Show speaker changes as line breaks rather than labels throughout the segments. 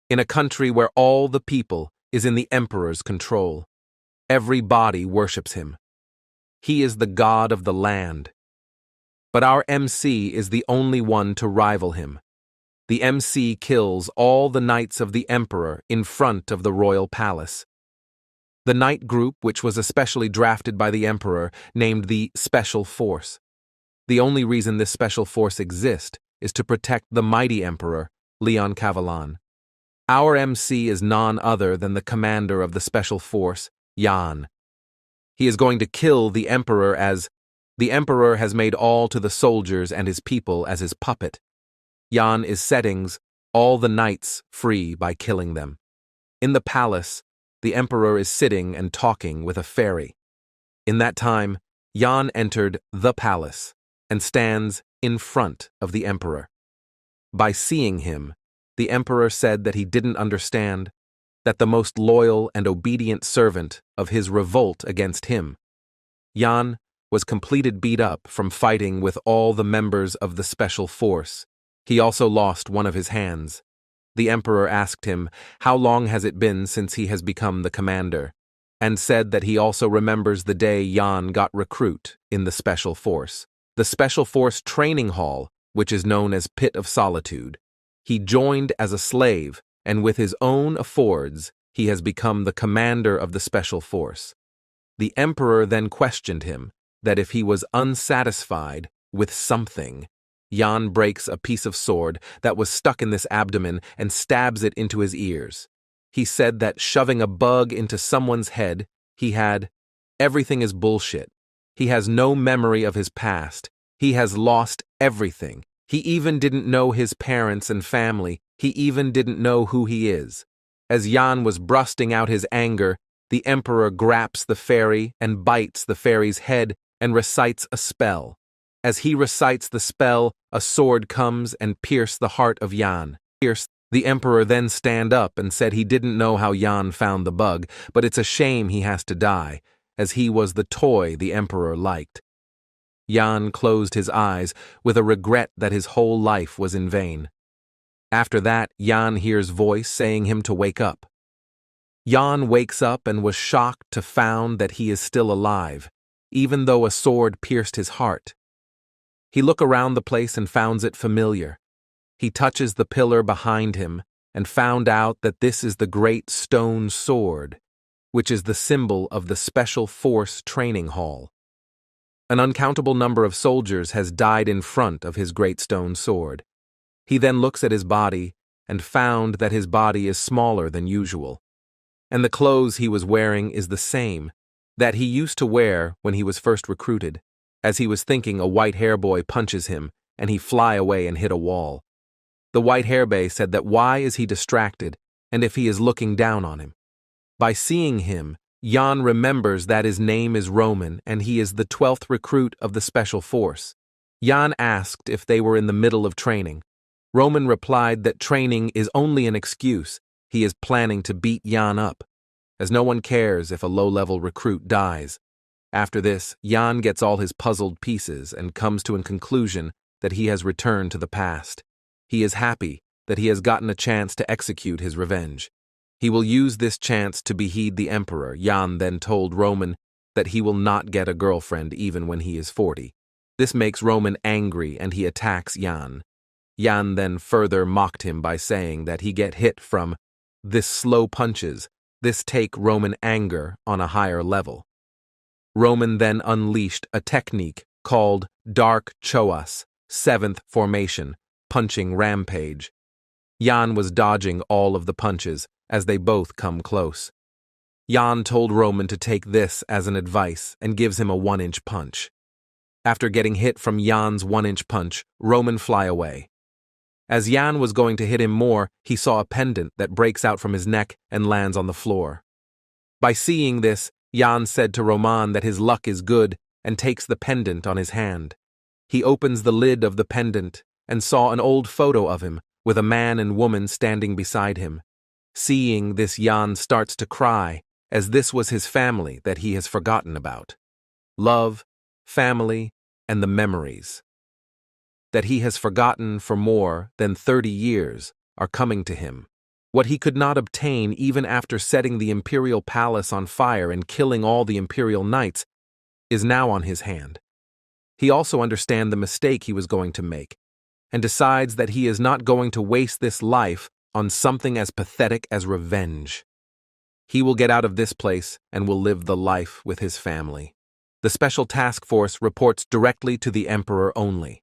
in a country where all the people is in the emperor's control. Every body worships him. He is the god of the land. But our MC is the only one to rival him. The MC kills all the knights of the emperor in front of the royal palace. The knight group, which was especially drafted by the emperor, named the Special Force. The only reason this special force exists is to protect the mighty emperor, Leon Avalon. Our MC is none other than the commander of the special force, Yan. He is going to kill the emperor as the emperor has made all to the soldiers and his people as his puppet. Yan is setting all the knights free by killing them. In the palace, the emperor is sitting and talking with a fairy. In that time, Yan entered the palace and stands in front of the emperor. By seeing him, the emperor said that he didn't understand, that the most loyal and obedient servant of his revolt against him. Yan was completely beat up from fighting with all the members of the special force. He also lost one of his hands. The emperor asked him, how long has it been since he has become the commander, and said that he also remembers the day Yan got recruit in the special force. The Special Force Training Hall, which is known as Pit of Solitude. He joined as a slave, and with his own affords, he has become the commander of the Special Force. The emperor then questioned him, that if he was unsatisfied with something, Yan breaks a piece of sword that was stuck in this abdomen and stabs it into his ears. He said that shoving a bug into someone's head, everything is bullshit. He has no memory of his past. He has lost everything. He even didn't know his parents and family. He even didn't know who he is. As Yan was bursting out his anger, the emperor grabs the fairy and bites the fairy's head and recites a spell. As he recites the spell, a sword comes and pierces the heart of Yan. The emperor then stand up and said he didn't know how Yan found the bug, but it's a shame he has to die, as he was the toy the emperor liked. Yan closed his eyes with a regret that his whole life was in vain. After that, Yan hears voice saying him to wake up. Yan wakes up and was shocked to find that he is still alive, even though a sword pierced his heart. He look around the place and finds it familiar. He touches the pillar behind him and found out that this is the great stone sword, which is the symbol of the Special Force Training Hall. An uncountable number of soldiers has died in front of his great stone sword. He then looks at his body and found that his body is smaller than usual, and the clothes he was wearing is the same that he used to wear when he was first recruited. As he was thinking, a white hair boy punches him, and he fly away and hit a wall. The white hair boy said that why is he distracted, and if he is looking down on him. By seeing him, Yan remembers that his name is Roman and he is the 12th recruit of the Special Force. Yan asked if they were in the middle of training. Roman replied that training is only an excuse. He is planning to beat Yan up, as no one cares if a low-level recruit dies. After this, Yan gets all his puzzled pieces and comes to a conclusion that he has returned to the past. He is happy that he has gotten a chance to execute his revenge. He will use this chance to behead the emperor. Yan then told Roman that he will not get a girlfriend even when he is 40. This makes Roman angry and he attacks Yan. Yan then further mocked him by saying that he get hit from this slow punches. This take Roman anger on a higher level. Roman then unleashed a technique called Dark Choas, 7th formation, punching rampage. Yan was dodging all of the punches as they both come close. Yan told Roman to take this as an advice and gives him a 1-inch punch. After getting hit from Yan's 1-inch punch, Roman fly away. As Yan was going to hit him more, he saw a pendant that breaks out from his neck and lands on the floor. By seeing this, Yan said to Roman that his luck is good and takes the pendant on his hand. He opens the lid of the pendant and saw an old photo of him with a man and woman standing beside him. Seeing this, Yan starts to cry, as this was his family that he has forgotten about. Love, family, and the memories that he has forgotten for more than 30 years are coming to him. What he could not obtain even after setting the imperial palace on fire and killing all the imperial knights is now on his hand. He also understands the mistake he was going to make, and decides that he is not going to waste this life on something as pathetic as revenge. He will get out of this place and will live the life with his family. The Special Task Force reports directly to the Emperor only.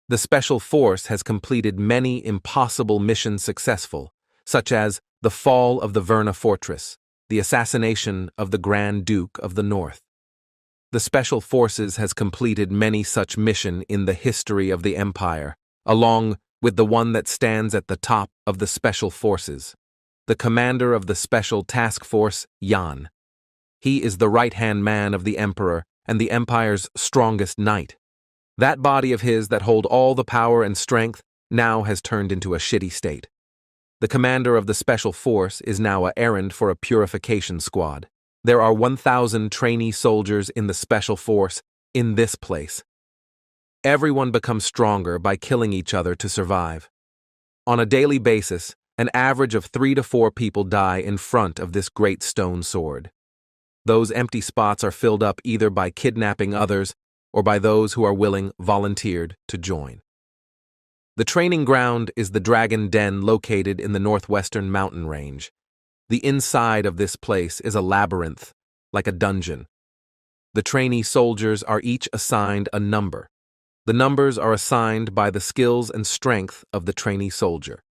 The Special Force has completed many impossible missions successful, such as the fall of the Verna Fortress, the assassination of the Grand Duke of the North. The Special Forces has completed many such missions in the history of the Empire, along with the one that stands at the top of the Special Forces, the commander of the Special Task Force, Yan. He is the right-hand man of the Emperor and the Empire's strongest knight. That body of his that hold all the power and strength now has turned into a shitty state. The commander of the Special Force is now an errand for a purification squad. There are 1,000 trainee soldiers in the Special Force in this place. Everyone becomes stronger by killing each other to survive. On a daily basis, an average of 3 to 4 people die in front of this great stone sword. Those empty spots are filled up either by kidnapping others or by those who are willing volunteered to join. The training ground is the Dragon Den located in the northwestern mountain range. The inside of this place is a labyrinth, like a dungeon. The trainee soldiers are each assigned a number. The numbers are assigned by the skills and strength of the trainee soldier,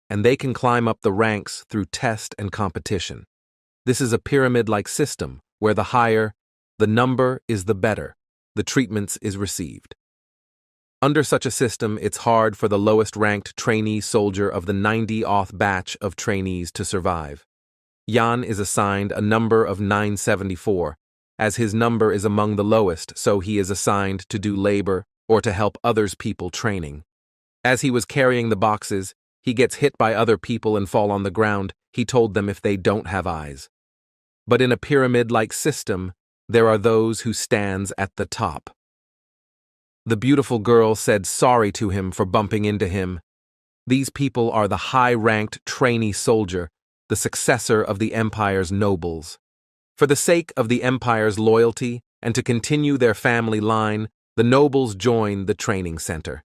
and they can climb up the ranks through test and competition. This is a pyramid-like system where the higher the number is, the better the treatments is received. Under such a system, it's hard for the lowest-ranked trainee soldier of the 90th batch of trainees to survive. Yan is assigned a number of 974, as his number is among the lowest, so he is assigned to do labor or to help others people training. As he was carrying the boxes, he gets hit by other people and fall on the ground. He told them if they don't have eyes. But in a pyramid-like system, there are those who stands at the top. The beautiful girl said sorry to him for bumping into him. These people are the high-ranked trainee soldier, the successor of the Empire's nobles. For the sake of the Empire's loyalty and to continue their family line, the nobles join the training center.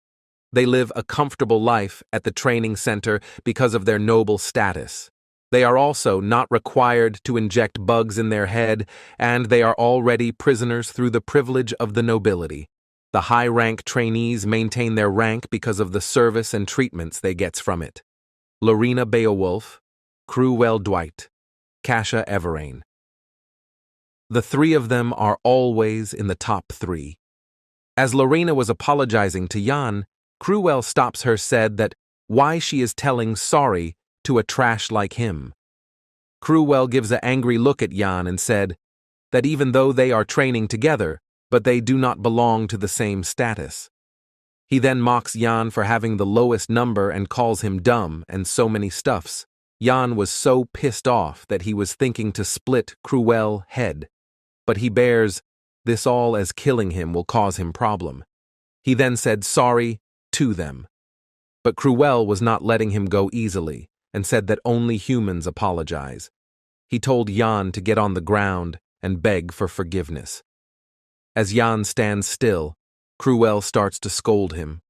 They live a comfortable life at the training center because of their noble status. They are also not required to inject bugs in their head, and they are already prisoners through the privilege of the nobility. The high-rank trainees maintain their rank because of the service and treatments they get from it. Lorina Beowolf, Cruel Dwight, Kasha Everain. The 3 of them are always in the top 3. As Lorina was apologizing to Yan, Cruel stops her said that why she is telling sorry to a trash like him. Cruel gives an angry look at Yan and said that even though they are training together, but they do not belong to the same status. He then mocks Yan for having the lowest number and calls him dumb and so many stuffs. Yan was so pissed off that he was thinking to split Cruel's head, but he bears this all as killing him will cause him problem. He then said sorry to them. But Cruel was not letting him go easily and said that only humans apologize. He told Yan to get on the ground and beg for forgiveness. As Yan stands still, Cruel starts to scold him.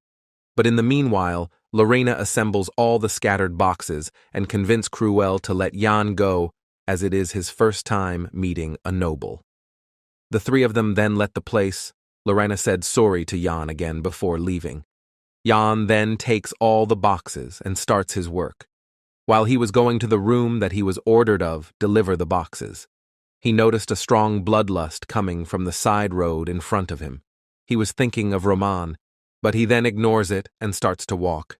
But in the meanwhile, Lorina assembles all the scattered boxes and convinces Cruel to let Yan go, as it is his first time meeting a noble. The 3 of them then let the place. Lorina said sorry to Yan again before leaving. Yan then takes all the boxes and starts his work. While he was going to the room that he was ordered of deliver the boxes, he noticed a strong bloodlust coming from the side road in front of him. He was thinking of Roman, but he then ignores it and starts to walk.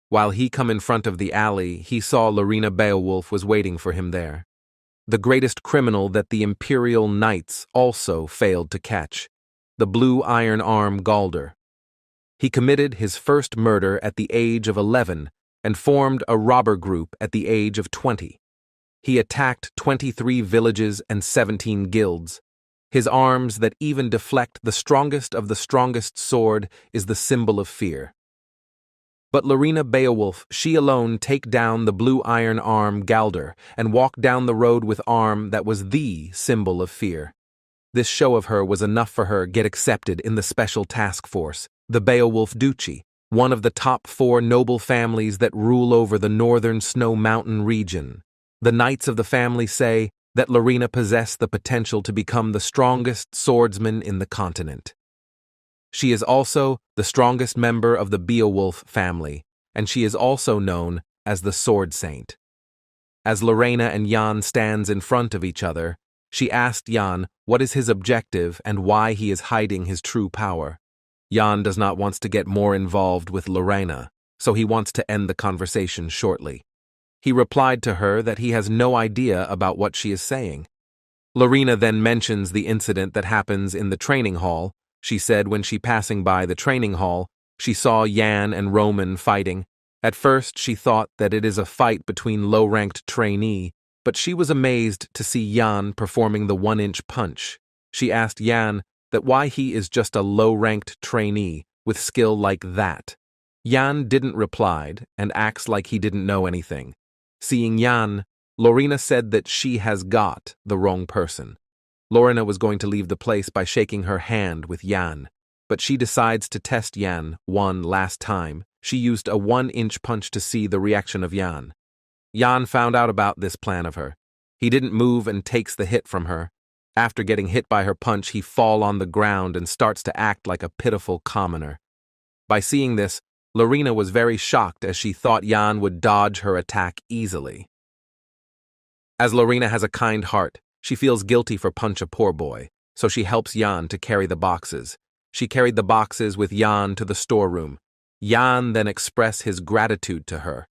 While he come in front of the alley, he saw Lorina Beowolf was waiting for him there. The greatest criminal that the Imperial Knights also failed to catch, the Blue Iron Arm Galder. He committed his first murder at the age of 11 and formed a robber group at the age of 20. He attacked 23 villages and 17 guilds. His arms that even deflect the strongest of the strongest sword is the symbol of fear. But Lorina Beowolf, she alone take down the blue iron arm Galder and walk down the road with arm that was the symbol of fear. This show of her was enough for her get accepted in the special task force, the Beowolf Duchy, one of the top 4 noble families that rule over the northern Snow Mountain region. The knights of the family say that Lorina possessed the potential to become the strongest swordsman in the continent. She is also the strongest member of the Beowolf family, and she is also known as the Sword Saint. As Lorina and Jan stands in front of each other, she asked Jan what is his objective and why he is hiding his true power. Jan does not want to get more involved with Lorina, so he wants to end the conversation shortly. He replied to her that he has no idea about what she is saying. Lorina then mentions the incident that happens in the training hall. She said when she passing by the training hall, she saw Jan and Roman fighting. At first she thought that it is a fight between low-ranked trainee, but she was amazed to see Jan performing the 1-inch punch. She asked Jan that why he is just a low-ranked trainee with skill like that. Jan didn't reply and acts like he didn't know anything. Seeing Jan, Lorina said that she has got the wrong person. Lorina was going to leave the place by shaking her hand with Jan, but she decides to test Jan one last time. She used a 1-inch punch to see the reaction of Jan. Jan found out about this plan of her. He didn't move and takes the hit from her. After getting hit by her punch, he fall on the ground and starts to act like a pitiful commoner. By seeing this, Lorina was very shocked as she thought Jan would dodge her attack easily. As Lorina has a kind heart, she feels guilty for punch a poor boy, so she helps Jan to carry the boxes. She carried the boxes with Jan to the storeroom. Jan then expressed his gratitude to her.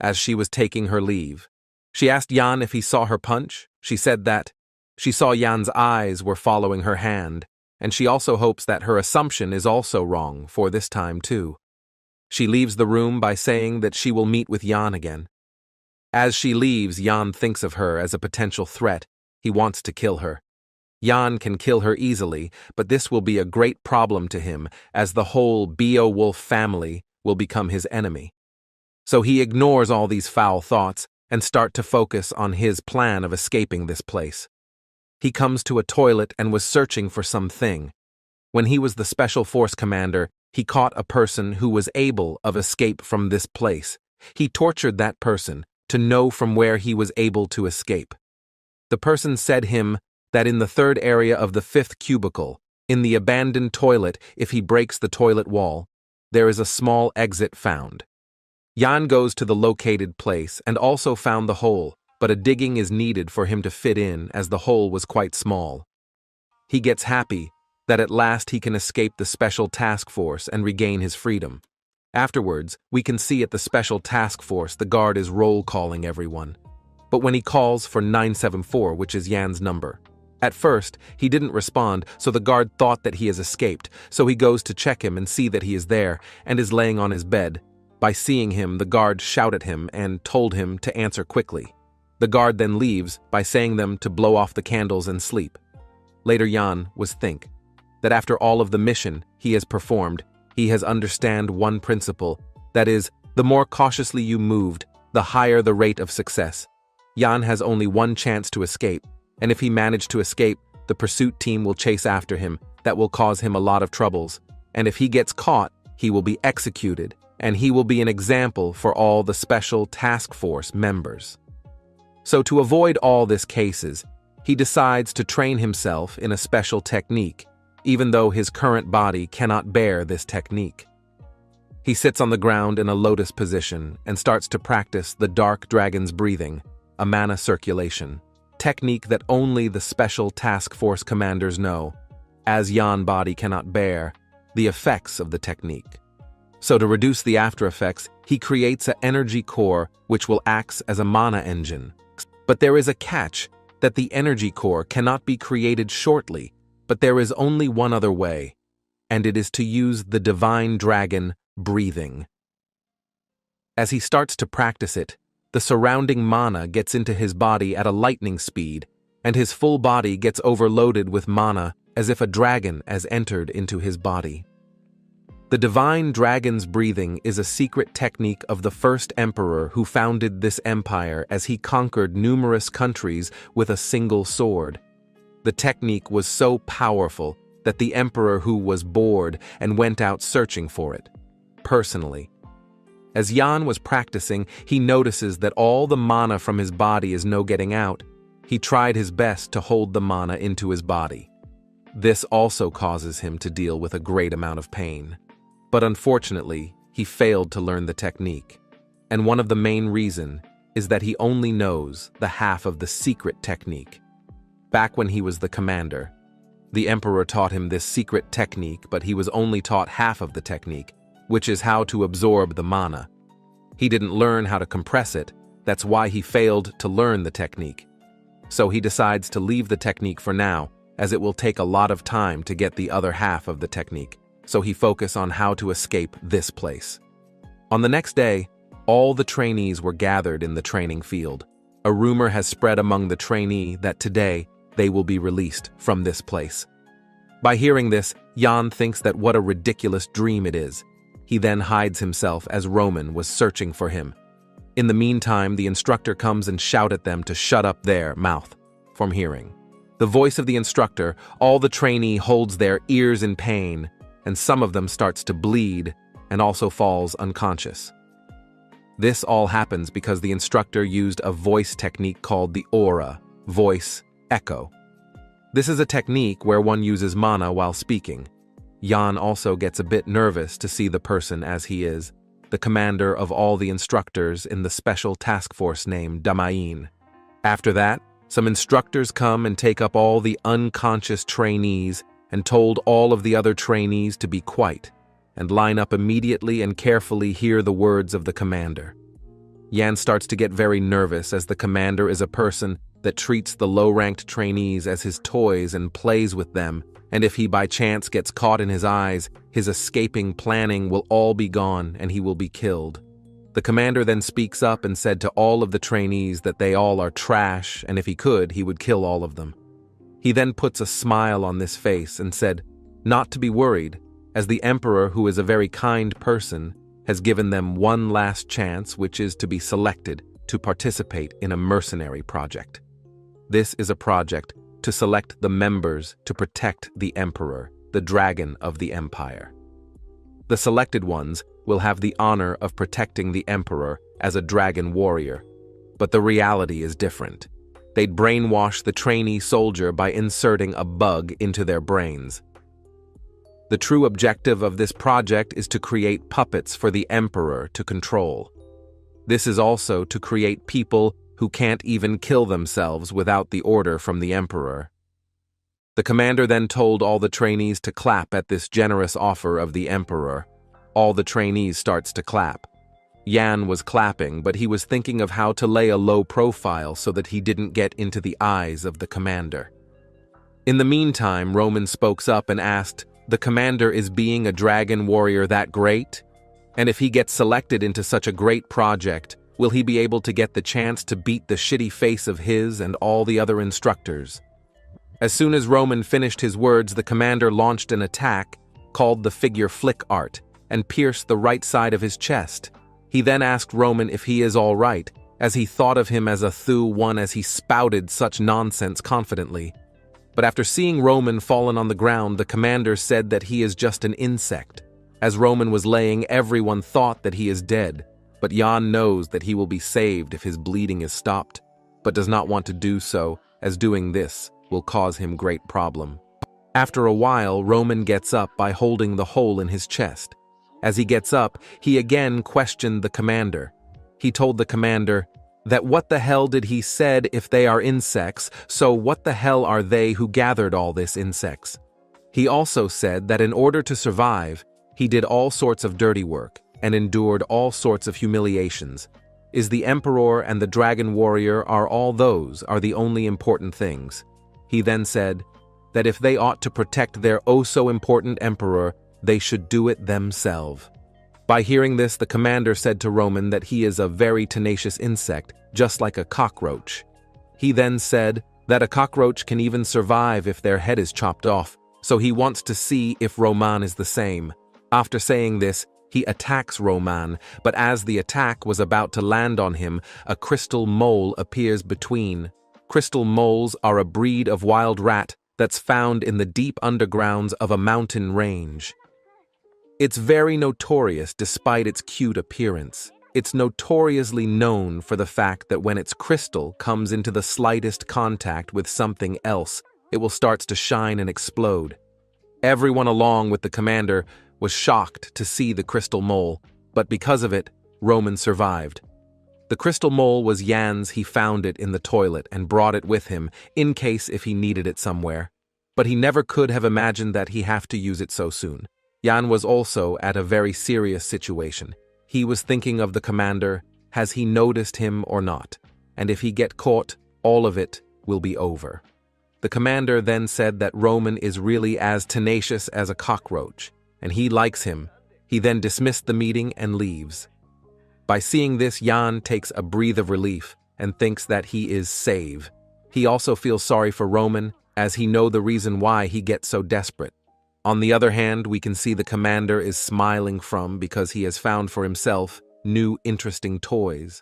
As she was taking her leave, she asked Jan if he saw her punch. She said that she saw Jan's eyes were following her hand, and she also hopes that her assumption is also wrong for this time too. She leaves the room by saying that she will meet with Jan again. As she leaves, Jan thinks of her as a potential threat. He wants to kill her. Jan can kill her easily, but this will be a great problem to him as the whole Beowolf family will become his enemy. So he ignores all these foul thoughts and starts to focus on his plan of escaping this place. He comes to a toilet and was searching for something. When he was the special force commander, he caught a person who was able to escape from this place. He tortured that person to know from where he was able to escape. The person said him that in the 3rd area of the 5th cubicle, in the abandoned toilet, if he breaks the toilet wall, there is a small exit found. Jan goes to the located place and also found the hole, but a digging is needed for him to fit in as the hole was quite small. He gets happy that at last he can escape the special task force and regain his freedom. Afterwards, we can see at the special task force the guard is roll-calling everyone. But when he calls for 974, which is Jan's number, at first, he didn't respond, so the guard thought that he has escaped, so he goes to check him and see that he is there and is laying on his bed. By seeing him, the guard shouted at him and told him to answer quickly. The guard then leaves by saying them to blow off the candles and sleep. Later Jan was think that after all of the mission he has performed, he has understand one principle, that is, the more cautiously you moved, the higher the rate of success. Jan has only one chance to escape, and if he managed to escape, the pursuit team will chase after him. That will cause him a lot of troubles, and if he gets caught, he will be executed, and he will be an example for all the special task force members. So to avoid all these cases, he decides to train himself in a special technique, even though his current body cannot bear this technique. He sits on the ground in a lotus position and starts to practice the dark dragon's breathing, a mana circulation, technique that only the special task force commanders know, as Jan body cannot bear the effects of the technique. So to reduce the after effects, he creates an energy core which will act as a mana engine. But there is a catch that the energy core cannot be created shortly, but there is only one other way, and it is to use the divine dragon breathing. As he starts to practice it, the surrounding mana gets into his body at a lightning speed, and his full body gets overloaded with mana as if a dragon has entered into his body. The divine dragon's breathing is a secret technique of the first emperor who founded this empire as he conquered numerous countries with a single sword. The technique was so powerful that the emperor who was bored and went out searching for it, personally. As Jan was practicing, he notices that all the mana from his body is no getting out. He tried his best to hold the mana into his body. This also causes him to deal with a great amount of pain. But unfortunately, he failed to learn the technique. And one of the main reasons is that he only knows the half of the secret technique. Back when he was the commander, the emperor taught him this secret technique, but he was only taught half of the technique, which is how to absorb the mana. He didn't learn how to compress it, that's why he failed to learn the technique. So he decides to leave the technique for now, as it will take a lot of time to get the other half of the technique, so he focuses on how to escape this place. On the next day, all the trainees were gathered in the training field. A rumor has spread among the trainee that today they will be released from this place. By hearing this, Jan thinks that what a ridiculous dream it is. He then hides himself as Roman was searching for him. In the meantime, the instructor comes and shouts at them to shut up their mouth from hearing. The voice of the instructor, all the trainee holds their ears in pain, and some of them starts to bleed and also falls unconscious. This all happens because the instructor used a voice technique called the aura, voice, echo. This is a technique where one uses mana while speaking. Jan also gets a bit nervous to see the person as he is, the commander of all the instructors in the special task force named Demise. After that, some instructors come and take up all the unconscious trainees and told all of the other trainees to be quiet and line up immediately and carefully hear the words of the commander. Jan starts to get very nervous as the commander is a person that treats the low-ranked trainees as his toys and plays with them, and if he by chance gets caught in his eyes, his escaping planning will all be gone and he will be killed. The commander then speaks up and said to all of the trainees that they all are trash, and if he could, he would kill all of them. He then puts a smile on this face and said, not to be worried, as the emperor, who is a very kind person, has given them one last chance, which is to be selected to participate in a mercenary project. This is a project to select the members to protect the emperor, the dragon of the empire. The selected ones will have the honor of protecting the emperor as a dragon warrior, but the reality is different. They'd brainwash the trainee soldier by inserting a bug into their brains. The true objective of this project is to create puppets for the emperor to control. This is also to create people who can't even kill themselves without the order from the emperor. The commander then told all the trainees to clap at this generous offer of the emperor. All the trainees starts to clap. Jan was clapping, but he was thinking of how to lay a low profile so that he didn't get into the eyes of the commander. In the meantime, Roman spoke up and asked, "The commander is being a dragon warrior that great? And if he gets selected into such a great project, will he be able to get the chance to beat the shitty face of his and all the other instructors?" As soon as Roman finished his words, the commander launched an attack called the figure flick art and pierced the right side of his chest. He then asked Roman if he is all right, as he thought of him as a one as he spouted such nonsense confidently. But after seeing Roman fallen on the ground, the commander said that he is just an insect. As Roman was laying, everyone thought that he is dead, but Jan knows that he will be saved if his bleeding is stopped, but does not want to do so, as doing this will cause him great problem. After a while, Roman gets up by holding the hole in his chest. As he gets up, he again questioned the commander. He told the commander that what the hell did he said if they are insects, so what the hell are they who gathered all this insects? He also said that in order to survive, he did all sorts of dirty work and endured all sorts of humiliations. Is the emperor and the dragon warrior are the only important things. He then said that if they ought to protect their oh-so-important emperor, they should do it themselves. By hearing this, the commander said to Roman that he is a very tenacious insect, just like a cockroach. He then said that a cockroach can even survive if their head is chopped off, so he wants to see if Roman is the same. After saying this, he attacks Roman, but as the attack was about to land on him, a crystal mole appears between. Crystal moles are a breed of wild rat that's found in the deep undergrounds of a mountain range. It's very notorious despite its cute appearance. It's notoriously known for the fact that when its crystal comes into the slightest contact with something else, it will start to shine and explode. Everyone along with the commander was shocked to see the crystal mole, but because of it, Roman survived. The crystal mole was Jan's. He found it in the toilet and brought it with him, in case if he needed it somewhere. But he never could have imagined that he have to use it so soon. Jan was also at a very serious situation. He was thinking of the commander, has he noticed him or not? And if he get caught, all of it will be over. The commander then said that Roman is really as tenacious as a cockroach, and he likes him. He then dismissed the meeting and leaves. By seeing this, Jan takes a breath of relief and thinks that he is safe. He also feels sorry for Roman, as he knows the reason why he gets so desperate. On the other hand, we can see the commander is smiling because he has found for himself new interesting toys.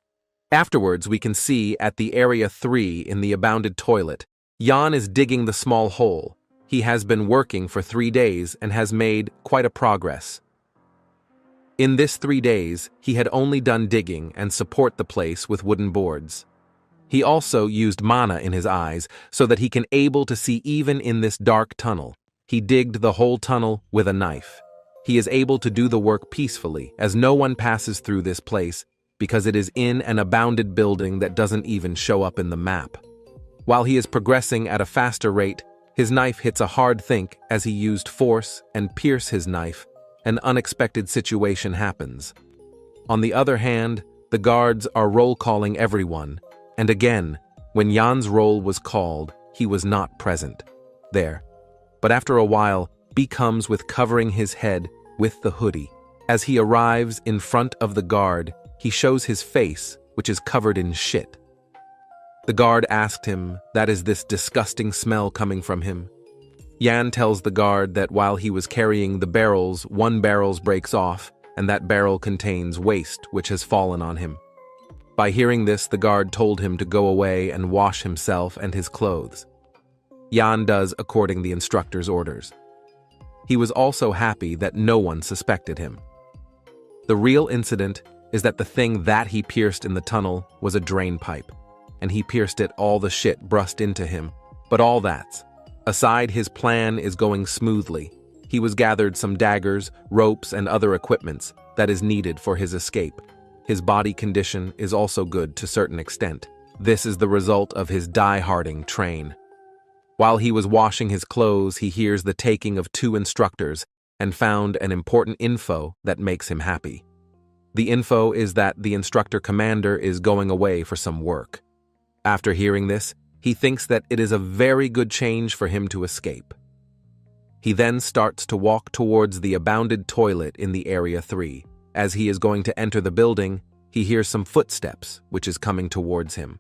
Afterwards, we can see at the Area 3 in the abounded toilet, Jan is digging the small hole. He has been working for 3 days and has made quite a progress. In this 3 days, he had only done digging and support the place with wooden boards. He also used mana in his eyes so that he can able to see even in this dark tunnel. He digged the whole tunnel with a knife. He is able to do the work peacefully, as no one passes through this place because it is in an abounded building that doesn't even show up in the map. While he is progressing at a faster rate, his knife hits a hard think as he used force and pierce his knife. An unexpected situation happens. On the other hand, the guards are roll-calling everyone, and again, when Jan's roll was called, he was not present there. But after a while, B comes with covering his head with the hoodie. As he arrives in front of the guard, he shows his face, which is covered in shit. The guard asked him, that is this disgusting smell coming from him. Jan tells the guard that while he was carrying the barrels, one barrel breaks off, and that barrel contains waste which has fallen on him. By hearing this, the guard told him to go away and wash himself and his clothes. Jan does according the instructor's orders. He was also happy that no one suspected him. The real incident is that the thing that he pierced in the tunnel was a drain pipe, and he pierced it, all the shit brushed into him. But all that aside, his plan is going smoothly. He was gathered some daggers, ropes, and other equipments that is needed for his escape. His body condition is also good to a certain extent. This is the result of his die-harding train. While he was washing his clothes, he hears the taking of 2 instructors and found an important info that makes him happy. The info is that the instructor commander is going away for some work. After hearing this, he thinks that it is a very good change for him to escape. He then starts to walk towards the abounded toilet in the Area 3. As he is going to enter the building, he hears some footsteps, which is coming towards him.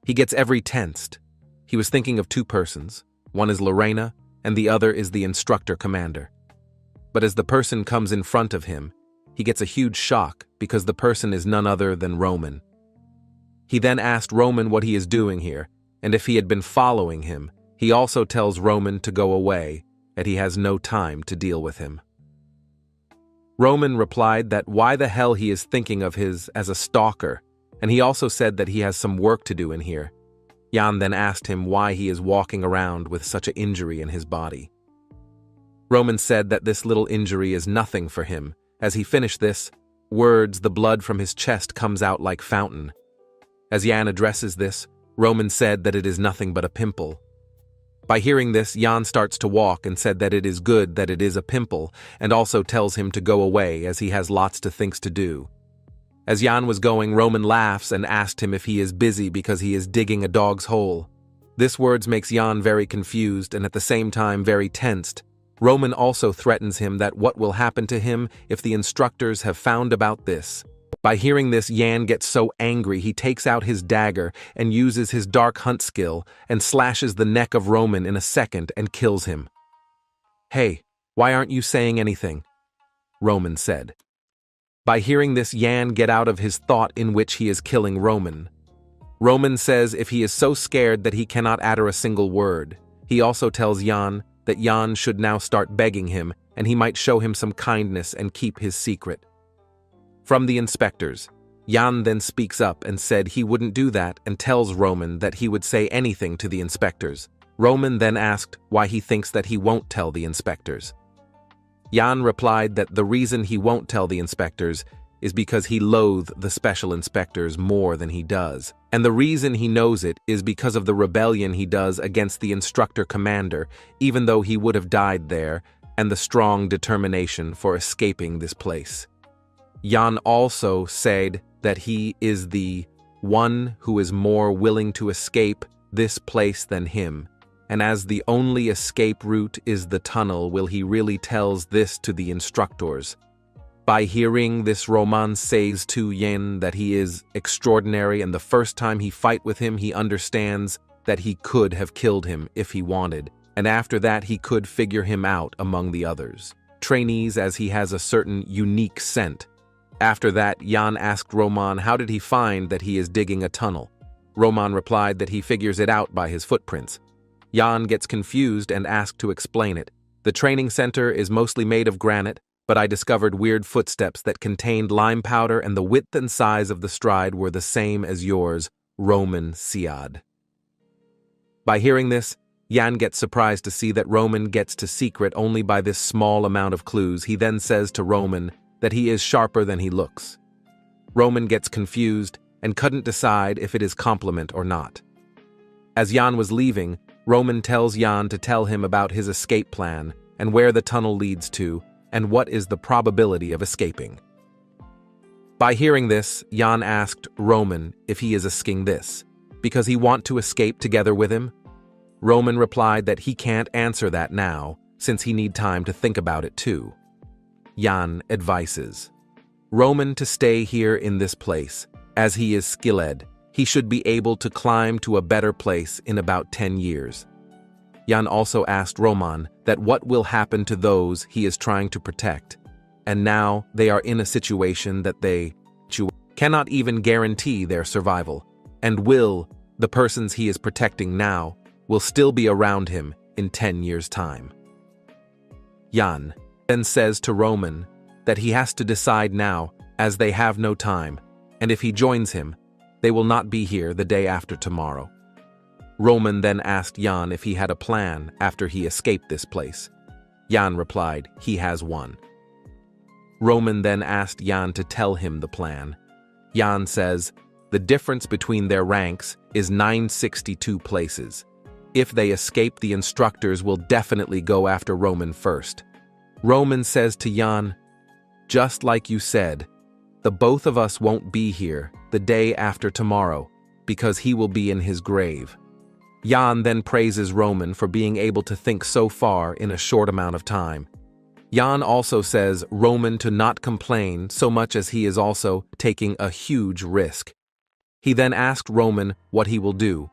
He gets every tensed. He was thinking of 2 persons. One is Lorina, and the other is the instructor commander. But as the person comes in front of him, he gets a huge shock because the person is none other than Roman. He then asked Roman what he is doing here, and if he had been following him. He also tells Roman to go away, and he has no time to deal with him. Roman replied that why the hell he is thinking of his as a stalker, and he also said that he has some work to do in here. Jan then asked him why he is walking around with such an injury in his body. Roman said that this little injury is nothing for him. As he finished this words, the blood from his chest comes out like fountain. As Jan addresses this, Roman said that it is nothing but a pimple. By hearing this, Jan starts to walk and said that it is good that it is a pimple, and also tells him to go away as he has lots of things to do. As Jan was going, Roman laughs and asked him if he is busy because he is digging a dog's hole. This words makes Jan very confused and at the same time very tensed. Roman also threatens him that what will happen to him if the instructors have found about this. By hearing this, Jan gets so angry he takes out his dagger and uses his dark hunt skill and slashes the neck of Roman in a second and kills him. "Hey, why aren't you saying anything?" Roman said. By hearing this, Yan get out of his thought in which he is killing Roman. Roman says if he is so scared that he cannot utter a single word. He also tells Yan that Yan should now start begging him and he might show him some kindness and keep his secret. From the inspectors, Yan then speaks up and said he wouldn't do that and tells Roman that he would say anything to the inspectors. Roman then asked why he thinks that he won't tell the inspectors. Yan replied that the reason he won't tell the inspectors is because he loathes the special inspectors more than he does. And the reason he knows it is because of the rebellion he does against the instructor commander, even though he would have died there, and the strong determination for escaping this place. Yan also said that he is the one who is more willing to escape this place than him, and as the only escape route is the tunnel, will he really tells this to the instructors. By hearing this, Roman says to Yan that he is extraordinary, and the first time he fight with him, he understands that he could have killed him if he wanted, and after that he could figure him out among the others. Trainees, as he has a certain unique scent. After that, Yan asked Roman how did he find that he is digging a tunnel. Roman replied that he figures it out by his footprints. Yan gets confused and asked to explain it. The training center is mostly made of granite, but I discovered weird footsteps that contained lime powder and the width and size of the stride were the same as yours, Roman Siad. By hearing this, Yan gets surprised to see that Roman gets to secret only by this small amount of clues. He then says to Roman that he is sharper than he looks. Roman gets confused and couldn't decide if it is compliment or not. As Yan was leaving, Roman tells Yan to tell him about his escape plan and where the tunnel leads to, and what is the probability of escaping. By hearing this, Yan asked Roman if he is asking this, because he want to escape together with him. Roman replied that he can't answer that now, since he need time to think about it too. Yan advises Roman to stay here in this place, as he is skilled. He should be able to climb to a better place in about 10 years. Yan also asked Roman that what will happen to those he is trying to protect, and now they are in a situation that they cannot even guarantee their survival, and the persons he is protecting now, will still be around him in 10 years' time. Yan then says to Roman that he has to decide now, as they have no time, and if he joins him, they will not be here the day after tomorrow. Roman then asked Yan if he had a plan after he escaped this place. Yan replied he has one. Roman then asked Yan to tell him the plan. Yan says the difference between their ranks is 962 places. If they escape, the instructors will definitely go after Roman first. Roman says to Yan, just like you said, the both of us won't be here the day after tomorrow because he will be in his grave. Yan then praises Roman for being able to think so far in a short amount of time. Yan also says Roman to not complain so much as he is also taking a huge risk. He then asked Roman what he will do.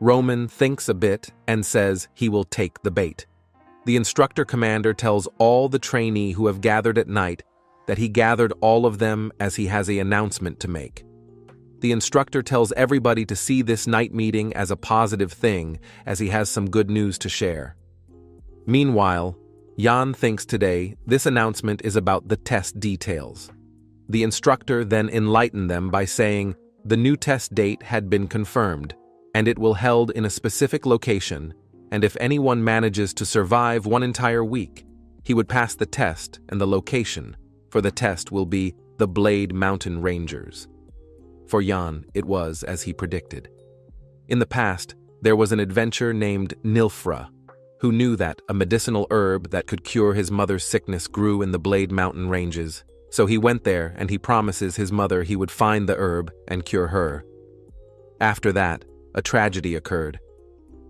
Roman thinks a bit and says he will take the bait. The instructor commander tells all the trainee who have gathered at night that he gathered all of them as he has an announcement to make. The instructor tells everybody to see this night meeting as a positive thing, as he has some good news to share. Meanwhile, Yan thinks today this announcement is about the test details. The instructor then enlightened them by saying the new test date had been confirmed, and it will held in a specific location, and if anyone manages to survive one entire week, he would pass the test, and the location for the test will be the Blade Mountain Rangers. For Yan, it was as he predicted. In the past, there was an adventurer named Nilfra, who knew that a medicinal herb that could cure his mother's sickness grew in the Blade Mountain Ranges. So he went there and he promises his mother he would find the herb and cure her. After that, a tragedy occurred.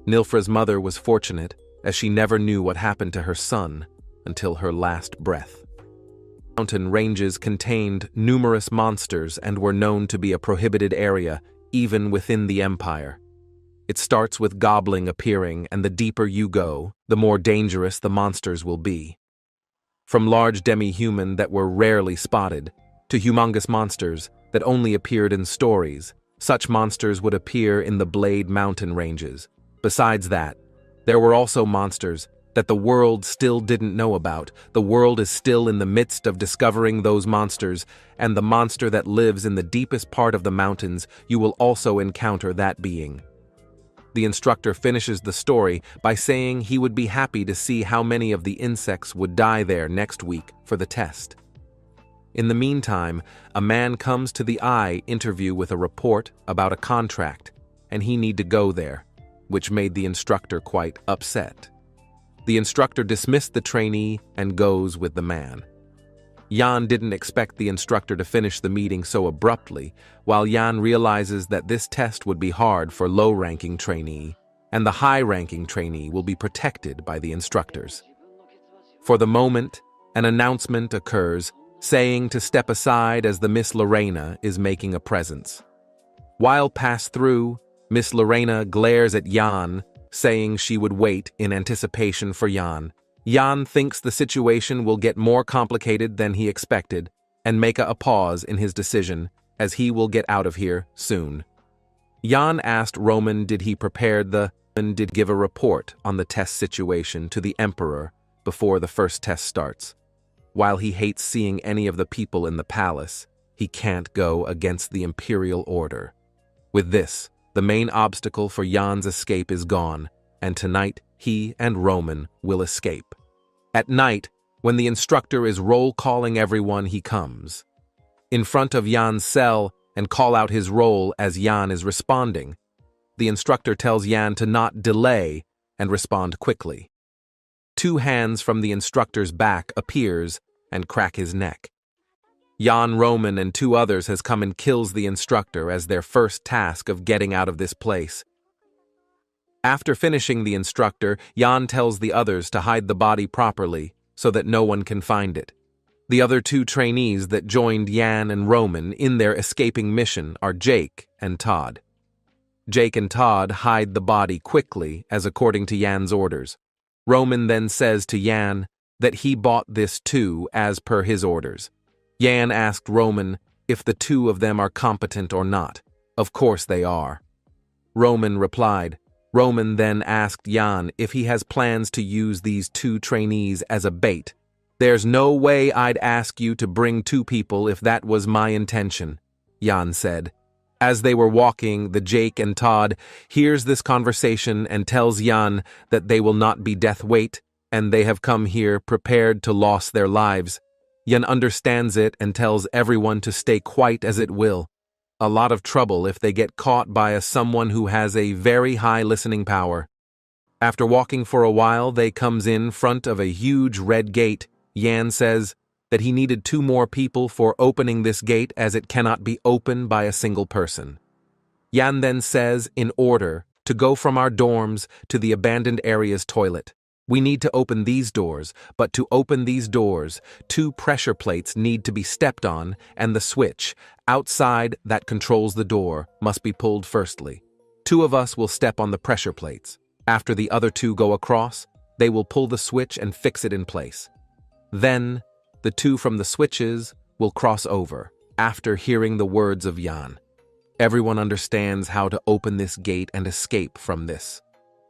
Nilfra's mother was fortunate, as she never knew what happened to her son until her last breath. Mountain ranges contained numerous monsters and were known to be a prohibited area, even within the Empire. It starts with goblin appearing, and the deeper you go, the more dangerous the monsters will be. from large demi-human that were rarely spotted, to humongous monsters that only appeared in stories. Such monsters would appear in the Blade Mountain ranges. Besides that, there were also monsters that the world still didn't know about. The world is still in the midst of discovering those monsters, and the monster that lives in the deepest part of the mountains, you will also encounter that being. The instructor finishes the story by saying he would be happy to see how many of the insects would die there next week for the test. In the meantime, a man comes to the eye interview with a report about a contract, and he need to go there, which made the instructor quite upset. The instructor dismissed the trainee and goes with the man. Jan didn't expect the instructor to finish the meeting so abruptly, while Jan realizes that this test would be hard for low-ranking trainee, and the high-ranking trainee will be protected by the instructors. For the moment, an announcement occurs, saying to step aside as the Miss Lorina is making a presence. While passed through, Miss Lorina glares at Jan, saying she would wait in anticipation for Jan. Jan thinks the situation will get more complicated than he expected, and make a pause in his decision, as he will get out of here soon. Jan asked Roman did he give a report on the test situation to the Emperor before the first test starts. While he hates seeing any of the people in the palace, he can't go against the imperial order. With this, the main obstacle for Jan's escape is gone, and tonight he and Roman will escape. At night, when the instructor is roll-calling everyone, he comes in front of Jan's cell and call out his role as Jan is responding. The instructor tells Jan to not delay and respond quickly. 2 hands from the instructor's back appears and crack his neck. Jan, Roman, and 2 others has come and kills the instructor as their first task of getting out of this place. After finishing the instructor, Jan tells the others to hide the body properly so that no one can find it. The other 2 trainees that joined Jan and Roman in their escaping mission are Jake and Todd. Jake and Todd hide the body quickly as according to Jan's orders. Roman then says to Jan that he bought this too as per his orders. Jan asked Roman if the 2 of them are competent or not. Of course they are. Roman replied. Roman then asked Jan if he has plans to use these 2 trainees as a bait. There's no way I'd ask you to bring 2 people if that was my intention, Jan said. As they were walking, the Jake and Todd hears this conversation and tells Jan that they will not be death weight and they have come here prepared to lose their lives. Jan understands it and tells everyone to stay quiet as it will. A lot of trouble if they get caught by someone who has a very high listening power. After walking for a while, they comes in front of a huge red gate. Jan says that he needed 2 more people for opening this gate as it cannot be opened by a single person. Jan then says in order to go from our dorms to the abandoned area's toilet. We need to open these doors, but to open these doors, 2 pressure plates need to be stepped on and the switch outside that controls the door must be pulled firstly. 2 of us will step on the pressure plates. After the other 2 go across, they will pull the switch and fix it in place. Then, the 2 from the switches will cross over, after hearing the words of Jan. Everyone understands how to open this gate and escape from this.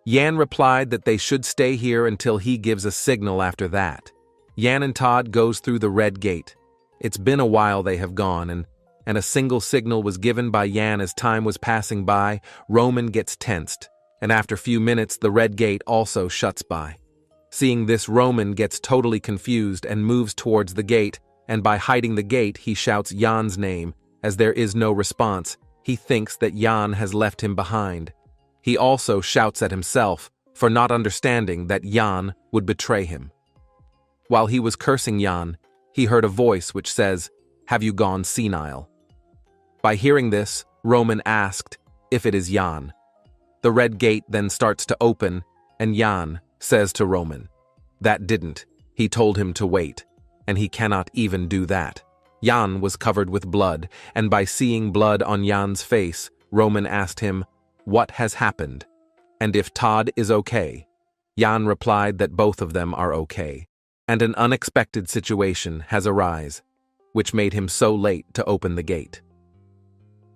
Jan replied that they should stay here until he gives a signal after that. Jan and Todd goes through the red gate. It's been a while they have gone, and a single signal was given by Jan as time was passing by. Roman gets tensed, and after few minutes the red gate also shuts by. Seeing this, Roman gets totally confused and moves towards the gate, and by hiding the gate he shouts Jan's name. As there is no response, he thinks that Jan has left him behind. He also shouts at himself for not understanding that Jan would betray him. While he was cursing Jan, he heard a voice which says, "Have you gone senile?" By hearing this, Roman asked if it is Jan. The red gate then starts to open, and Jan says to Roman, "That didn't. He told him to wait, and he cannot even do that." Jan was covered with blood, and by seeing blood on Jan's face, Roman asked him, "What has happened?" and if Todd is okay. Jan replied that both of them are okay. and an unexpected situation has arisen, which made him so late to open the gate.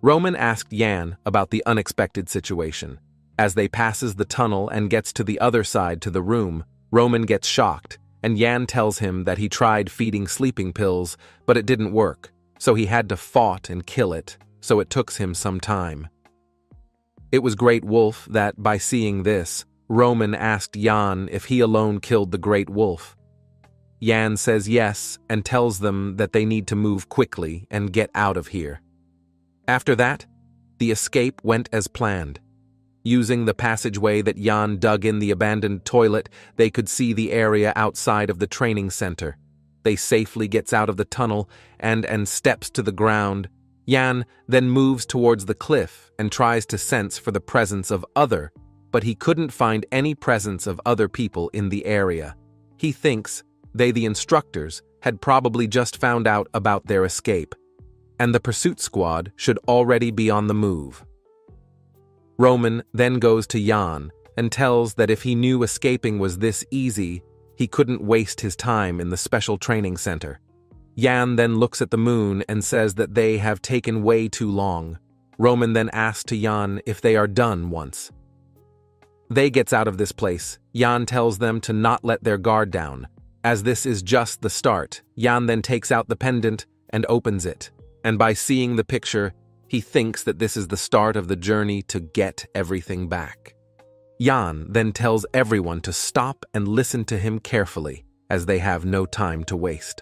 Roman asked Yan about the unexpected situation. As they passes the tunnel and gets to the other side to the room, Roman gets shocked, and Yan tells him that he tried feeding sleeping pills, but it didn't work, so he had to fight and kill it, so it took him some time. It was Great Wolf that, by seeing this, Roman asked Yan if he alone killed the Great Wolf. Yan says yes and tells them that they need to move quickly and get out of here. After that, the escape went as planned. Using the passageway that Yan dug in the abandoned toilet, they could see the area outside of the training center. They safely gets out of the tunnel and steps to the ground. Yan then moves towards the cliff and tries to sense for the presence of other, but he couldn't find any presence of other people in the area. He thinks they, the instructors, had probably just found out about their escape, and the pursuit squad should already be on the move. Roman then goes to Yan and tells that if he knew escaping was this easy, he couldn't waste his time in the special training center. Yan then looks at the moon and says that they have taken way too long. Roman then asks to Yan if they are done once. They gets out of this place. Yan tells them to not let their guard down. As this is just the start, Yan then takes out the pendant and opens it, and by seeing the picture, he thinks that this is the start of the journey to get everything back. Yan then tells everyone to stop and listen to him carefully, as they have no time to waste.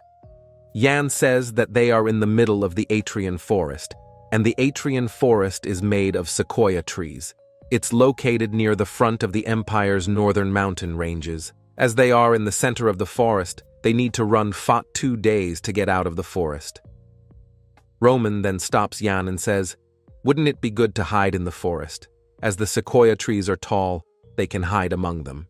Yan says that they are in the middle of the Atrian forest, and the Atrian forest is made of sequoia trees. It's located near the front of the Empire's northern mountain ranges. As they are in the center of the forest, they need to run 2 days to get out of the forest. Roman then stops Yan and says, "Wouldn't it be good to hide in the forest? As the sequoia trees are tall, they can hide among them."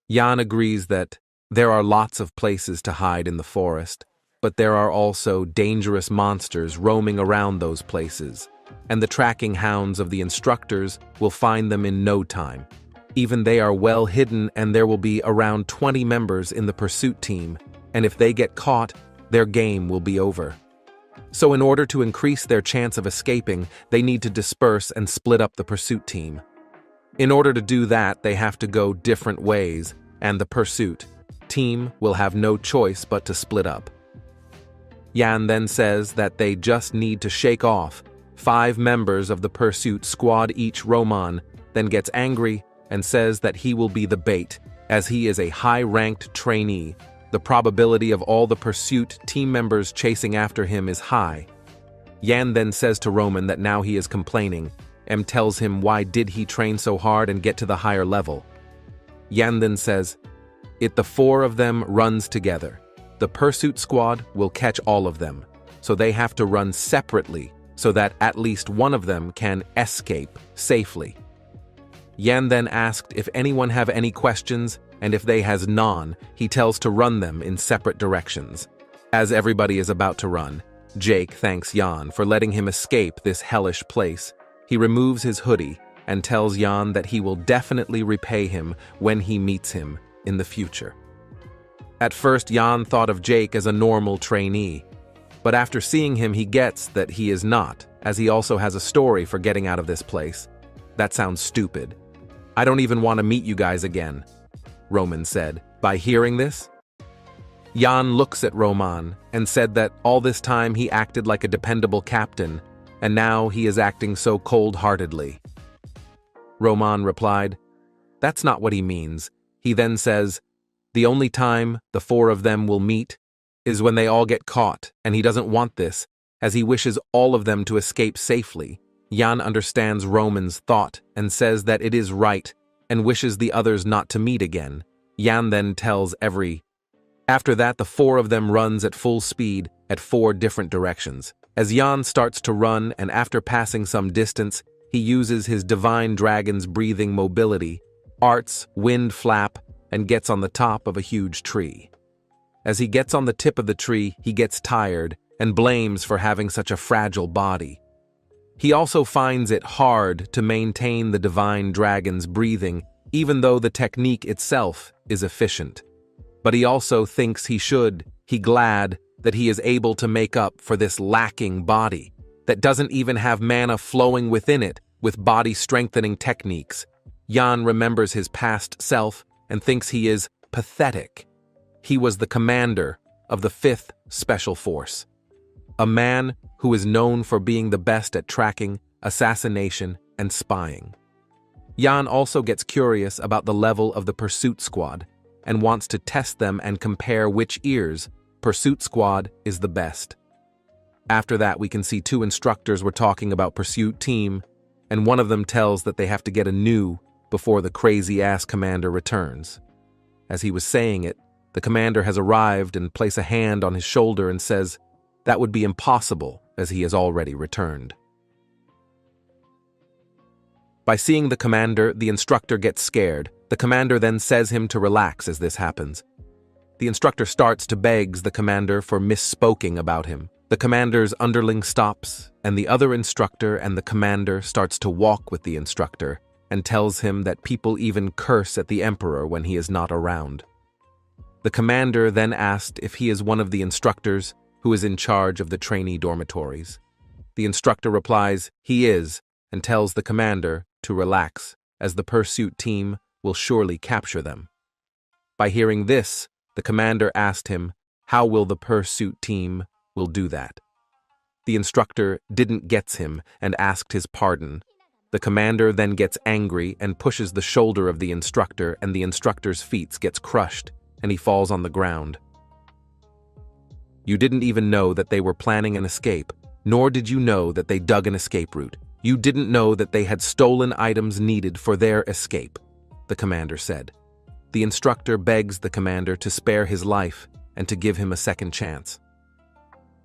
Yan agrees that there are lots of places to hide in the forest, but there are also dangerous monsters roaming around those places, and the tracking hounds of the instructors will find them in no time. Even they are well hidden, and there will be around 20 members in the pursuit team, and if they get caught, their game will be over. So in order to increase their chance of escaping, they need to disperse and split up the pursuit team. In order to do that, they have to go different ways, and the pursuit team will have no choice but to split up. Yan then says that they just need to shake off 5 members of the pursuit squad each. Roman then gets angry and says that he will be the bait, as he is a high-ranked trainee. The probability of all the pursuit team members chasing after him is high. Yan then says to Roman that now he is complaining, and tells him why did he train so hard and get to the higher level. Yan then says, the 4 of them runs together. The pursuit squad will catch all of them, so they have to run separately so that at least one of them can escape safely. Yan then asked if anyone have any questions, and if they has none, he tells to run them in separate directions. As everybody is about to run, Jake thanks Yan for letting him escape this hellish place. He removes his hoodie and tells Yan that he will definitely repay him when he meets him in the future. At first, Yan thought of Jake as a normal trainee, but after seeing him he gets that he is not, as he also has a story for getting out of this place. That sounds stupid. I don't even want to meet you guys again, Roman said. By hearing this, Yan looks at Roman and said that all this time he acted like a dependable captain, and now he is acting so cold-heartedly. Roman replied, "That's not what he means." He then says, "The only time the 4 of them will meet is when they all get caught, and he doesn't want this, as he wishes all of them to escape safely." Yan understands Roman's thought and says that it is right and wishes the others not to meet again. Yan then tells After that, the 4 of them runs at full speed at 4 different directions. As Yan starts to run and after passing some distance, he uses his divine dragon's breathing mobility, arts, wind flap, and gets on the top of a huge tree. As he gets on the tip of the tree, he gets tired and blames for having such a fragile body. He also finds it hard to maintain the divine dragon's breathing, even though the technique itself is efficient. But he also thinks he glad that he is able to make up for this lacking body that doesn't even have mana flowing within it with body-strengthening techniques. Jan remembers his past self and thinks he is pathetic. He was the commander of the 5th Special Force, a man who is known for being the best at tracking, assassination, and spying. Jan also gets curious about the level of the Pursuit Squad and wants to test them and compare which ears Pursuit Squad is the best. After that, we can see 2 instructors were talking about Pursuit Team, and one of them tells that they have to get a new before the crazy-ass commander returns. As he was saying it, the commander has arrived and places a hand on his shoulder and says that would be impossible as he has already returned. By seeing the commander, the instructor gets scared. The commander then says him to relax as this happens. The instructor starts to beg the commander for misspoking about him. The commander's underling stops, and the other instructor and the commander starts to walk with the instructor and tells him that people even curse at the emperor when he is not around. The commander then asked if he is one of the instructors who is in charge of the trainee dormitories. The instructor replies he is and tells the commander to relax, as the pursuit team will surely capture them. By hearing this, the commander asked him how will the pursuit team will do that. The instructor didn't gets him and asked his pardon. The commander then gets angry and pushes the shoulder of the instructor, and the instructor's feet gets crushed and he falls on the ground. You didn't even know that they were planning an escape, nor did you know that they dug an escape route. You didn't know that they had stolen items needed for their escape, the commander said. The instructor begs the commander to spare his life and to give him a second chance.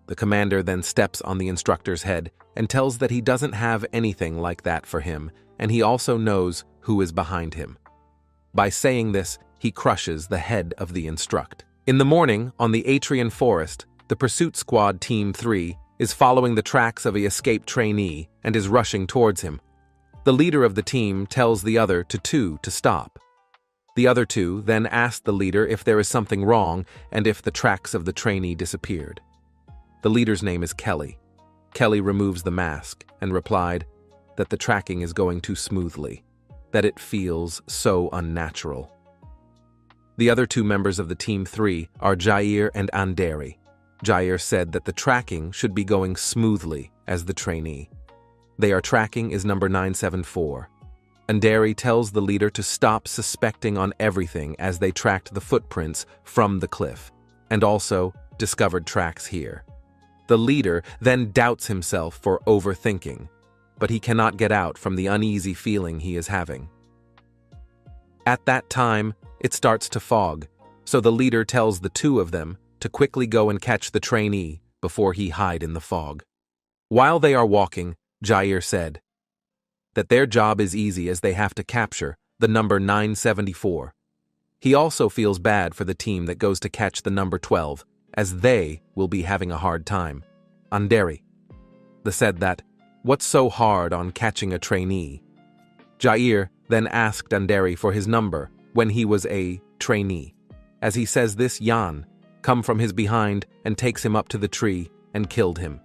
The commander then steps on the instructor's head and tells that he doesn't have anything like that for him, and he also knows who is behind him. By saying this, he crushes the head of the instruct. In the morning, on the Atrian Forest, the Pursuit Squad Team 3 is following the tracks of a escaped trainee and is rushing towards him. The leader of the team tells the other two to stop. The other 2 then ask the leader if there is something wrong and if the tracks of the trainee disappeared. The leader's name is Kelly. Kelly removes the mask and replied that the tracking is going too smoothly, that it feels so unnatural. The other 2 members of the Team 3 are Jair and Anderi. Jair said that the tracking should be going smoothly as the trainee. They are tracking is number 974. Anderi tells the leader to stop suspecting on everything as they tracked the footprints from the cliff, and also discovered tracks here. The leader then doubts himself for overthinking, but he cannot get out from the uneasy feeling he is having. At that time, it starts to fog, so the leader tells the 2 of them to quickly go and catch the trainee before he hide in the fog. While they are walking, Jair said that their job is easy as they have to capture the number 974. He also feels bad for the team that goes to catch the number 12, as they will be having a hard time. Anderi said that, what's so hard on catching a trainee? Jair then asked Anderi for his number when he was a trainee. As he says this, Jan come from his behind and takes him up to the tree and killed him.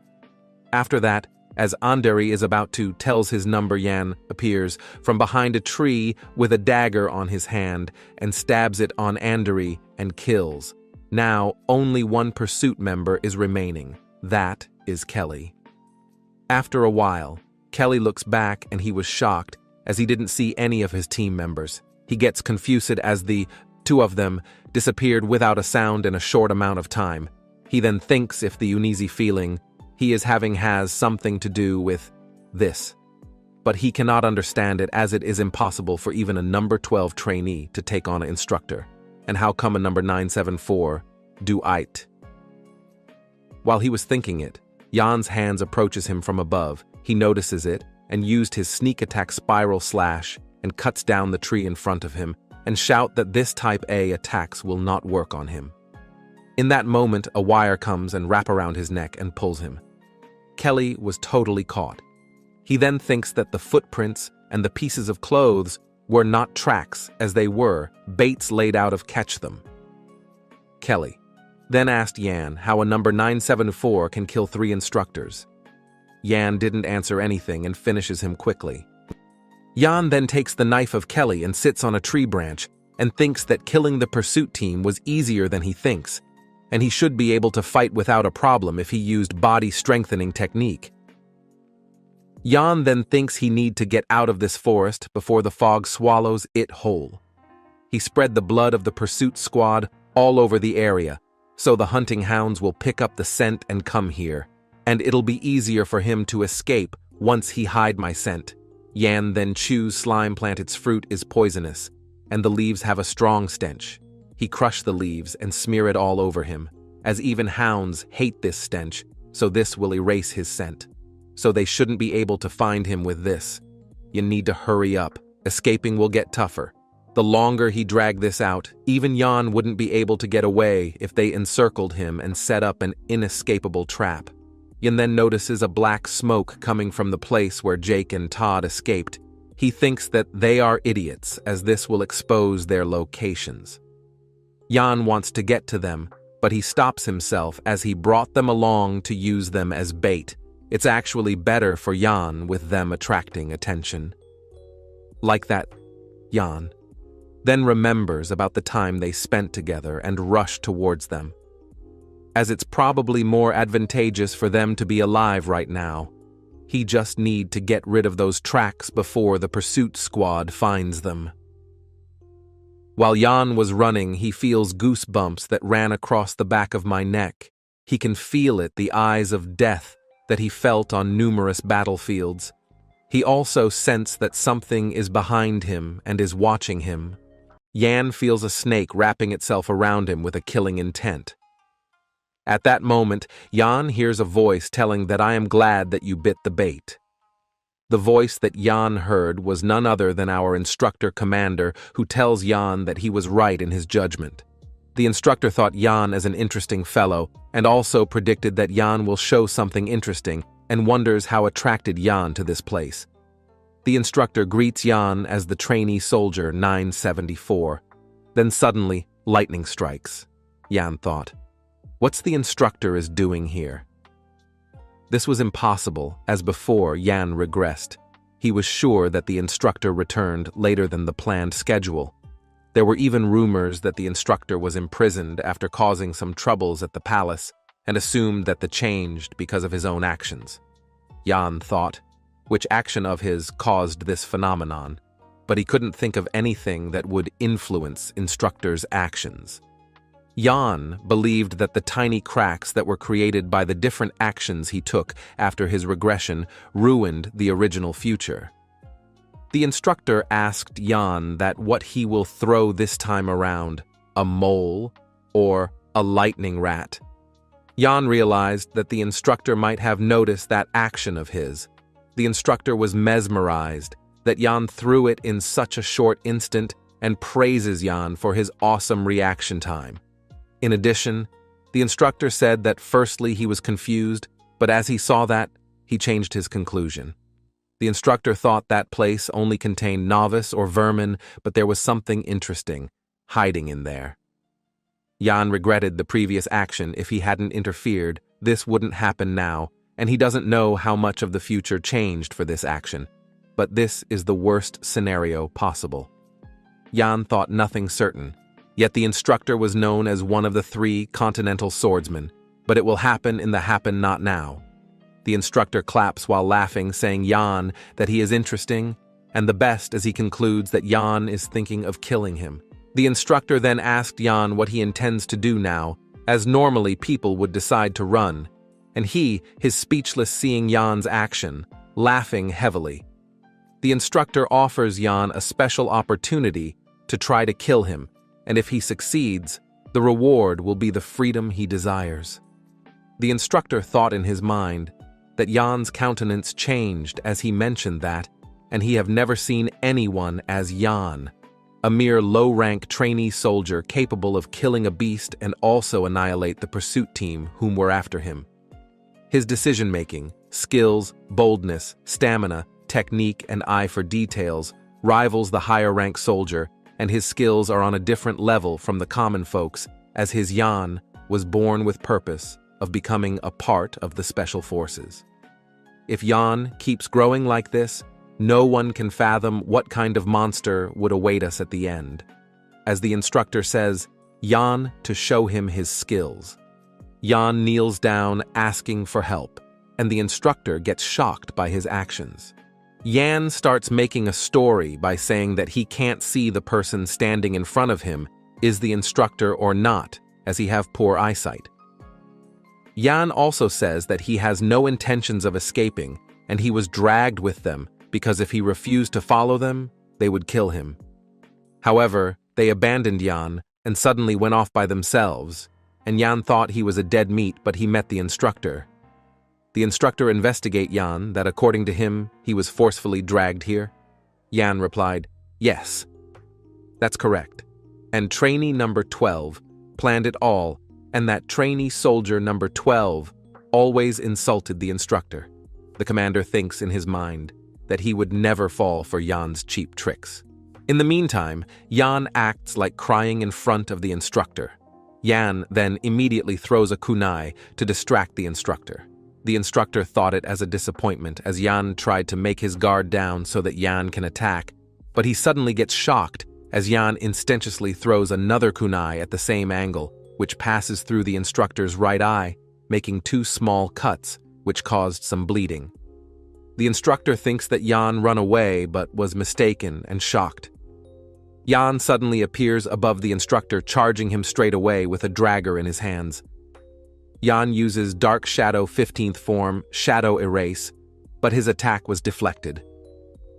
After that, as Anderi is about to tells his number, Jan appears from behind a tree with a dagger on his hand and stabs it on Anderi and kills. Now, only one pursuit member is remaining. That is Kelly. After a while, Kelly looks back and he was shocked as he didn't see any of his team members. He gets confused as the 2 of them disappeared without a sound in a short amount of time. He then thinks if the uneasy feeling he is having has something to do with this. But he cannot understand it as it is impossible for even a number 12 trainee to take on an instructor. And how come a number 974 do it? While he was thinking it, Jan's hands approaches him from above. He notices it and used his sneak attack spiral slash and cuts down the tree in front of him and shout that this type A attacks will not work on him. In that moment, a wire comes and wrap around his neck and pulls him. Kelly was totally caught. He then thinks that the footprints and the pieces of clothes were not tracks as they were baits laid out to catch them. Kelly then asked Yan how a number 974 can kill 3 instructors. Yan didn't answer anything and finishes him quickly. Yan then takes the knife of Kelly and sits on a tree branch and thinks that killing the pursuit team was easier than he thinks, and he should be able to fight without a problem if he used body-strengthening technique. Yan then thinks he need to get out of this forest before the fog swallows it whole. He spread the blood of the pursuit squad all over the area, so the hunting hounds will pick up the scent and come here, and it'll be easier for him to escape once he hide my scent. Yan then chews slime plant. Its fruit is poisonous, and the leaves have a strong stench. He crushed the leaves and smear it all over him, as even hounds hate this stench, so this will erase his scent. So they shouldn't be able to find him with this. You need to hurry up. Escaping will get tougher. The longer he dragged this out, even Yan wouldn't be able to get away if they encircled him and set up an inescapable trap. Yan then notices a black smoke coming from the place where Jake and Todd escaped. He thinks that they are idiots, as this will expose their locations. Yan wants to get to them, but he stops himself as he brought them along to use them as bait. It's actually better for Yan with them attracting attention. Like that, Yan then remembers about the time they spent together and rushed towards them, as it's probably more advantageous for them to be alive right now. He just need to get rid of those tracks before the pursuit squad finds them. While Yan was running, he feels goosebumps that ran across the back of my neck. He can feel it, the eyes of death that he felt on numerous battlefields. He also sensed that something is behind him and is watching him. Yan feels a snake wrapping itself around him with a killing intent. At that moment, Yan hears a voice telling that I am glad that you bit the bait. The voice that Yan heard was none other than our instructor commander, who tells Yan that he was right in his judgment. The instructor thought Yan as an interesting fellow and also predicted that Yan will show something interesting and wonders how attracted Yan to this place. The instructor greets Yan as the trainee soldier 974. Then suddenly, lightning strikes. Yan thought, what's the instructor is doing here? This was impossible, as before Yan regressed. He was sure that the instructor returned later than the planned schedule. There were even rumors that the instructor was imprisoned after causing some troubles at the palace, and assumed that the changed because of his own actions. Yan thought, which action of his caused this phenomenon, but he couldn't think of anything that would influence instructor's actions. Yan believed that the tiny cracks that were created by the different actions he took after his regression ruined the original future. The instructor asked Yan that what he will throw this time around, a mole or a lightning rat. Yan realized that the instructor might have noticed that action of his. The instructor was mesmerized that Yan threw it in such a short instant and praises Yan for his awesome reaction time. In addition, the instructor said that firstly he was confused, but as he saw that, he changed his conclusion. The instructor thought that place only contained novice or vermin, but there was something interesting hiding in there. Yan regretted the previous action. If he hadn't interfered, this wouldn't happen now, and he doesn't know how much of the future changed for this action. But this is the worst scenario possible. Yan thought nothing certain, yet the instructor was known as one of the 3 continental swordsmen, but it will happen in the happen not now. The instructor claps while laughing, saying Yan that he is interesting, and the best as he concludes that Yan is thinking of killing him. The instructor then asked Yan what he intends to do now, as normally people would decide to run, and he, his speechless seeing Yan's action, laughing heavily. The instructor offers Yan a special opportunity to try to kill him, and if he succeeds, the reward will be the freedom he desires. The instructor thought in his mind that Yan's countenance changed as he mentioned that, and he have never seen anyone as Yan, a mere low-rank trainee soldier capable of killing a beast and also annihilate the pursuit team whom were after him. His decision-making, skills, boldness, stamina, technique, and eye for details rivals the higher-rank soldier, and his skills are on a different level from the common folks, as his Yan was born with purpose of becoming a part of the special forces. If Yan keeps growing like this, no one can fathom what kind of monster would await us at the end. As the instructor says, Yan to show him his skills. Yan kneels down asking for help, and the instructor gets shocked by his actions. Yan starts making a story by saying that he can't see the person standing in front of him is the instructor or not, as he have poor eyesight. Yan also says that he has no intentions of escaping, and he was dragged with them because if he refused to follow them, they would kill him. However, they abandoned Yan and suddenly went off by themselves, and Yan thought he was a dead meat, but he met the instructor. The instructor investigated Yan that according to him, he was forcefully dragged here. Yan replied, "Yes, that's correct. And trainee number 12 planned it all, and that trainee soldier number 12 always insulted the instructor." The commander thinks in his mind that he would never fall for Yan's cheap tricks. In the meantime, Yan acts like crying in front of the instructor. Yan then immediately throws a kunai to distract the instructor. The instructor thought it as a disappointment as Yan tried to make his guard down so that Yan can attack, but he suddenly gets shocked as Yan instinctually throws another kunai at the same angle, which passes through the instructor's right eye, making 2 small cuts, which caused some bleeding. The instructor thinks that Yan run away but was mistaken and shocked. Yan suddenly appears above the instructor, charging him straight away with a dagger in his hands. Yan uses Dark Shadow 15th form, Shadow Erase, but his attack was deflected.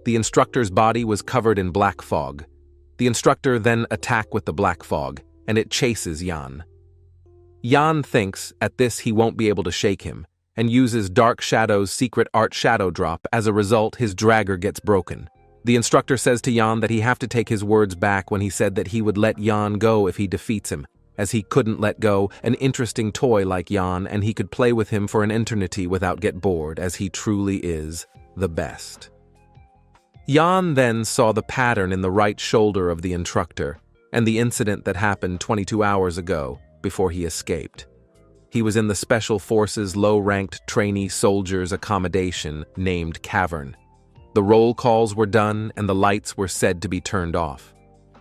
The instructor's body was covered in black fog. The instructor then attacks with the black fog, and it chases Yan. Yan thinks at this he won't be able to shake him, and uses Dark Shadow's secret art Shadow Drop. As a result, his dagger gets broken. The instructor says to Yan that he have to take his words back when he said that he would let Yan go if he defeats him, as he couldn't let go an interesting toy like Yan and he could play with him for an eternity without get bored, as he truly is the best. Yan then saw the pattern in the right shoulder of the instructor and the incident that happened 22 hours ago before he escaped. He was in the Special Forces low-ranked trainee soldiers' accommodation named Cavern. The roll calls were done and the lights were said to be turned off.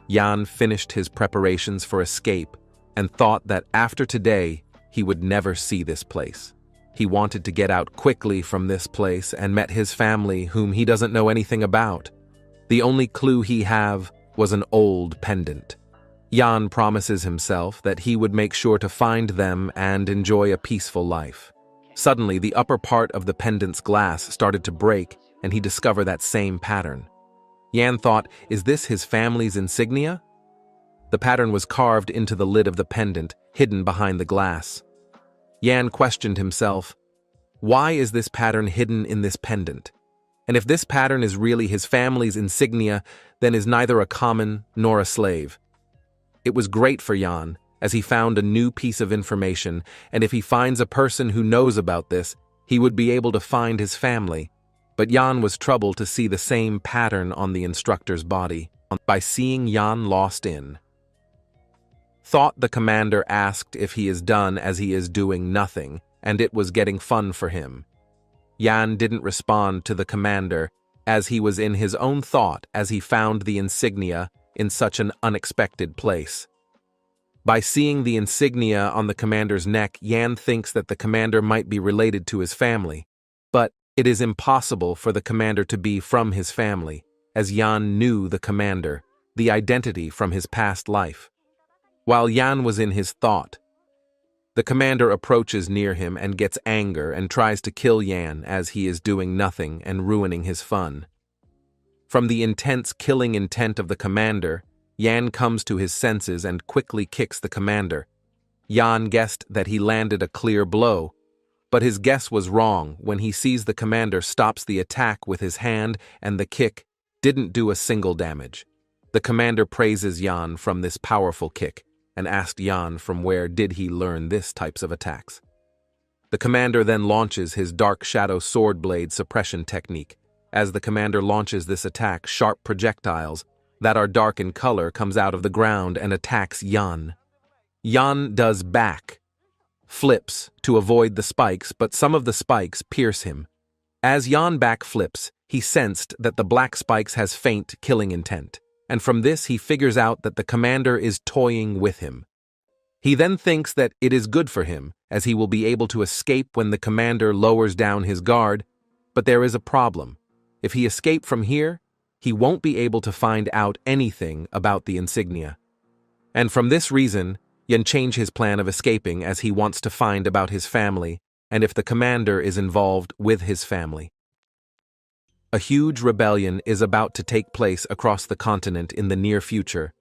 Yan finished his preparations for escape and thought that after today, he would never see this place. He wanted to get out quickly from this place and met his family whom he doesn't know anything about. The only clue he have was an old pendant. Yan promises himself that he would make sure to find them and enjoy a peaceful life. Suddenly, the upper part of the pendant's glass started to break and he discovered that same pattern. Yan thought, is this his family's insignia? The pattern was carved into the lid of the pendant, hidden behind the glass. Yan questioned himself, why is this pattern hidden in this pendant? And if this pattern is really his family's insignia, then is neither a common nor a slave. It was great for Yan, as he found a new piece of information, and if he finds a person who knows about this, he would be able to find his family. But Yan was troubled to see the same pattern on the instructor's body. By seeing Yan lost in thought, the commander asked if he is done as he is doing nothing, and it was getting fun for him. Yan didn't respond to the commander, as he was in his own thought as he found the insignia in such an unexpected place. By seeing the insignia on the commander's neck, Yan thinks that the commander might be related to his family, but it is impossible for the commander to be from his family, as Yan knew the commander, the identity from his past life. While Yan was in his thought, the commander approaches near him and gets anger and tries to kill Yan as he is doing nothing and ruining his fun. From the intense killing intent of the commander, Yan comes to his senses and quickly kicks the commander. Yan guessed that he landed a clear blow, but his guess was wrong when he sees the commander stops the attack with his hand and the kick didn't do a single damage. The commander praises Yan from this powerful kick and asked Yan from where did he learn this types of attacks. The commander then launches his Dark Shadow sword blade suppression technique. As the commander launches this attack, sharp projectiles that are dark in color comes out of the ground and attacks Yan. Yan does back flips to avoid the spikes, but some of the spikes pierce him. As Yan back flips, he sensed that the black spikes has faint killing intent, and from this he figures out that the commander is toying with him. He then thinks that it is good for him, as he will be able to escape when the commander lowers down his guard, but there is a problem. If he escapes from here, he won't be able to find out anything about the insignia. And from this reason, Yan changes his plan of escaping as he wants to find about his family and if the commander is involved with his family. A huge rebellion is about to take place across the continent in the near future.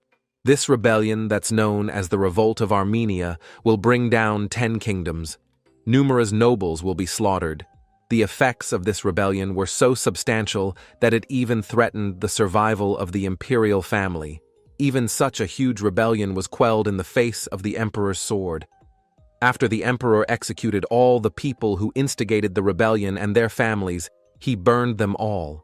This rebellion, that's known as the Revolt of Armenia, will bring down 10 kingdoms. Numerous nobles will be slaughtered. The effects of this rebellion were so substantial that it even threatened the survival of the imperial family. Even such a huge rebellion was quelled in the face of the emperor's sword. After the emperor executed all the people who instigated the rebellion and their families, he burned them all.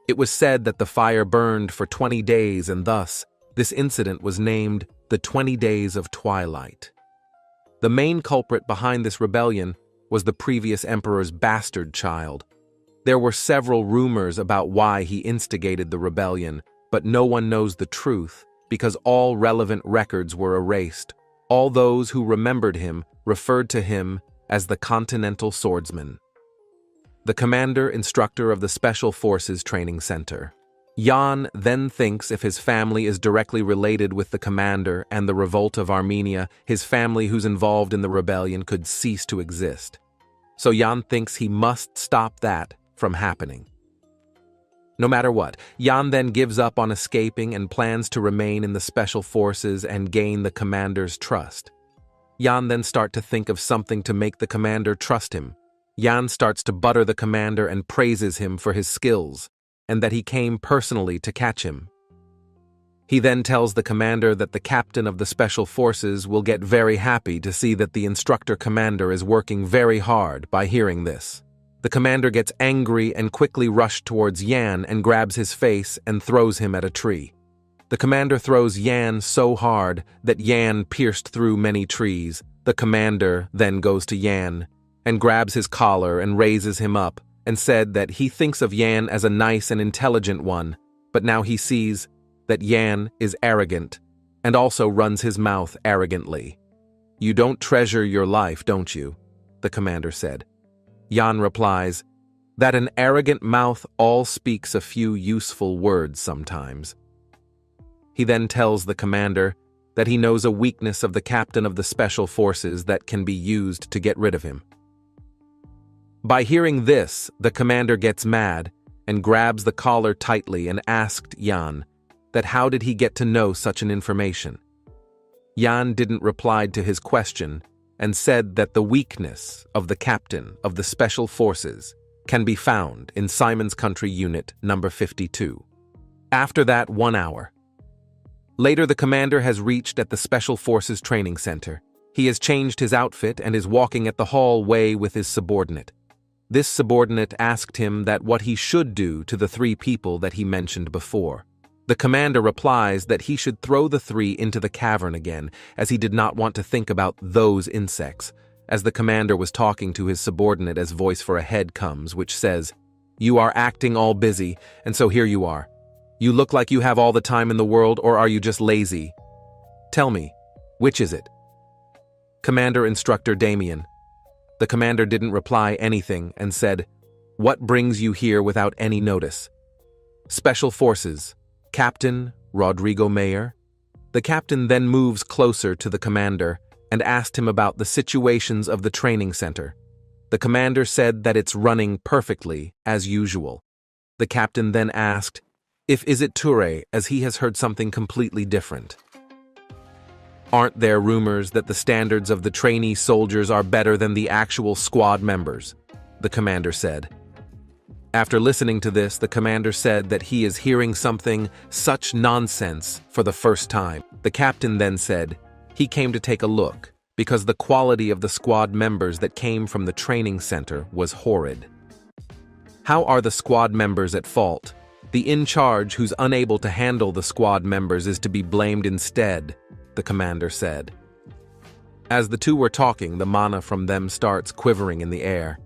It was said that the fire burned for 20 days, and thus, this incident was named the 20 Days of Twilight. The main culprit behind this rebellion was the previous emperor's bastard child. There were several rumors about why he instigated the rebellion, but no one knows the truth because all relevant records were erased. All those who remembered him referred to him as the Continental Swordsman. The commander-instructor of the Special Forces Training Center. Yan then thinks if his family is directly related with the commander and the Revolt of Armenia, his family who's involved in the rebellion could cease to exist. So Yan thinks he must stop that from happening. No matter what, Yan then gives up on escaping and plans to remain in the Special Forces and gain the commander's trust. Yan then starts to think of something to make the commander trust him. Yan starts to butter the commander and praises him for his skills, and that he came personally to catch him. He then tells the commander that the captain of the Special Forces will get very happy to see that the instructor commander is working very hard by hearing this. The commander gets angry and quickly rushes towards Yan and grabs his face and throws him at a tree. The commander throws Yan so hard that Yan pierced through many trees. The commander then goes to Yan and grabs his collar and raises him up and said that he thinks of Yan as a nice and intelligent one, but now he sees that Yan is arrogant and also runs his mouth arrogantly. "You don't treasure your life, don't you?" the commander said. Yan replies that an arrogant mouth all speaks a few useful words sometimes. He then tells the commander that he knows a weakness of the captain of the Special Forces that can be used to get rid of him. By hearing this, the commander gets mad and grabs the collar tightly and asked Yan that how did he get to know such an information. Yan didn't reply to his question and said that the weakness of the captain of the Special Forces can be found in Simon's Country Unit number 52. After that 1 hour. Later, the commander has reached at the Special Forces Training Center. He has changed his outfit and is walking at the hallway with his subordinate. This subordinate asked him that what he should do to the 3 people that he mentioned before. The commander replies that he should throw the 3 into the cavern again, as he did not want to think about those insects. As the commander was talking to his subordinate, as voice for a head comes, which says, "You are acting all busy, and so here you are. You look like you have all the time in the world, or are you just lazy? Tell me, which is it?" Commander Instructor Damien. The commander didn't reply anything and said, "What brings you here without any notice?" Special Forces. Captain Rodrigo Mayer. The captain then moves closer to the commander and asked him about the situations of the training center. The commander said that it's running perfectly, as usual. The captain then asked if is it Toure, as he has heard something completely different. "Aren't there rumors that the standards of the trainee soldiers are better than the actual squad members?" the commander said. After listening to this, the commander said that he is hearing something such nonsense for the first time. The captain then said he came to take a look because the quality of the squad members that came from the training center was horrid. "How are the squad members at fault? The in-charge who's unable to handle the squad members is to be blamed instead," the commander said. As the two were talking, the mana from them starts quivering in the air.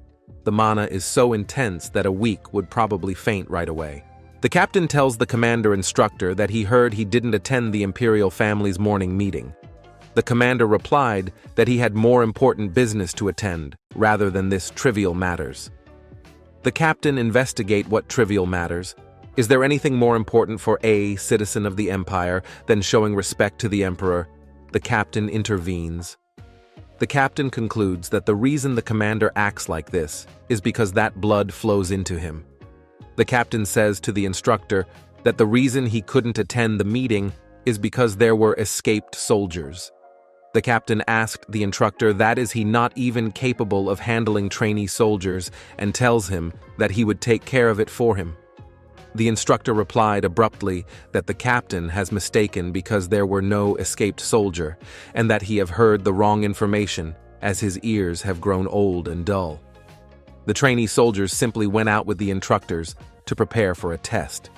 The mana is so intense that a weak would probably faint right away. The captain tells the commander instructor that he heard he didn't attend the imperial family's morning meeting. The commander replied that he had more important business to attend, rather than this trivial matters. The captain investigate what trivial matters. Is there anything more important for a citizen of the empire than showing respect to the emperor? The captain intervenes. The captain concludes that the reason the commander acts like this is because that blood flows into him. The captain says to the instructor that the reason he couldn't attend the meeting is because there were escaped soldiers. The captain asked the instructor that is he not even capable of handling trainee soldiers and tells him that he would take care of it for him. The instructor replied abruptly that the captain has mistaken because there were no escaped soldier and that he have heard the wrong information as his ears have grown old and dull. The trainee soldiers simply went out with the instructors to prepare for a test.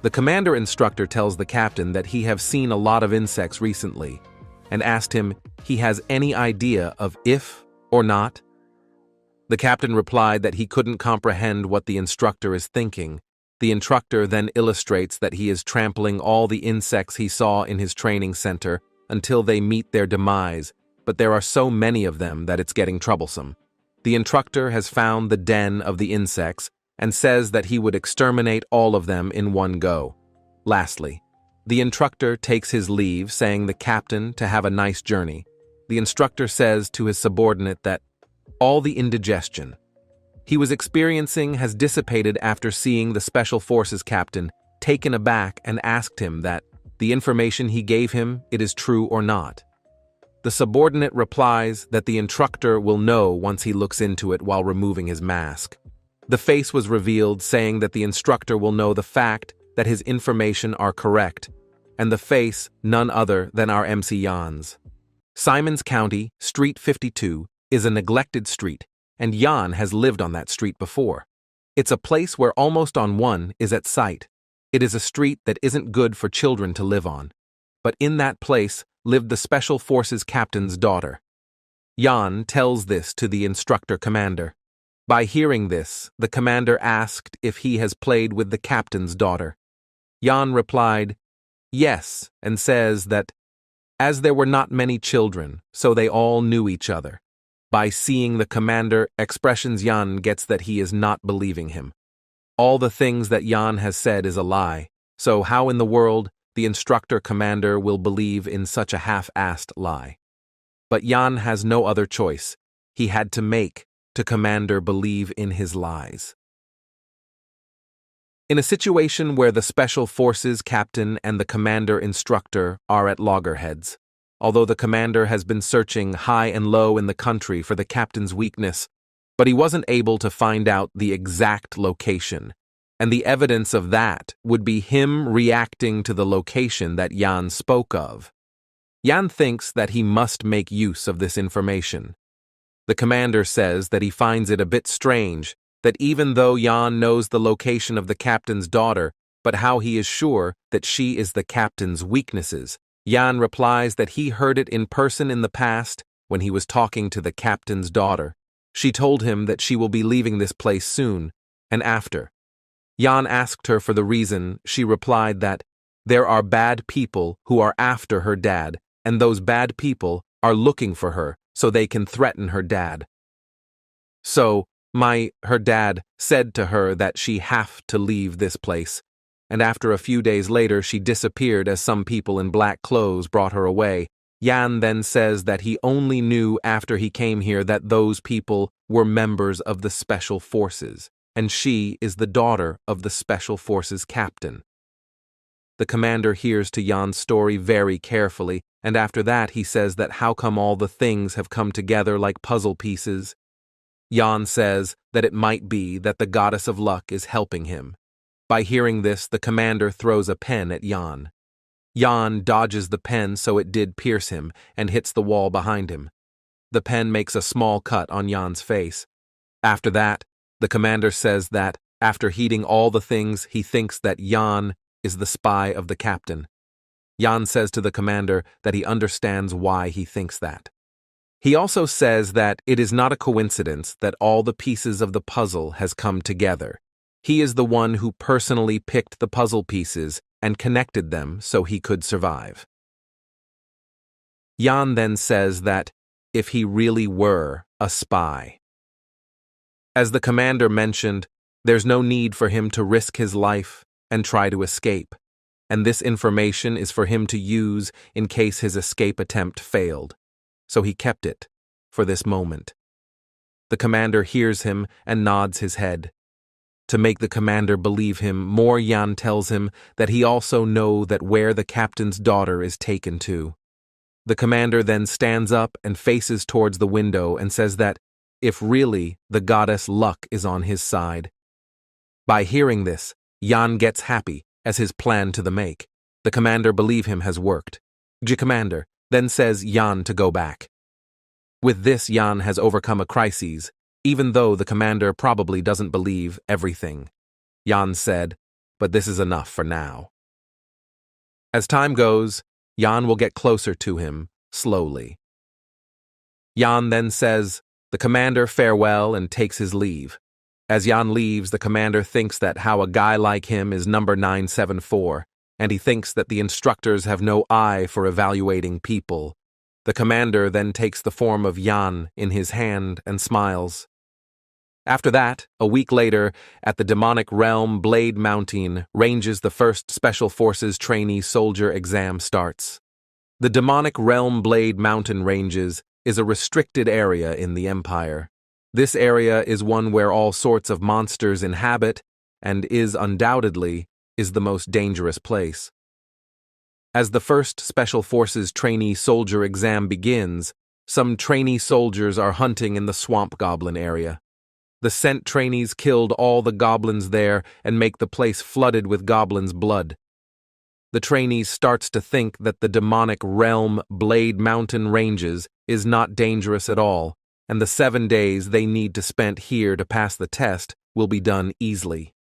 The commander instructor tells the captain that he have seen a lot of insects recently and asked him he has any idea of if or not. The captain replied that he couldn't comprehend what the instructor is thinking. The instructor then illustrates that he is trampling all the insects he saw in his training center until they meet their demise, but there are so many of them that it's getting troublesome. The instructor has found the den of the insects and says that he would exterminate all of them in one go. Lastly, the instructor takes his leave, saying the captain to have a nice journey. The instructor says to his subordinate that all the indigestion he was experiencing has dissipated after seeing the Special Forces captain taken aback and asked him that the information he gave him, it is true or not. The subordinate replies that the instructor will know once he looks into it while removing his mask. The face was revealed, saying that the instructor will know the fact that his information are correct, and the face none other than our MC Jan's. Simons County, Street 52, is a neglected street, and Jan has lived on that street before. It's a place where almost on one is at sight. It is a street that isn't good for children to live on. But in that place lived the Special Forces captain's daughter. Jan tells this to the instructor commander. By hearing this, the commander asked if he has played with the captain's daughter. Jan replied, yes, and says that as there were not many children, so they all knew each other. By seeing the commander expressions, Jan gets that he is not believing him. All the things that Jan has said is a lie, so how in the world the instructor commander will believe in such a half-assed lie? But Jan has no other choice. He had to make the commander believe in his lies. In a situation where the Special Forces captain and the commander instructor are at loggerheads, although the commander has been searching high and low in the country for the captain's weakness, but he wasn't able to find out the exact location, and the evidence of that would be him reacting to the location that Jan spoke of. Jan thinks that he must make use of this information. The commander says that he finds it a bit strange that even though Jan knows the location of the captain's daughter, but how he is sure that she is the captain's weaknesses. Jan replies that he heard it in person in the past when he was talking to the captain's daughter. She told him that she will be leaving this place soon, and after. Jan asked her for the reason. She replied that there are bad people who are after her dad, and those bad people are looking for her so they can threaten her dad. So, her dad said to her that she have to leave this place, and after a few days later she disappeared as some people in black clothes brought her away. Jan then says that he only knew after he came here that those people were members of the Special Forces, and she is the daughter of the Special Forces captain. The commander hears to Jan's story very carefully, and after that he says that how come all the things have come together like puzzle pieces. Jan says that it might be that the goddess of luck is helping him. By hearing this, the commander throws a pen at Jan. Jan dodges the pen so it did pierce him and hits the wall behind him. The pen makes a small cut on Jan's face. After that, the commander says that, after heeding all the things, he thinks that Jan is the spy of the captain. Jan says to the commander that he understands why he thinks that. He also says that it is not a coincidence that all the pieces of the puzzle has come together. He is the one who personally picked the puzzle pieces and connected them so he could survive. Jan then says that if he really were a spy. As the commander mentioned, there's no need for him to risk his life and try to escape, and this information is for him to use in case his escape attempt failed. So he kept it for this moment. The commander hears him and nods his head. To make the commander believe him more, Jan tells him that he also knows that where the captain's daughter is taken to. The commander then stands up and faces towards the window and says that if really the goddess luck is on his side. By hearing this, Jan gets happy as his plan to the make. The commander believe him has worked. Commander then says Jan to go back. With this, Jan has overcome a crisis, even though the commander probably doesn't believe everything. Jan said, but this is enough for now. As time goes, Jan will get closer to him, slowly. Jan then says, the commander farewell and takes his leave. As Jan leaves, the commander thinks that how a guy like him is number 974, and he thinks that the instructors have no eye for evaluating people. The commander then takes the form of Jan in his hand and smiles. After that, a week later, at the demonic realm Blade Mountain ranges, the first Special Forces trainee soldier exam starts. The demonic realm Blade Mountain ranges is a restricted area in the Empire. This area is one where all sorts of monsters inhabit and is undoubtedly the most dangerous place. As the first Special Forces trainee soldier exam begins, some trainee soldiers are hunting in the swamp goblin area. The scent trainees killed all the goblins there and make the place flooded with goblins' blood. The trainees starts to think that the demonic realm Blade Mountain ranges is not dangerous at all, and the 7 days they need to spend here to pass the test will be done easily.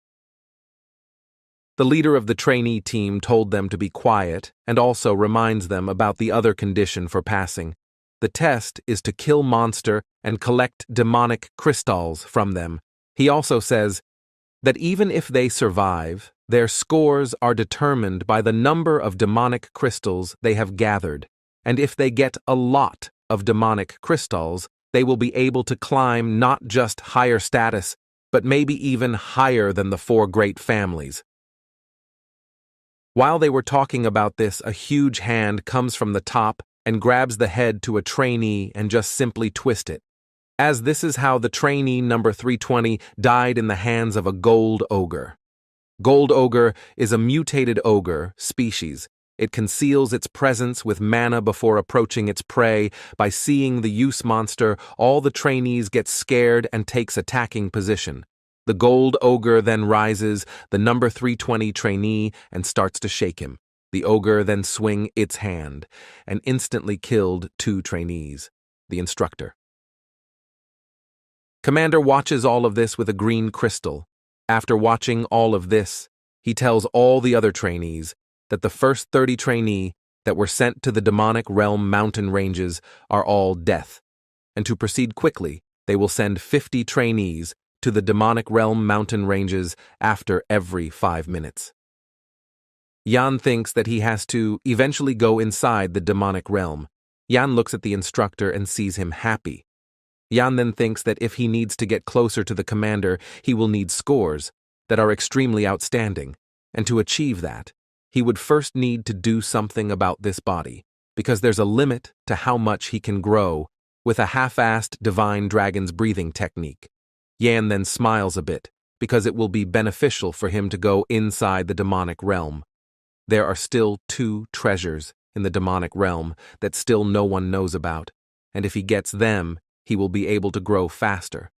The leader of the trainee team told them to be quiet and also reminds them about the other condition for passing. The test is to kill monster and collect demonic crystals from them. He also says that even if they survive, their scores are determined by the number of demonic crystals they have gathered, and if they get a lot of demonic crystals, they will be able to climb not just higher status, but maybe even higher than the 4 great families. While they were talking about this, a huge hand comes from the top and grabs the head to a trainee and just simply twist it. As this is how the trainee number 320 died in the hands of a gold ogre. Gold ogre is a mutated ogre species. It conceals its presence with mana before approaching its prey. By seeing the use monster, all the trainees get scared and takes attacking position. The gold ogre then rises, the number 320 trainee, and starts to shake him. The ogre then swing its hand, and instantly killed 2 trainees, the instructor. Commander watches all of this with a green crystal. After watching all of this, he tells all the other trainees that the first 30 trainee that were sent to the demonic realm mountain ranges are all death, and to proceed quickly, they will send 50 trainees to the demonic realm mountain ranges after every 5 minutes. Jan thinks that he has to eventually go inside the demonic realm. Jan looks at the instructor and sees him happy. Jan then thinks that if he needs to get closer to the commander, he will need scores that are extremely outstanding, and to achieve that, he would first need to do something about this body, because there's a limit to how much he can grow with a half-assed divine dragon's breathing technique. Jan then smiles a bit, because it will be beneficial for him to go inside the demonic realm. There are still 2 treasures in the demonic realm that still no one knows about, and if he gets them, he will be able to grow faster.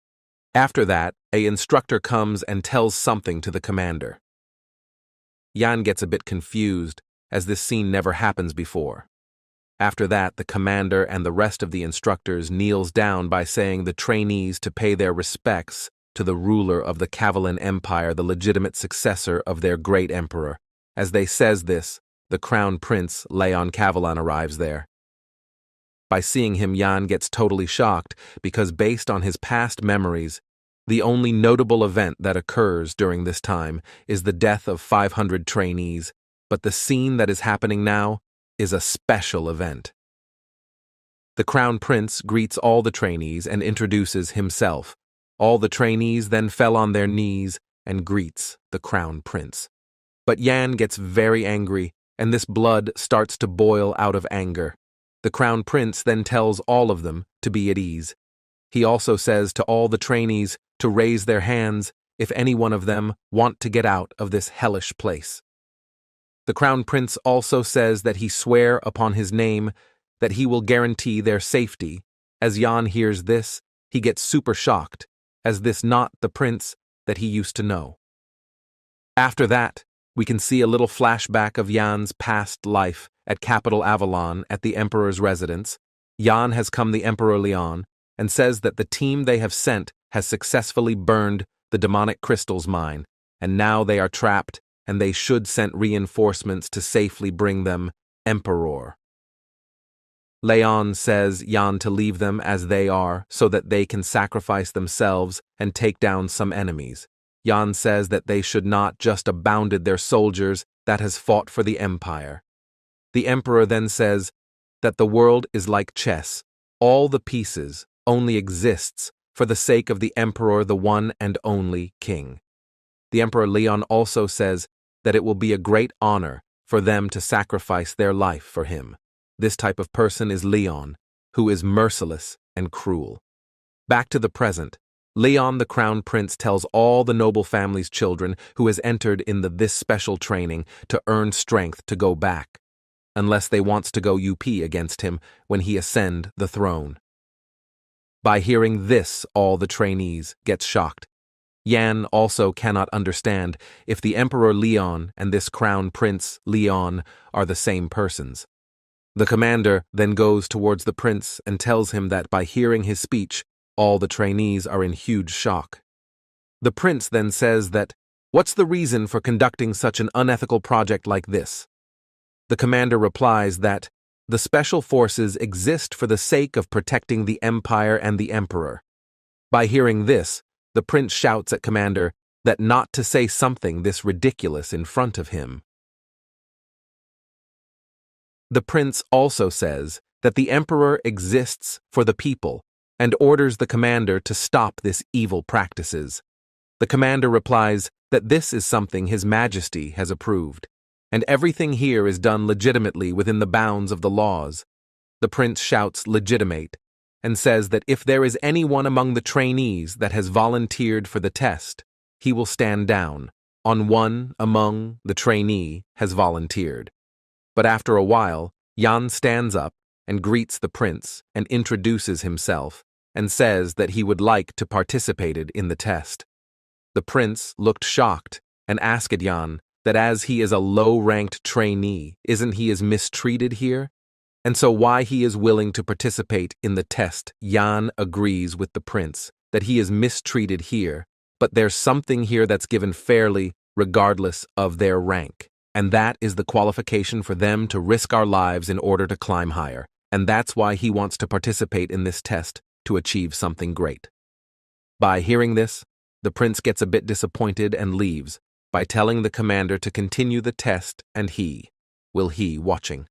After that, an instructor comes and tells something to the commander. Jan gets a bit confused, as this scene never happens before. After that, the commander and the rest of the instructors kneels down by saying the trainees to pay their respects to the ruler of the Avalon Empire, the legitimate successor of their great emperor. As they says this, the crown prince, Leon Avalon, arrives there. By seeing him, Jan gets totally shocked because based on his past memories, the only notable event that occurs during this time is the death of 500 trainees, but the scene that is happening now is a special event. The crown prince greets all the trainees and introduces himself. All the trainees then fell on their knees and greets the crown prince. But Jan gets very angry, and this blood starts to boil out of anger. The crown prince then tells all of them to be at ease. He also says to all the trainees to raise their hands if any one of them want to get out of this hellish place. The crown prince also says that he swear upon his name that he will guarantee their safety. As Jan hears this, he gets super shocked, as this not the prince that he used to know. After that, we can see a little flashback of Jan's past life at capital Avalon at the Emperor's residence. Jan has come the Emperor Leon and says that the team they have sent has successfully burned the demonic crystal's mine, and now they are trapped and they should send reinforcements to safely bring them Emperor. Leon says Jan to leave them as they are so that they can sacrifice themselves and take down some enemies. Jan says that they should not just abounded their soldiers that has fought for the empire. The emperor then says that the world is like chess. All the pieces only exists for the sake of the emperor, the one and only king. The Emperor Leon also says that it will be a great honor for them to sacrifice their life for him. This type of person is Leon, who is merciless and cruel. Back to the present, Leon the Crown Prince tells all the noble family's children who has entered in this special training to earn strength to go back, unless they wants to go UP against him when he ascend the throne. By hearing this, all the trainees get shocked. Jan also cannot understand if the Emperor Leon and this Crown Prince Leon are the same persons. The commander then goes towards the prince and tells him that by hearing his speech, all the trainees are in huge shock. The prince then says that, "What's the reason for conducting such an unethical project like this?" The commander replies that the special forces exist for the sake of protecting the empire and the emperor. By hearing this, the prince shouts at commander that not to say something this ridiculous in front of him. The prince also says that the emperor exists for the people and orders the commander to stop this evil practices. The commander replies that this is something His Majesty has approved, and everything here is done legitimately within the bounds of the laws. The prince shouts legitimate and says that if there is anyone among the trainees that has volunteered for the test, he will stand down. On one among the trainee has volunteered. But after a while, Jan stands up and greets the prince and introduces himself and says that he would like to participate in the test. The prince looked shocked and asked Jan that as he is a low-ranked trainee, isn't he as mistreated here? And so why he is willing to participate in the test. Jan agrees with the prince that he is mistreated here, but there's something here that's given fairly regardless of their rank. And that is the qualification for them to risk our lives in order to climb higher. And that's why he wants to participate in this test to achieve something great. By hearing this, the prince gets a bit disappointed and leaves by telling the commander to continue the test and he watching.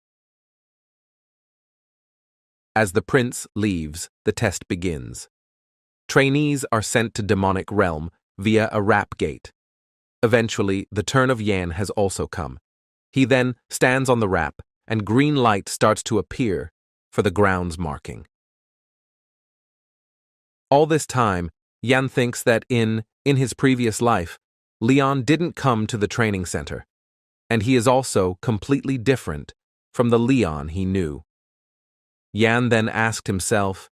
As the prince leaves, the test begins. Trainees are sent to demonic realm via a rap gate. Eventually, the turn of Jan has also come. He then stands on the rap, and green light starts to appear for the grounds marking. All this time, Jan thinks that in his previous life, Leon didn't come to the training center, and he is also completely different from the Leon he knew. Jan then asked himself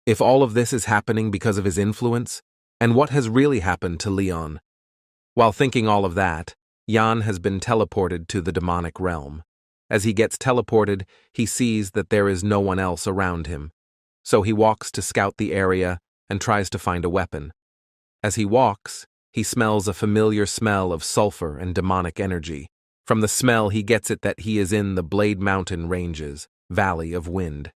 if all of this is happening because of his influence, and what has really happened to Leon. While thinking all of that, Jan has been teleported to the demonic realm. As he gets teleported, he sees that there is no one else around him. So he walks to scout the area and tries to find a weapon. As he walks, he smells a familiar smell of sulfur and demonic energy. From the smell, he gets it that he is in the Blade Mountain Ranges, Valley of Wind.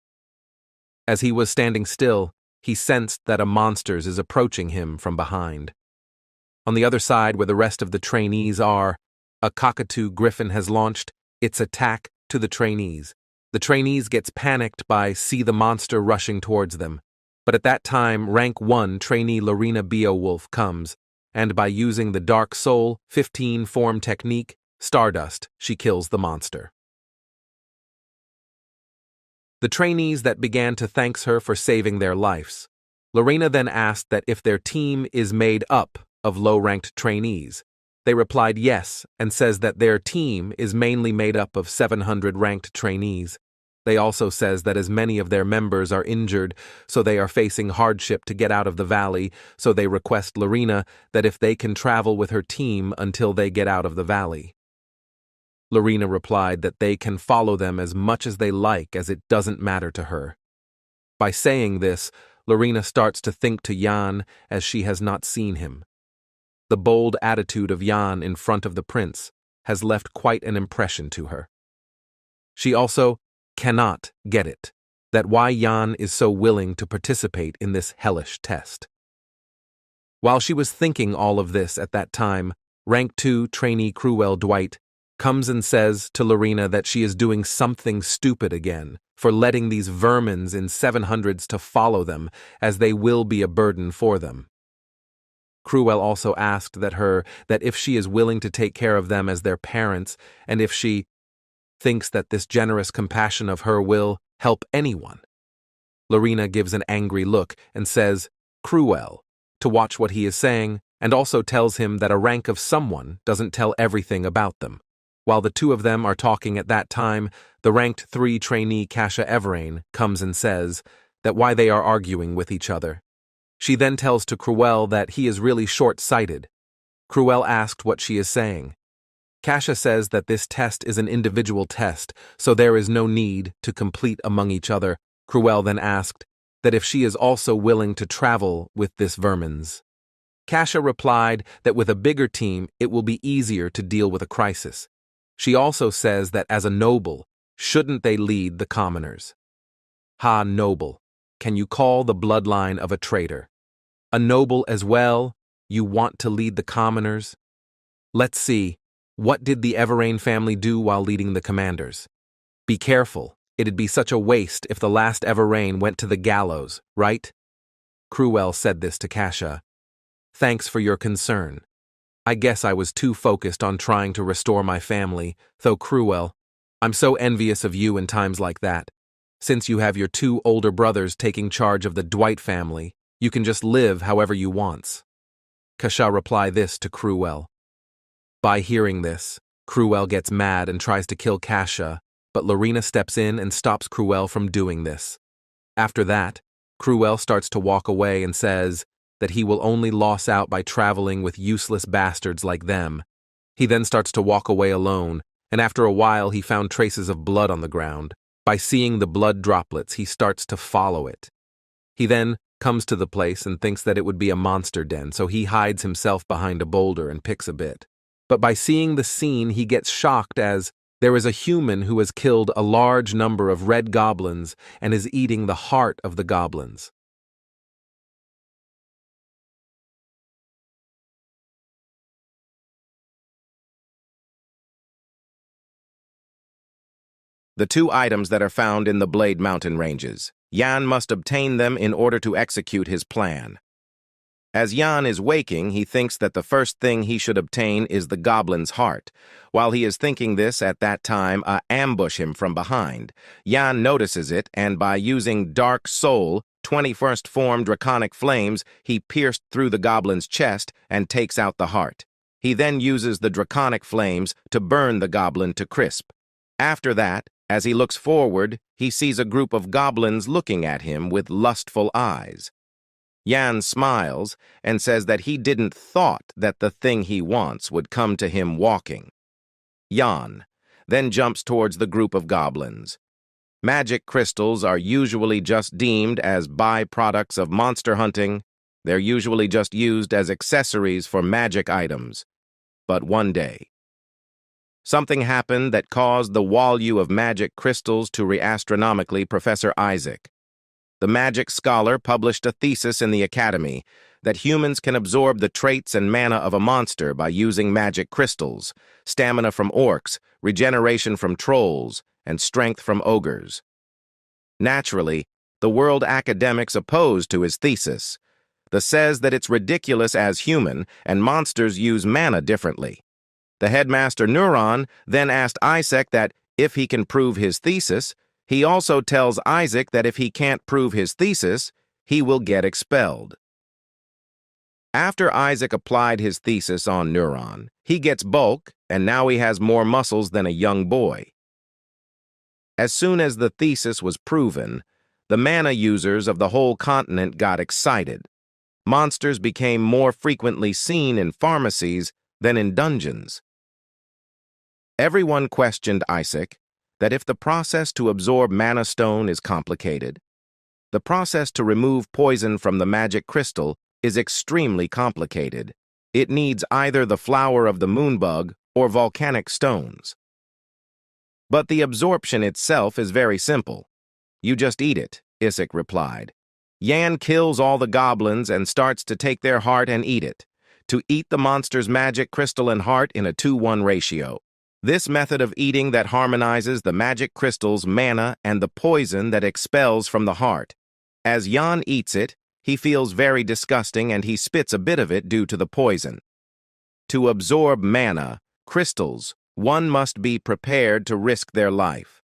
As he was standing still, he sensed that a monster is approaching him from behind. On the other side, where the rest of the trainees are, a cockatoo griffin has launched its attack to the trainees. The trainees gets panicked by see the monster rushing towards them. But at that time, rank 1 trainee Lorina Beowolf comes, and by using the Dark Soul 15 form technique, Stardust, she kills the monster. The trainees that began to thanks her for saving their lives. Lorina then asked that if their team is made up of low-ranked trainees. They replied yes, and says that their team is mainly made up of 700 ranked trainees. They also says that as many of their members are injured, so they are facing hardship to get out of the valley, so they request Lorina that if they can travel with her team until they get out of the valley. Lorina replied that they can follow them as much as they like, as it doesn't matter to her. By saying this, Lorina starts to think to Jan as she has not seen him. The bold attitude of Jan in front of the prince has left quite an impression to her. She also cannot get it, that why Jan is so willing to participate in this hellish test. While she was thinking all of this at that time, rank 2 trainee Cruel Dwight comes and says to Lorina that she is doing something stupid again for letting these vermins in 700s to follow them, as they will be a burden for them. Cruel also asked that if she is willing to take care of them as their parents, and if she thinks that this generous compassion of her will help anyone. Lorina gives an angry look and says, Cruel, to watch what he is saying, and also tells him that a rank of someone doesn't tell everything about them. While the two of them are talking at that time, the ranked 3 trainee Kasha Everain comes and says that why they are arguing with each other. She then tells to Cruel that he is really short-sighted. Cruel asked what she is saying. Kasha says that this test is an individual test, so there is no need to complete among each other. Cruel then asked that if she is also willing to travel with this vermins. Kasha replied that with a bigger team, it will be easier to deal with a crisis. She also says that as a noble, shouldn't they lead the commoners? Ha, noble, can you call the bloodline of a traitor? A noble as well, you want to lead the commoners? Let's see, what did the Everain family do while leading the commanders? Be careful, it'd be such a waste if the last Everain went to the gallows, right? Cruel said this to Kasha. Thanks for your concern. I guess I was too focused on trying to restore my family, though Cruel, I'm so envious of you in times like that. Since you have your 2 older brothers taking charge of the Dwight family, you can just live however you want. Kasha replied this to Cruel. By hearing this, Cruel gets mad and tries to kill Kasha, but Lorina steps in and stops Cruel from doing this. After that, Cruel starts to walk away and says that he will only lose out by traveling with useless bastards like them. He then starts to walk away alone, and after a while he found traces of blood on the ground. By seeing the blood droplets, he starts to follow it. He then comes to the place and thinks that it would be a monster den, so he hides himself behind a boulder and picks a bit. But by seeing the scene, he gets shocked as there is a human who has killed a large number of red goblins and is eating the heart of the goblins. The 2 items that are found in the Blade Mountain Ranges. Jan must obtain them in order to execute his plan. As Jan is waking, he thinks that the first thing he should obtain is the goblin's heart. While he is thinking this at that time, ambush him from behind. Jan notices it, and by using Dark Soul, 21st form draconic flames, he pierced through the goblin's chest and takes out the heart. He then uses the draconic flames to burn the goblin to crisp. After that, as he looks forward, he sees a group of goblins looking at him with lustful eyes. Jan smiles and says that he didn't thought that the thing he wants would come to him walking. Jan then jumps towards the group of goblins. Magic crystals are usually just deemed as byproducts of monster hunting. They're usually just used as accessories for magic items. But one day, Something happened that caused the value of magic crystals to re-astronomically. Professor Isaac, the magic scholar, published a thesis in the Academy that humans can absorb the traits and mana of a monster by using magic crystals, stamina from orcs, regeneration from trolls, and strength from ogres. Naturally, the world academics opposed to his thesis. They says that it's ridiculous as human and monsters use mana differently. The headmaster Neuron then asked Isaac that if he can prove his thesis, he also tells Isaac that if he can't prove his thesis, he will get expelled. After Isaac applied his thesis on Neuron, he gets bulk, and now he has more muscles than a young boy. As soon as the thesis was proven, the mana users of the whole continent got excited. Monsters became more frequently seen in pharmacies than in dungeons. Everyone questioned Isaac that if the process to absorb mana stone is complicated, the process to remove poison from the magic crystal is extremely complicated. It needs either the flower of the moonbug or volcanic stones. But the absorption itself is very simple. You just eat it, Isaac replied. Yan kills all the goblins and starts to take their heart and eat it, to eat the monster's magic crystal and heart in a 2:1 ratio. This method of eating that harmonizes the magic crystal's mana and the poison that expels from the heart. As Yan eats it, he feels very disgusting and he spits a bit of it due to the poison. To absorb mana, crystals, one must be prepared to risk their life.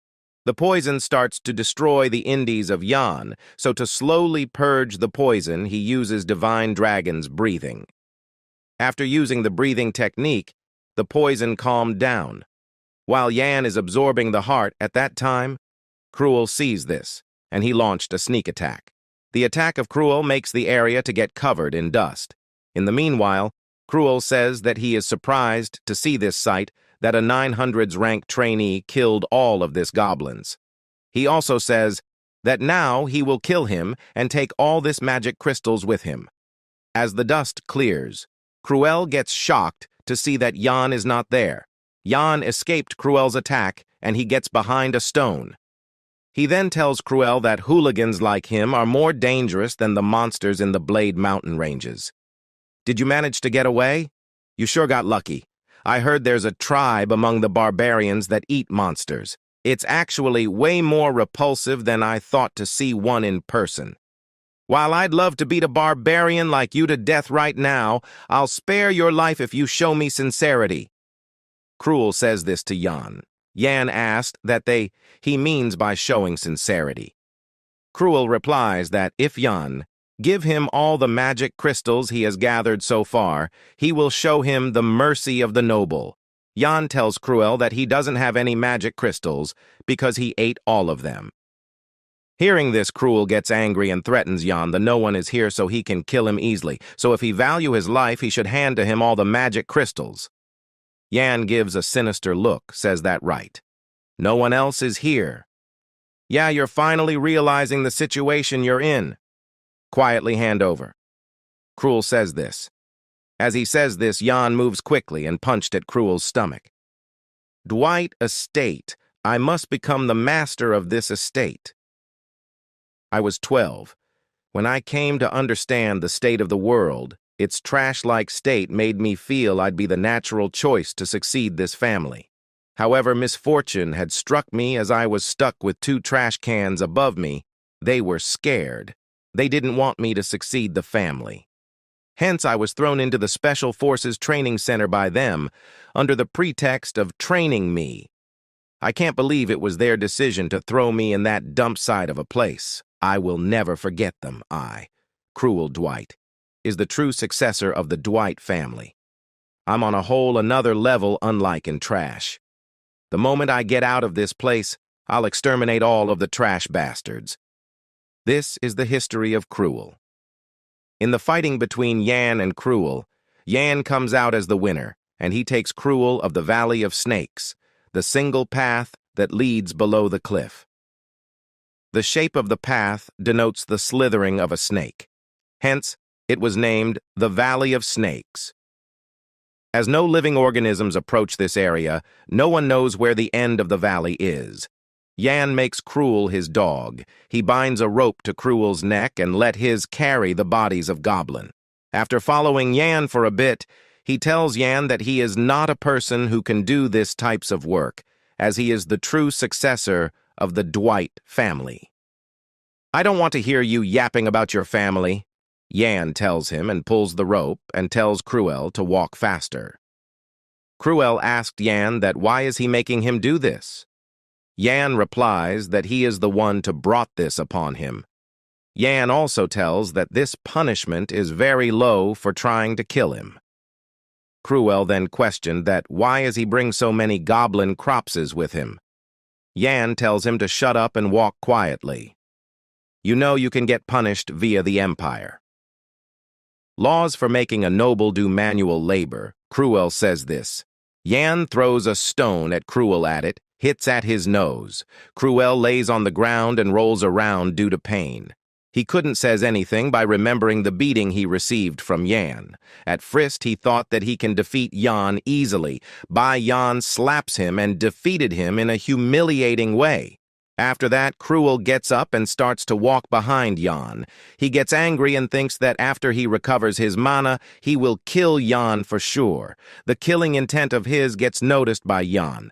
The poison starts to destroy the indies of Yan, so to slowly purge the poison, he uses Divine Dragon's breathing. After using the breathing technique, the poison calmed down. While Yan is absorbing the heart at that time, Cruel sees this, and he launched a sneak attack. The attack of Cruel makes the area to get covered in dust. In the meanwhile, Cruel says that he is surprised to see this sight, that a 900s rank trainee killed all of this goblins. He also says that now he will kill him and take all this magic crystals with him. As the dust clears, Cruel gets shocked to see that Yan is not there. Yan escaped Cruel's attack and he gets behind a stone. He then tells Cruel that hooligans like him are more dangerous than the monsters in the Blade Mountain ranges. Did you manage to get away? You sure got lucky. I heard there's a tribe among the barbarians that eat monsters. It's actually way more repulsive than I thought to see one in person. While I'd love to beat a barbarian like you to death right now, I'll spare your life if you show me sincerity. Cruel says this to Yan. Yan asked that he means by showing sincerity. Cruel replies that if Yan give him all the magic crystals he has gathered so far, he will show him the mercy of the noble. Yan tells Cruel that he doesn't have any magic crystals because he ate all of them. Hearing this, Cruel gets angry and threatens Yan that no one is here so he can kill him easily, so if he value his life, he should hand to him all the magic crystals. Yan gives a sinister look, says that right. No one else is here. Yeah, you're finally realizing the situation you're in. Quietly hand over. Cruel says this. As he says this, Yan moves quickly and punched at Cruel's stomach. Dwight estate. I must become the master of this estate. I was 12. When I came to understand the state of the world, its trash-like state made me feel I'd be the natural choice to succeed this family. However, misfortune had struck me as I was stuck with 2 trash cans above me. They were scared. They didn't want me to succeed the family. Hence, I was thrown into the Special Forces Training Center by them, under the pretext of training me. I can't believe it was their decision to throw me in that dump site of a place. I will never forget them. Cruel Dwight, is the true successor of the Dwight family. I'm on a whole another level unlike in trash. The moment I get out of this place, I'll exterminate all of the trash bastards. This is the history of Cruel. In the fighting between Yan and Cruel, Yan comes out as the winner, and he takes Cruel of the Valley of Snakes, the single path that leads below the cliff. The shape of the path denotes the slithering of a snake. Hence, it was named the Valley of Snakes.
As no living organisms approach this area, no one knows where the end of the valley is. Yan makes Cruel his dog. He binds a rope to Cruel's neck and let his carry the bodies of Goblin. After following Yan for a bit, he tells Yan that he is not a person who can do this types of work, as he is the true successor of the Dwight family. "I don't want to hear you yapping about your family," Yan tells him and pulls the rope and tells Cruel to walk faster. Cruel asked Yan that why is he making him do this? Yan replies that he is the one to brought this upon him. Yan also tells that this punishment is very low for trying to kill him. Cruel then questioned that why is he bring so many goblin cropses with him? Yan tells him to shut up and walk quietly. "You know you can get punished via the Empire." Laws for making a noble do manual labor. Cruel says this. Yan throws a stone at Cruel at it, hits at his nose. Cruel lays on the ground and rolls around due to pain. He couldn't says anything by remembering the beating he received from Yan. At first he thought that he can defeat Yan easily. Yan slaps him and defeated him in a humiliating way. After that, Cruel gets up and starts to walk behind Yan. He gets angry and thinks that after he recovers his mana, he will kill Yan for sure. The killing intent of his gets noticed by Yan.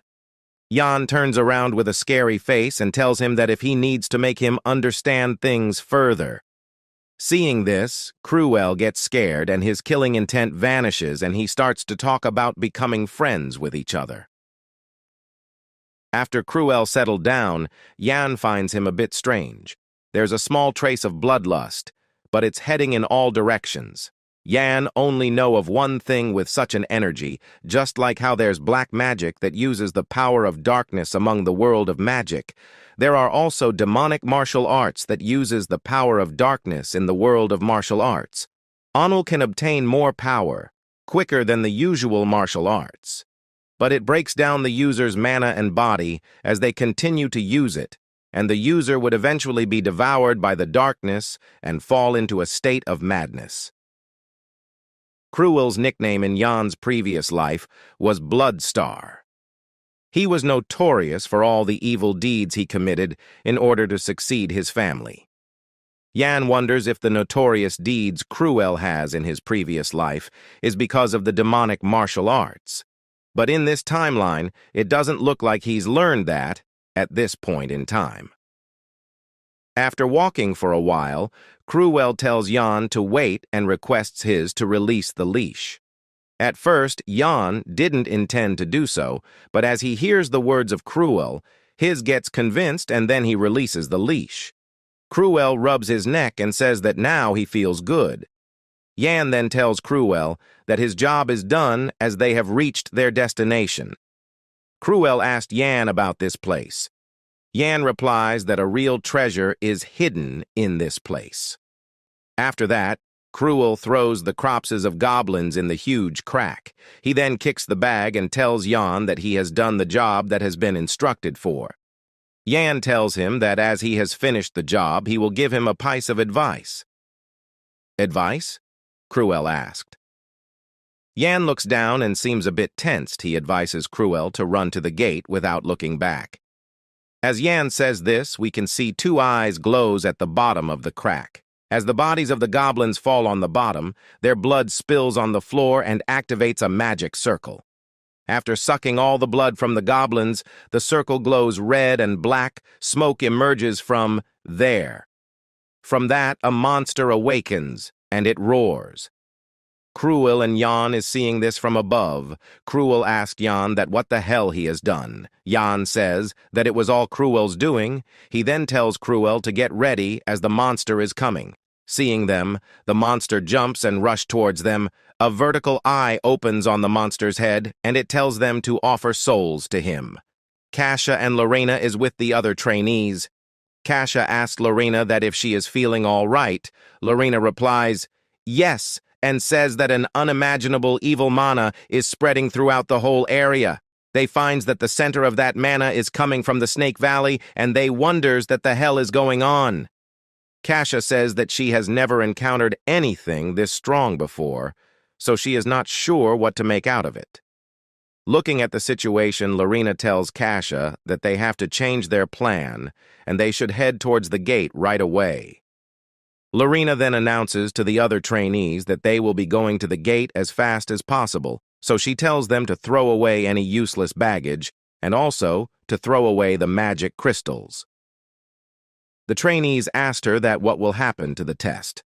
Yan turns around with a scary face and tells him that if he needs to make him understand things further. Seeing this, Cruel gets scared and his killing intent vanishes and he starts to talk about becoming friends with each other. After Cruel settled down, Yan finds him a bit strange. There's a small trace of bloodlust, but it's heading in all directions. Yan only know of one thing with such an energy, just like how there's black magic that uses the power of darkness among the world of magic. There are also demonic martial arts that uses the power of darkness in the world of martial arts. Anul can obtain more power, quicker than the usual martial arts. But it breaks down the user's mana and body as they continue to use it, and the user would eventually be devoured by the darkness and fall into a state of madness. Cruel's nickname in Yan's previous life was Bloodstar. He was notorious for all the evil deeds he committed in order to succeed his family. Yan wonders if the notorious deeds Cruel has in his previous life is because of the demonic martial arts. But in this timeline, it doesn't look like he's learned that at this point in time. After walking for a while, Cruel tells Yan to wait and requests his to release the leash. At first, Yan didn't intend to do so, but as he hears the words of Cruel, his gets convinced and then he releases the leash. Cruel rubs his neck and says that now he feels good. Yan then tells Cruel that his job is done as they have reached their destination. Cruel asked Yan about this place. Yan replies that a real treasure is hidden in this place. After that, Cruel throws the corpses of goblins in the huge crack. He then kicks the bag and tells Yan that he has done the job that has been instructed for. Yan tells him that as he has finished the job, he will give him a piece of advice. "Advice?" Cruel asked. Yan looks down and seems a bit tensed. He advises Cruel to run to the gate without looking back. As Yan says this, we can see two eyes glows at the bottom of the crack. As the bodies of the goblins fall on the bottom, their blood spills on the floor and activates a magic circle. After sucking all the blood from the goblins, the circle glows red and black. Smoke emerges from there. From that, a monster awakens, and it roars. Cruel and Yan is seeing this from above. Cruel asked Yan that what the hell he has done. Yan says that it was all Cruel's doing. He then tells Cruel to get ready as the monster is coming. Seeing them, the monster jumps and rushes towards them. A vertical eye opens on the monster's head, and it tells them to offer souls to him. Kasha and Lorina is with the other trainees. Kasha asks Lorina that if she is feeling all right. Lorina replies, "Yes," and says that an unimaginable evil mana is spreading throughout the whole area. They finds that the center of that mana is coming from the Snake Valley, and they wonders that the hell is going on. Kasha says that she has never encountered anything this strong before, so she is not sure what to make out of it. Looking at the situation, Lorina tells Kasha that they have to change their plan and they should head towards the gate right away. Lorina then announces to the other trainees that they will be going to the gate as fast as possible, so she tells them to throw away any useless baggage and also to throw away the magic crystals. The trainees asked her that what will happen to the test.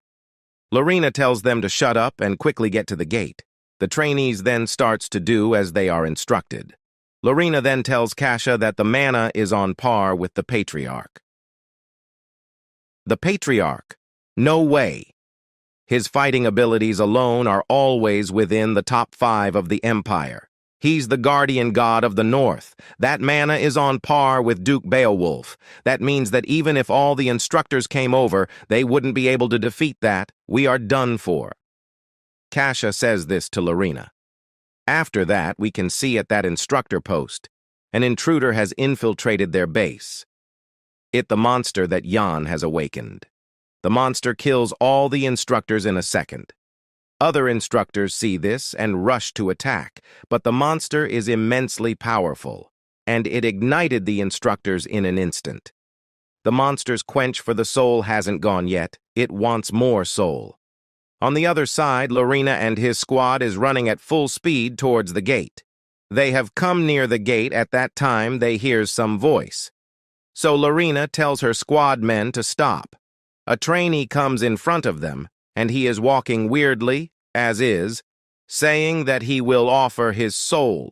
Lorina tells them to shut up and quickly get to the gate. The trainees then starts to do as they are instructed. Lorina then tells Kasha that the mana is on par with the Patriarch. The Patriarch? No way! His fighting abilities alone are always within the top 5 of the Empire. He's the guardian god of the North. That mana is on par with Duke Beowolf. That means that even if all the instructors came over, they wouldn't be able to defeat that. We are done for. Kasha says this to Lorina. After that, we can see at that instructor post, an intruder has infiltrated their base. It's the monster that Jan has awakened. The monster kills all the instructors in a second. Other instructors see this and rush to attack, but the monster is immensely powerful, and it ignited the instructors in an instant. The monster's quench for the soul hasn't gone yet. It wants more soul. On the other side, Lorina and his squad is running at full speed towards the gate. They have come near the gate at that time they hear some voice. So Lorina tells her squad men to stop. A trainee comes in front of them, and he is walking weirdly, as is, saying that he will offer his soul.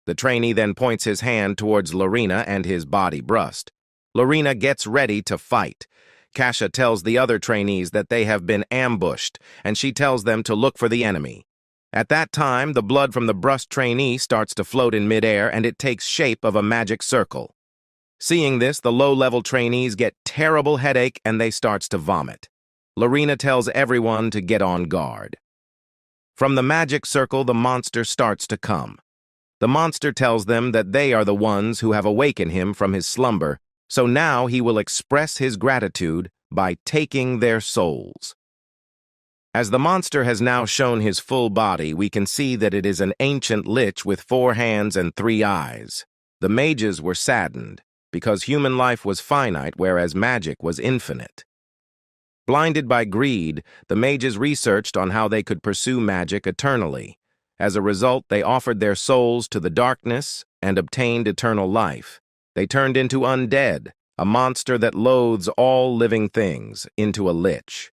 The trainee then points his hand towards Lorina and his body brust. Lorina gets ready to fight. Kasha tells the other trainees that they have been ambushed, and she tells them to look for the enemy. At that time, the blood from the brust trainee starts to float in midair, and it takes shape of a magic circle. Seeing this, the low-level trainees get terrible headache, and they starts to vomit. Lorina tells everyone to get on guard. From the magic circle, the monster starts to come. The monster tells them that they are the ones who have awakened him from his slumber, so now he will express his gratitude by taking their souls. As the monster has now shown his full body, we can see that it is an ancient lich with 4 hands and 3 eyes. The mages were saddened, because human life was finite, whereas magic was infinite. Blinded by greed, the mages researched on how they could pursue magic eternally. As a result, they offered their souls to the darkness and obtained eternal life. They turned into undead, a monster that loathes all living things, into a lich.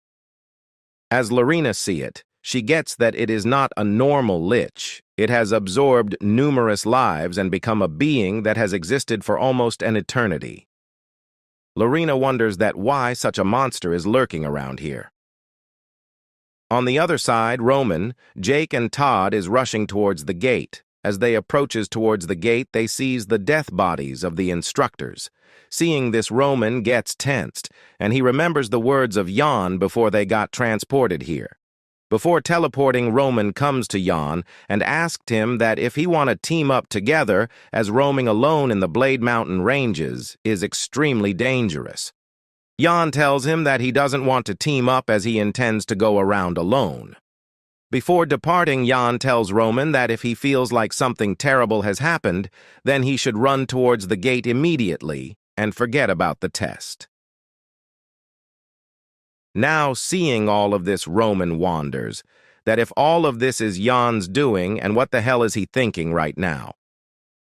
As Lorina sees it, she gets that it is not a normal lich. It has absorbed numerous lives and become a being that has existed for almost an eternity. Lorina wonders that why such a monster is lurking around here. On the other side, Roman, Jake, and Todd is rushing towards the gate. As they approaches towards the gate, they sees the death bodies of the instructors. Seeing this, Roman gets tensed, and he remembers the words of Jan before they got transported here. Before teleporting, Roman comes to Jan and asked him that if he want to team up together, as roaming alone in the Blade Mountain ranges is extremely dangerous. Jan tells him that he doesn't want to team up as he intends to go around alone. Before departing, Jan tells Roman that if he feels like something terrible has happened, then he should run towards the gate immediately and forget about the test. Now, seeing all of this, Roman wonders that if all of this is Jan's doing, and what the hell is he thinking right now?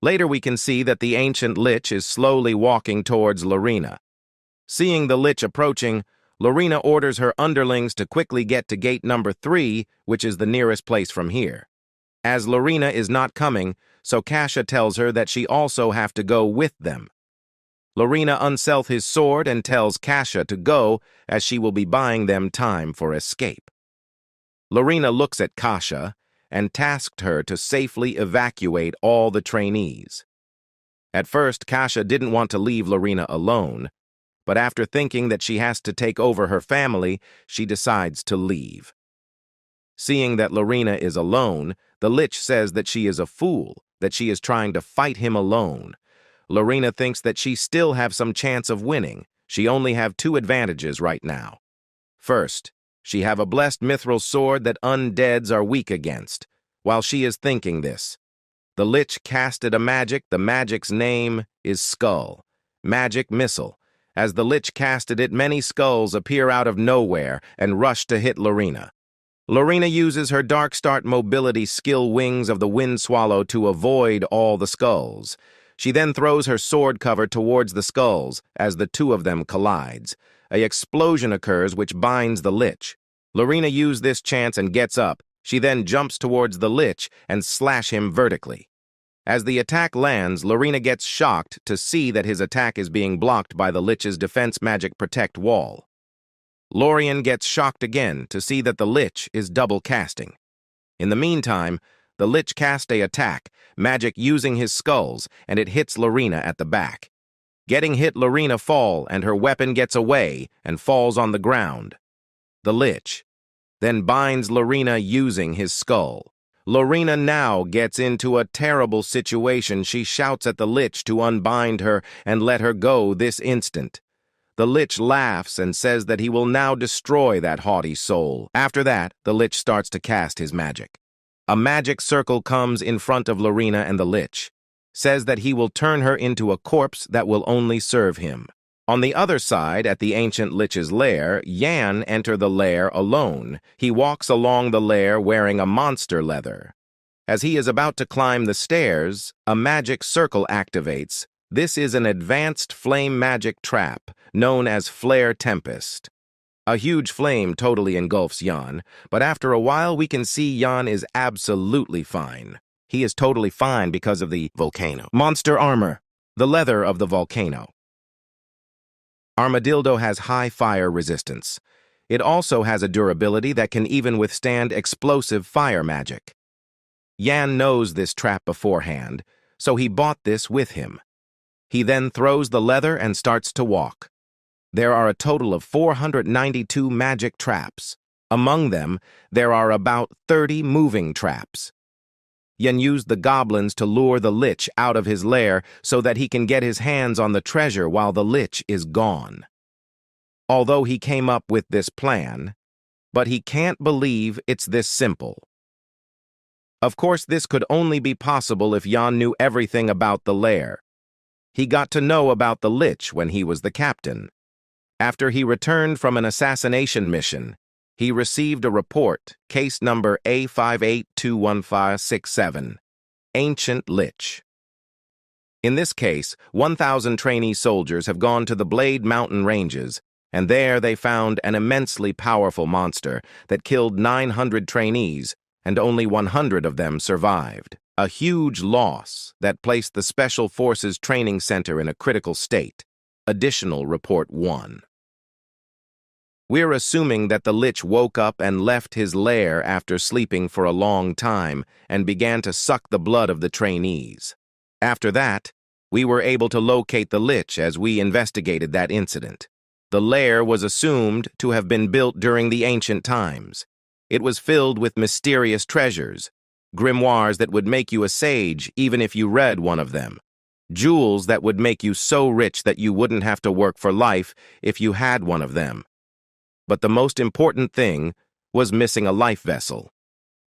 Later we can see that the ancient lich is slowly walking towards Lorina. Seeing the lich approaching, Lorina orders her underlings to quickly get to gate number 3, which is the nearest place from here. As Lorina is not coming, so Kasha tells her that she also have to go with them. Lorina unsells his sword and tells Kasha to go, as she will be buying them time for escape. Lorina looks at Kasha and tasked her to safely evacuate all the trainees. At first, Kasha didn't want to leave Lorina alone, but after thinking that she has to take over her family, she decides to leave. Seeing that Lorina is alone, the lich says that she is a fool, that she is trying to fight him alone. Lorina thinks that she still have some chance of winning. She only have 2 advantages right now. First, She have a blessed mithril sword that undeads are weak against. While she is thinking this, the lich casted a magic. The magic's name is Skull. Magic missile. As the lich casted it, many skulls appear out of nowhere and rush to hit Lorina. Lorina uses her Dark Start mobility skill Wings of the Wind Swallow to avoid all the skulls. She then throws her sword cover towards the skulls as the two of them collides. An explosion occurs which binds the lich. Lorina uses this chance and gets up. She then jumps towards the lich and slash him vertically. As the attack lands, Lorina gets shocked to see that his attack is being blocked by the lich's defense magic protect wall. Lorien gets shocked again to see that the lich is double casting. In the meantime, the lich casts a attack, magic using his skulls, and it hits Lorina at the back. Getting hit, Lorina fall, and her weapon gets away and falls on the ground. The lich then binds Lorina using his skull. Lorina now gets into a terrible situation. She shouts at the lich to unbind her and let her go this instant. The lich laughs and says that he will now destroy that haughty soul. After that, the lich starts to cast his magic. A magic circle comes in front of Lorina, and the lich says that he will turn her into a corpse that will only serve him. On the other side, at the ancient lich's lair, Yan enters the lair alone. He walks along the lair wearing a monster leather. As he is about to climb the stairs, a magic circle activates. This is an advanced flame magic trap, known as Flare Tempest. A huge flame totally engulfs Yan, but after a while we can see Yan is absolutely fine. He is totally fine because of the volcano. Monster armor, the leather of the volcano. Armadillo has high fire resistance. It also has a durability that can even withstand explosive fire magic. Yan knows this trap beforehand, so he bought this with him. He then throws the leather and starts to walk. There are a total of 492 magic traps. Among them, there are about 30 moving traps. Yan used the goblins to lure the lich out of his lair so that he can get his hands on the treasure while the lich is gone. Although he came up with this plan, but he can't believe it's this simple. Of course, this could only be possible if Yan knew everything about the lair. He got to know about the lich when he was the captain. After he returned from an assassination mission, he received a report, case number A582157, Ancient Lich. In this case, 1,000 trainee soldiers have gone to the Blade Mountain Ranges, and there they found an immensely powerful monster that killed 900 trainees, and only 100 of them survived. A huge loss that placed the Special Forces Training Center in a critical state. Additional Report 1. We're assuming that the lich woke up and left his lair after sleeping for a long time and began to suck the blood of the trainees. After that, we were able to locate the lich as we investigated that incident. The lair was assumed to have been built during the ancient times. It was filled with mysterious treasures, grimoires that would make you a sage even if you read one of them, jewels that would make you so rich that you wouldn't have to work for life if you had one of them. But the most important thing was missing a life vessel.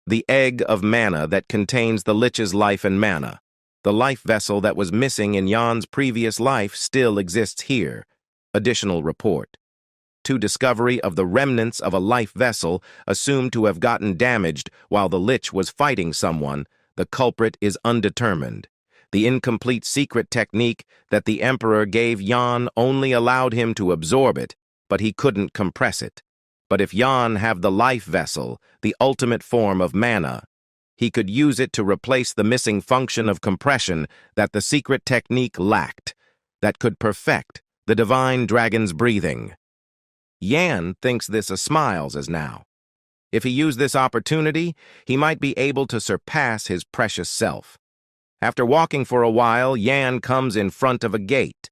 The egg of mana that contains the lich's life and mana. The life vessel that was missing in Yan's previous life still exists here. Additional report. To discovery of the remnants of a life vessel assumed to have gotten damaged while the lich was fighting someone, the culprit is undetermined. The incomplete secret technique that the Emperor gave Yan only allowed him to absorb it, but he couldn't compress it. But if Yan have the life vessel, the ultimate form of mana, he could use it to replace the missing function of compression that the secret technique lacked, that could perfect the divine dragon's breathing. Yan thinks this smiles as now. If he used this opportunity, he might be able to surpass his precious self. After walking for a while, Yan comes in front of a gate,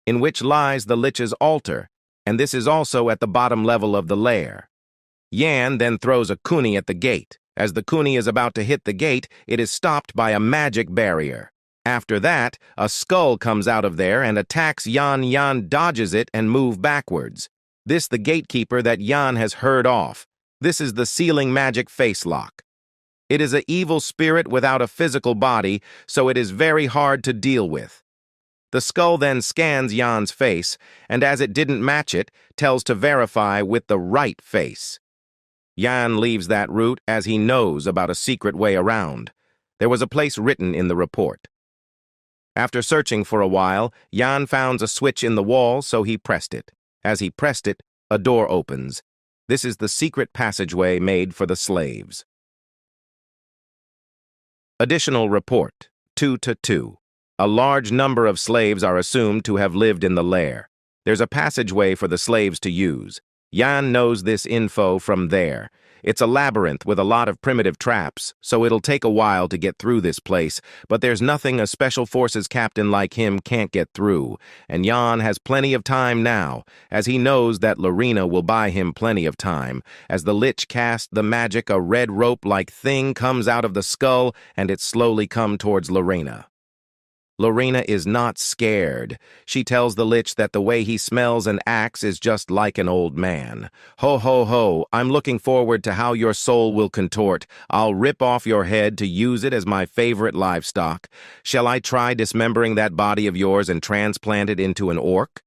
in which lies the lich's altar, and this is also at the bottom level of the lair. Yan then throws a kuni at the gate. As the kuni is about to hit the gate, it is stopped by a magic barrier. After that, a skull comes out of there and attacks Yan. Yan dodges it and moves backwards. This the gatekeeper that Jan has heard off. This is the sealing magic face lock. It is an evil spirit without a physical body, so it is very hard to deal with. The skull then scans Jan's face, and as it didn't match it, tells to verify with the right face. Jan leaves that route as he knows about a secret way around. There was a place written in the report. After searching for a while, Jan found a switch in the wall, so he pressed it. As he pressed it, a door opens. This is the secret passageway made for the slaves. Additional report, 2-2. A large number of slaves are assumed to have lived in the lair. There's a passageway for the slaves to use. Jan knows this info from there. It's a labyrinth with a lot of primitive traps, so it'll take a while to get through this place, but there's nothing a special forces captain like him can't get through, and Jan has plenty of time now, as he knows that Lorina will buy him plenty of time. As the lich casts the magic, a red rope-like thing comes out of the skull, and it slowly comes towards Lorina. Lorina is not scared. She tells the lich that the way he smells and acts is just like an old man. Ho, ho, ho, I'm looking forward to how your soul will contort. I'll rip off your head to use it as my favorite livestock. Shall I try dismembering that body of yours and transplant it into an orc?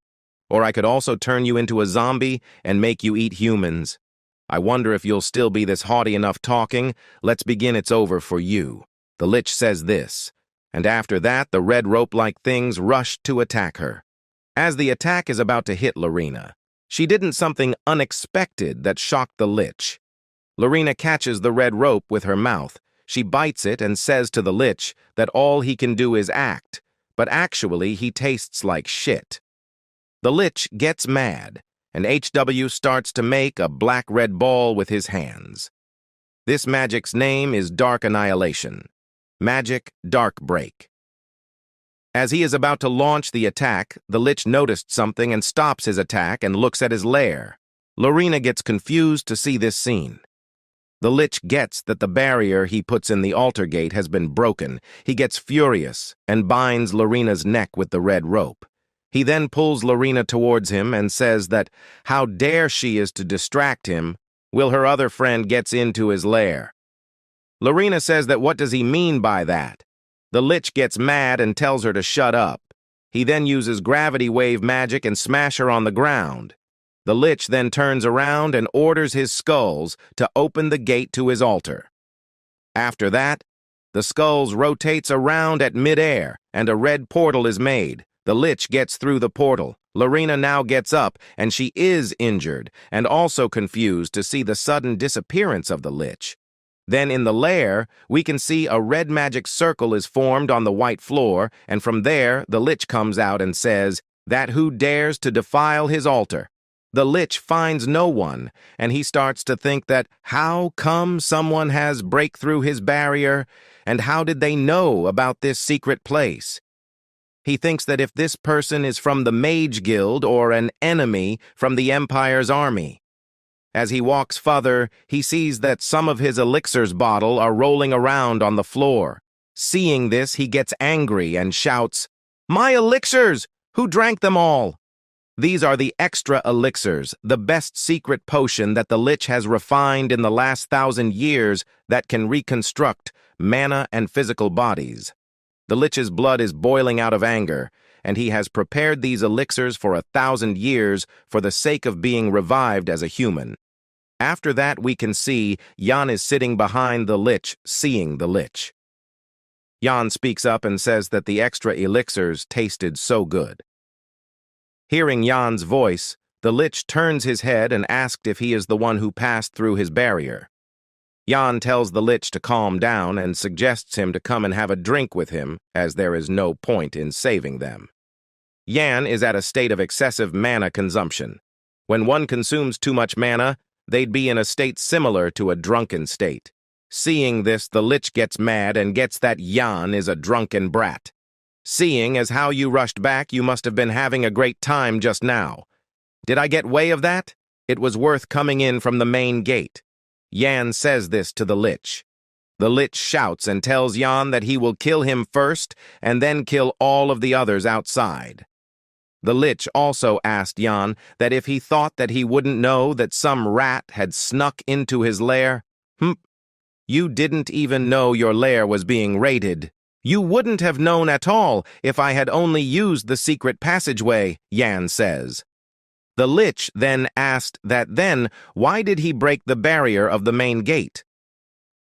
Or I could also turn you into a zombie and make you eat humans. I wonder if you'll still be this haughty enough talking. Let's begin. It's over for you. The lich says this. And after that, the red rope-like things rushed to attack her. As the attack is about to hit Lorina, she did something unexpected that shocked the lich. Lorina catches the red rope with her mouth. She bites it and says to the lich that all he can do is act, but actually he tastes like shit. The lich gets mad, and HW starts to make a black-red ball with his hands. This magic's name is Dark Annihilation. Magic Dark Break. As he is about to launch the attack, the lich noticed something and stops his attack and looks at his lair. Lorina gets confused to see this scene. The lich gets that the barrier he puts in the altar gate has been broken. He gets furious and binds Lorina's neck with the red rope. He then pulls Lorina towards him and says that how dare she is to distract him while her other friend gets into his lair. Lorina says that what does he mean by that? The lich gets mad and tells her to shut up. He then uses gravity wave magic and smash her on the ground. The lich then turns around and orders his skulls to open the gate to his altar. After that, the skulls rotates around at midair and a red portal is made. The lich gets through the portal. Lorina now gets up and she is injured and also confused to see the sudden disappearance of the lich. Then in the lair, we can see a red magic circle is formed on the white floor, and from there, the lich comes out and says, that who dares to defile his altar? The lich finds no one, and he starts to think that how come someone has break through his barrier, and how did they know about this secret place? He thinks that if this person is from the Mage Guild or an enemy from the Empire's army. As he walks further, he sees that some of his elixirs bottle are rolling around on the floor. Seeing this, he gets angry and shouts, "My elixirs! Who drank them all?" These are the extra elixirs, the best secret potion that the lich has refined in the last 1,000 years that can reconstruct mana and physical bodies. The lich's blood is boiling out of anger, and he has prepared these elixirs for 1,000 years for the sake of being revived as a human. After that, we can see Jan is sitting behind the lich, seeing the lich. Jan speaks up and says that the extra elixirs tasted so good. Hearing Jan's voice, the lich turns his head and asks if he is the one who passed through his barrier. Jan tells the lich to calm down and suggests him to come and have a drink with him, as there is no point in saving them. Jan is at a state of excessive mana consumption. When one consumes too much mana, they'd be in a state similar to a drunken state. Seeing this, the lich gets mad and gets that Jan is a drunken brat. Seeing as how you rushed back, you must have been having a great time just now. Did I get way of that? It was worth coming in from the main gate. Jan says this to the lich. The lich shouts and tells Jan that he will kill him first and then kill all of the others outside. The lich also asked Jan that if he thought that he wouldn't know that some rat had snuck into his lair. You didn't even know your lair was being raided. You wouldn't have known at all if I had only used the secret passageway, Jan says. The lich then asked why did he break the barrier of the main gate?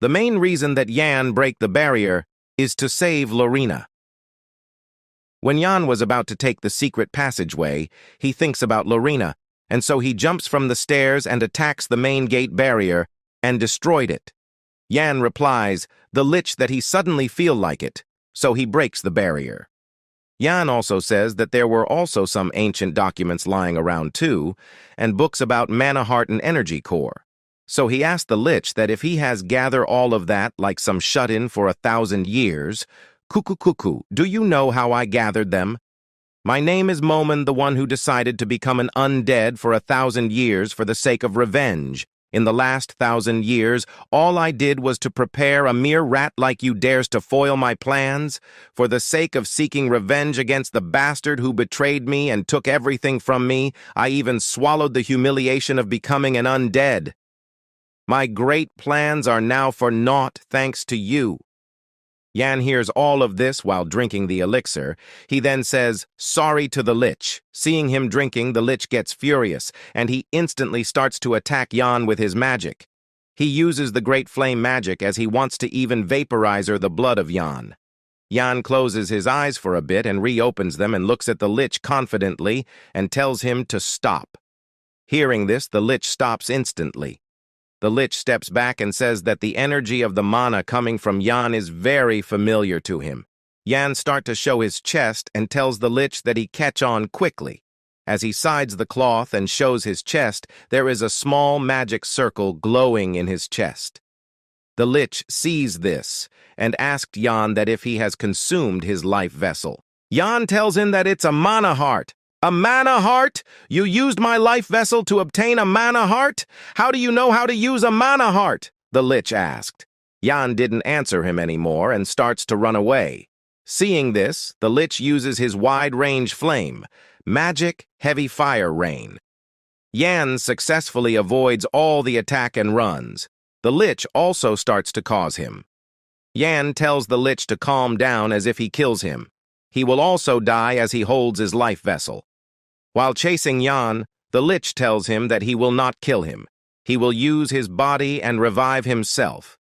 The main reason that Jan break the barrier is to save Lorina. When Jan was about to take the secret passageway, he thinks about Lorina, and so he jumps from the stairs and attacks the main gate barrier and destroyed it. Jan replies, the lich, that he suddenly feel like it, so he breaks the barrier. Jan also says that there were also some ancient documents lying around too, and books about mana heart and energy core. So he asked the lich that if he has gather all of that like some shut-in for 1,000 years, Cuckoo, do you know how I gathered them? My name is Momon, the one who decided to become an undead for 1,000 years for the sake of revenge. In the last 1,000 years, all I did was to prepare a mere rat like you dares to foil my plans. For the sake of seeking revenge against the bastard who betrayed me and took everything from me, I even swallowed the humiliation of becoming an undead. My great plans are now for naught thanks to you. Jan hears all of this while drinking the elixir. He then says, sorry to the lich. Seeing him drinking, the lich gets furious, and he instantly starts to attack Jan with his magic. He uses the Great Flame magic as he wants to even vaporize the blood of Jan. Jan closes his eyes for a bit and reopens them and looks at the lich confidently and tells him to stop. Hearing this, the lich stops instantly. The lich steps back and says that the energy of the mana coming from Jan is very familiar to him. Jan starts to show his chest and tells the lich that he catch on quickly. As he sides the cloth and shows his chest, there is a small magic circle glowing in his chest. The lich sees this and asked Jan that if he has consumed his life vessel. Jan tells him that it's a mana heart. A mana heart? You used my life vessel to obtain a mana heart? How do you know how to use a mana heart? The lich asked. Jan didn't answer him anymore and starts to run away. Seeing this, the lich uses his wide-range flame, magic heavy fire rain. Jan successfully avoids all the attack and runs. The lich also starts to cause him. Jan tells the lich to calm down as if he kills him. He will also die as he holds his life vessel. While chasing Jan, the lich tells him that he will not kill him. He will use his body and revive himself.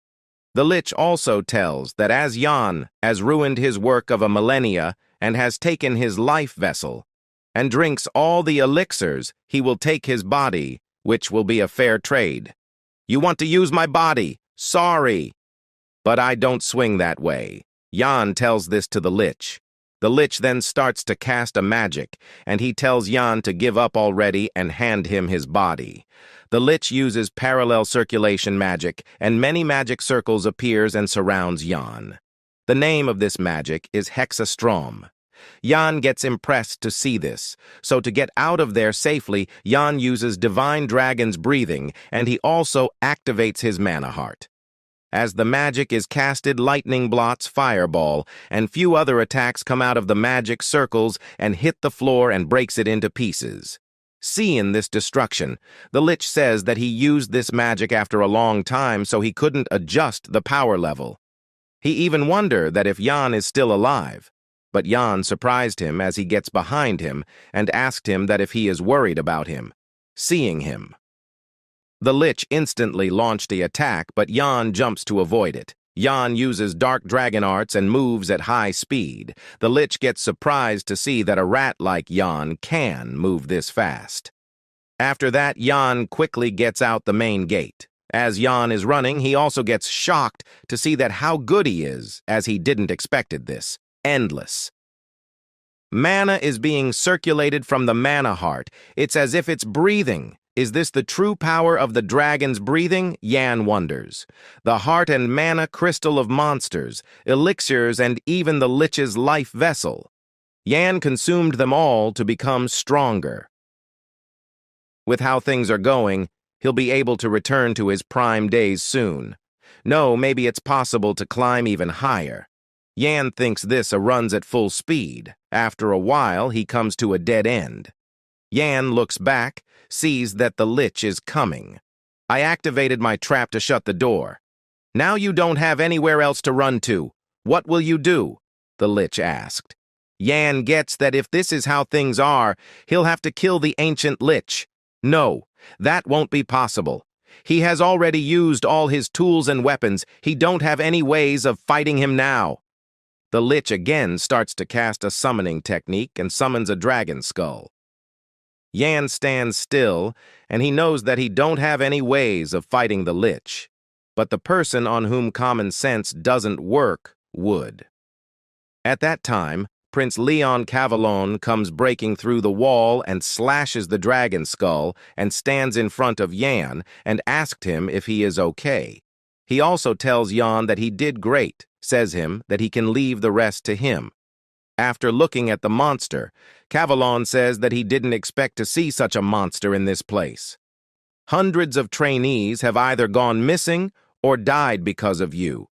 The lich also tells that as Jan has ruined his work of a millennia and has taken his life vessel, and drinks all the elixirs, he will take his body, which will be a fair trade. You want to use my body? Sorry. But I don't swing that way. Jan tells this to the lich. The lich then starts to cast a magic, and he tells Jan to give up already and hand him his body. The lich uses parallel circulation magic, and many magic circles appears and surrounds Jan. The name of this magic is Hexastrom. Jan gets impressed to see this, so to get out of there safely, Jan uses Divine Dragon's breathing, and he also activates his mana heart. As the magic is casted, lightning blots fireball, and few other attacks come out of the magic circles and hit the floor and breaks it into pieces. Seeing this destruction, the lich says that he used this magic after a long time so he couldn't adjust the power level. He even wondered that if Jan is still alive, but Jan surprised him as he gets behind him and asked him that if he is worried about him. Seeing him, the lich instantly launched the attack, but Jan jumps to avoid it. Jan uses dark dragon arts and moves at high speed. The lich gets surprised to see that a rat like Jan can move this fast. After that, Jan quickly gets out the main gate. As Jan is running, he also gets shocked to see that how good he is, as he didn't expected this. Endless. Mana is being circulated from the mana heart. It's as if it's breathing. Is this the true power of the dragon's breathing? Jan wonders. The heart and mana crystal of monsters, elixirs, and even the lich's life vessel. Jan consumed them all to become stronger. With how things are going, he'll be able to return to his prime days soon. No, maybe it's possible to climb even higher. Yan thinks this runs at full speed. After a while, he comes to a dead end. Yan looks back, sees that the lich is coming. I activated my trap to shut the door. Now you don't have anywhere else to run to. What will you do? The lich asked. Yan gets that if this is how things are, he'll have to kill the ancient lich. No, that won't be possible. He has already used all his tools and weapons. He don't have any ways of fighting him now. The lich again starts to cast a summoning technique and summons a dragon skull. Yan stands still, and he knows that he don't have any ways of fighting the lich. But the person on whom common sense doesn't work would. At that time, Prince Leon Avalon comes breaking through the wall and slashes the dragon skull and stands in front of Yan and asked him if he is okay. He also tells Yan that he did great, says him that he can leave the rest to him. After looking at the monster, Avalon says that he didn't expect to see such a monster in this place. Hundreds of trainees have either gone missing or died because of you.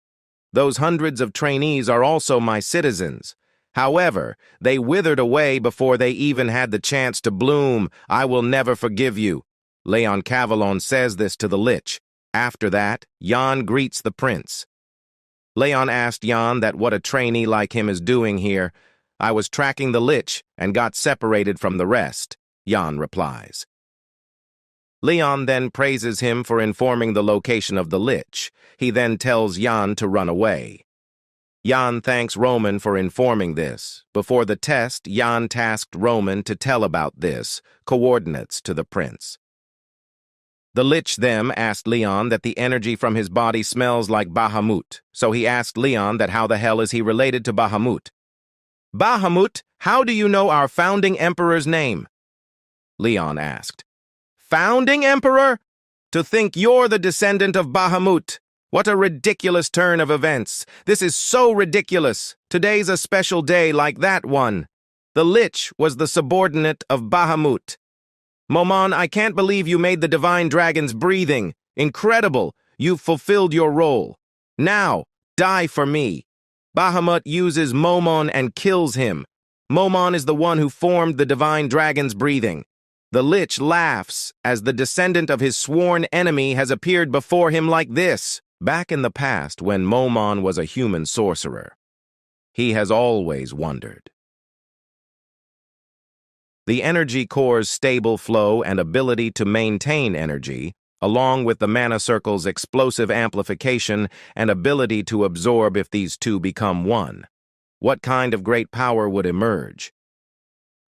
Those hundreds of trainees are also my citizens. However, they withered away before they even had the chance to bloom. I will never forgive you. Leon Avalon says this to the lich. After that, Yan greets the prince. Leon asked Yan that what a trainee like him is doing here. I was tracking the lich and got separated from the rest, Yan replies. Leon then praises him for informing the location of the lich. He then tells Yan to run away. Yan thanks Roman for informing this. Before the test, Yan tasked Roman to tell about this, coordinates to the prince. The lich then asked Leon that the energy from his body smells like Bahamut, so he asked Leon that how the hell is he related to Bahamut. Bahamut, how do you know our founding emperor's name? Leon asked. Founding emperor? To think you're the descendant of Bahamut. What a ridiculous turn of events. This is so ridiculous. Today's a special day like that one. The lich was the subordinate of Bahamut. Momon, I can't believe you made the divine dragons breathing. Incredible. You've fulfilled your role. Now, die for me. Bahamut uses Momon and kills him. Momon is the one who formed the divine dragon's breathing. The lich laughs as the descendant of his sworn enemy has appeared before him like this. Back in the past, when Momon was a human sorcerer, he has always wondered. The energy core's stable flow and ability to maintain energy, along with the mana circle's explosive amplification and ability to absorb if these two become one. What kind of great power would emerge?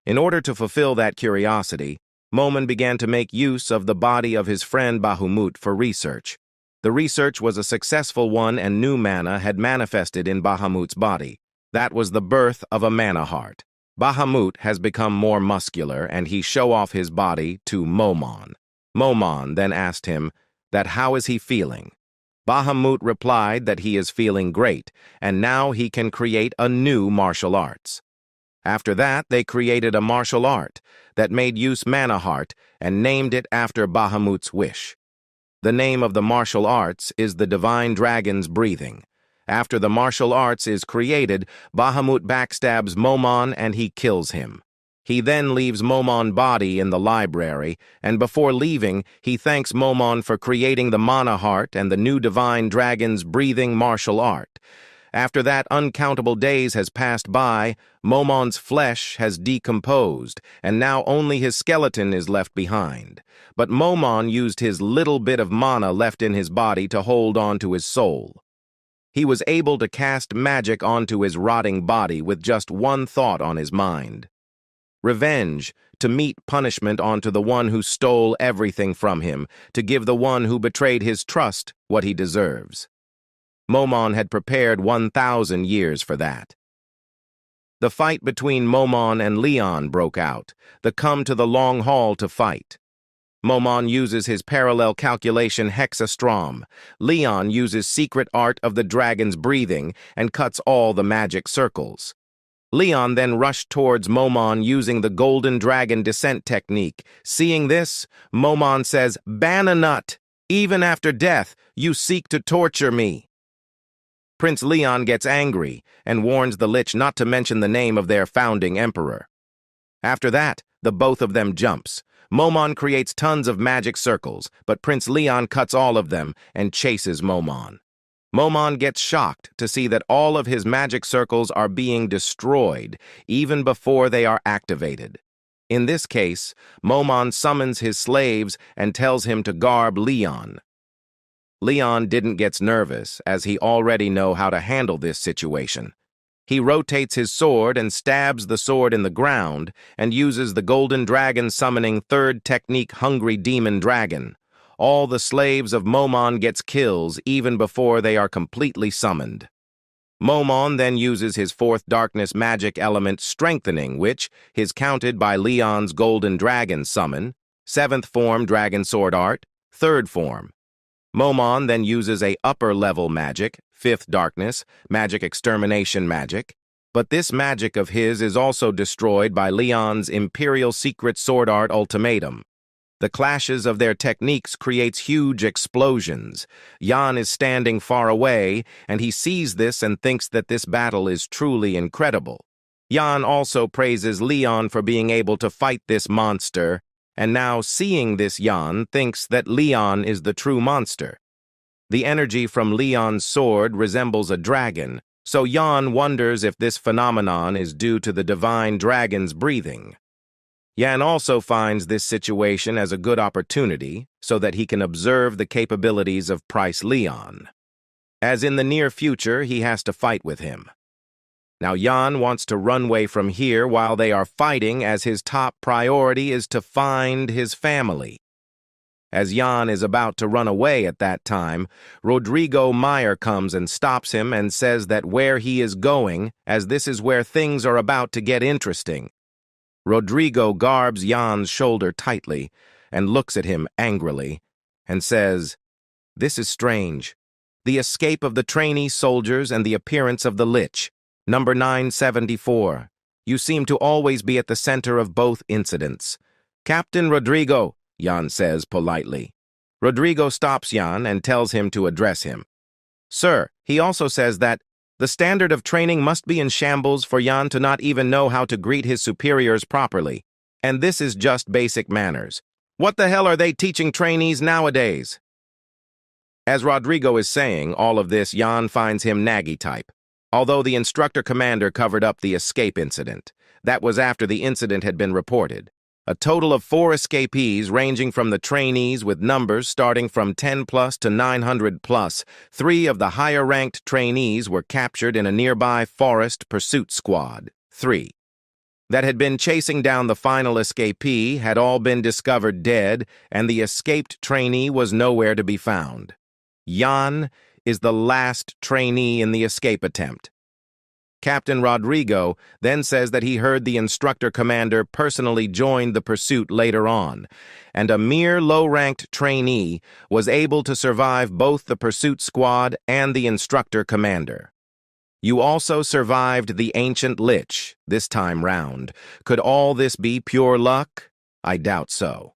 In order to fulfill that curiosity, Momon began to make use of the body of his friend Bahamut for research. The research was a successful one and new mana had manifested in Bahamut's body. That was the birth of a mana heart. Bahamut has become more muscular and he show off his body to Momon. Momon then asked him that how is he feeling? Bahamut replied that he is feeling great and now he can create a new martial arts. After that, they created a martial art that made use mana heart and named it after Bahamut's wish. The name of the martial arts is the divine dragon's breathing. After the martial arts is created, Bahamut backstabs Momon and he kills him. He then leaves Momon body in the library, and before leaving, he thanks Momon for creating the mana heart and the new divine dragon's breathing martial art. After that, uncountable days has passed by, Momon's flesh has decomposed, and now only his skeleton is left behind. But Momon used his little bit of mana left in his body to hold on to his soul. He was able to cast magic onto his rotting body with just one thought on his mind. Revenge, to meet punishment onto the one who stole everything from him, to give the one who betrayed his trust what he deserves. Momon had prepared 1,000 years for that. The fight between Momon and Leon broke out, the come to the long hall to fight. Momon uses his parallel calculation hexastrom. Leon uses secret art of the dragon's breathing and cuts all the magic circles. Leon then rushed towards Momon using the golden dragon descent technique. Seeing this, Momon says, "Ban a nut! Even after death, you seek to torture me." Prince Leon gets angry and warns the lich not to mention the name of their founding emperor. After that, the both of them jumps. Momon creates tons of magic circles, but Prince Leon cuts all of them and chases Momon. Momon gets shocked to see that all of his magic circles are being destroyed even before they are activated. In this case, Momon summons his slaves and tells him to garb Leon. Leon didn't get nervous, as he already know how to handle this situation. He rotates his sword and stabs the sword in the ground and uses the golden dragon summoning third technique Hungry Demon Dragon. All the slaves of Momon gets kills even before they are completely summoned. Momon then uses his fourth darkness magic element Strengthening, which is counted by Leon's golden dragon summon, 7th form dragon sword art, 3rd form. Momon then uses a upper level magic, 5th darkness, magic extermination magic, but this magic of his is also destroyed by Leon's imperial secret sword art ultimatum. The clashes of their techniques creates huge explosions. Jan is standing far away, and he sees this and thinks that this battle is truly incredible. Jan also praises Leon for being able to fight this monster, and now seeing this Jan thinks that Leon is the true monster. The energy from Leon's sword resembles a dragon, so Jan wonders if this phenomenon is due to the divine dragon's breathing. Jan also finds this situation as a good opportunity so that he can observe the capabilities of Prince Leon. As in the near future, he has to fight with him. Now Jan wants to run away from here while they are fighting, as his top priority is to find his family. As Jan is about to run away at that time, Rodrigo Meyer comes and stops him and says that where he is going, as this is where things are about to get interesting. Rodrigo garbs Jan's shoulder tightly and looks at him angrily and says, "This is strange. The escape of the trainee soldiers and the appearance of the lich. Number 974. You seem to always be at the center of both incidents." "Captain Rodrigo," Jan says politely. Rodrigo stops Jan and tells him to address him. "Sir," he also says that the standard of training must be in shambles for Jan to not even know how to greet his superiors properly. And this is just basic manners. What the hell are they teaching trainees nowadays? As Rodrigo is saying all of this, Jan finds him naggy type. Although the instructor commander covered up the escape incident. That was after the incident had been reported. A total of 4 escapees ranging from the trainees with numbers starting from 10 plus to 900 plus. 3 of the higher-ranked trainees were captured in a nearby forest pursuit squad. 3 that had been chasing down the final escapee had all been discovered dead, and the escaped trainee was nowhere to be found. Jan is the last trainee in the escape attempt. Captain Rodrigo then says that he heard the instructor commander personally join the pursuit later on, and a mere low-ranked trainee was able to survive both the pursuit squad and the instructor commander. You also survived the ancient lich this time round. Could all this be pure luck? I doubt so.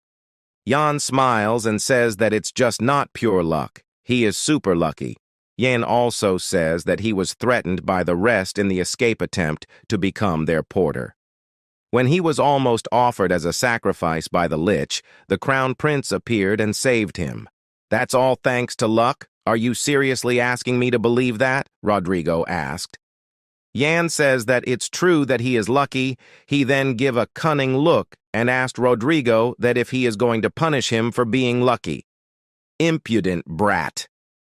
Jan smiles and says that it's just not pure luck. He is super lucky. Jan also says that he was threatened by the rest in the escape attempt to become their porter. When he was almost offered as a sacrifice by the lich, the crown prince appeared and saved him. "That's all thanks to luck? Are you seriously asking me to believe that?" Rodrigo asked. Jan says that it's true that he is lucky. He then give a cunning look and asked Rodrigo that if he is going to punish him for being lucky. Impudent brat.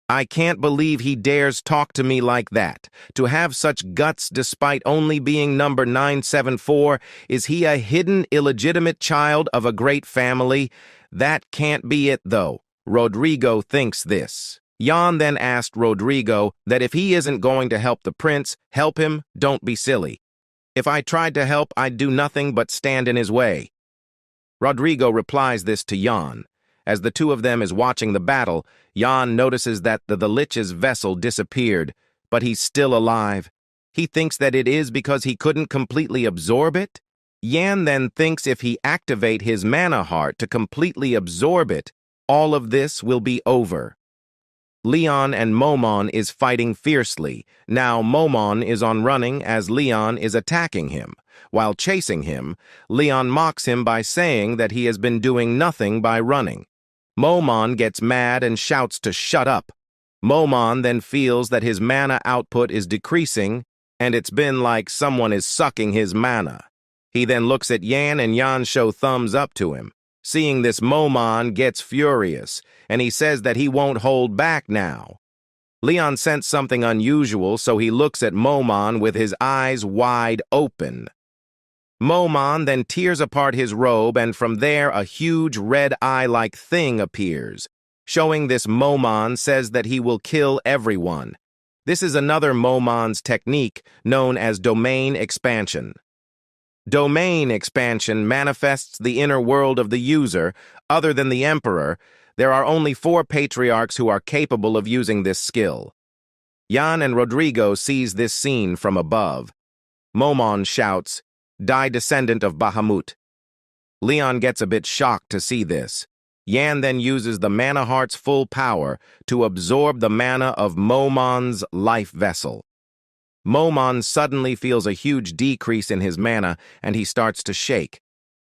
I can't believe he dares talk to me like that. To have such guts despite only being number 974, is he a hidden, illegitimate child of a great family? That can't be it, though. Rodrigo thinks this. Jan then asked Rodrigo that if he isn't going to help the prince, help him, don't be silly. If I tried to help, I'd do nothing but stand in his way. Rodrigo replies this to Jan. As the two of them is watching the battle, Jan notices that the lich's vessel disappeared, but he's still alive. He thinks that it is because he couldn't completely absorb it. Jan then thinks if he activate his mana heart to completely absorb it, all of this will be over. Leon and Momon is fighting fiercely. Now Momon is on running as Leon is attacking him. While chasing him, Leon mocks him by saying that he has been doing nothing by running. Momon gets mad and shouts to shut up. Momon then feels that his mana output is decreasing, and it's been like someone is sucking his mana. He then looks at Yan, and Yan show thumbs up to him. Seeing this, Momon gets furious, and he says that he won't hold back now. Leon sensed something unusual, so he looks at Momon with his eyes wide open. Momon then tears apart his robe, and from there a huge red eye-like thing appears. Showing this, Momon says that he will kill everyone. This is another Momon's technique known as domain expansion. Domain expansion manifests the inner world of the user. Other than the Emperor, there are only 4 patriarchs who are capable of using this skill. Yan and Rodrigo sees this scene from above. Momon shouts, "Die, descendant of Bahamut." Leon gets a bit shocked to see this. Yan then uses the mana heart's full power to absorb the mana of Momon's life vessel. Momon suddenly feels a huge decrease in his mana, and he starts to shake.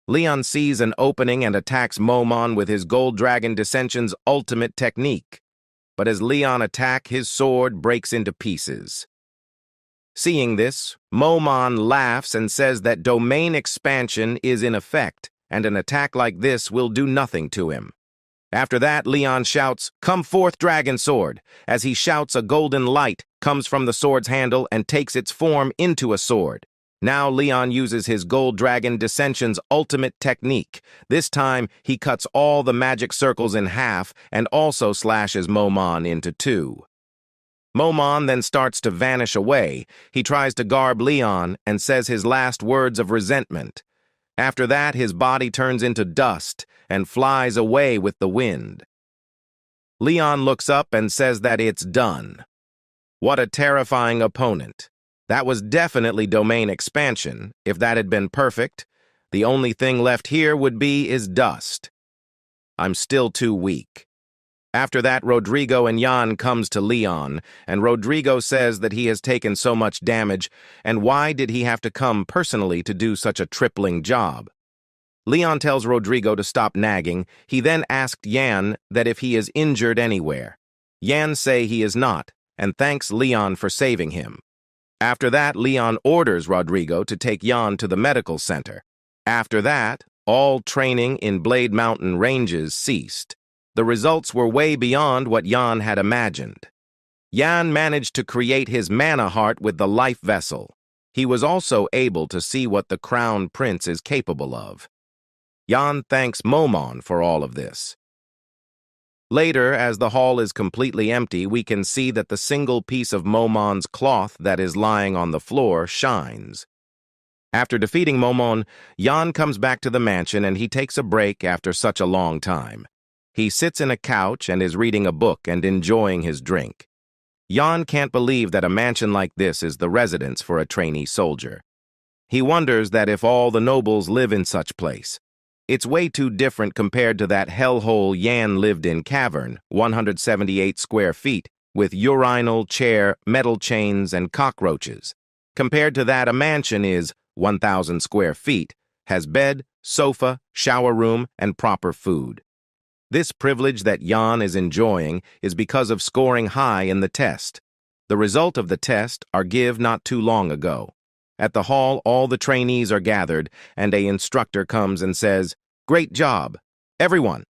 Leon sees an opening and attacks Momon with his Gold Dragon Dissension's ultimate technique. But as Leon attacks, his sword breaks into pieces. Seeing this, Momon laughs and says that domain expansion is in effect, and an attack like this will do nothing to him. After that, Leon shouts, "Come forth, Dragon Sword!" As he shouts, a golden light comes from the sword's handle and takes its form into a sword. Now Leon uses his Gold Dragon Dissension's ultimate technique. This time, he cuts all the magic circles in half and also slashes Momon into 2. Momon then starts to vanish away. He tries to garb Leon and says his last words of resentment. After that, his body turns into dust and flies away with the wind. Leon looks up and says that it's done. What a terrifying opponent. That was definitely domain expansion. If that had been perfect, the only thing left here would be is dust. I'm still too weak. After that, Rodrigo and Yan comes to Leon, and Rodrigo says that he has taken so much damage, and why did he have to come personally to do such a tripling job? Leon tells Rodrigo to stop nagging. He then asked Yan that if he is injured anywhere. Yan say he is not, and thanks Leon for saving him. After that, Leon orders Rodrigo to take Yan to the medical center. After that, all training in Blade Mountain ranges ceased. The results were way beyond what Yan had imagined. Yan managed to create his mana heart with the life vessel. He was also able to see what the Crown Prince is capable of. Yan thanks Momon for all of this. Later, as the hall is completely empty, we can see that the single piece of Momon's cloth that is lying on the floor shines. After defeating Momon, Yan comes back to the mansion and he takes a break after such a long time. He sits in a couch and is reading a book and enjoying his drink. Yan can't believe that a mansion like this is the residence for a trainee soldier. He wonders that if all the nobles live in such place. It's way too different compared to that hellhole Yan lived in cavern, 178 square feet, with urinal, chair, metal chains, and cockroaches. Compared to that, a mansion is 1,000 square feet, has bed, sofa, shower room, and proper food. This privilege that Yan is enjoying is because of scoring high in the test. The result of the test are given not too long ago. At the hall, all the trainees are gathered, and an instructor comes and says, "Great job, everyone."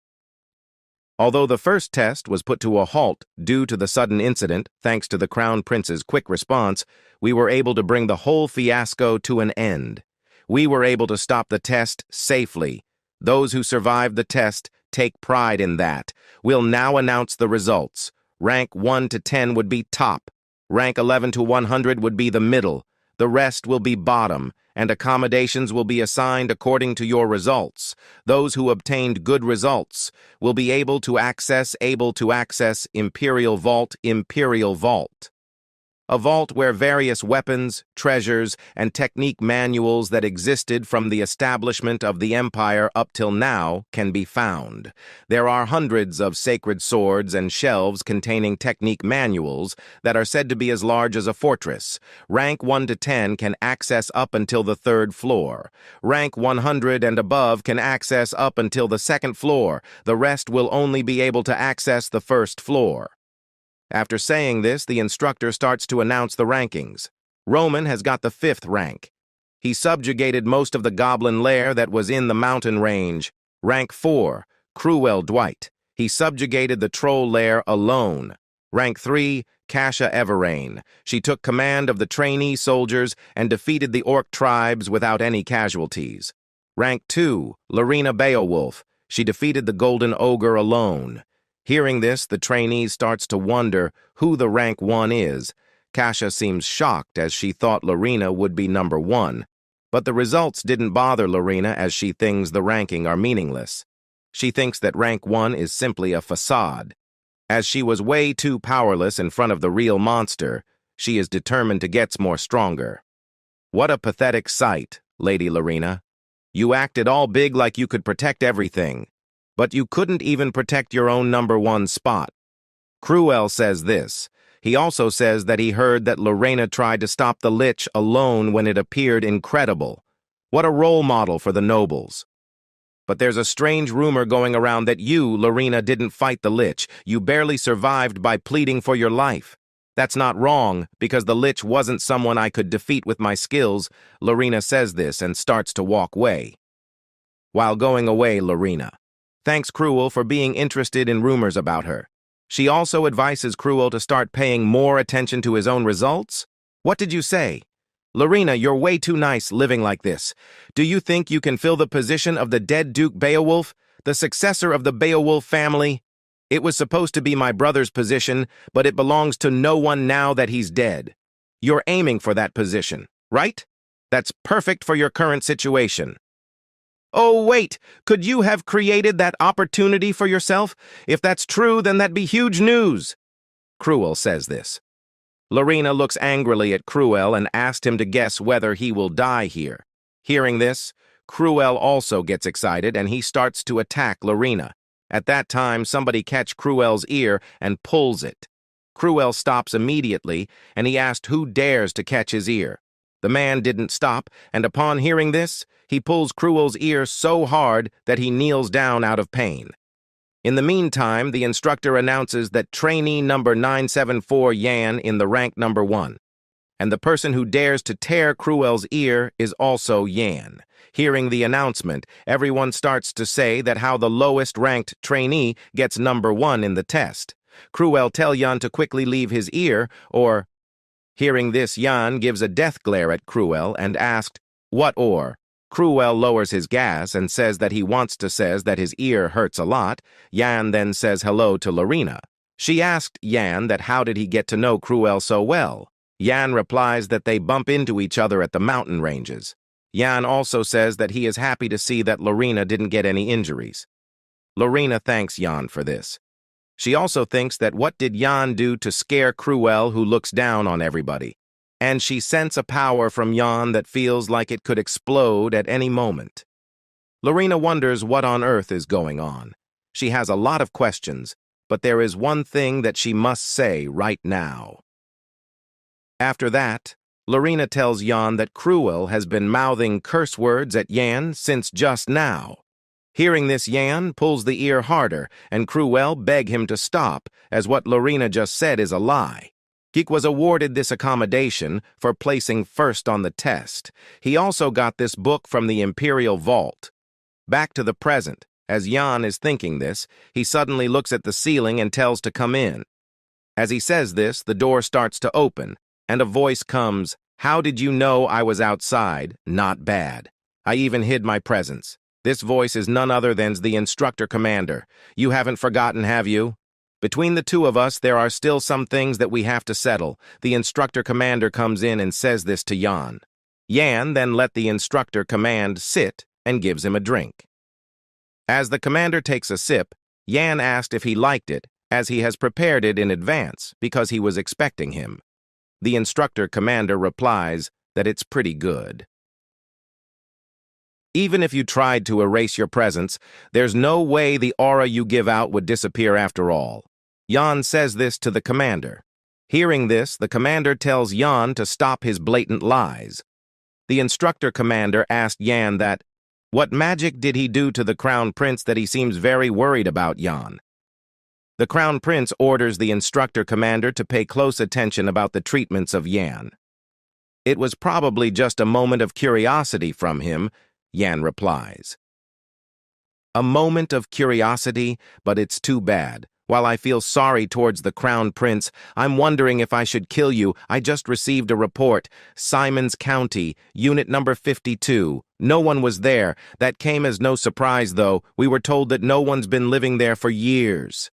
Although the first test was put to a halt due to the sudden incident, thanks to the Crown Prince's quick response, we were able to bring the whole fiasco to an end. We were able to stop the test safely. Those who survived the test take pride in that. We'll now announce the results. Rank 1 to 10 would be top. Rank 11 to 100 would be the middle. The rest will be bottom, and accommodations will be assigned according to your results. Those who obtained good results will be able to access Imperial Vault. a vault where various weapons, treasures, and technique manuals that existed from the establishment of the empire up till now can be found. There are hundreds of sacred swords and shelves containing technique manuals that are said to be as large as a fortress. Rank 1 to 10 can access up until the 3rd floor. Rank 100 and above can access up until the 2nd floor. The rest will only be able to access the 1st floor. After saying this, the instructor starts to announce the rankings. Roman has got the 5th rank. He subjugated most of the goblin lair that was in the mountain range. Rank 4, Cruel Dwight. He subjugated the troll lair alone. Rank 3, Kasha Everain. She took command of the trainee soldiers and defeated the orc tribes without any casualties. Rank 2, Lorina Beowolf. She defeated the golden ogre alone. Hearing this, the trainee starts to wonder who the rank 1 is. Kasha seems shocked as she thought Lorina would be number 1. But the results didn't bother Lorina as she thinks the ranking are meaningless. She thinks that rank 1 is simply a facade. As she was way too powerless in front of the real monster, she is determined to get more stronger. What a pathetic sight, Lady Lorina. You acted all big like you could protect everything. But you couldn't even protect your own number 1 spot. Cruel says this. He also says that he heard that Lorina tried to stop the lich alone when it appeared incredible. What a role model for the nobles. But there's a strange rumor going around that you, Lorina, didn't fight the lich. You barely survived by pleading for your life. That's not wrong, because the lich wasn't someone I could defeat with my skills. Lorina says this and starts to walk away. While going away, Lorina thanks Cruel for being interested in rumors about her. She also advises Cruel to start paying more attention to his own results. What did you say? Lorina, you're way too nice living like this. Do you think you can fill the position of the dead Duke Beowolf, the successor of the Beowolf family? It was supposed to be my brother's position, but it belongs to no one now that he's dead. You're aiming for that position, right? That's perfect for your current situation. Oh, wait, could you have created that opportunity for yourself? If that's true, then that'd be huge news. Cruel says this. Lorina looks angrily at Cruel and asks him to guess whether he will die here. Hearing this, Cruel also gets excited and he starts to attack Lorina. At that time, somebody catches Cruel's ear and pulls it. Cruel stops immediately and he asked who dares to catch his ear. The man didn't stop, and upon hearing this, he pulls Cruel's ear so hard that he kneels down out of pain. In the meantime, the instructor announces that trainee number 974 Yan in the rank number 1. And the person who dares to tear Cruel's ear is also Yan. Hearing the announcement, everyone starts to say that how the lowest ranked trainee gets number 1 in the test. Cruel tells Yan to quickly leave his ear, or... Hearing this, Yan gives a death glare at Cruel and asked, "What or?" Cruel lowers his gas and says that he wants to says that his ear hurts a lot. Yan then says hello to Lorina. She asked Yan that how did he get to know Cruel so well. Yan replies that they bump into each other at the mountain ranges. Yan also says that he is happy to see that Lorina didn't get any injuries. Lorina thanks Yan for this. She also thinks that what did Yan do to scare Cruel, who looks down on everybody? And she senses a power from Yan that feels like it could explode at any moment. Lorina wonders what on earth is going on. She has a lot of questions, but there is one thing that she must say right now. After that, Lorina tells Yan that Cruel has been mouthing curse words at Yan since just now. Hearing this, Yan pulls the ear harder, and Cruel begs him to stop, as what Lorina just said is a lie. Geek was awarded this accommodation for placing first on the test. He also got this book from the Imperial Vault. Back to the present, as Yan is thinking this, he suddenly looks at the ceiling and tells to come in. As he says this, the door starts to open, and a voice comes, "How did you know I was outside? Not bad. I even hid my presence." This voice is none other than the instructor commander. You haven't forgotten, have you? Between the two of us, there are still some things that we have to settle. The instructor commander comes in and says this to Yan. Yan then let the instructor command sit and gives him a drink. As the commander takes a sip, Yan asked if he liked it, as he has prepared it in advance because he was expecting him. The instructor commander replies that it's pretty good. Even if you tried to erase your presence, there's no way the aura you give out would disappear after all. Yan says this to the commander. Hearing this, the commander tells Yan to stop his blatant lies. The instructor commander asked Yan that, what magic did he do to the crown prince that he seems very worried about Yan? The crown prince orders the instructor commander to pay close attention about the treatments of Yan. It was probably just a moment of curiosity from him, Yan replies. A moment of curiosity, but it's too bad. While I feel sorry towards the crown prince, I'm wondering if I should kill you. I just received a report. Simons County, unit number 52. No one was there. That came as no surprise, though. We were told that no one's been living there for years.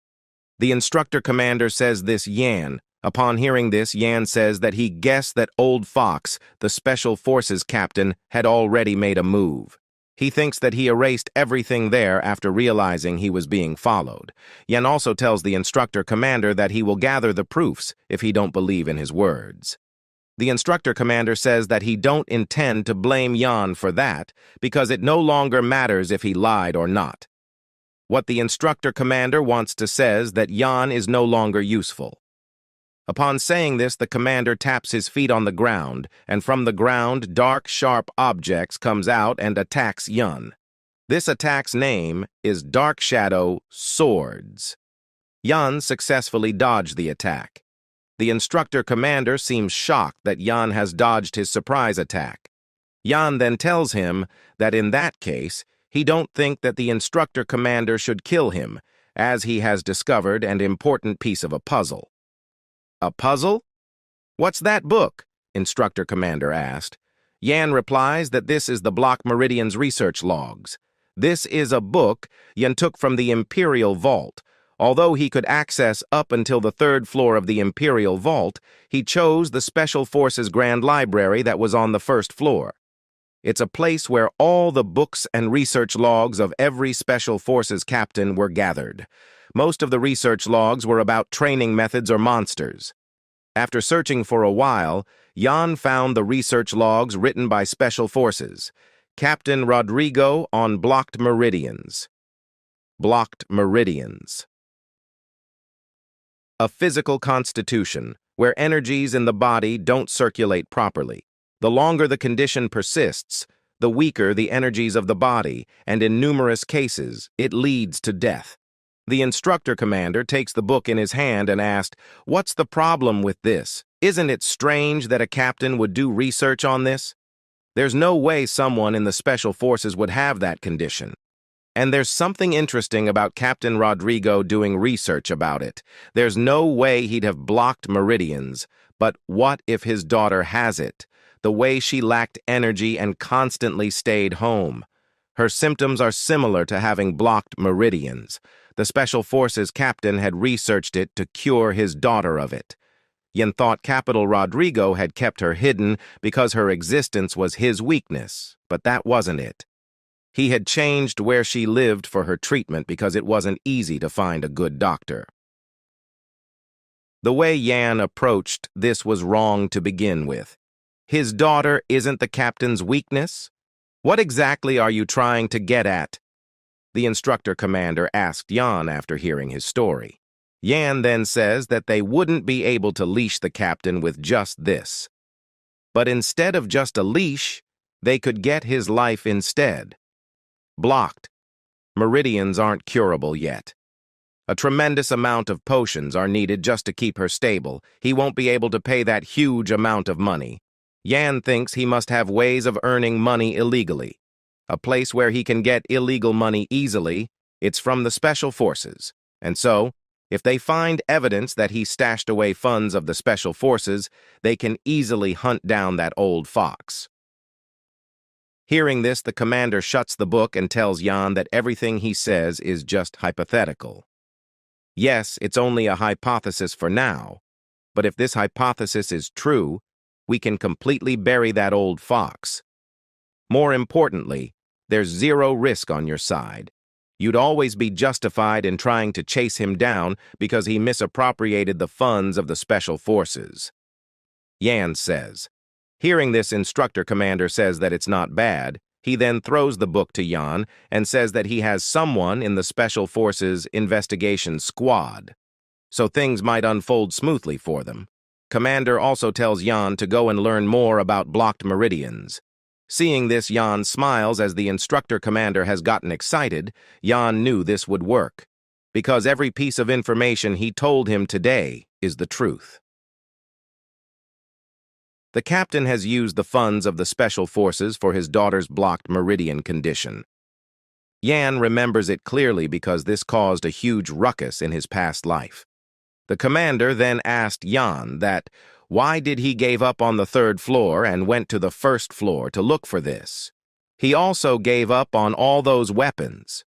The instructor commander says this Yan. Upon hearing this, Yan says that he guessed that Old Fox, the Special Forces captain, had already made a move. He thinks that he erased everything there after realizing he was being followed. Yan also tells the instructor commander that he will gather the proofs if he don't believe in his words. The instructor commander says that he don't intend to blame Yan for that because it no longer matters if he lied or not. What the instructor commander wants to says that Yan is no longer useful. Upon saying this, the commander taps his feet on the ground, and from the ground, dark, sharp objects comes out and attacks Yan. This attack's name is Dark Shadow Swords. Yan successfully dodged the attack. The instructor commander seems shocked that Yan has dodged his surprise attack. Yan then tells him that in that case, he don't think that the instructor commander should kill him, as he has discovered an important piece of a puzzle. A puzzle? What's that book? Instructor commander asked. Yan replies that this is the Block Meridian's research logs. This is a book Yan took from the Imperial Vault. Although he could access up until the 3rd floor of the Imperial Vault, he chose the Special Forces Grand Library that was on the 1st floor. It's a place where all the books and research logs of every Special Forces captain were gathered. Most of the research logs were about training methods or monsters. After searching for a while, Yan found the research logs written by Special Forces. Captain Rodrigo on Blocked Meridians. Blocked Meridians. A physical constitution, where energies in the body don't circulate properly. The longer the condition persists, the weaker the energies of the body, and in numerous cases, it leads to death. The instructor commander takes the book in his hand and asked, "What's the problem with this? Isn't it strange that a captain would do research on this? There's no way someone in the Special Forces would have that condition. And there's something interesting about Captain Rodrigo doing research about it. There's no way he'd have blocked meridians, but what if his daughter has it? The way she lacked energy and constantly stayed home. Her symptoms are similar to having blocked meridians. The Special Forces captain had researched it to cure his daughter of it. Yan thought Capital Rodrigo had kept her hidden because her existence was his weakness, but that wasn't it. He had changed where she lived for her treatment because it wasn't easy to find a good doctor. The way Yan approached this was wrong to begin with. His daughter isn't the captain's weakness? What exactly are you trying to get at? The instructor commander asked Yan after hearing his story. Yan then says that they wouldn't be able to leash the captain with just this. But instead of just a leash, they could get his life instead. Blocked. Meridians aren't curable yet. A tremendous amount of potions are needed just to keep her stable. He won't be able to pay that huge amount of money. Yan thinks he must have ways of earning money illegally. A place where he can get illegal money easily, it's from the Special Forces. And so, if they find evidence that he stashed away funds of the Special Forces, they can easily hunt down that old fox. Hearing this, the commander shuts the book and tells Yan that everything he says is just hypothetical. Yes, it's only a hypothesis for now, but if this hypothesis is true, we can completely bury that old fox. More importantly, there's zero risk on your side. You'd always be justified in trying to chase him down because he misappropriated the funds of the Special Forces. Yan says. Hearing this, instructor commander says that it's not bad. He then throws the book to Yan and says that he has someone in the Special Forces investigation squad, so things might unfold smoothly for them. Commander also tells Yan to go and learn more about blocked meridians. Seeing this, Yan smiles as the instructor commander has gotten excited. Yan knew this would work, because every piece of information he told him today is the truth. The captain has used the funds of the Special Forces for his daughter's blocked meridian condition. Yan remembers it clearly because this caused a huge ruckus in his past life. The commander then asked Yan that why did he gave up on the 3rd floor and went to the 1st floor to look for this. He also gave up on all those weapons.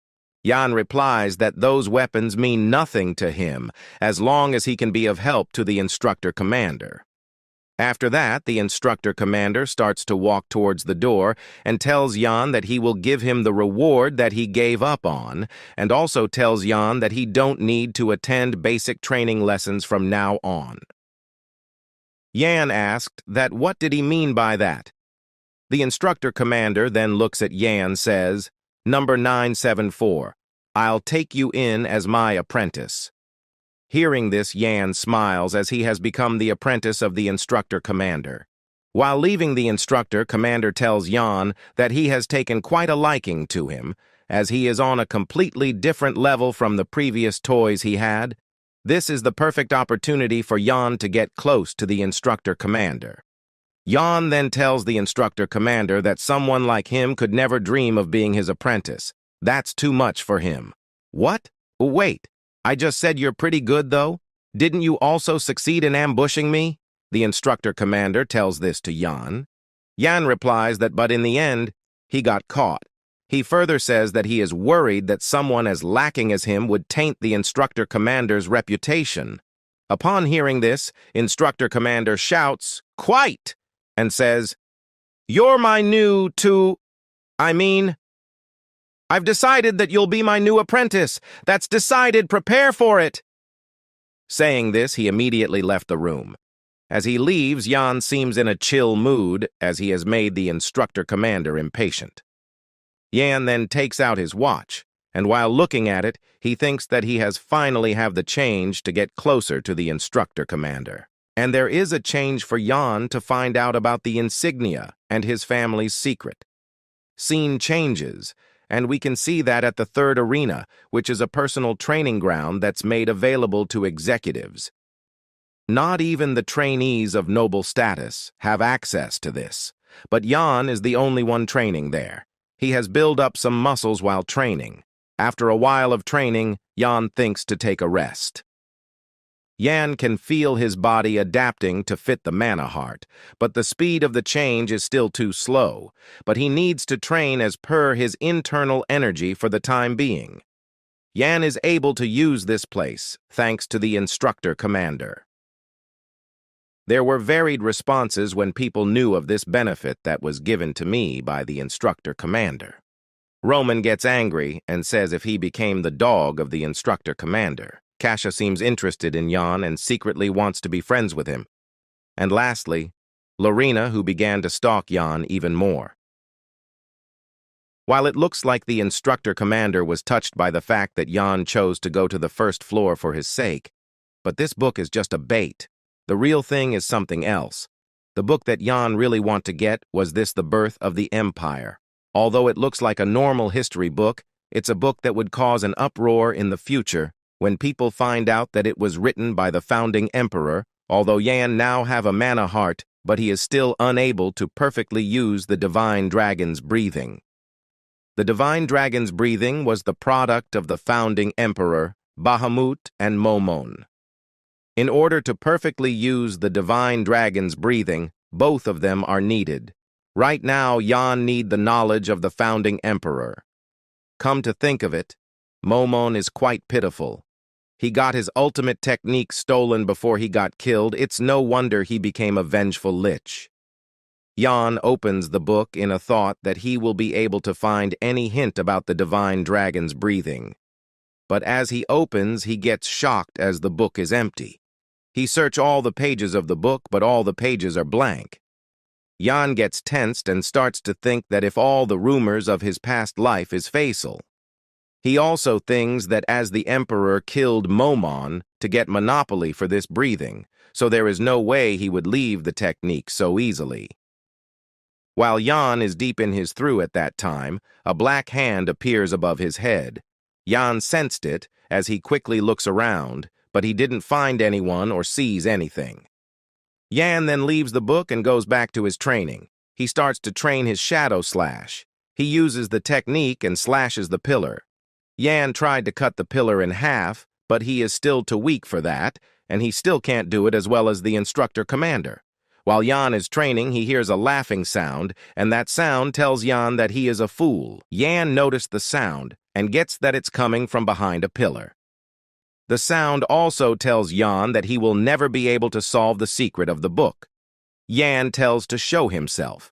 Yan replies that those weapons mean nothing to him as long as he can be of help to the instructor commander. After that, the instructor commander starts to walk towards the door and tells Yan that he will give him the reward that he gave up on, and also tells Yan that he don't need to attend basic training lessons from now on. Yan asked that what did he mean by that? The instructor commander then looks at Yan, says, "Number 974, I'll take you in as my apprentice." Hearing this, Yan smiles as he has become the apprentice of the instructor commander. While leaving the instructor, commander tells Yan that he has taken quite a liking to him, as he is on a completely different level from the previous toys he had. This is the perfect opportunity for Yan to get close to the instructor commander. Yan then tells the instructor commander that someone like him could never dream of being his apprentice. That's too much for him. What? Wait. I just said you're pretty good, though? Didn't you also succeed in ambushing me? The instructor commander tells this to Yan. Yan replies that but in the end, he got caught. He further says that he is worried that someone as lacking as him would taint the instructor commander's reputation. Upon hearing this, instructor commander shouts, "Quite!" and says, "You're my new I've decided that you'll be my new apprentice. That's decided, prepare for it." Saying this, he immediately left the room. As he leaves, Yan seems in a chill mood as he has made the instructor commander impatient. Yan then takes out his watch, and while looking at it, he thinks that he has finally have the change to get closer to the instructor commander. And there is a change for Yan to find out about the insignia and his family's secret. Scene changes, and we can see that at the 3rd arena, which is a personal training ground that's made available to executives. Not even the trainees of noble status have access to this, but Yan is the only one training there. He has built up some muscles while training. After a while of training, Yan thinks to take a rest. Yan can feel his body adapting to fit the mana heart, but the speed of the change is still too slow, but he needs to train as per his internal energy for the time being. Yan is able to use this place, thanks to the instructor commander. There were varied responses when people knew of this benefit that was given to me by the instructor commander. Roman gets angry and says if he became the dog of the instructor commander. Kasha seems interested in Yan and secretly wants to be friends with him. And lastly, Lorina, who began to stalk Yan even more. While it looks like the instructor commander was touched by the fact that Yan chose to go to the 1st floor for his sake, but this book is just a bait. The real thing is something else. The book that Yan really want to get was The Birth of the Empire. Although it looks like a normal history book, it's a book that would cause an uproar in the future when people find out that it was written by the founding emperor. Although Yan now have a mana heart, but he is still unable to perfectly use the divine dragon's breathing. The divine dragon's breathing was the product of the founding emperor, Bahamut and Momon. In order to perfectly use the divine dragon's breathing, both of them are needed. Right now, Yan need the knowledge of the founding emperor. Come to think of it, Momon is quite pitiful. He got his ultimate technique stolen before he got killed. It's no wonder he became a vengeful lich. Yan opens the book in a thought that he will be able to find any hint about the divine dragon's breathing. But as he opens, he gets shocked as the book is empty. He searches all the pages of the book, but all the pages are blank. Yan gets tensed and starts to think that if all the rumors of his past life is fatal. He also thinks that as the emperor killed Momon to get monopoly for this breathing, so there is no way he would leave the technique so easily. While Yan is deep in his through at that time, a black hand appears above his head. Yan sensed it as he quickly looks around, but he didn't find anyone or sees anything. Yan then leaves the book and goes back to his training. He starts to train his shadow slash. He uses the technique and slashes the pillar. Yan tried to cut the pillar in half, but he is still too weak for that, and he still can't do it as well as the instructor commander. While Yan is training, he hears a laughing sound, and that sound tells Yan that he is a fool. Yan noticed the sound and gets that it's coming from behind a pillar. The sound also tells Yan that he will never be able to solve the secret of the book. Yan tells to show himself.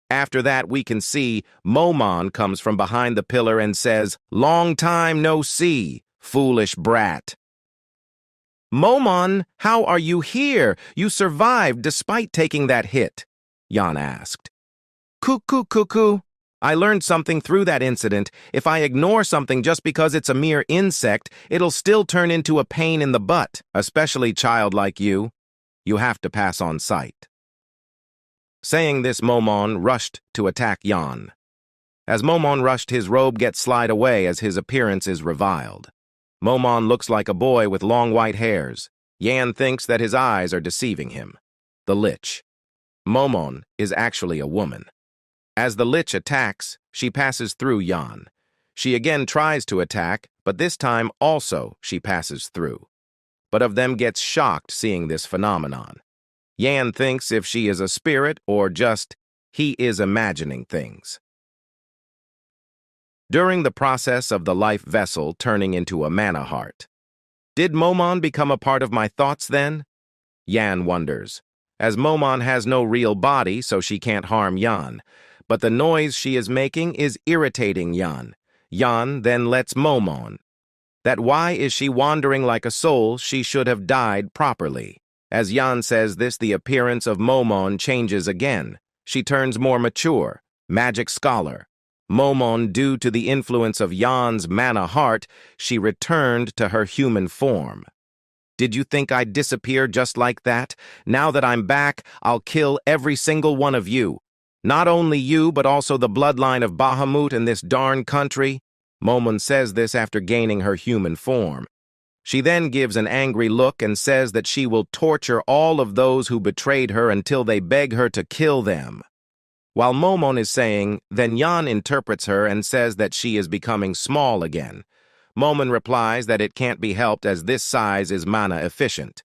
After that, we can see Momon comes from behind the pillar and says, "Long time no see, foolish brat." "Momon, how are you here? You survived despite taking that hit," Yan asked. "Cuckoo, cuckoo. I learned something through that incident. If I ignore something just because it's a mere insect, it'll still turn into a pain in the butt, especially child like you. You have to pass on sight." Saying this, Momon rushed to attack Yan. As Momon rushed, his robe gets slid away as his appearance is reviled. Momon looks like a boy with long white hairs. Yan thinks that his eyes are deceiving him. The lich. Momon is actually a woman. As the lich attacks, she passes through Yan. She again tries to attack, but this time also she passes through. But of them gets shocked seeing this phenomenon. Yan thinks if she is a spirit or just he is imagining things. During the process of the life vessel turning into a mana heart. Did Momon become a part of my thoughts then? Yan wonders, as Momon has no real body, so she can't harm Yan. But the noise she is making is irritating Yan. Yan then lets Momon. That why is she wandering like a soul? She should have died properly. As Yan says this, the appearance of Momon changes again. She turns more mature, magic scholar. Momon, due to the influence of Yan's mana heart, she returned to her human form. Did you think I'd disappear just like that? Now that I'm back, I'll kill every single one of you. Not only you, but also the bloodline of Bahamut in this darn country. Momon says this after gaining her human form. She then gives an angry look and says that she will torture all of those who betrayed her until they beg her to kill them. While Momon is saying, then Yan interprets her and says that she is becoming small again. Momon replies that it can't be helped as this size is mana efficient.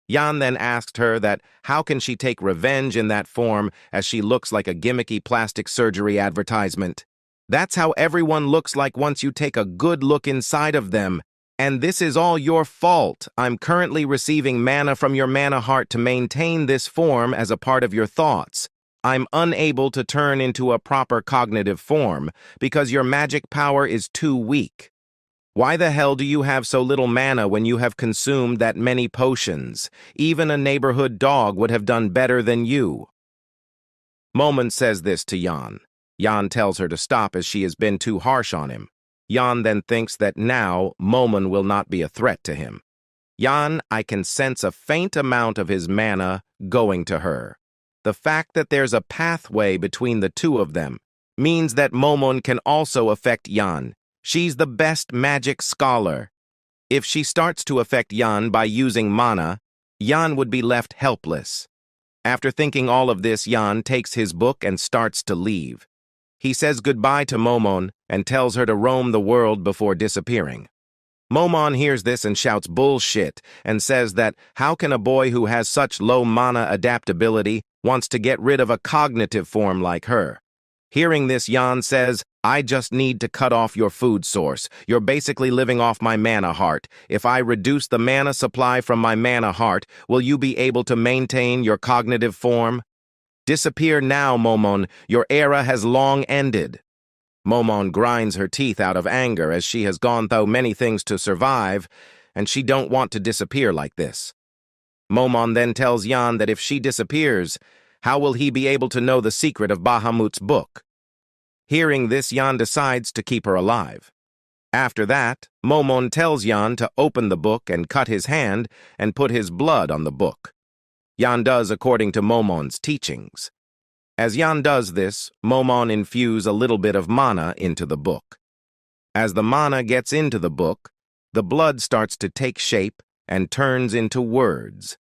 Yan then asked her that how can she take revenge in that form as she looks like a gimmicky plastic surgery advertisement. That's how everyone looks like once you take a good look inside of them. And this is all your fault. I'm currently receiving mana from your mana heart to maintain this form as a part of your thoughts. I'm unable to turn into a proper cognitive form because your magic power is too weak. Why the hell do you have so little mana when you have consumed that many potions? Even a neighborhood dog would have done better than you. Momon says this to Yan. Yan tells her to stop as she has been too harsh on him. Yan then thinks that now Momon will not be a threat to him. Yan, I can sense a faint amount of his mana going to her. The fact that there's a pathway between the two of them means that Momon can also affect Yan. She's the best magic scholar. If she starts to affect Yan by using mana, Yan would be left helpless. After thinking all of this, Yan takes his book and starts to leave. He says goodbye to Momon and tells her to roam the world before disappearing. Momon hears this and shouts bullshit and says that how can a boy who has such low mana adaptability wants to get rid of a cognitive form like her. Hearing this, Yan says, I just need to cut off your food source. You're basically living off my mana heart. If I reduce the mana supply from my mana heart, will you be able to maintain your cognitive form? Disappear now, Momon. Your era has long ended. Momon grinds her teeth out of anger as she has gone through many things to survive, and she don't want to disappear like this. Momon then tells Jan that if she disappears, how will he be able to know the secret of Bahamut's book? Hearing this, Jan decides to keep her alive. After that, Momon tells Jan to open the book and cut his hand and put his blood on the book. Jan does according to Momon's teachings. As Jan does this, Momon infuse a little bit of mana into the book. As the mana gets into the book, the blood starts to take shape and turns into words.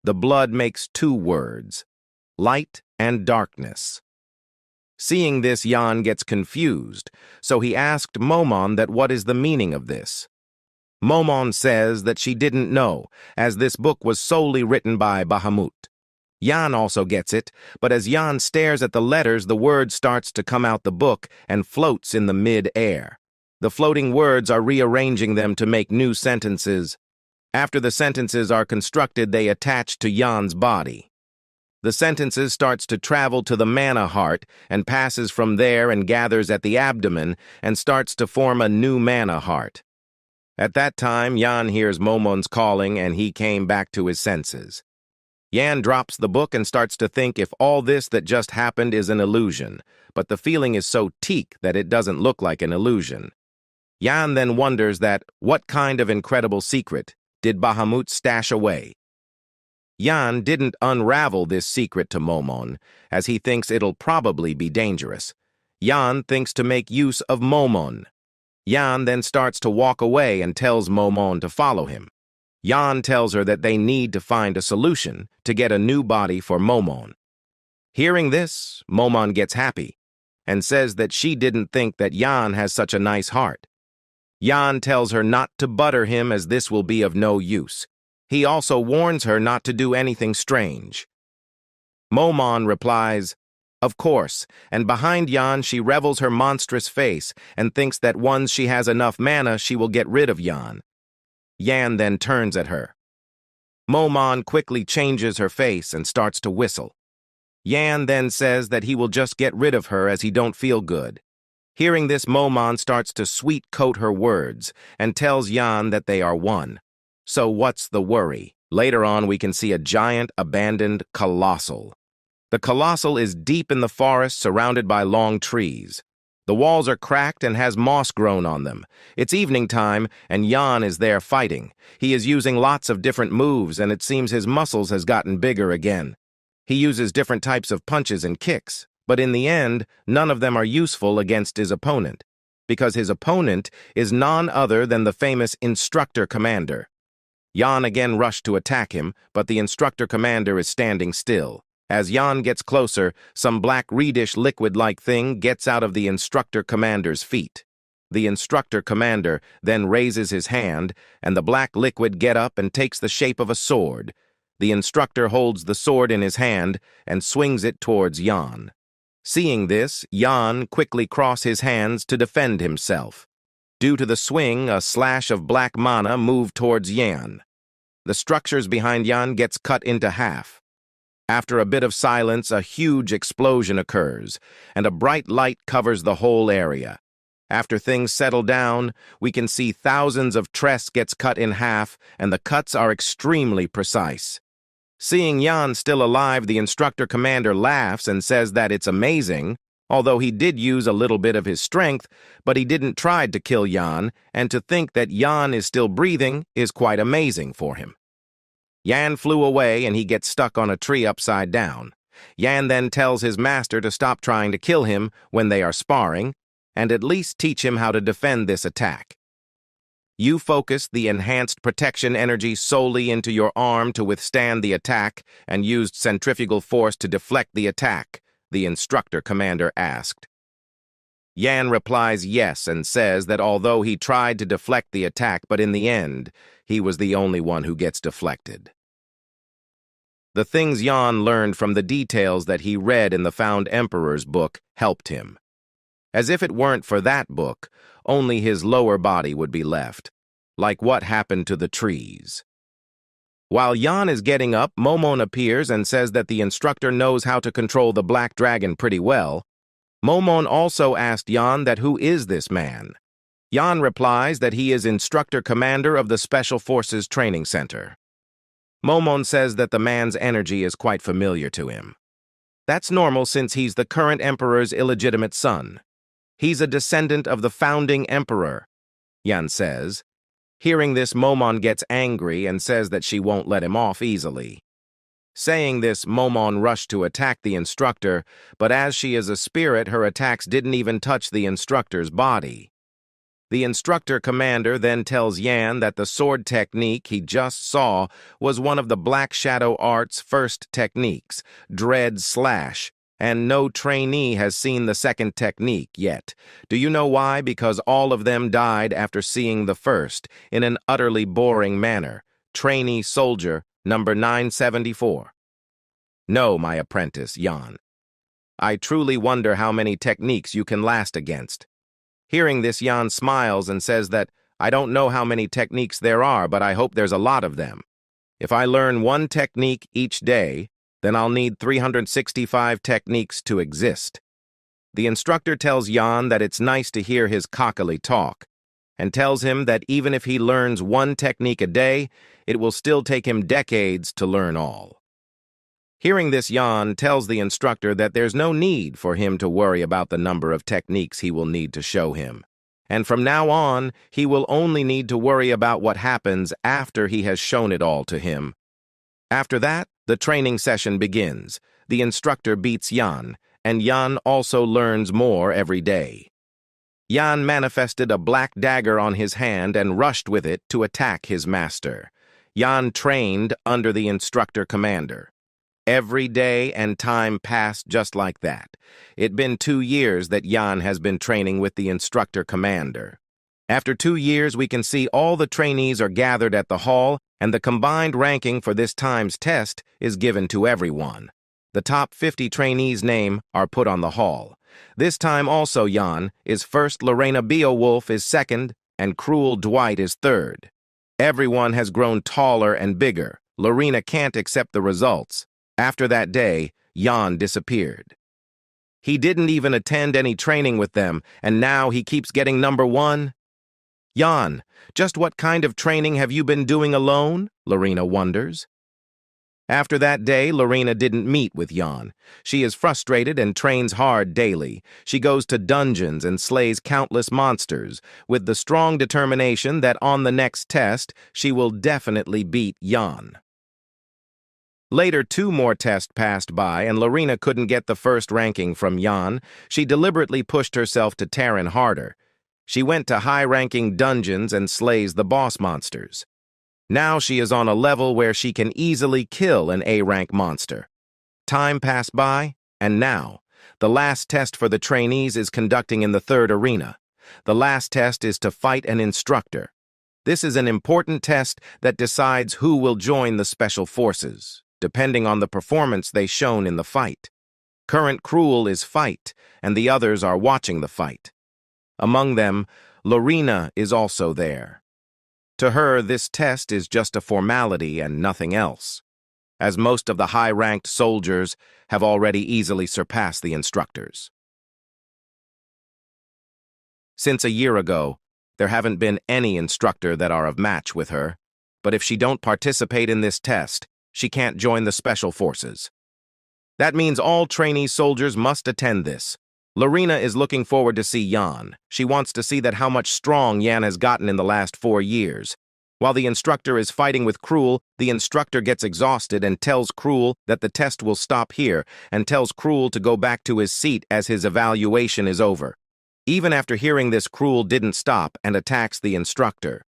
The blood makes two words, light and darkness. Seeing this, Jan gets confused, so he asked Momon that what is the meaning of this. Momon says that she didn't know, as this book was solely written by Bahamut. Jan also gets it, but as Jan stares at the letters, the word starts to come out the book and floats in the mid-air. The floating words are rearranging them to make new sentences. After the sentences are constructed, they attach to Jan's body. The sentences starts to travel to the mana heart and passes from there and gathers at the abdomen and starts to form a new mana heart. At that time, Jan hears Momon's calling and he came back to his senses. Jan drops the book and starts to think if all this that just happened is an illusion, but the feeling is so teak that it doesn't look like an illusion. Jan then wonders that what kind of incredible secret did Bahamut stash away? Jan didn't unravel this secret to Momon, as he thinks it'll probably be dangerous. Jan thinks to make use of Momon. Jan then starts to walk away and tells Momon to follow him. Jan tells her that they need to find a solution to get a new body for Momon. Hearing this, Momon gets happy and says that she didn't think that Jan has such a nice heart. Jan tells her not to butter him as this will be of no use. He also warns her not to do anything strange. Momon replies, "Of course," and behind Jan she revels her monstrous face and thinks that once she has enough mana she will get rid of Jan. Jan then turns at her. Momon quickly changes her face and starts to whistle. Jan then says that he will just get rid of her as he don't feel good. Hearing this, Momon starts to sweet-coat her words and tells Jan that they are one. So what's the worry? Later on, we can see a giant, abandoned colossal. The colossal is deep in the forest, surrounded by long trees. The walls are cracked and has moss grown on them. It's evening time, and Jan is there fighting. He is using lots of different moves, and it seems his muscles has gotten bigger again. He uses different types of punches and kicks, but in the end, none of them are useful against his opponent, because his opponent is none other than the famous instructor commander. Jan again rushed to attack him, but the instructor commander is standing still. As Jan gets closer, some black reddish liquid-like thing gets out of the instructor commander's feet. The instructor commander then raises his hand, and the black liquid gets up and takes the shape of a sword. The instructor holds the sword in his hand and swings it towards Jan. Seeing this, Jan quickly crosses his hands to defend himself. Due to the swing, a slash of black mana moved towards Jan. The structures behind Jan gets cut into half. After a bit of silence, a huge explosion occurs, and a bright light covers the whole area. After things settle down, we can see thousands of tress gets cut in half, and the cuts are extremely precise. Seeing Jan still alive, the instructor commander laughs and says that it's amazing, although he did use a little bit of his strength, but he didn't try to kill Jan, and to think that Jan is still breathing is quite amazing for him. Jan flew away and he gets stuck on a tree upside down. Jan then tells his master to stop trying to kill him when they are sparring, and at least teach him how to defend this attack. You focus the enhanced protection energy solely into your arm to withstand the attack and used centrifugal force to deflect the attack, the instructor commander asked. Jan replies yes and says that although he tried to deflect the attack, but in the end, he was the only one who gets deflected. The things Jan learned from the details that he read in the Found Emperor's book helped him. As if it weren't for that book, only his lower body would be left, like what happened to the trees. While Jan is getting up, Momon appears and says that the instructor knows how to control the black dragon pretty well. Momon also asked Jan that who is this man. Jan replies that he is instructor commander of the Special Forces Training Center. Momon says that the man's energy is quite familiar to him. That's normal since he's the current emperor's illegitimate son. He's a descendant of the founding emperor, Yan says. Hearing this, Momon gets angry and says that she won't let him off easily. Saying this, Momon rushed to attack the instructor, but as she is a spirit, her attacks didn't even touch the instructor's body. The instructor commander then tells Yan that the sword technique he just saw was one of the Black Shadow Art's first techniques, Dread Slash, and no trainee has seen the second technique yet. Do you know why? Because all of them died after seeing the first, in an utterly boring manner. Trainee soldier, number 974. No, my apprentice, Yan. I truly wonder how many techniques you can last against. Hearing this, Yan smiles and says that, I don't know how many techniques there are, but I hope there's a lot of them. If I learn one technique each day, then I'll need 365 techniques to exist. The instructor tells Yan that it's nice to hear his cockily talk, and tells him that even if he learns one technique a day, it will still take him decades to learn all. Hearing this, Yan tells the instructor that there's no need for him to worry about the number of techniques he will need to show him. And from now on, he will only need to worry about what happens after he has shown it all to him. After that, the training session begins. The instructor beats Yan, and Yan also learns more every day. Yan manifested a black dagger on his hand and rushed with it to attack his master. Yan trained under the instructor commander. Every day and time passed just like that. It'd been 2 years that Yan has been training with the instructor commander. After 2 years, we can see all the trainees are gathered at the hall, and the combined ranking for this time's test is given to everyone. The top 50 trainees' names are put on the hall. This time also Yan is first, Lorina Beowolf is second, and Cruel Dwight is third. Everyone has grown taller and bigger. Lorina can't accept the results. After that day, Yan disappeared. He didn't even attend any training with them, and now he keeps getting number 1. Yan, just what kind of training have you been doing alone? Lorina wonders. After that day, Lorina didn't meet with Yan. She is frustrated and trains hard daily. She goes to dungeons and slays countless monsters, with the strong determination that on the next test, she will definitely beat Yan. Later, 2 more tests passed by, and Lorina couldn't get the first ranking from Yan. She deliberately pushed herself to Terran harder. She went to high-ranking dungeons and slays the boss monsters. Now she is on a level where she can easily kill an A-rank monster. Time passed by, and now, the last test for the trainees is conducting in the 3rd arena. The last test is to fight an instructor. This is an important test that decides who will join the special forces, depending on the performance they shown in the fight. Current Cruel is fight, and the others are watching the fight. Among them, Lorina is also there. To her, this test is just a formality and nothing else, as most of the high-ranked soldiers have already easily surpassed the instructors. Since a year ago, there haven't been any instructor that are of match with her, but if she don't participate in this test, she can't join the special forces. That means all trainee soldiers must attend this. Lorina is looking forward to see Yan. She wants to see that how much strong Yan has gotten in the last 4 years. While the instructor is fighting with Cruel, the instructor gets exhausted and tells Cruel that the test will stop here, and tells Cruel to go back to his seat as his evaluation is over. Even after hearing this, Cruel didn't stop and attacks the instructor.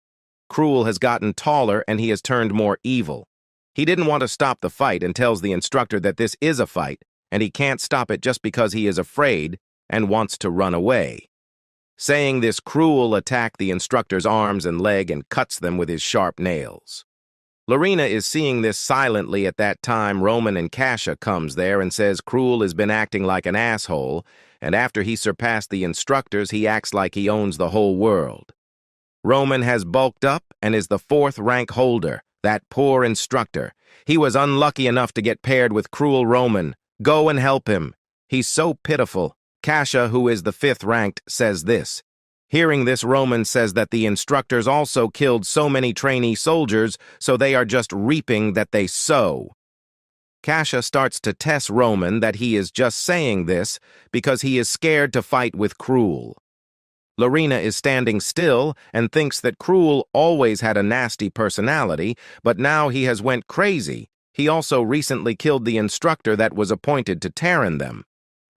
Cruel has gotten taller and he has turned more evil. He didn't want to stop the fight and tells the instructor that this is a fight, and he can't stop it just because he is afraid and wants to run away. Saying this, Cruel attacks the instructor's arms and leg and cuts them with his sharp nails. Lorina is seeing this silently. At that time, Roman and Kasha comes there and says Cruel has been acting like an asshole, and after he surpassed the instructors, he acts like he owns the whole world. Roman has bulked up and is the 4th rank holder. That poor instructor. He was unlucky enough to get paired with Cruel Roman. Go and help him. He's so pitiful. Kasha, who is the 5th ranked, says this. Hearing this, Roman says that the instructors also killed so many trainee soldiers, so they are just reaping that they sow. Kasha starts to test Roman that he is just saying this because he is scared to fight with Cruel. Lorina is standing still and thinks that Cruel always had a nasty personality, but now he has went crazy. He also recently killed the instructor that was appointed to Terran them.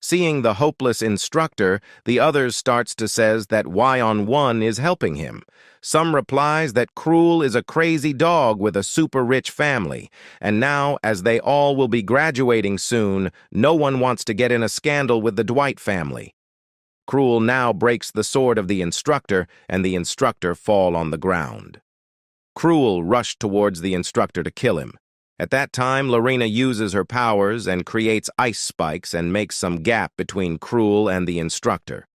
Seeing the hopeless instructor, the others starts to says that Y-on-1 is helping him. Some replies that Cruel is a crazy dog with a super rich family, and now, as they all will be graduating soon, no one wants to get in a scandal with the Dwight family. Cruel now breaks the sword of the instructor, and the instructor fall on the ground. Cruel rushed towards the instructor to kill him. At that time, Lorina uses her powers and creates ice spikes and makes some gap between Cruel and the instructor.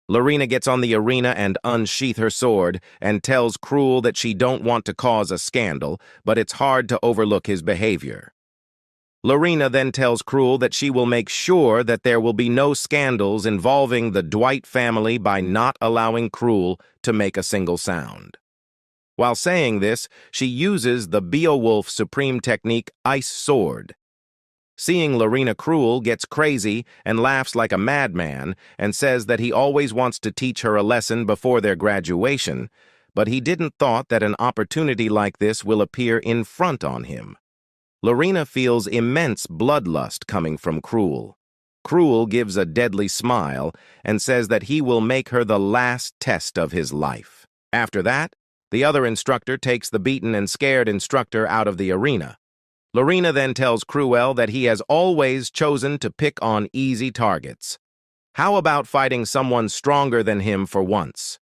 Lorina gets on the arena and unsheath her sword and tells Cruel that she don't want to cause a scandal, but it's hard to overlook his behavior. Lorina then tells Cruel that she will make sure that there will be no scandals involving the Dwight family by not allowing Cruel to make a single sound. While saying this, she uses the Beowolf supreme technique Ice Sword. Seeing Lorina, Cruel gets crazy and laughs like a madman and says that he always wants to teach her a lesson before their graduation, but he didn't thought that an opportunity like this will appear in front on him. Lorina feels immense bloodlust coming from Cruel. Cruel gives a deadly smile and says that he will make her the last test of his life. After that, the other instructor takes the beaten and scared instructor out of the arena. Lorina then tells Cruel that he has always chosen to pick on easy targets. How about fighting someone stronger than him for once?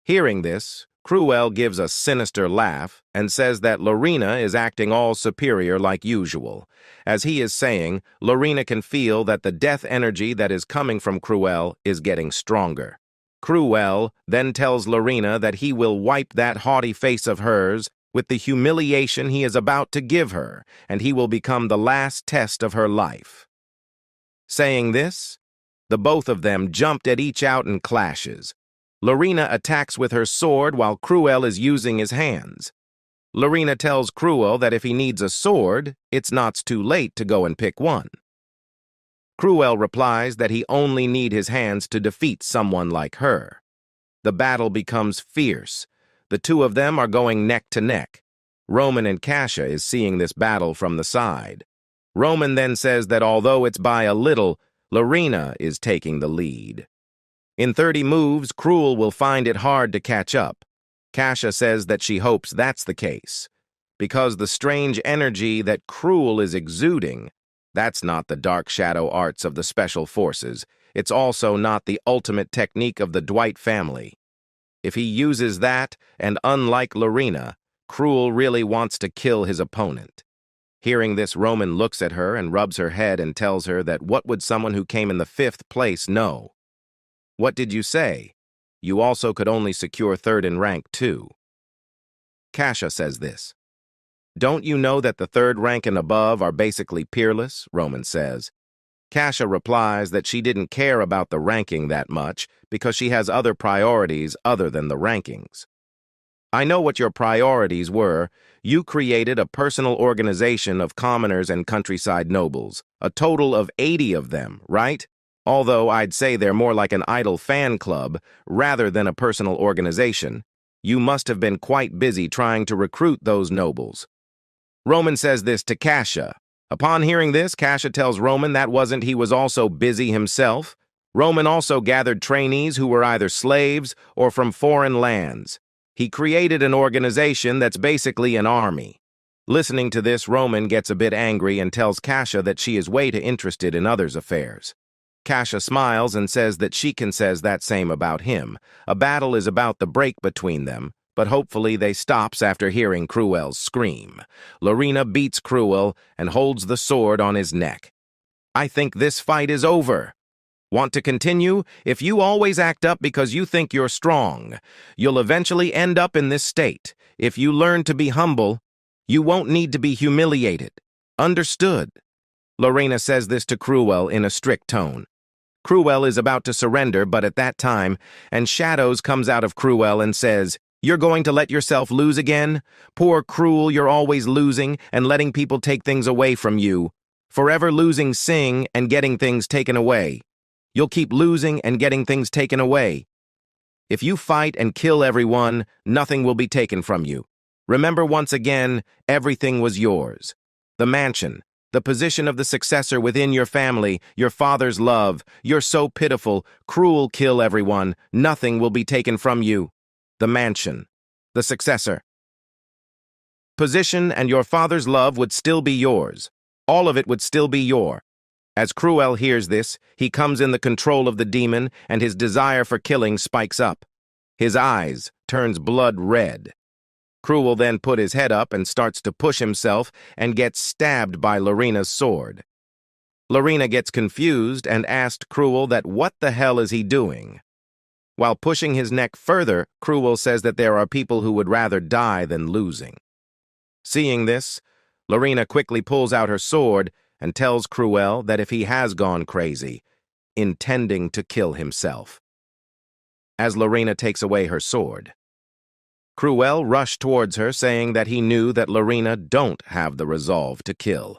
Hearing this, Cruel gives a sinister laugh and says that Lorina is acting all superior like usual. As he is saying, Lorina can feel that the death energy that is coming from Cruel is getting stronger. Cruel then tells Lorina that he will wipe that haughty face of hers with the humiliation he is about to give her, and he will become the last test of her life. Saying this, the both of them jumped at each out and clashes. Lorina attacks with her sword while Cruel is using his hands. Lorina tells Cruel that if he needs a sword, it's not too late to go and pick one. Cruel replies that he only need his hands to defeat someone like her. The battle becomes fierce. The two of them are going neck to neck. Roman and Kasha is seeing this battle from the side. Roman then says that although it's by a little, Lorina is taking the lead. In 30 moves, Cruel will find it hard to catch up. Kasha says that she hopes that's the case, because the strange energy that Cruel is exuding, that's not the dark shadow arts of the special forces. It's also not the ultimate technique of the Dwight family. If he uses that, and unlike Lorina, Cruel really wants to kill his opponent. Hearing this, Roman looks at her and rubs her head and tells her that what would someone who came in the 5th place know? What did you say? You also could only secure 3rd in rank too. Kasha says this. Don't you know that the 3rd rank and above are basically peerless? Roman says. Kasha replies that she didn't care about the ranking that much because she has other priorities other than the rankings. I know what your priorities were. You created a personal organization of commoners and countryside nobles, a total of 80 of them, right? Although I'd say they're more like an idle fan club rather than a personal organization. You must have been quite busy trying to recruit those nobles. Roman says this to Kasha. Upon hearing this, Kasha tells Roman that he was also busy himself. Roman also gathered trainees who were either slaves or from foreign lands. He created an organization that's basically an army. Listening to this, Roman gets a bit angry and tells Kasha that she is way too interested in others' affairs. Kasha smiles and says that she can says that same about him. A battle is about the break between them, but hopefully they stops after hearing Cruel's scream. Lorina beats Cruel and holds the sword on his neck. I think this fight is over. Want to continue? If you always act up because you think you're strong, you'll eventually end up in this state. If you learn to be humble, you won't need to be humiliated. Understood? Lorina says this to Cruel in a strict tone. Cruel is about to surrender, but at that time, and Shadows comes out of Cruel and says, "You're going to let yourself lose again? Poor Cruel, you're always losing and letting people take things away from you. Forever losing Sing and getting things taken away. You'll keep losing and getting things taken away. If you fight and kill everyone, nothing will be taken from you. Remember once again, everything was yours. The mansion, the position of the successor within your family, your father's love. You're so pitiful, cruel, kill everyone. Nothing will be taken from you. The mansion, the successor. Position and your father's love would still be yours. All of it would still be your. As Cruel hears this, he comes in the control of the demon, and his desire for killing spikes up. His eyes turns blood red. Cruel then put his head up and starts to push himself and gets stabbed by Lorina's sword. Lorina gets confused and asked Cruel that what the hell is he doing? While pushing his neck further, Cruel says that there are people who would rather die than losing. Seeing this, Lorina quickly pulls out her sword and tells Cruel that if he has gone crazy, intending to kill himself. As Lorina takes away her sword, Cruel rushed towards her, saying that he knew that Lorina don't have the resolve to kill.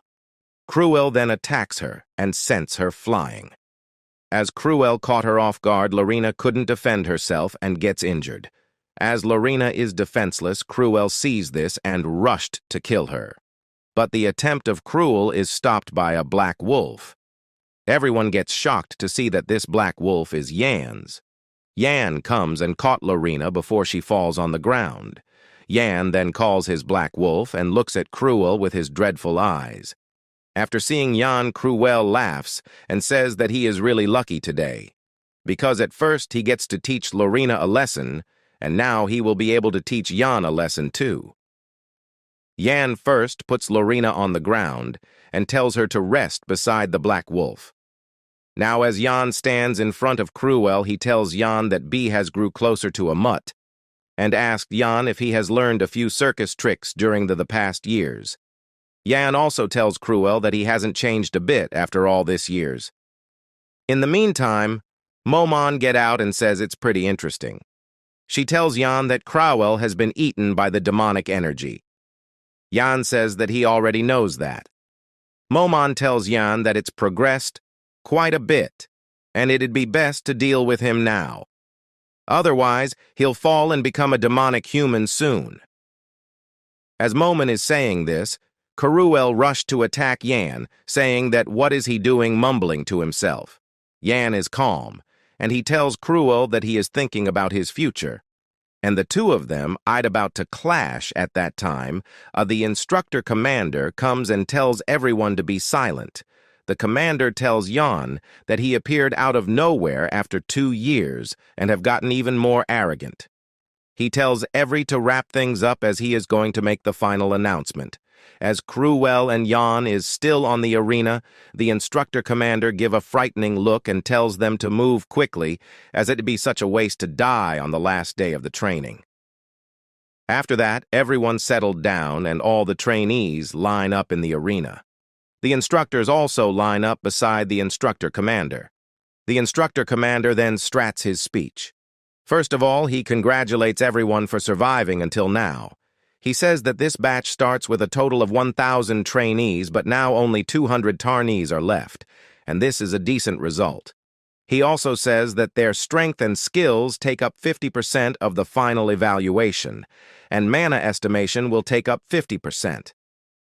Cruel then attacks her and sends her flying. As Cruel caught her off guard, Lorina couldn't defend herself and gets injured. As Lorina is defenseless, Cruel sees this and rushed to kill her. But the attempt of Cruel is stopped by a black wolf. Everyone gets shocked to see that this black wolf is Yan's. Yan comes and caught Lorina before she falls on the ground. Yan then calls his black wolf and looks at Cruel with his dreadful eyes. After seeing Yan, Cruel laughs and says that he is really lucky today, because at first he gets to teach Lorina a lesson, and now he will be able to teach Yan a lesson too. Yan first puts Lorina on the ground and tells her to rest beside the black wolf. Now as Yan stands in front of Cruel, he tells Yan that B has grew closer to a mutt, and asked Yan if he has learned a few circus tricks during the past years. Yan also tells Cruel that he hasn't changed a bit after all this years. In the meantime, Momon gets out and says it's pretty interesting. She tells Yan that Cruel has been eaten by the demonic energy. Yan says that he already knows that. Momon tells Yan that it's progressed quite a bit, and it'd be best to deal with him now. Otherwise, he'll fall and become a demonic human soon. As Momon is saying this, Cruel rushed to attack Yan, saying that what is he doing, mumbling to himself. Yan is calm, and he tells Cruel that he is thinking about his future. And the two of them eyed about to clash at that time. The instructor commander comes and tells everyone to be silent. The commander tells Yan that he appeared out of nowhere after 2 years and have gotten even more arrogant. He tells every to wrap things up as he is going to make the final announcement. As Cruel and Yan is still on the arena, the instructor commander give a frightening look and tells them to move quickly, as it'd be such a waste to die on the last day of the training. After that, everyone settled down and all the trainees line up in the arena. The instructors also line up beside the instructor commander. The instructor commander then strats his speech. First of all, he congratulates everyone for surviving until now. He says that this batch starts with a total of 1,000 trainees, but now only 200 tarnees are left, and this is a decent result. He also says that their strength and skills take up 50% of the final evaluation, and mana estimation will take up 50%.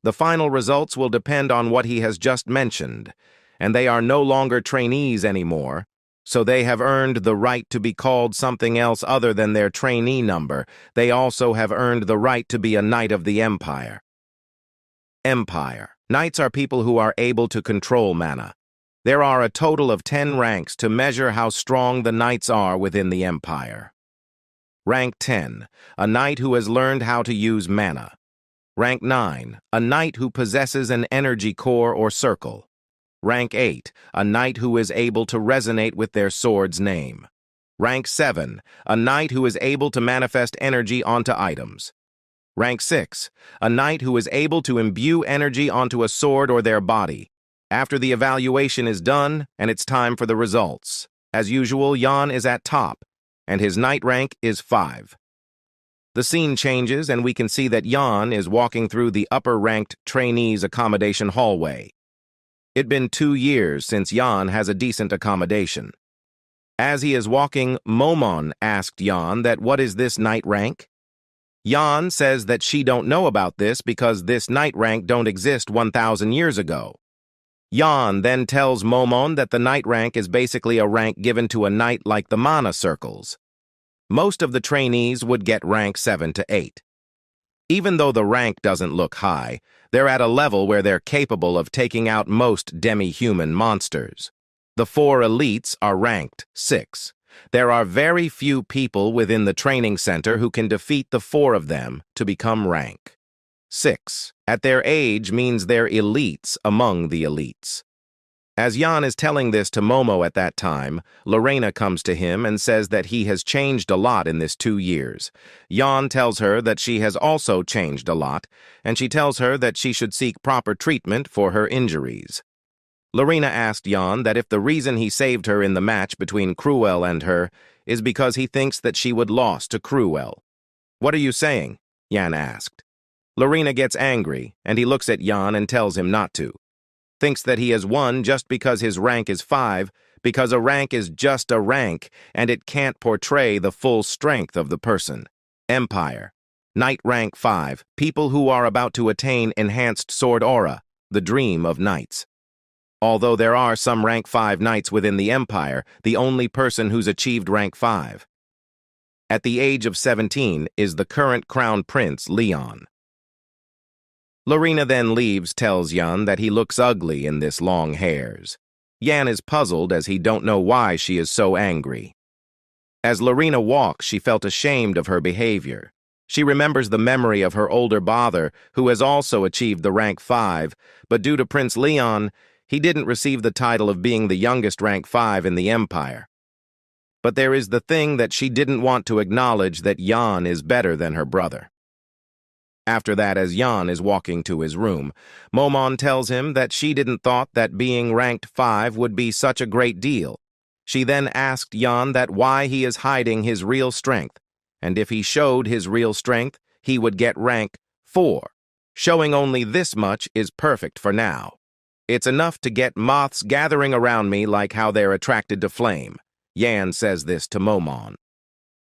The final results will depend on what he has just mentioned, and they are no longer trainees anymore, so they have earned the right to be called something else other than their trainee number. They also have earned the right to be a Knight of the Empire. Empire. Knights are people who are able to control mana. There are a total of 10 ranks to measure how strong the knights are within the Empire. Rank 10, a knight who has learned how to use mana. Rank 9, a knight who possesses an energy core or circle. Rank 8, a knight who is able to resonate with their sword's name. Rank 7, a knight who is able to manifest energy onto items. Rank 6, a knight who is able to imbue energy onto a sword or their body. After the evaluation is done, and it's time for the results. As usual, Jan is at top, and his knight rank is 5. The scene changes, and we can see that Jan is walking through the upper-ranked trainees' accommodation hallway. It'd been 2 years since Jan has a decent accommodation. As he is walking, Momon asked Jan that what is this knight rank? Jan says that she don't know about this because this knight rank don't exist 1,000 years ago. Jan then tells Momon that the knight rank is basically a rank given to a knight like the mana circles. Most of the trainees would get rank 7 to 8. Even though the rank doesn't look high, they're at a level where they're capable of taking out most demi-human monsters. The 4 elites are ranked 6. There are very few people within the training center who can defeat the 4 of them to become rank 6. At their age means they're elites among the elites. As Jan is telling this to Momo at that time, Lorina comes to him and says that he has changed a lot in this 2 years. Jan tells her that she has also changed a lot, and she tells her that she should seek proper treatment for her injuries. Lorina asked Jan that if the reason he saved her in the match between Cruel and her is because he thinks that she would lose to Cruel. "What are you saying?" Jan asked. Lorina gets angry, and he looks at Jan and tells him not to. Thinks that he has won just because his rank is 5, because a rank is just a rank, and it can't portray the full strength of the person. Empire. Knight rank 5, people who are about to attain enhanced sword aura, the dream of knights. Although there are some rank 5 knights within the Empire, the only person who's achieved rank 5. At the age of 17 is the current crown prince, Leon. Lorina then leaves, tells Jan that he looks ugly in this long hairs. Jan is puzzled as he don't know why she is so angry. As Lorina walks, she felt ashamed of her behavior. She remembers the memory of her older brother, who has also achieved the rank 5, but due to Prince Leon, he didn't receive the title of being the youngest rank 5 in the Empire. But there is the thing that she didn't want to acknowledge, that Jan is better than her brother. After that, as Jan is walking to his room, Momon tells him that she didn't thought that being ranked 5 would be such a great deal. She then asked Jan that why he is hiding his real strength, and if he showed his real strength, he would get rank 4. Showing only this much is perfect for now. It's enough to get moths gathering around me like how they're attracted to flame. Jan says this to Momon.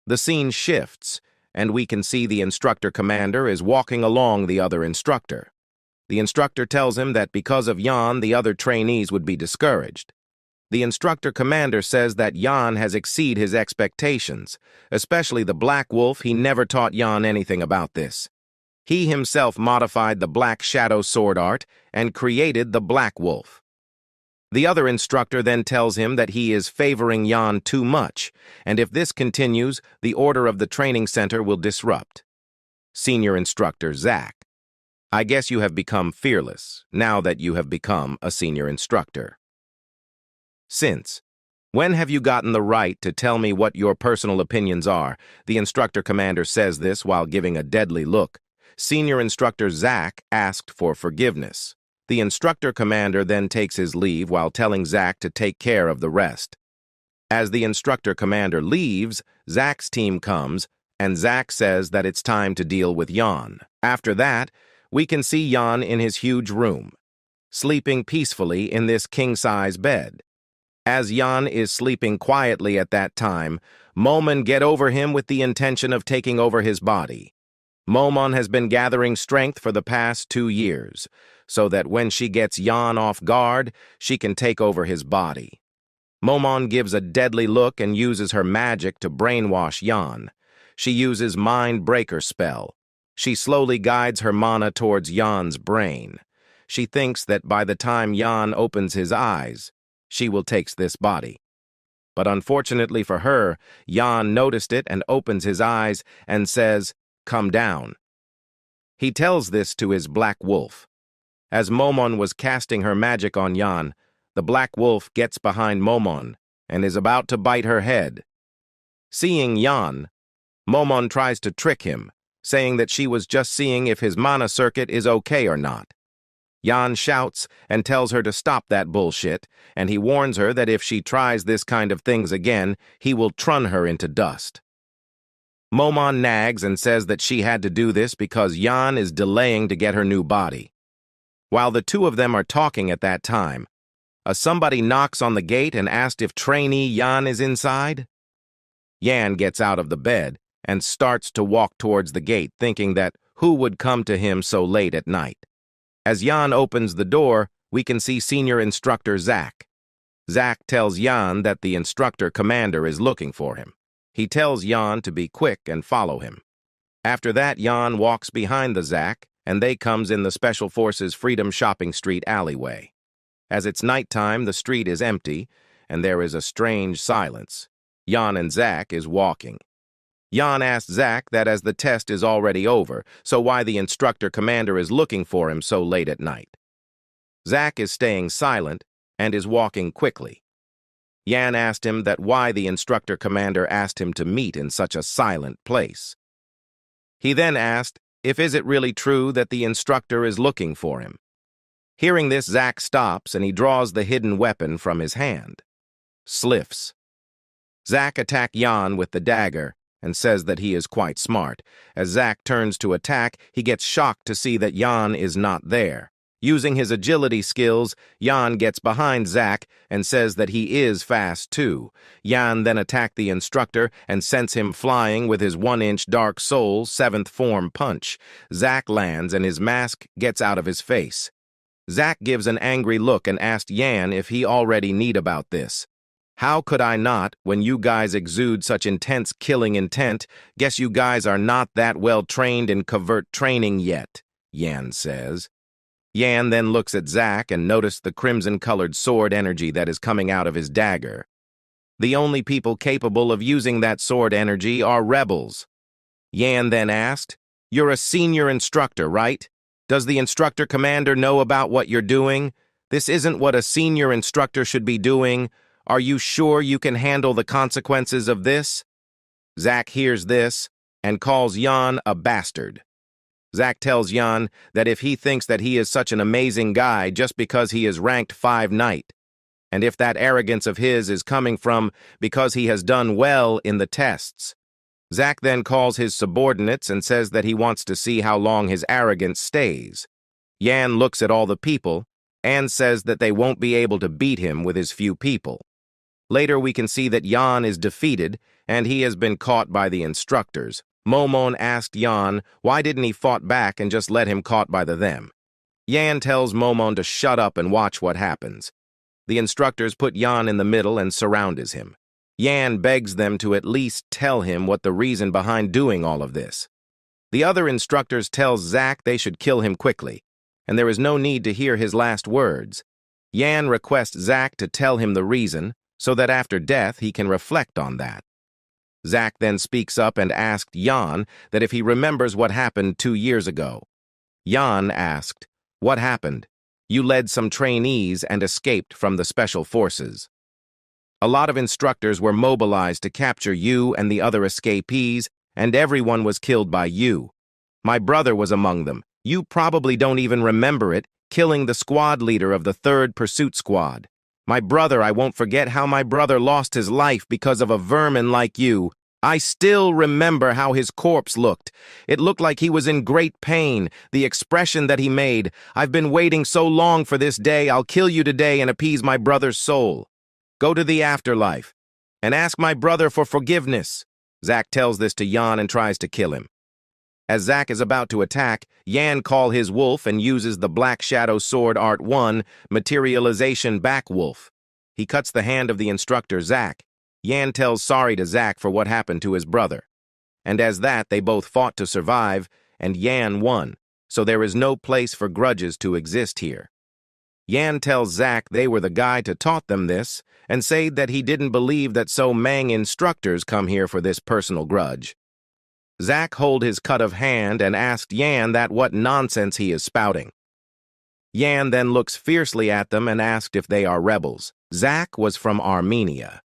The scene shifts, and we can see the instructor commander is walking along the other instructor. The instructor tells him that because of Jan, the other trainees would be discouraged. The instructor commander says that Jan has exceeded his expectations, especially the Black Wolf. He never taught Jan anything about this. He himself modified the Black Shadow sword art and created the Black Wolf. The other instructor then tells him that he is favoring Jan too much, and if this continues, the order of the training center will disrupt. Senior instructor Zach. I guess you have become fearless, now that you have become a senior instructor. Since. When have you gotten the right to tell me what your personal opinions are? The instructor commander says this while giving a deadly look. Senior instructor Zach asked for forgiveness. The instructor commander then takes his leave while telling Zach to take care of the rest. As the instructor commander leaves, Zach's team comes, and Zach says that it's time to deal with Jan. After that, we can see Jan in his huge room, sleeping peacefully in this king-size bed. As Jan is sleeping quietly at that time, Momon get over him with the intention of taking over his body. Momon has been gathering strength for the past 2 years, so that when she gets Jan off guard, she can take over his body. Momon gives a deadly look and uses her magic to brainwash Jan. She uses Mind Breaker spell. She slowly guides her mana towards Jan's brain. She thinks that by the time Jan opens his eyes, she will take this body. But unfortunately for her, Jan noticed it and opens his eyes and says, "Come down." He tells this to his Black Wolf. As Momon was casting her magic on Jan, the Black Wolf gets behind Momon and is about to bite her head. Seeing Jan, Momon tries to trick him, saying that she was just seeing if his mana circuit is okay or not. Yan shouts and tells her to stop that bullshit, and he warns her that if she tries this kind of things again, he will trun her into dust. Momon nags and says that she had to do this because Yan is delaying to get her new body. While the two of them are talking at that time, somebody knocks on the gate and asks if trainee Yan is inside. Yan gets out of the bed and starts to walk towards the gate, thinking that who would come to him so late at night. As Yan opens the door, we can see senior instructor Zach. Zach tells Yan that the instructor commander is looking for him. He tells Yan to be quick and follow him. After that, Yan walks behind the Zach, and they comes in the Special Forces Freedom Shopping Street alleyway. As it's nighttime, the street is empty, and there is a strange silence. Yan and Zach is walking. Yan asks Zach that as the test is already over, so why the instructor commander is looking for him so late at night. Zach is staying silent and is walking quickly. Yan asked him that why the instructor commander asked him to meet in such a silent place. He then asked if is it really true that the instructor is looking for him. Hearing this, Zach stops and he draws the hidden weapon from his hand. Sliffs. Zach attacks Yan with the dagger and says that he is quite smart. As Zach turns to attack, he gets shocked to see that Yan is not there. Using his agility skills, Yan gets behind Zach and says that he is fast too. Yan then attacks the instructor and sends him flying with his 1-inch Dark Soul 7th form punch. Zach lands and his mask gets out of his face. Zach gives an angry look and asks Yan if he already knew about this. How could I not, when you guys exude such intense killing intent? Guess you guys are not that well trained in covert training yet, Yan says. Yan then looks at Zach and noticed the crimson-colored sword energy that is coming out of his dagger. The only people capable of using that sword energy are rebels. Yan then asked, "You're a senior instructor, right? Does the instructor commander know about what you're doing? This isn't what a senior instructor should be doing. Are you sure you can handle the consequences of this?" Zach hears this and calls Yan a bastard. Zach tells Yan that if he thinks that he is such an amazing guy just because he is ranked 5 knight, and if that arrogance of his is coming from because he has done well in the tests. Zach then calls his subordinates and says that he wants to see how long his arrogance stays. Yan looks at all the people and says that they won't be able to beat him with his few people. Later we can see that Yan is defeated and he has been caught by the instructors. Momon asked Yan why didn't he fought back and just let him caught by them. Yan tells Momon to shut up and watch what happens. The instructors put Yan in the middle and surrounds him. Yan begs them to at least tell him what the reason behind doing all of this. The other instructors tell Zach they should kill him quickly, and there is no need to hear his last words. Yan requests Zach to tell him the reason, so that after death he can reflect on that. Zach then speaks up and asked Yan that if he remembers what happened 2 years ago. Yan asked, "What happened? You led some trainees and escaped from the special forces. A lot of instructors were mobilized to capture you and the other escapees, and everyone was killed by you. My brother was among them. You probably don't even remember it, killing the squad leader of the 3rd Pursuit Squad. My brother, I won't forget how my brother lost his life because of a vermin like you. I still remember how his corpse looked. It looked like he was in great pain, the expression that he made. I've been waiting so long for this day. I'll kill you today and appease my brother's soul. Go to the afterlife and ask my brother for forgiveness." Zach tells this to Yan and tries to kill him. As Zach is about to attack, Yan calls his wolf and uses the Black Shadow Sword Art 1 Materialization Back Wolf. He cuts the hand of the instructor, Zach. Yan tells sorry to Zach for what happened to his brother. And as that, they both fought to survive, and Yan won, so there is no place for grudges to exist here. Yan tells Zach they were the guy to taught them this, and said that he didn't believe that so mang instructors come here for this personal grudge. Zach hold his cut of hand and asked Yan that what nonsense he is spouting. Yan then looks fiercely at them and asked if they are rebels. Zach was from Armenia.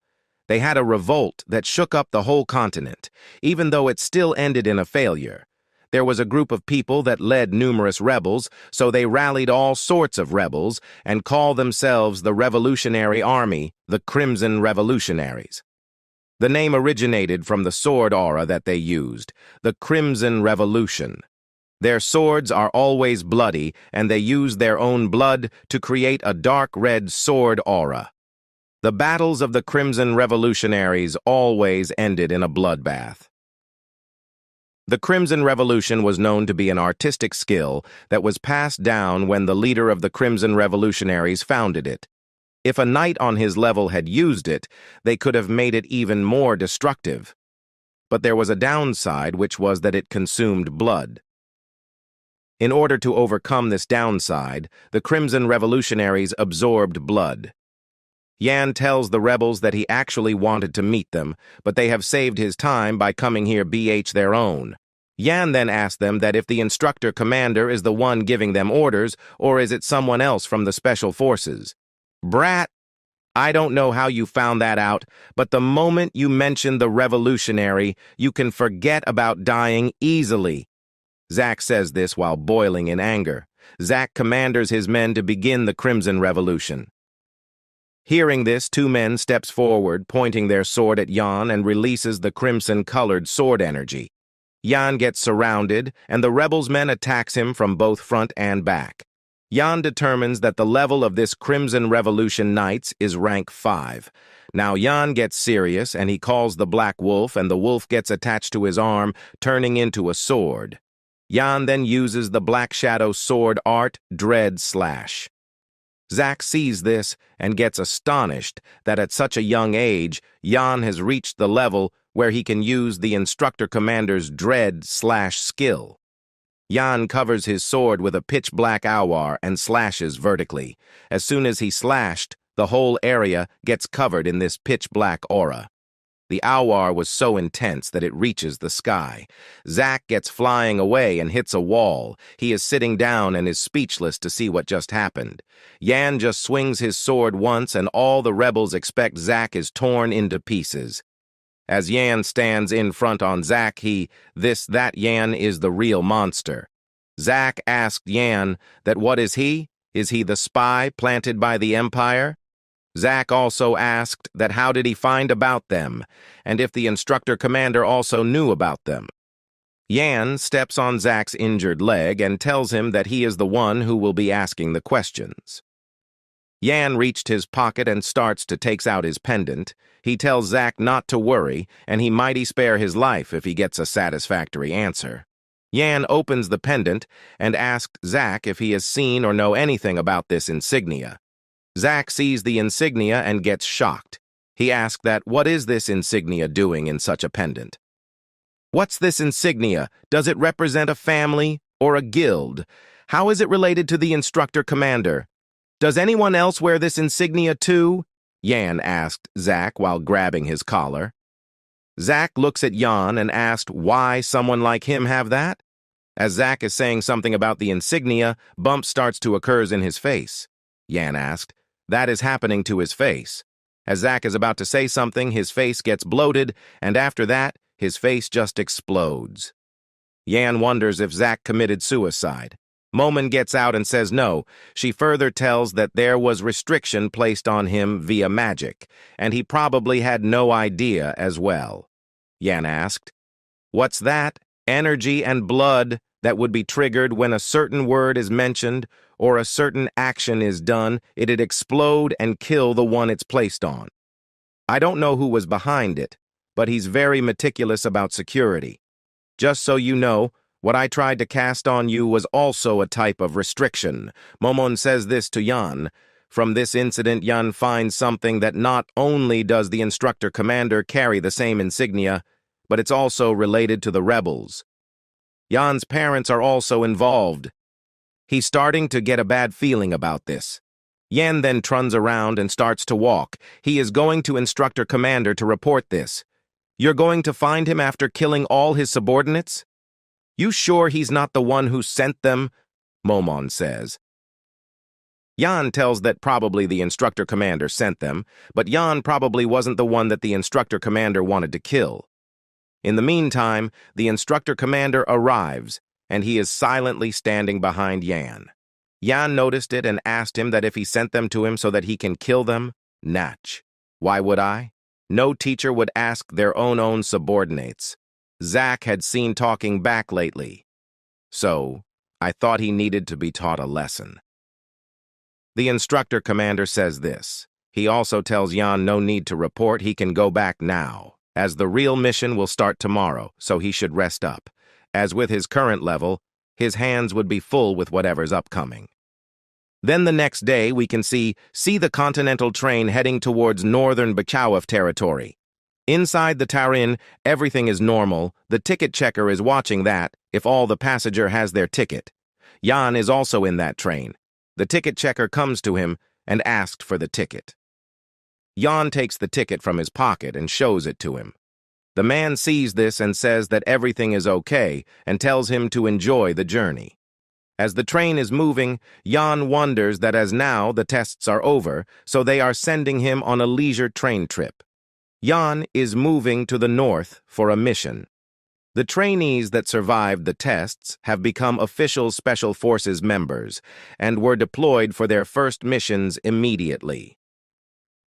They had a revolt that shook up the whole continent, even though it still ended in a failure. There was a group of people that led numerous rebels, so they rallied all sorts of rebels and called themselves the Revolutionary Army, the Crimson Revolutionaries. The name originated from the sword aura that they used, the Crimson Revolution. Their swords are always bloody, and they use their own blood to create a dark red sword aura. The battles of the Crimson Revolutionaries always ended in a bloodbath. The Crimson Revolution was known to be an artistic skill that was passed down when the leader of the Crimson Revolutionaries founded it. If a knight on his level had used it, they could have made it even more destructive. But there was a downside, which was that it consumed blood. In order to overcome this downside, the Crimson Revolutionaries absorbed blood. Yan tells the rebels that he actually wanted to meet them, but they have saved his time by coming here their own. Yan then asks them that if the instructor commander is the one giving them orders, or is it someone else from the special forces. Brat, I don't know how you found that out, but the moment you mention the revolutionary, you can forget about dying easily. Zack says this while boiling in anger. Zack commands his men to begin the Crimson Revolution. Hearing this, two men steps forward, pointing their sword at Yan and releases the crimson-colored sword energy. Yan gets surrounded, and the rebels' men attacks him from both front and back. Yan determines that the level of this Crimson Revolution Knights is rank 5. Now Yan gets serious, and he calls the Black Wolf, and the wolf gets attached to his arm, turning into a sword. Yan then uses the Black Shadow sword art, Dread Slash. Zack sees this and gets astonished that at such a young age, Yan has reached the level where he can use the instructor commander's Dread Slash skill. Yan covers his sword with a pitch-black awar and slashes vertically. As soon as he slashed, the whole area gets covered in this pitch-black aura. The awar was so intense that it reaches the sky. Zack gets flying away and hits a wall. He is sitting down and is speechless to see what just happened. Yan just swings his sword once and all the rebels expect Zack is torn into pieces. As Yan stands in front on Zack, that Yan is the real monster. Zack asked Yan that what is he? Is he the spy planted by the Empire? Zack also asked that how did he find about them, and if the instructor commander also knew about them. Yan steps on Zack's injured leg and tells him that he is the one who will be asking the questions. Yan reached his pocket and takes out his pendant. He tells Zack not to worry, and he mighty spare his life if he gets a satisfactory answer. Yan opens the pendant and asks Zack if he has seen or know anything about this insignia. Zack sees the insignia and gets shocked. He asks that what is this insignia doing in such a pendant? What's this insignia? Does it represent a family or a guild? How is it related to the instructor commander? Does anyone else wear this insignia too? Yan asked Zack while grabbing his collar. Zack looks at Yan and asked why someone like him have that? As Zack is saying something about the insignia, bump starts to occur in his face. Yan asked, that is happening to his face. As Zack is about to say something, his face gets bloated, and after that, his face just explodes. Yan wonders if Zack committed suicide. Momon gets out and says no. She further tells that there was restriction placed on him via magic, and he probably had no idea as well. Yan asked, what's that? Energy and blood that would be triggered when a certain word is mentioned or a certain action is done, it'd explode and kill the one it's placed on. I don't know who was behind it, but he's very meticulous about security. Just so you know, what I tried to cast on you was also a type of restriction. Momon says this to Yan. From this incident, Yan finds something that not only does the instructor commander carry the same insignia, but it's also related to the rebels. Yan's parents are also involved. He's starting to get a bad feeling about this. Yan then turns around and starts to walk. He is going to instructor commander to report this. You're going to find him after killing all his subordinates? You sure he's not the one who sent them? Momon says. Yan tells that probably the instructor commander sent them, but Yan probably wasn't the one that the instructor commander wanted to kill. In the meantime, the instructor commander arrives, and he is silently standing behind Yan. Yan noticed it and asked him that if he sent them to him so that he can kill them. Natch. Why would I? No teacher would ask their own subordinates. Zach had seen talking back lately. So, I thought he needed to be taught a lesson. The instructor commander says this. He also tells Yan no need to report, he can go back now, as the real mission will start tomorrow, so he should rest up. As with his current level, his hands would be full with whatever's upcoming. Then the next day, we can see the Continental train heading towards northern Beowolf territory. Inside the Tarin, everything is normal. The ticket checker is watching that, if all the passenger has their ticket. Yan is also in that train. The ticket checker comes to him and asked for the ticket. Yan takes the ticket from his pocket and shows it to him. The man sees this and says that everything is okay and tells him to enjoy the journey. As the train is moving, Yan wonders that as now the tests are over, so they are sending him on a leisure train trip. Yan is moving to the north for a mission. The trainees that survived the tests have become official Special Forces members and were deployed for their first missions immediately.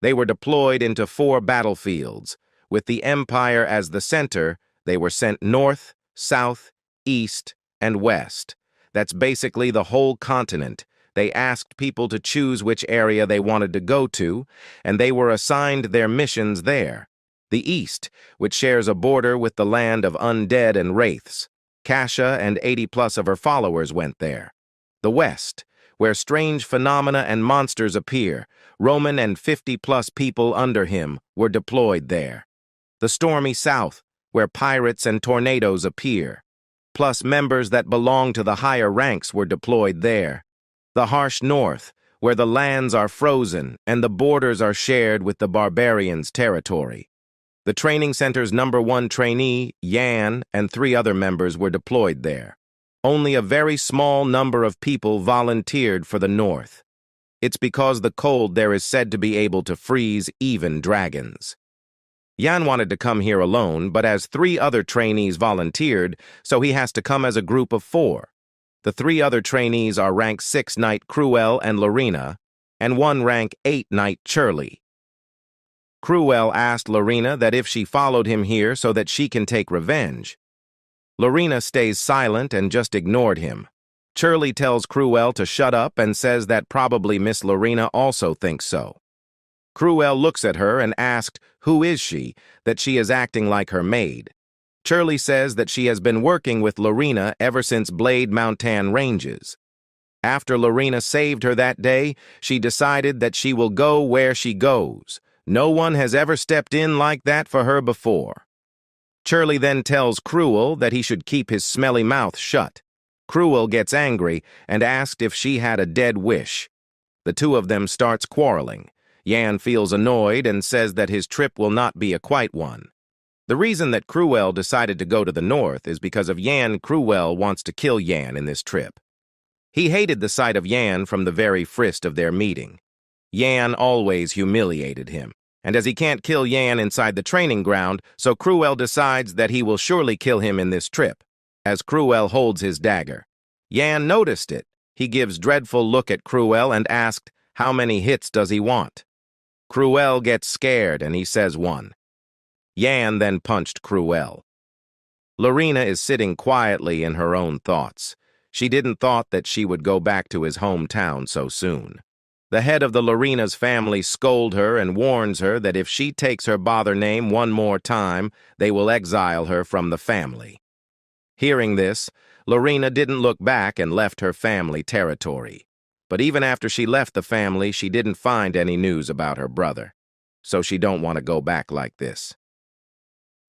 They were deployed into 4 battlefields. With the Empire as the center, they were sent north, south, east, and west. That's basically the whole continent. They asked people to choose which area they wanted to go to, and they were assigned their missions there. The east, which shares a border with the land of undead and wraiths. Kasha and 80+ of her followers went there. The west, where strange phenomena and monsters appear. Roman and 50+ people under him were deployed there. The stormy south, where pirates and tornadoes appear. Plus members that belong to the higher ranks were deployed there. The harsh north, where the lands are frozen and the borders are shared with the Barbarians' territory. The training center's #1 trainee, Yan, and 3 other members were deployed there. Only a very small number of people volunteered for the north. It's because the cold there is said to be able to freeze even dragons. Yan wanted to come here alone, but as 3 other trainees volunteered, so he has to come as a group of 4. The 3 other trainees are rank 6 knight Cruel and Lorina, and 1 rank 8 knight Churly. Cruel asked Lorina that if she followed him here so that she can take revenge. Lorina stays silent and just ignored him. Churly tells Cruel to shut up and says that probably Miss Lorina also thinks so. Cruel looks at her and asked who is she, that she is acting like her maid. Churly says that she has been working with Lorina ever since Blade Mountain Ranges. After Lorina saved her that day, she decided that she will go where she goes. No one has ever stepped in like that for her before. Churly then tells Cruel that he should keep his smelly mouth shut. Cruel gets angry and asked if she had a dead wish. The 2 of them starts quarreling. Yan feels annoyed and says that his trip will not be a quiet one. The reason that Cruel decided to go to the north is because of Yan. Cruel wants to kill Yan in this trip. He hated the sight of Yan from the very first of their meeting. Yan always humiliated him, and as he can't kill Yan inside the training ground, so Cruel decides that he will surely kill him in this trip, as Cruel holds his dagger. Yan noticed it. He gives dreadful look at Cruel and asked, how many hits does he want? Cruel gets scared and he says 1. Yan then punched Cruel. Lorina is sitting quietly in her own thoughts. She didn't thought that she would go back to his hometown so soon. The head of the Lorina's family scolds her and warns her that if she takes her bother name one more time, they will exile her from the family. Hearing this, Lorina didn't look back and left her family territory. But even after she left the family, she didn't find any news about her brother. So she don't want to go back like this.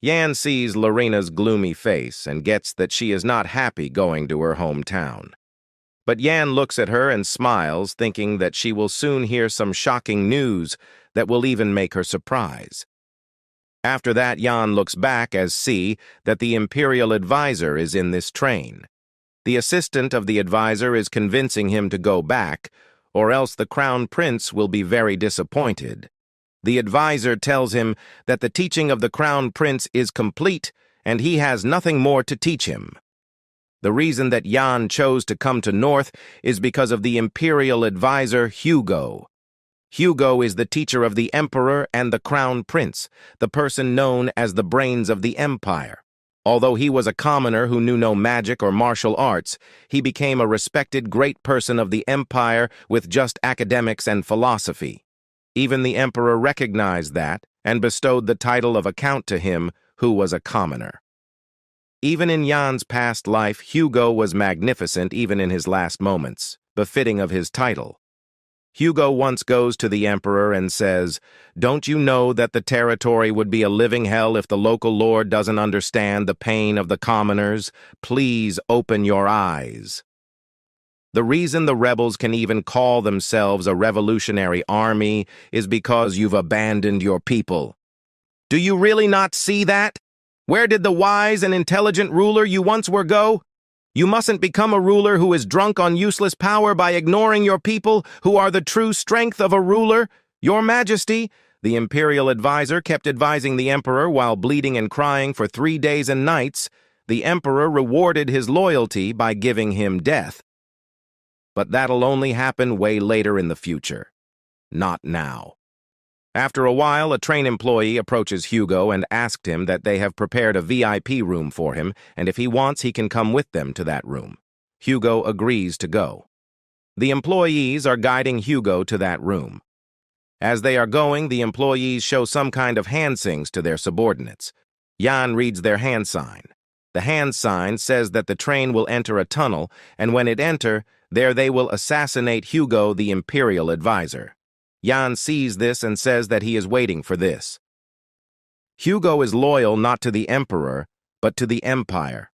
Yan sees Lorina's gloomy face and gets that she is not happy going to her hometown. But Yan looks at her and smiles, thinking that she will soon hear some shocking news that will even make her surprise. After that, Yan looks back as see that the Imperial Advisor is in this train. The assistant of the advisor is convincing him to go back, or else the Crown Prince will be very disappointed. The advisor tells him that the teaching of the Crown Prince is complete and he has nothing more to teach him. The reason that Jan chose to come to North is because of the imperial advisor Hugo. Hugo is the teacher of the emperor and the crown prince, the person known as the brains of the empire. Although he was a commoner who knew no magic or martial arts, he became a respected great person of the empire with just academics and philosophy. Even the emperor recognized that and bestowed the title of a count to him, who was a commoner. Even in Jan's past life, Hugo was magnificent even in his last moments, befitting of his title. Hugo once goes to the emperor and says, "Don't you know that the territory would be a living hell if the local lord doesn't understand the pain of the commoners? Please open your eyes." The reason the rebels can even call themselves a revolutionary army is because you've abandoned your people. Do you really not see that? Where did the wise and intelligent ruler you once were go? You mustn't become a ruler who is drunk on useless power by ignoring your people, who are the true strength of a ruler. Your Majesty, the imperial advisor kept advising the emperor while bleeding and crying for 3 days and nights. The emperor rewarded his loyalty by giving him death. But that'll only happen way later in the future. Not now. After a while, a train employee approaches Hugo and asked him that they have prepared a VIP room for him, and if he wants, he can come with them to that room. Hugo agrees to go. The employees are guiding Hugo to that room. As they are going, the employees show some kind of hand signs to their subordinates. Jan reads their hand sign. The hand sign says that the train will enter a tunnel, and when it enter, there they will assassinate Hugo, the imperial advisor. Jan sees this and says that he is waiting for this. Hugo is loyal not to the emperor, but to the empire.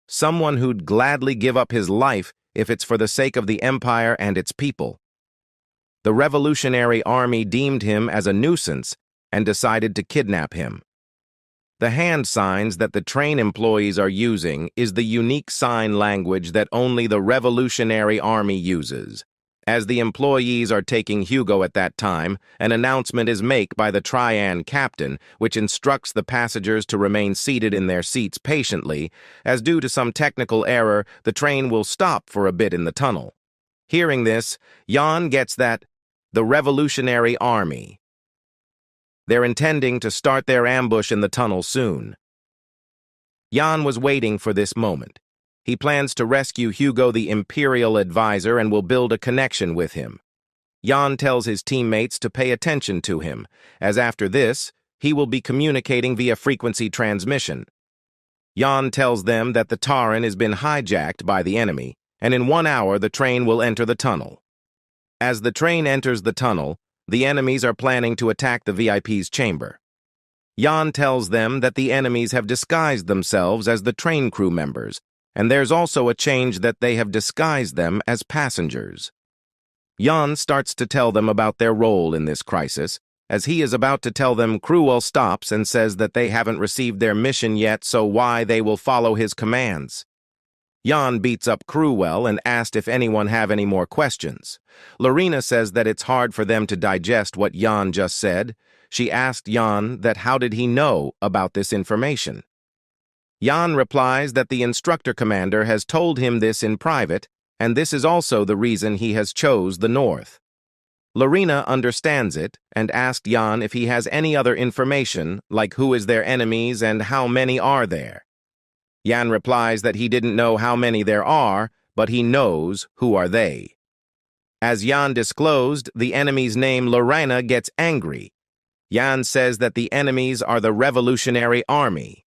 Someone who'd gladly give up his life if it's for the sake of the empire and its people. The revolutionary army deemed him as a nuisance and decided to kidnap him. The hand signs that the train employees are using is the unique sign language that only the revolutionary army uses. As the employees are taking Hugo at that time, an announcement is made by the Trian captain, which instructs the passengers to remain seated in their seats patiently, as due to some technical error, the train will stop for a bit in the tunnel. Hearing this, Jan gets that the Revolutionary Army. They're intending to start their ambush in the tunnel soon. Jan was waiting for this moment. He plans to rescue Hugo the Imperial Advisor and will build a connection with him. Jan tells his teammates to pay attention to him, as after this, he will be communicating via frequency transmission. Jan tells them that the Taran has been hijacked by the enemy, and in 1 hour the train will enter the tunnel. As the train enters the tunnel, the enemies are planning to attack the VIP's chamber. Jan tells them that the enemies have disguised themselves as the train crew members, and there's also a change that they have disguised them as passengers. Jan starts to tell them about their role in this crisis. As he is about to tell them, Cruel stops and says that they haven't received their mission yet, so why they will follow his commands. Jan beats up Cruel and asked if anyone have any more questions. Lorina says that it's hard for them to digest what Jan just said. She asked Jan that how did he know about this information. Jan replies that the instructor commander has told him this in private, and this is also the reason he has chose the North. Lorina understands it and asked Jan if he has any other information, like who is their enemies and how many are there. Jan replies that he didn't know how many there are, but he knows who are they. As Jan disclosed, the enemy's name Lorina gets angry. Jan says that the enemies are the Revolutionary Army.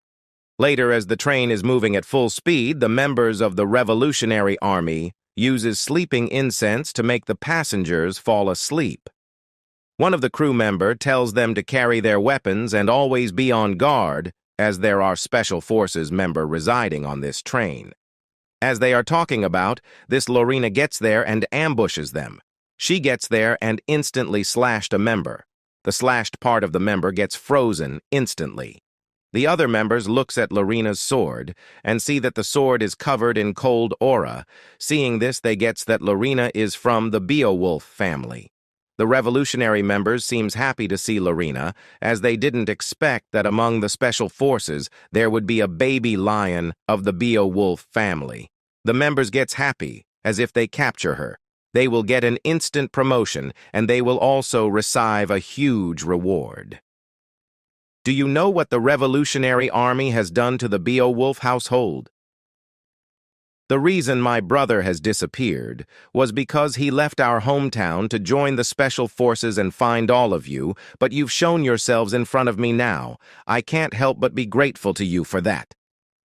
Later, as the train is moving at full speed, the members of the Revolutionary Army uses sleeping incense to make the passengers fall asleep. One of the crew members tells them to carry their weapons and always be on guard, as there are Special Forces members residing on this train. As they are talking about, this Lorina gets there and ambushes them. She gets there and instantly slashed a member. The slashed part of the member gets frozen instantly. The other members looks at Lorina's sword and see that the sword is covered in cold aura. Seeing this, they gets that Lorina is from the Beowolf family. The revolutionary members seems happy to see Lorina, as they didn't expect that among the special forces there would be a baby lion of the Beowolf family. The members gets happy, as if they capture her. They will get an instant promotion, and they will also receive a huge reward. Do you know what the revolutionary army has done to the Beowolf household? The reason my brother has disappeared was because he left our hometown to join the special forces and find all of you, but you've shown yourselves in front of me now. I can't help but be grateful to you for that.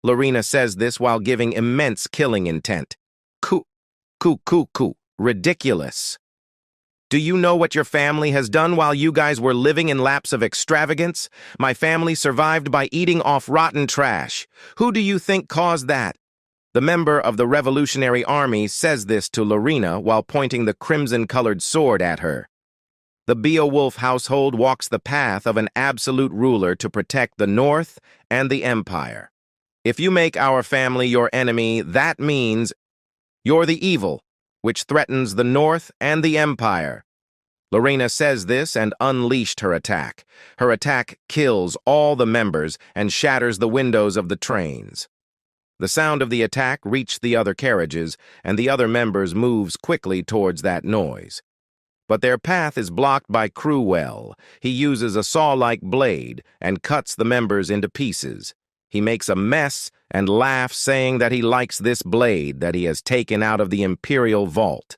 Lorina says this while giving immense killing intent. Coo. Ridiculous. Do you know what your family has done while you guys were living in laps of extravagance? My family survived by eating off rotten trash. Who do you think caused that? The member of the Revolutionary Army says this to Lorina while pointing the crimson-colored sword at her. The Beowolf household walks the path of an absolute ruler to protect the North and the Empire. If you make our family your enemy, that means you're the evil, which threatens the North and the Empire. Lorina says this and unleashed her attack. Her attack kills all the members and shatters the windows of the trains. The sound of the attack reached the other carriages, and the other members moves quickly towards that noise. But their path is blocked by Duel. He uses a saw-like blade and cuts the members into pieces. He makes a mess and laughs, saying that he likes this blade that he has taken out of the Imperial Vault.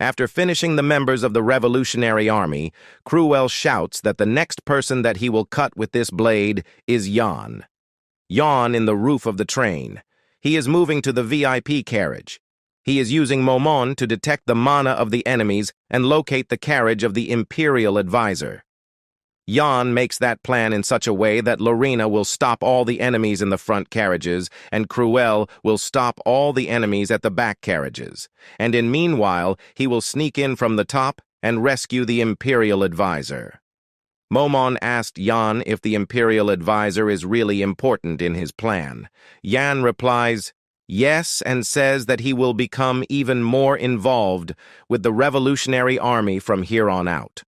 After finishing the members of the Revolutionary Army, Duel shouts that the next person that he will cut with this blade is Jan. Jan in the roof of the train. He is moving to the VIP carriage. He is using Momon to detect the mana of the enemies and locate the carriage of the Imperial Advisor. Jan makes that plan in such a way that Lorina will stop all the enemies in the front carriages and Duel will stop all the enemies at the back carriages. And in meanwhile, he will sneak in from the top and rescue the Imperial Advisor. Momon asked Jan if the Imperial Advisor is really important in his plan. Jan replies, yes, and says that he will become even more involved with the Revolutionary Army from here on out.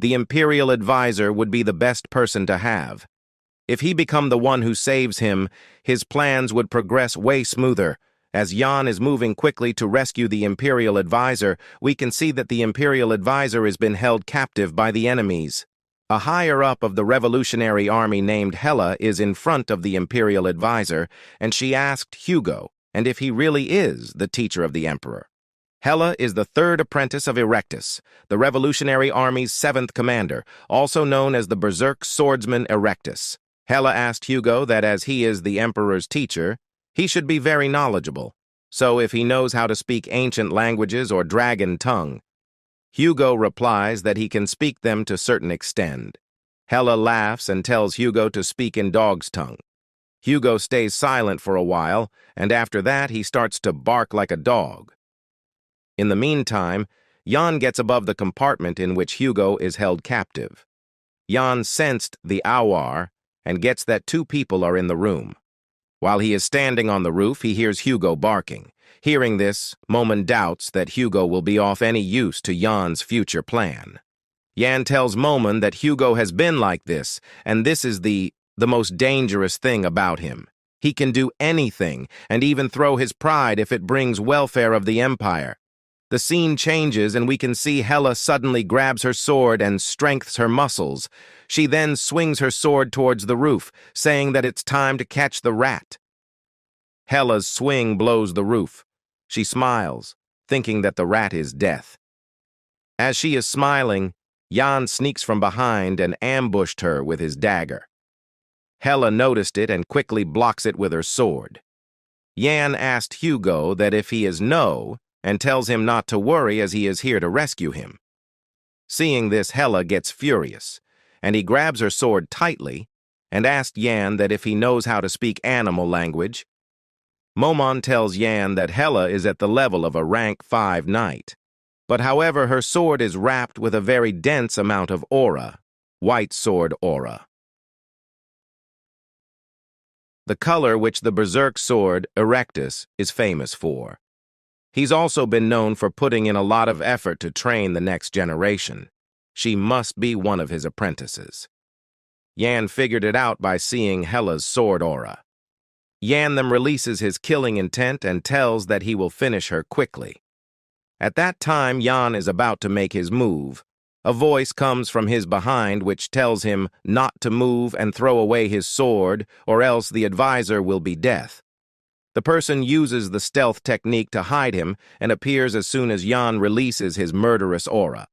The Imperial Advisor would be the best person to have. If he become the one who saves him, his plans would progress way smoother. As Jan is moving quickly to rescue the Imperial Advisor, we can see that the Imperial Advisor has been held captive by the enemies. A higher-up of the Revolutionary Army named Hela is in front of the Imperial Advisor, and she asked Hugo, and if he really is the teacher of the Emperor. Hela is the third apprentice of Erectus, the Revolutionary Army's 7th commander, also known as the Berserk Swordsman Erectus. Hela asked Hugo that as he is the Emperor's teacher, he should be very knowledgeable, so if he knows how to speak ancient languages or dragon tongue. Hugo replies that he can speak them to a certain extent. Hela laughs and tells Hugo to speak in dog's tongue. Hugo stays silent for a while, and after that he starts to bark like a dog. In the meantime, Jan gets above the compartment in which Hugo is held captive. Jan sensed the hour and gets that 2 people are in the room. While he is standing on the roof, he hears Hugo barking. Hearing this, Momon doubts that Hugo will be of any use to Jan's future plan. Jan tells Momon that Hugo has been like this, and this is the most dangerous thing about him. He can do anything, and even throw his pride if it brings welfare of the Empire. The scene changes, and we can see Hela suddenly grabs her sword and strengthens her muscles. She then swings her sword towards the roof, saying that it's time to catch the rat. Hela's swing blows the roof. She smiles, thinking that the rat is death. As she is smiling, Jan sneaks from behind and ambushed her with his dagger. Hela noticed it and quickly blocks it with her sword. Jan asked Hugo that if he is no, and tells him not to worry as he is here to rescue him. Seeing this, Hela gets furious, and he grabs her sword tightly and asks Jan that if he knows how to speak animal language. Momon tells Jan that Hela is at the level of a rank 5 knight, but however her sword is wrapped with a very dense amount of aura, white sword aura. The color which the Berserk sword, Erectus, is famous for. He's also been known for putting in a lot of effort to train the next generation. She must be one of his apprentices. Yan figured it out by seeing Hela's sword aura. Yan then releases his killing intent and tells that he will finish her quickly. At that time, Yan is about to make his move. A voice comes from his behind which tells him not to move and throw away his sword, or else the advisor will be death. The person uses the stealth technique to hide him and appears as soon as Yan releases his murderous aura.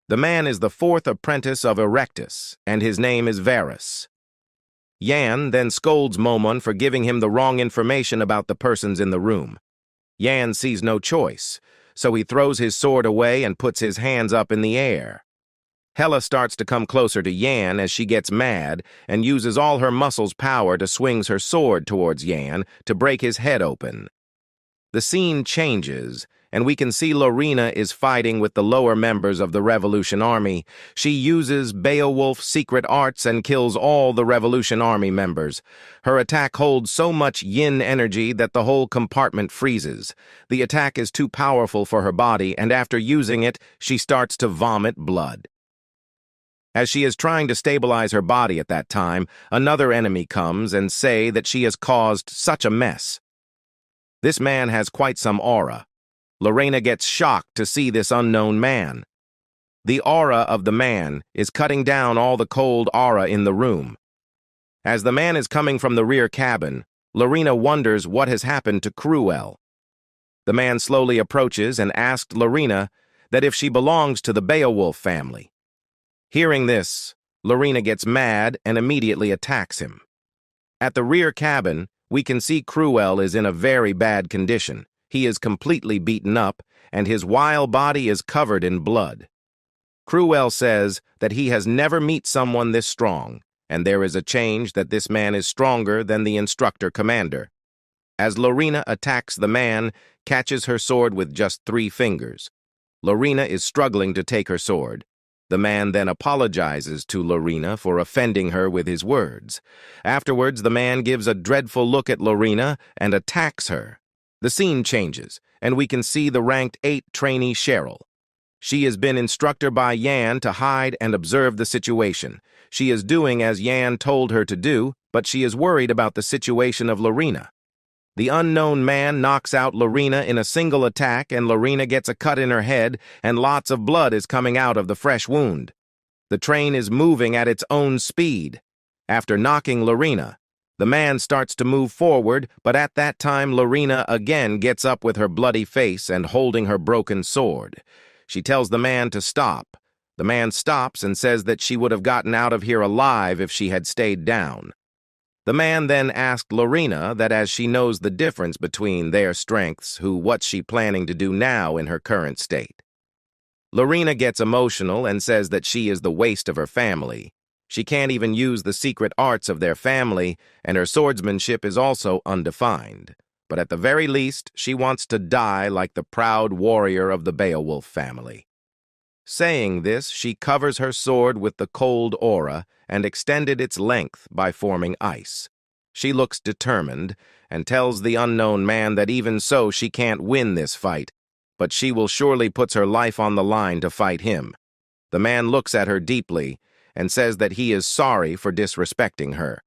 The man is the fourth apprentice of Recgressed, and his name is Varus. Yan then scolds Momon for giving him the wrong information about the persons in the room. Yan sees no choice, so he throws his sword away and puts his hands up in the air. Hela starts to come closer to Yan as she gets mad and uses all her muscles' power to swings her sword towards Yan to break his head open. The scene changes, and we can see Lorina is fighting with the lower members of the Revolution Army. She uses Beowolf's secret arts and kills all the Revolution Army members. Her attack holds so much yin energy that the whole compartment freezes. The attack is too powerful for her body, and after using it, she starts to vomit blood. As she is trying to stabilize her body at that time, another enemy comes and say that she has caused such a mess. This man has quite some aura. Lorina gets shocked to see this unknown man. The aura of the man is cutting down all the cold aura in the room. As the man is coming from the rear cabin, Lorina wonders what has happened to Cruel. The man slowly approaches and asks Lorina that if she belongs to the Beowolf family. Hearing this, Lorina gets mad and immediately attacks him. At the rear cabin, we can see Cruel is in a very bad condition. He is completely beaten up, and his wild body is covered in blood. Cruel says that he has never met someone this strong, and there is a change that this man is stronger than the instructor commander. As Lorina attacks the man, catches her sword with just 3 fingers. Lorina is struggling to take her sword. The man then apologizes to Lorina for offending her with his words. Afterwards, the man gives a dreadful look at Lorina and attacks her. The scene changes, and we can see the ranked 8 trainee Cheryl. She has been instructed by Yan to hide and observe the situation. She is doing as Yan told her to do, but she is worried about the situation of Lorina. The unknown man knocks out Lorina in a single attack, and Lorina gets a cut in her head, and lots of blood is coming out of the fresh wound. The train is moving at its own speed. After knocking Lorina, the man starts to move forward, but at that time Lorina again gets up with her bloody face and holding her broken sword. She tells the man to stop. The man stops and says that she would have gotten out of here alive if she had stayed down. The man then asked Lorina that as she knows the difference between their strengths, what's she planning to do now in her current state. Lorina gets emotional and says that she is the waste of her family. She can't even use the secret arts of their family, and her swordsmanship is also undefined. But at the very least, she wants to die like the proud warrior of the Beowolf family. Saying this, she covers her sword with the cold aura and extended its length by forming ice. She looks determined and tells the unknown man that even so she can't win this fight, but she will surely put her life on the line to fight him. The man looks at her deeply and says that he is sorry for disrespecting her.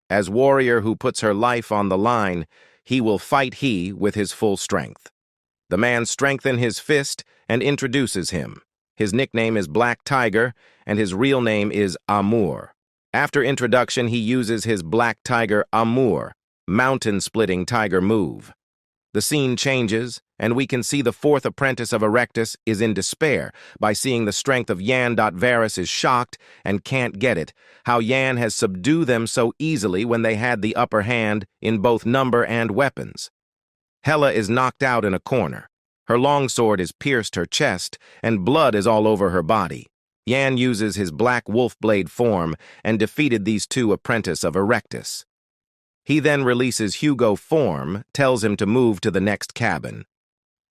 As warrior who puts her life on the line, he will fight with his full strength. The man strengthens his fist and introduces him. His nickname is Black Tiger, and his real name is Amour. After introduction, he uses his Black Tiger Amour, mountain-splitting tiger move. The scene changes, and we can see the 4th apprentice of Recgressed is in despair by seeing the strength of Yan. Varus is shocked and can't get it, how Yan has subdued them so easily when they had the upper hand in both number and weapons. Hela is knocked out in a corner. Her longsword has pierced her chest, and blood is all over her body. Yan uses his black wolf blade form and defeated these 2 apprentices of Recgressed. He then releases Hugo form, tells him to move to the next cabin.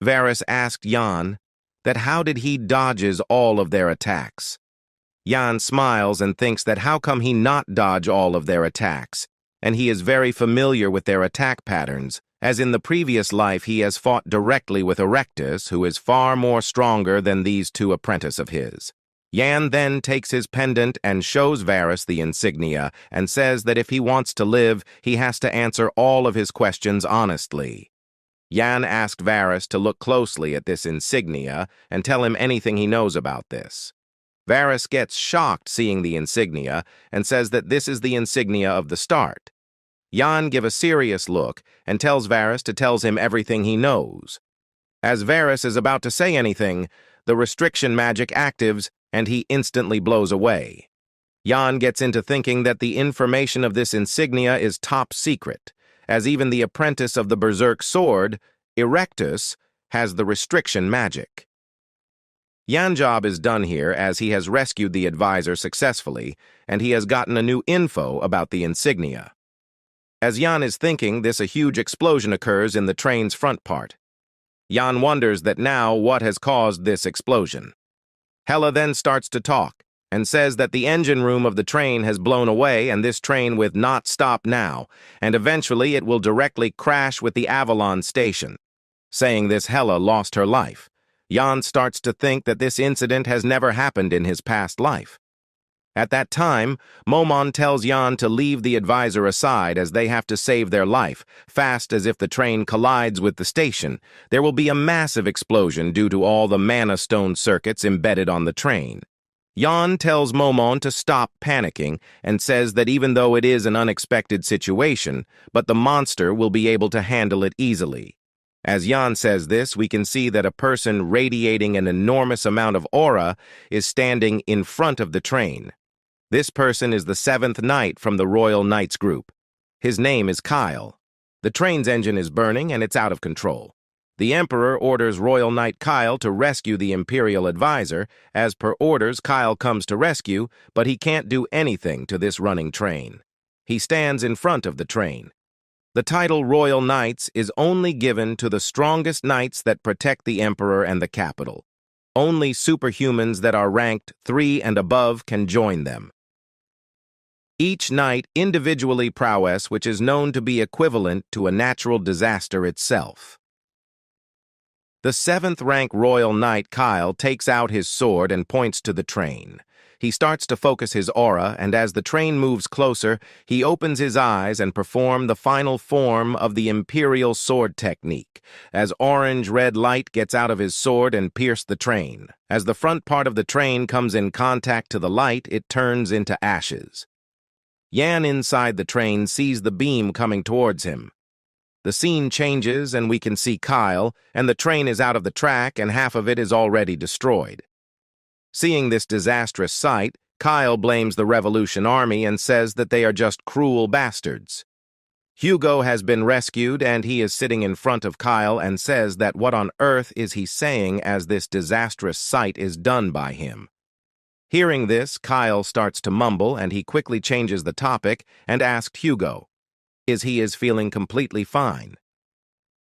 Varus asked Yan that how did he dodges all of their attacks. Yan smiles and thinks that how come he not dodge all of their attacks, and he is very familiar with their attack patterns, As in the previous life, he has fought directly with Erectus, who is far more stronger than these two apprentices of his. Yan then takes his pendant and shows Varus the insignia and says that if he wants to live, he has to answer all of his questions honestly. Yan asked Varus to look closely at this insignia and tell him anything he knows about this. Varus gets shocked seeing the insignia and says that this is the insignia of the start. Yan gives a serious look and tells Varus to tell him everything he knows. As Varus is about to say anything, the restriction magic actives and he instantly blows away. Yan gets into thinking that the information of this insignia is top secret, as even the apprentice of the Berserk sword, Erectus, has the restriction magic. Yan's job is done here as he has rescued the advisor successfully, and he has gotten a new info about the insignia. As Yan is thinking this, a huge explosion occurs in the train's front part. Yan wonders that now what has caused this explosion. Hela then starts to talk and says that the engine room of the train has blown away and this train will not stop now, and eventually it will directly crash with the Avalon station. Saying this, Hela lost her life. Yan starts to think that this incident has never happened in his past life. At that time, Momon tells Yan to leave the advisor aside as they have to save their life, fast as if the train collides with the station. There will be a massive explosion due to all the mana stone circuits embedded on the train. Yan tells Momon to stop panicking and says that even though it is an unexpected situation, but the monster will be able to handle it easily. As Yan says this, we can see that a person radiating an enormous amount of aura is standing in front of the train. This person is the 7th knight from the Royal Knights group. His name is Kyle. The train's engine is burning and it's out of control. The Emperor orders Royal Knight Kyle to rescue the Imperial advisor. As per orders, Kyle comes to rescue, but he can't do anything to this running train. He stands in front of the train. The title Royal Knights is only given to the strongest knights that protect the Emperor and the capital. Only superhumans that are ranked 3 and above can join them. Each knight individually prowess, which is known to be equivalent to a natural disaster itself. The 7th rank Royal Knight Kyle takes out his sword and points to the train. He starts to focus his aura, and as the train moves closer, he opens his eyes and performs the final form of the Imperial sword technique, as orange-red light gets out of his sword and pierces the train. As the front part of the train comes in contact to the light, it turns into ashes. Yan inside the train sees the beam coming towards him. The scene changes and we can see Kyle, and the train is out of the track and half of it is already destroyed. Seeing this disastrous sight, Kyle blames the Revolution Army and says that they are just cruel bastards. Hugo has been rescued and he is sitting in front of Kyle and says that what on earth is he saying as this disastrous sight is done by him. Hearing this, Kyle starts to mumble and he quickly changes the topic and asks Hugo, is he feeling completely fine?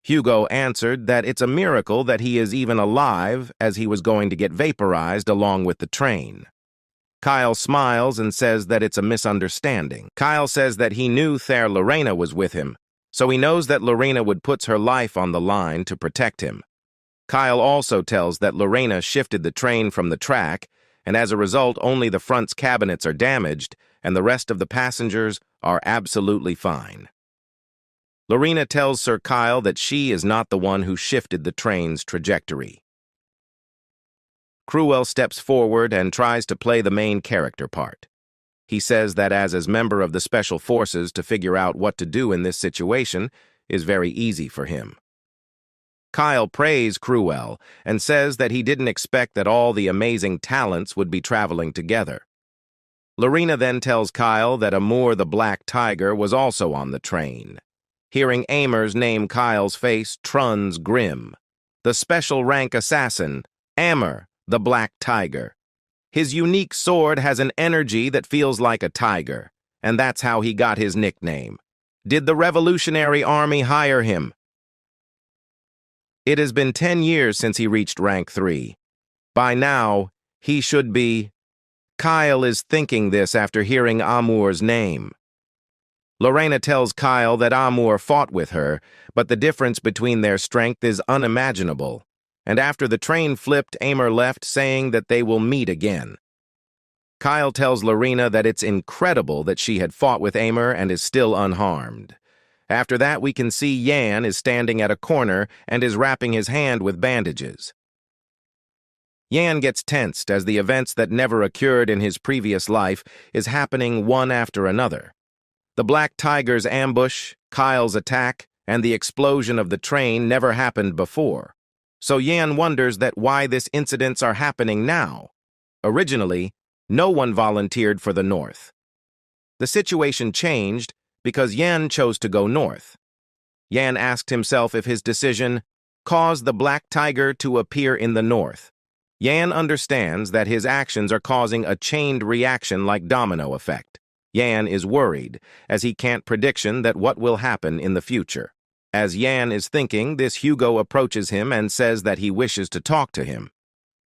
Hugo answered that it's a miracle that he is even alive as he was going to get vaporized along with the train. Kyle smiles and says that it's a misunderstanding. Kyle says that he knew Lorina was with him, so he knows that Lorina would put her life on the line to protect him. Kyle also tells that Lorina shifted the train from the track, and as a result only the front's cabinets are damaged and the rest of the passengers are absolutely fine. Lorina tells Sir Kyle that she is not the one who shifted the train's trajectory. Cruel steps forward and tries to play the main character part. He says that as member of the Special Forces to figure out what to do in this situation is very easy for him. Kyle praise Cruel and says that he didn't expect that all the amazing talents would be traveling together. Lorina then tells Kyle that Amur the Black Tiger was also on the train. Hearing Amur's name, Kyle's face turns grim. The special rank assassin, Amur the Black Tiger. His unique sword has an energy that feels like a tiger, and that's how he got his nickname. Did the Revolutionary Army hire him? It has been 10 years since he reached rank 3. By now, he should be... Kyle is thinking this after hearing Amur's name. Lorina tells Kyle that Amur fought with her, but the difference between their strength is unimaginable. And after the train flipped, Amur left, saying that they will meet again. Kyle tells Lorina that it's incredible that she had fought with Amur and is still unharmed. After that, we can see Yan is standing at a corner and is wrapping his hand with bandages. Yan gets tensed as the events that never occurred in his previous life is happening one after another. The Black Tiger's ambush, Kyle's attack, and the explosion of the train never happened before. So Yan wonders that why these incidents are happening now. Originally, no one volunteered for the North. The situation changed because Yan chose to go north. Yan asked himself if his decision caused the Black Tiger to appear in the North. Yan understands that his actions are causing a chained reaction like domino effect. Yan is worried, as he can't prediction that what will happen in the future. As Yan is thinking, this Hugo approaches him and says that he wishes to talk to him.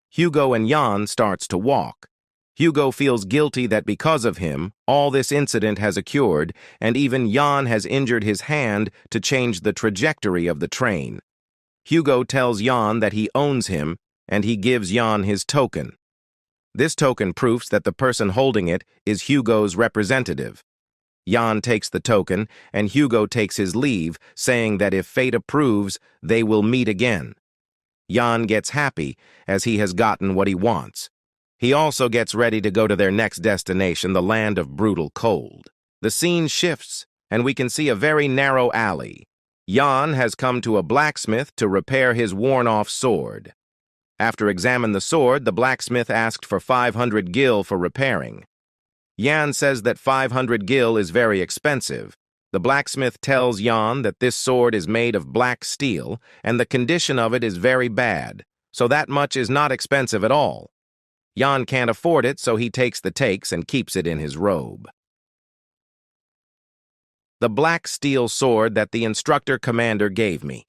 Hugo and Yan starts to walk. Hugo feels guilty that because of him, all this incident has occurred, and even Yan has injured his hand to change the trajectory of the train. Hugo tells Yan that he owns him, and he gives Yan his token. This token proves that the person holding it is Hugo's representative. Yan takes the token, and Hugo takes his leave, saying that if fate approves, they will meet again. Yan gets happy, as he has gotten what he wants. He also gets ready to go to their next destination, the land of brutal cold. The scene shifts, and we can see a very narrow alley. Yan has come to a blacksmith to repair his worn-off sword. After examining the sword, the blacksmith asked for 500 gil for repairing. Yan says that 500 gil is very expensive. The blacksmith tells Yan that this sword is made of black steel, and the condition of it is very bad, so that much is not expensive at all. Yan can't afford it, so he takes the takes and keeps it in his robe. The black steel sword that the instructor commander gave me.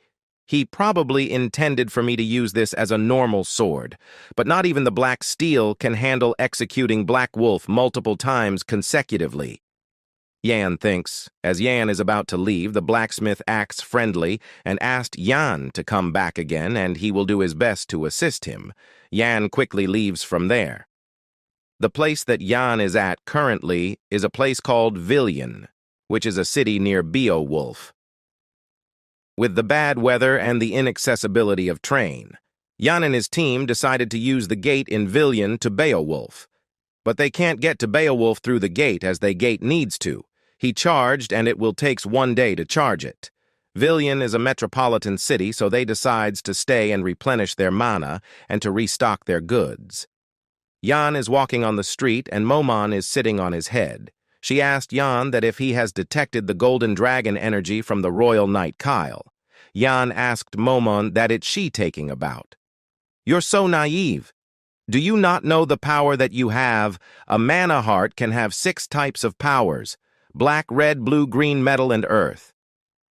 He probably intended for me to use this as a normal sword, but not even the black steel can handle executing Black Wolf multiple times consecutively. Yan thinks. As Yan is about to leave, the blacksmith acts friendly and asked Yan to come back again, and he will do his best to assist him. Yan quickly leaves from there. The place that Yan is at currently is a place called Villian, which is a city near Beowolf. With the bad weather and the inaccessibility of train, Yan and his team decided to use the gate in Villian to Beowolf. But they can't get to Beowolf through the gate as the gate needs to. He charged, and it will take 1 day to charge it. Villian is a metropolitan city, so they decides to stay and replenish their mana and to restock their goods. Yan is walking on the street, and Momon is sitting on his head. She asked Yan that if he has detected the golden dragon energy from the royal knight Kyle. Yan asked Momon that it's she taking about. "You're so naive. Do you not know the power that you have? A mana heart can have 6 types of powers: black, red, blue, green, metal, and earth.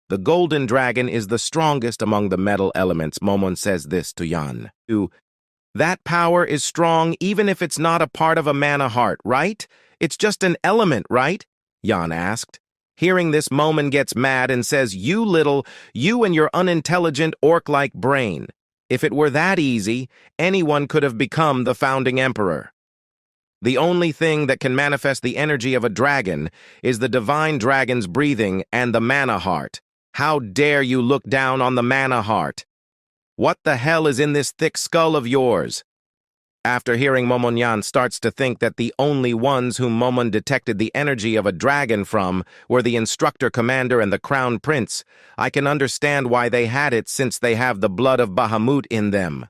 The golden dragon is the strongest among the metal elements." Momon says this to Yan. "That power is strong even if it's not a part of a mana heart, right? It's just an element, right?" Yan asked. Hearing this, Momon gets mad and says, you and your unintelligent orc-like brain. If it were that easy, anyone could have become the founding emperor. The only thing that can manifest the energy of a dragon is the divine dragon's breathing and the mana heart. How dare you look down on the mana heart? What the hell is in this thick skull of yours? After hearing Momon, Yan starts to think that the only ones whom Momon detected the energy of a dragon from were the instructor commander and the crown prince. I can understand why they had it, since they have the blood of Bahamut in them.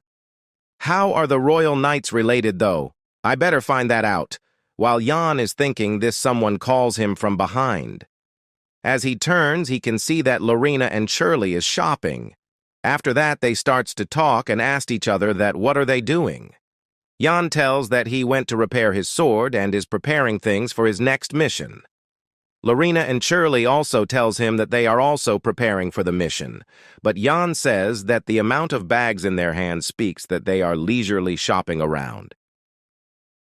How are the royal knights related, though? I better find that out. While Yan is thinking this, someone calls him from behind. As he turns, he can see that Lorina and Shirley is shopping. After that, they starts to talk and ask each other that what are they doing. Yan tells that he went to repair his sword and is preparing things for his next mission. Lorina and Shirley also tells him that they are also preparing for the mission, but Yan says that the amount of bags in their hands speaks that they are leisurely shopping around.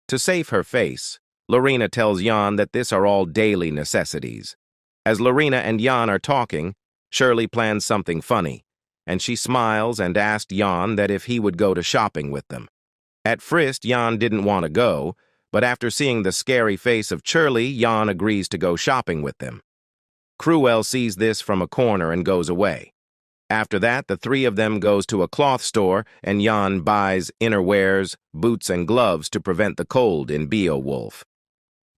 To save her face, Lorina tells Yan that this are all daily necessities. As Lorina and Jan are talking, Shirley plans something funny, and she smiles and asked Jan that if he would go to shopping with them. At first, Jan didn't want to go, but after seeing the scary face of Shirley, Jan agrees to go shopping with them. Cruel sees this from a corner and goes away. After that, the three of them goes to a cloth store and Jan buys innerwears, boots, and gloves to prevent the cold in Beowolf.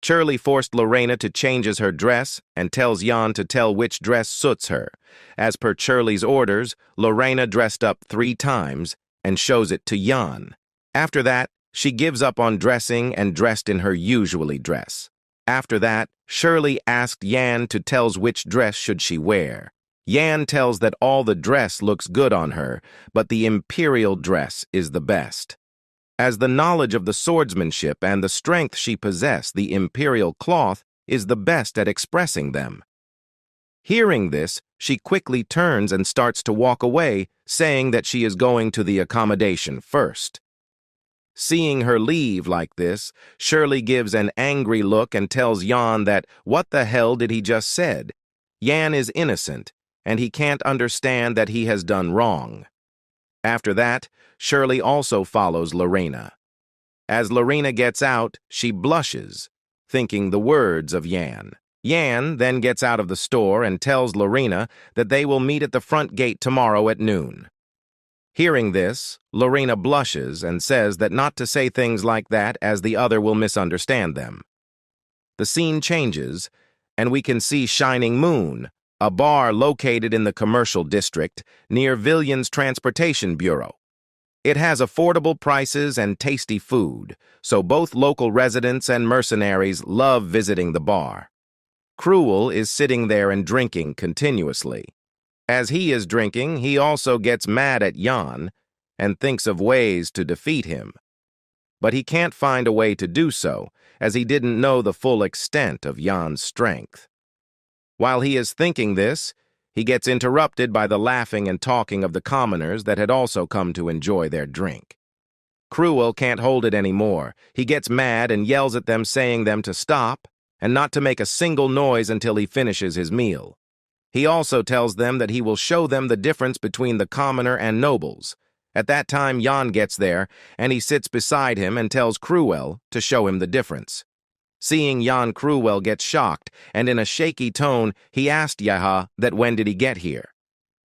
Shirley forced Lorena to changes her dress and tells Jan to tell which dress suits her. As per Shirley's orders, Lorena dressed up 3 times and shows it to Jan. After that, she gives up on dressing and dressed in her usually dress. After that, Shirley asked Jan to tell which dress should she wear. Jan tells that all the dress looks good on her, but the imperial dress is the best. As the knowledge of the swordsmanship and the strength she possessed, the imperial cloth is the best at expressing them. Hearing this, she quickly turns and starts to walk away, saying that she is going to the accommodation first. Seeing her leave like this, Shirley gives an angry look and tells Jan that what the hell did he just said? Jan is innocent, and he can't understand that he has done wrong. After that, Shirley also follows Lorena. As Lorena gets out, she blushes, thinking the words of Jan. Jan then gets out of the store and tells Lorena that they will meet at the front gate tomorrow at noon. Hearing this, Lorena blushes and says that not to say things like that as the other will misunderstand them. The scene changes, and we can see Shining Moon, a bar located in the commercial district near Villian's Transportation Bureau. It has affordable prices and tasty food, so both local residents and mercenaries love visiting the bar. Cruel is sitting there and drinking continuously. As he is drinking, he also gets mad at Jan and thinks of ways to defeat him. But he can't find a way to do so, as he didn't know the full extent of Jan's strength. While he is thinking this, he gets interrupted by the laughing and talking of the commoners that had also come to enjoy their drink. Cruel can't hold it anymore. He gets mad and yells at them, saying them to stop and not to make a single noise until he finishes his meal. He also tells them that he will show them the difference between the commoner and nobles. At that time, Jan gets there, and he sits beside him and tells Cruel to show him the difference. Seeing Jan, Cruel gets shocked, and in a shaky tone, he asked Yaha that when did he get here.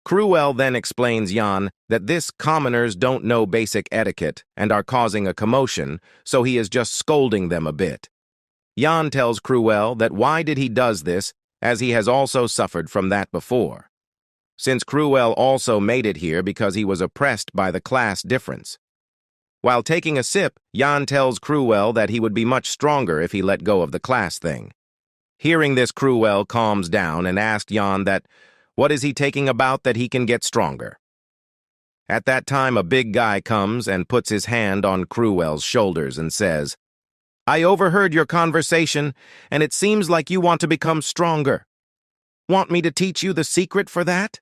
Cruel then explains Jan that this commoners don't know basic etiquette and are causing a commotion, so he is just scolding them a bit. Jan tells Cruel that why did he does this, as he has also suffered from that before. Since Cruel also made it here because he was oppressed by the class difference. While taking a sip, Jan tells Cruel that he would be much stronger if he let go of the class thing. Hearing this, Cruel calms down and asks Jan that what is he taking about that he can get stronger. At that time, a big guy comes and puts his hand on Cruel's shoulders and says, "I overheard your conversation, and it seems like you want to become stronger. Want me to teach you the secret for that?"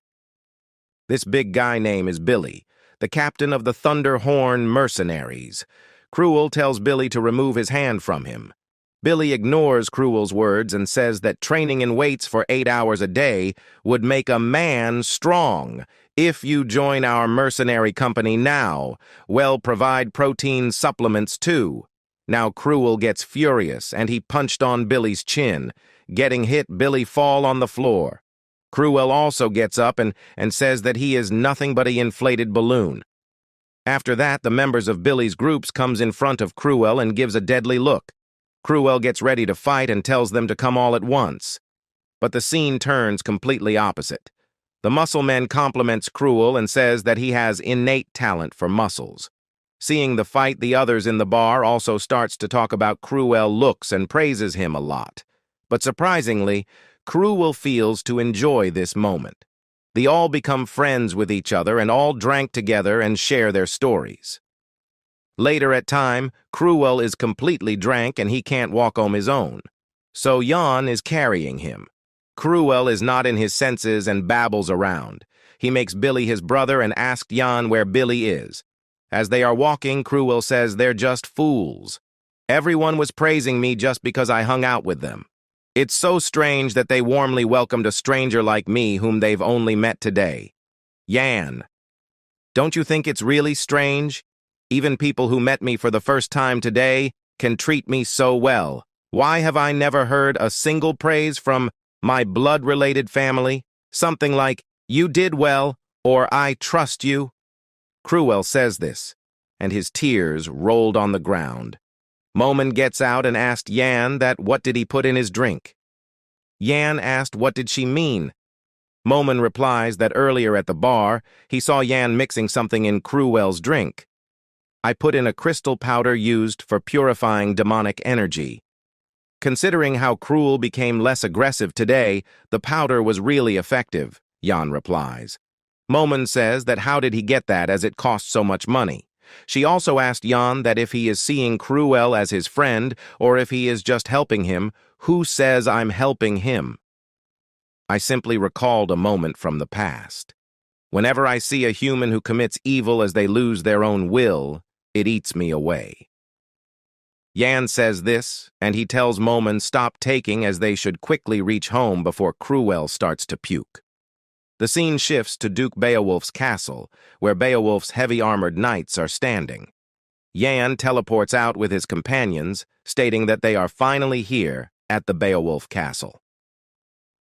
This big guy name is Billy, the captain of the Thunderhorn mercenaries. Cruel tells Billy to remove his hand from him. Billy ignores Cruel's words and says that training in weights for 8 hours a day would make a man strong. If you join our mercenary company now, we'll provide protein supplements too. Now Cruel gets furious and he punched on Billy's chin. Getting hit, Billy fall on the floor. Cruel also gets up and says that he is nothing but an inflated balloon. After that, the members of Billy's groups comes in front of Cruel and gives a deadly look. Cruel gets ready to fight and tells them to come all at once. But the scene turns completely opposite. The muscle man compliments Cruel and says that he has innate talent for muscles. Seeing the fight, the others in the bar also starts to talk about Cruel looks and praises him a lot. But surprisingly, Cruel feels to enjoy this moment. They all become friends with each other and all drank together and share their stories. Later at time, Cruel is completely drank and he can't walk on his own. So Jan is carrying him. Cruel is not in his senses and babbles around. He makes Billy his brother and asks Jan where Billy is. As they are walking, Cruel says they're just fools. Everyone was praising me just because I hung out with them. It's so strange that they warmly welcomed a stranger like me whom they've only met today. Yan. Don't you think it's really strange? Even people who met me for the first time today can treat me so well. Why have I never heard a single praise from my blood-related family? Something like, "You did well," or "I trust you." Cruel says this, and his tears rolled on the ground. Momon gets out and asked Yan that what did he put in his drink. Yan asked what did she mean. Momon replies that earlier at the bar, he saw Yan mixing something in Cruel's drink. "I put in a crystal powder used for purifying demonic energy." Considering how Cruel became less aggressive today, the powder was really effective, Yan replies. Momon says that how did he get that as it cost so much money. She also asked Yan that if he is seeing Cruel as his friend or if he is just helping him, who says I'm helping him? I simply recalled a moment from the past. Whenever I see a human who commits evil as they lose their own will, it eats me away. Yan says this, and he tells Momon stop taking as they should quickly reach home before Cruel starts to puke. The scene shifts to Duke Beowolf's castle, where Beowolf's heavy-armored knights are standing. Yan teleports out with his companions, stating that they are finally here at the Beowolf castle.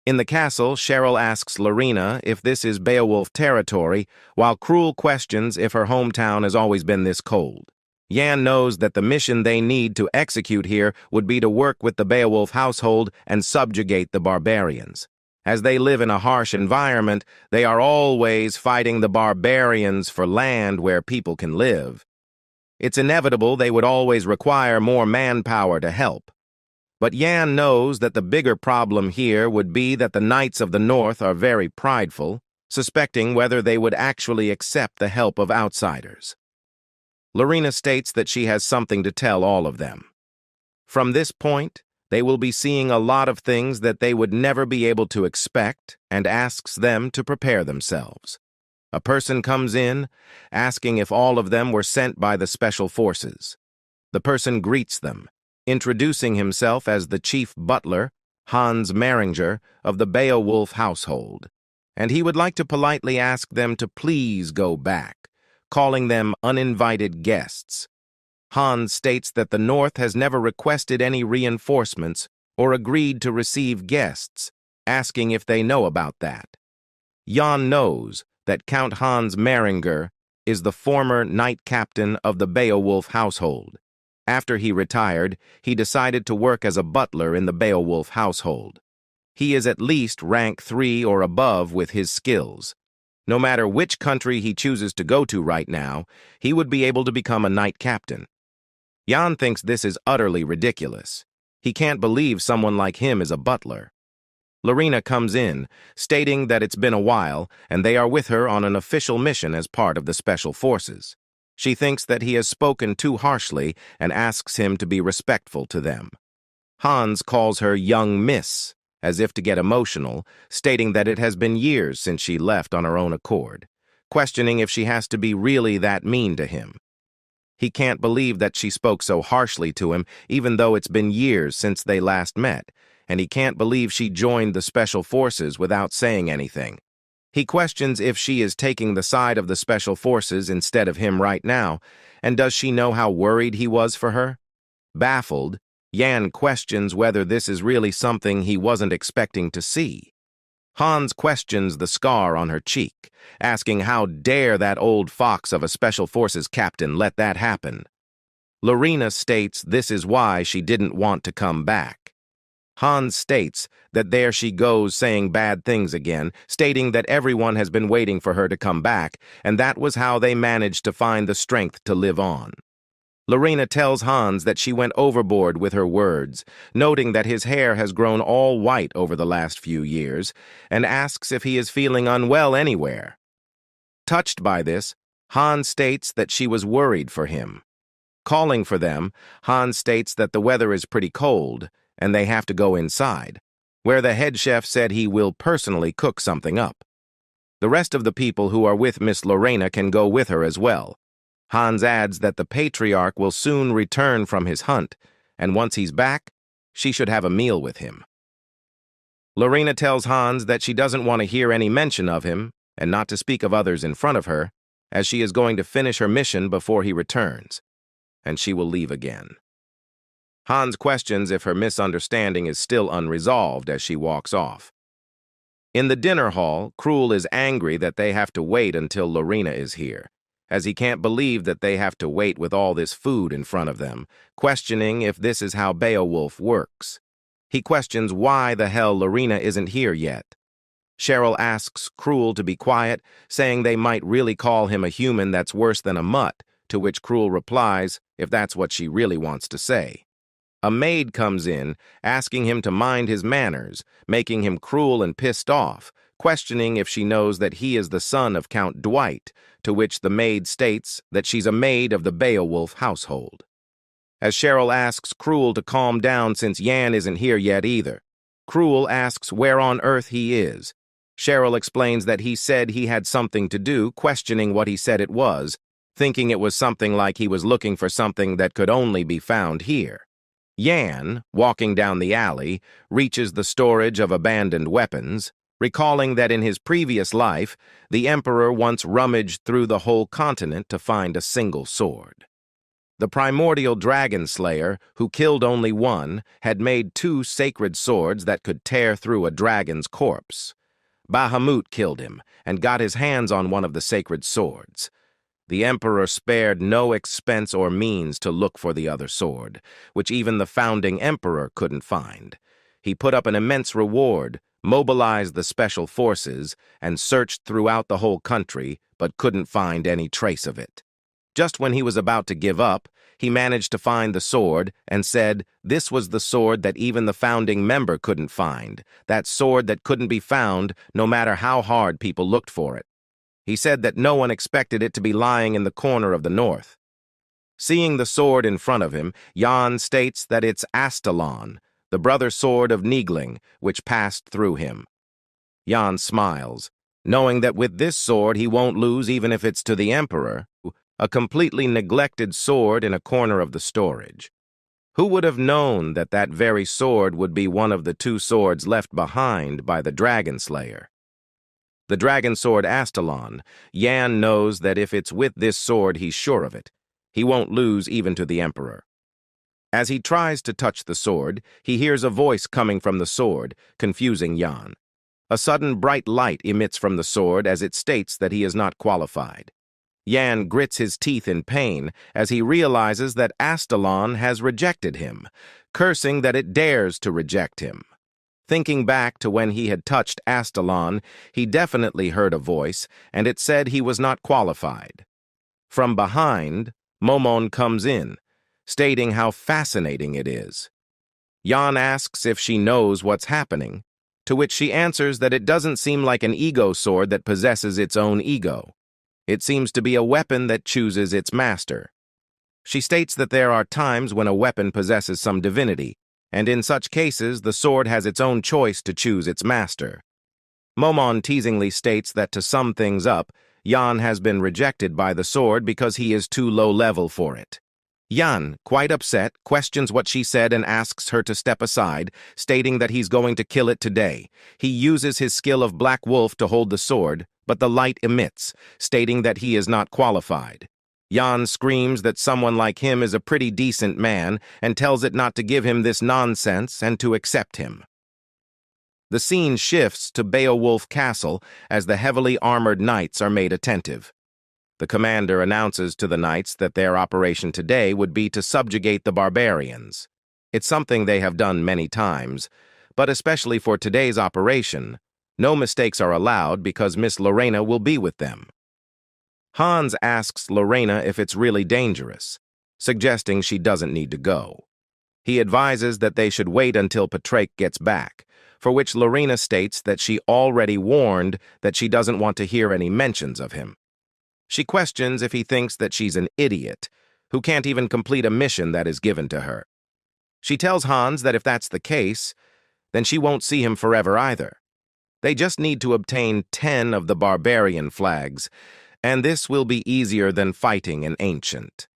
In the castle, Cheryl asks Lorina if this is Beowolf territory, while Cruel questions if her hometown has always been this cold. Yan knows that the mission they need to execute here would be to work with the Beowolf household and subjugate the Barbarians. As they live in a harsh environment, they are always fighting the Barbarians for land where people can live. It's inevitable they would always require more manpower to help. But Yan knows that the bigger problem here would be that the Knights of the North are very prideful, suspecting whether they would actually accept the help of outsiders. Lorina states that she has something to tell all of them. From this point, they will be seeing a lot of things that they would never be able to expect and asks them to prepare themselves. A person comes in, asking if all of them were sent by the Special Forces. The person greets them, introducing himself as the chief butler, Hans Meringer, of the Beowolf household, and he would like to politely ask them to please go back, calling them uninvited guests. Hans states that the North has never requested any reinforcements or agreed to receive guests, asking if they know about that. Jan knows that Count Hans Meringer is the former knight captain of the Beowolf household. After he retired, he decided to work as a butler in the Beowolf household. He is at least rank 3 or above with his skills. No matter which country he chooses to go to right now, he would be able to become a knight captain. Jan thinks this is utterly ridiculous. He can't believe someone like him is a butler. Lorina comes in, stating that it's been a while, and they are with her on an official mission as part of the Special Forces. She thinks that he has spoken too harshly and asks him to be respectful to them. Hans calls her young miss, as if to get emotional, stating that it has been years since she left on her own accord, questioning if she has to be really that mean to him. He can't believe that she spoke so harshly to him, even though it's been years since they last met, and he can't believe she joined the Special Forces without saying anything. He questions if she is taking the side of the Special Forces instead of him right now, and does she know how worried he was for her? Baffled, Yan questions whether this is really something he wasn't expecting to see. Hans questions the scar on her cheek, asking how dare that old fox of a Special Forces captain let that happen. Lorina states this is why she didn't want to come back. Hans states that there she goes saying bad things again, stating that everyone has been waiting for her to come back, and that was how they managed to find the strength to live on. Lorina tells Hans that she went overboard with her words, noting that his hair has grown all white over the last few years, and asks if he is feeling unwell anywhere. Touched by this, Hans states that she was worried for him. Calling for them, Hans states that the weather is pretty cold, and they have to go inside, where the head chef said he will personally cook something up. The rest of the people who are with Miss Lorena can go with her as well. Hans adds that the patriarch will soon return from his hunt, and once he's back, she should have a meal with him. Lorina tells Hans that she doesn't want to hear any mention of him and not to speak of others in front of her, as she is going to finish her mission before he returns, and she will leave again. Hans questions if her misunderstanding is still unresolved as she walks off. In the dinner hall, Cruel is angry that they have to wait until Lorina is here, as he can't believe that they have to wait with all this food in front of them, questioning if this is how Beowolf works. He questions why the hell Lorina isn't here yet. Cheryl asks Cruel to be quiet, saying they might really call him a human that's worse than a mutt, to which Cruel replies, if that's what she really wants to say. A maid comes in, asking him to mind his manners, making him cruel and pissed off, questioning if she knows that he is the son of Count Dwight, to which the maid states that she's a maid of the Beowolf household. As Cheryl asks Cruel to calm down since Yan isn't here yet either, Cruel asks where on earth he is. Cheryl explains that he said he had something to do, questioning what he said it was, thinking it was something like he was looking for something that could only be found here. Yan, walking down the alley, reaches the storage of abandoned weapons, recalling that in his previous life, the Emperor once rummaged through the whole continent to find a single sword. The primordial dragon slayer, who killed only one, had made 2 sacred swords that could tear through a dragon's corpse. Bahamut killed him and got his hands on one of the sacred swords. The Emperor spared no expense or means to look for the other sword, which even the founding Emperor couldn't find. He put up an immense reward, mobilized the special forces, and searched throughout the whole country, but couldn't find any trace of it. Just when he was about to give up, he managed to find the sword and said this was the sword that even the founding member couldn't find, that sword that couldn't be found no matter how hard people looked for it. He said that no one expected it to be lying in the corner of the north. Seeing the sword in front of him, Jan states that it's Avalon, the brother sword of Niegling, which passed through him. Jan smiles, knowing that with this sword he won't lose even if it's to the Emperor, a completely neglected sword in a corner of the storage. Who would have known that that very sword would be one of the 2 swords left behind by the Dragon Slayer? The dragon sword Avalon, Yan knows that if it's with this sword he's sure of it. He won't lose even to the Emperor. As he tries to touch the sword, he hears a voice coming from the sword, confusing Yan. A sudden bright light emits from the sword as it states that he is not qualified. Yan grits his teeth in pain as he realizes that Avalon has rejected him, cursing that it dares to reject him. Thinking back to when he had touched Avalon, he definitely heard a voice, and it said he was not qualified. From behind, Momon comes in, stating how fascinating it is. Jan asks if she knows what's happening, to which she answers that it doesn't seem like an ego sword that possesses its own ego. It seems to be a weapon that chooses its master. She states that there are times when a weapon possesses some divinity, and in such cases the sword has its own choice to choose its master. Momon teasingly states that to sum things up, Jan has been rejected by the sword because he is too low level for it. Jan, quite upset, questions what she said and asks her to step aside, stating that he's going to kill it today. He uses his skill of Black Wolf to hold the sword, but the light emits, stating that he is not qualified. Jan screams that someone like him is a pretty decent man and tells it not to give him this nonsense and to accept him. The scene shifts to Beowolf Castle as the heavily armored knights are made attentive. The commander announces to the knights that their operation today would be to subjugate the barbarians. It's something they have done many times, but especially for today's operation, no mistakes are allowed because Miss Lorina will be with them. Hans asks Lorina if it's really dangerous, suggesting she doesn't need to go. He advises that they should wait until Patrick gets back, for which Lorina states that she already warned that she doesn't want to hear any mentions of him. She questions if he thinks that she's an idiot, who can't even complete a mission that is given to her. She tells Hans that if that's the case, then she won't see him forever either. They just need to obtain 10 of the Barbarian flags, and this will be easier than fighting an ancient.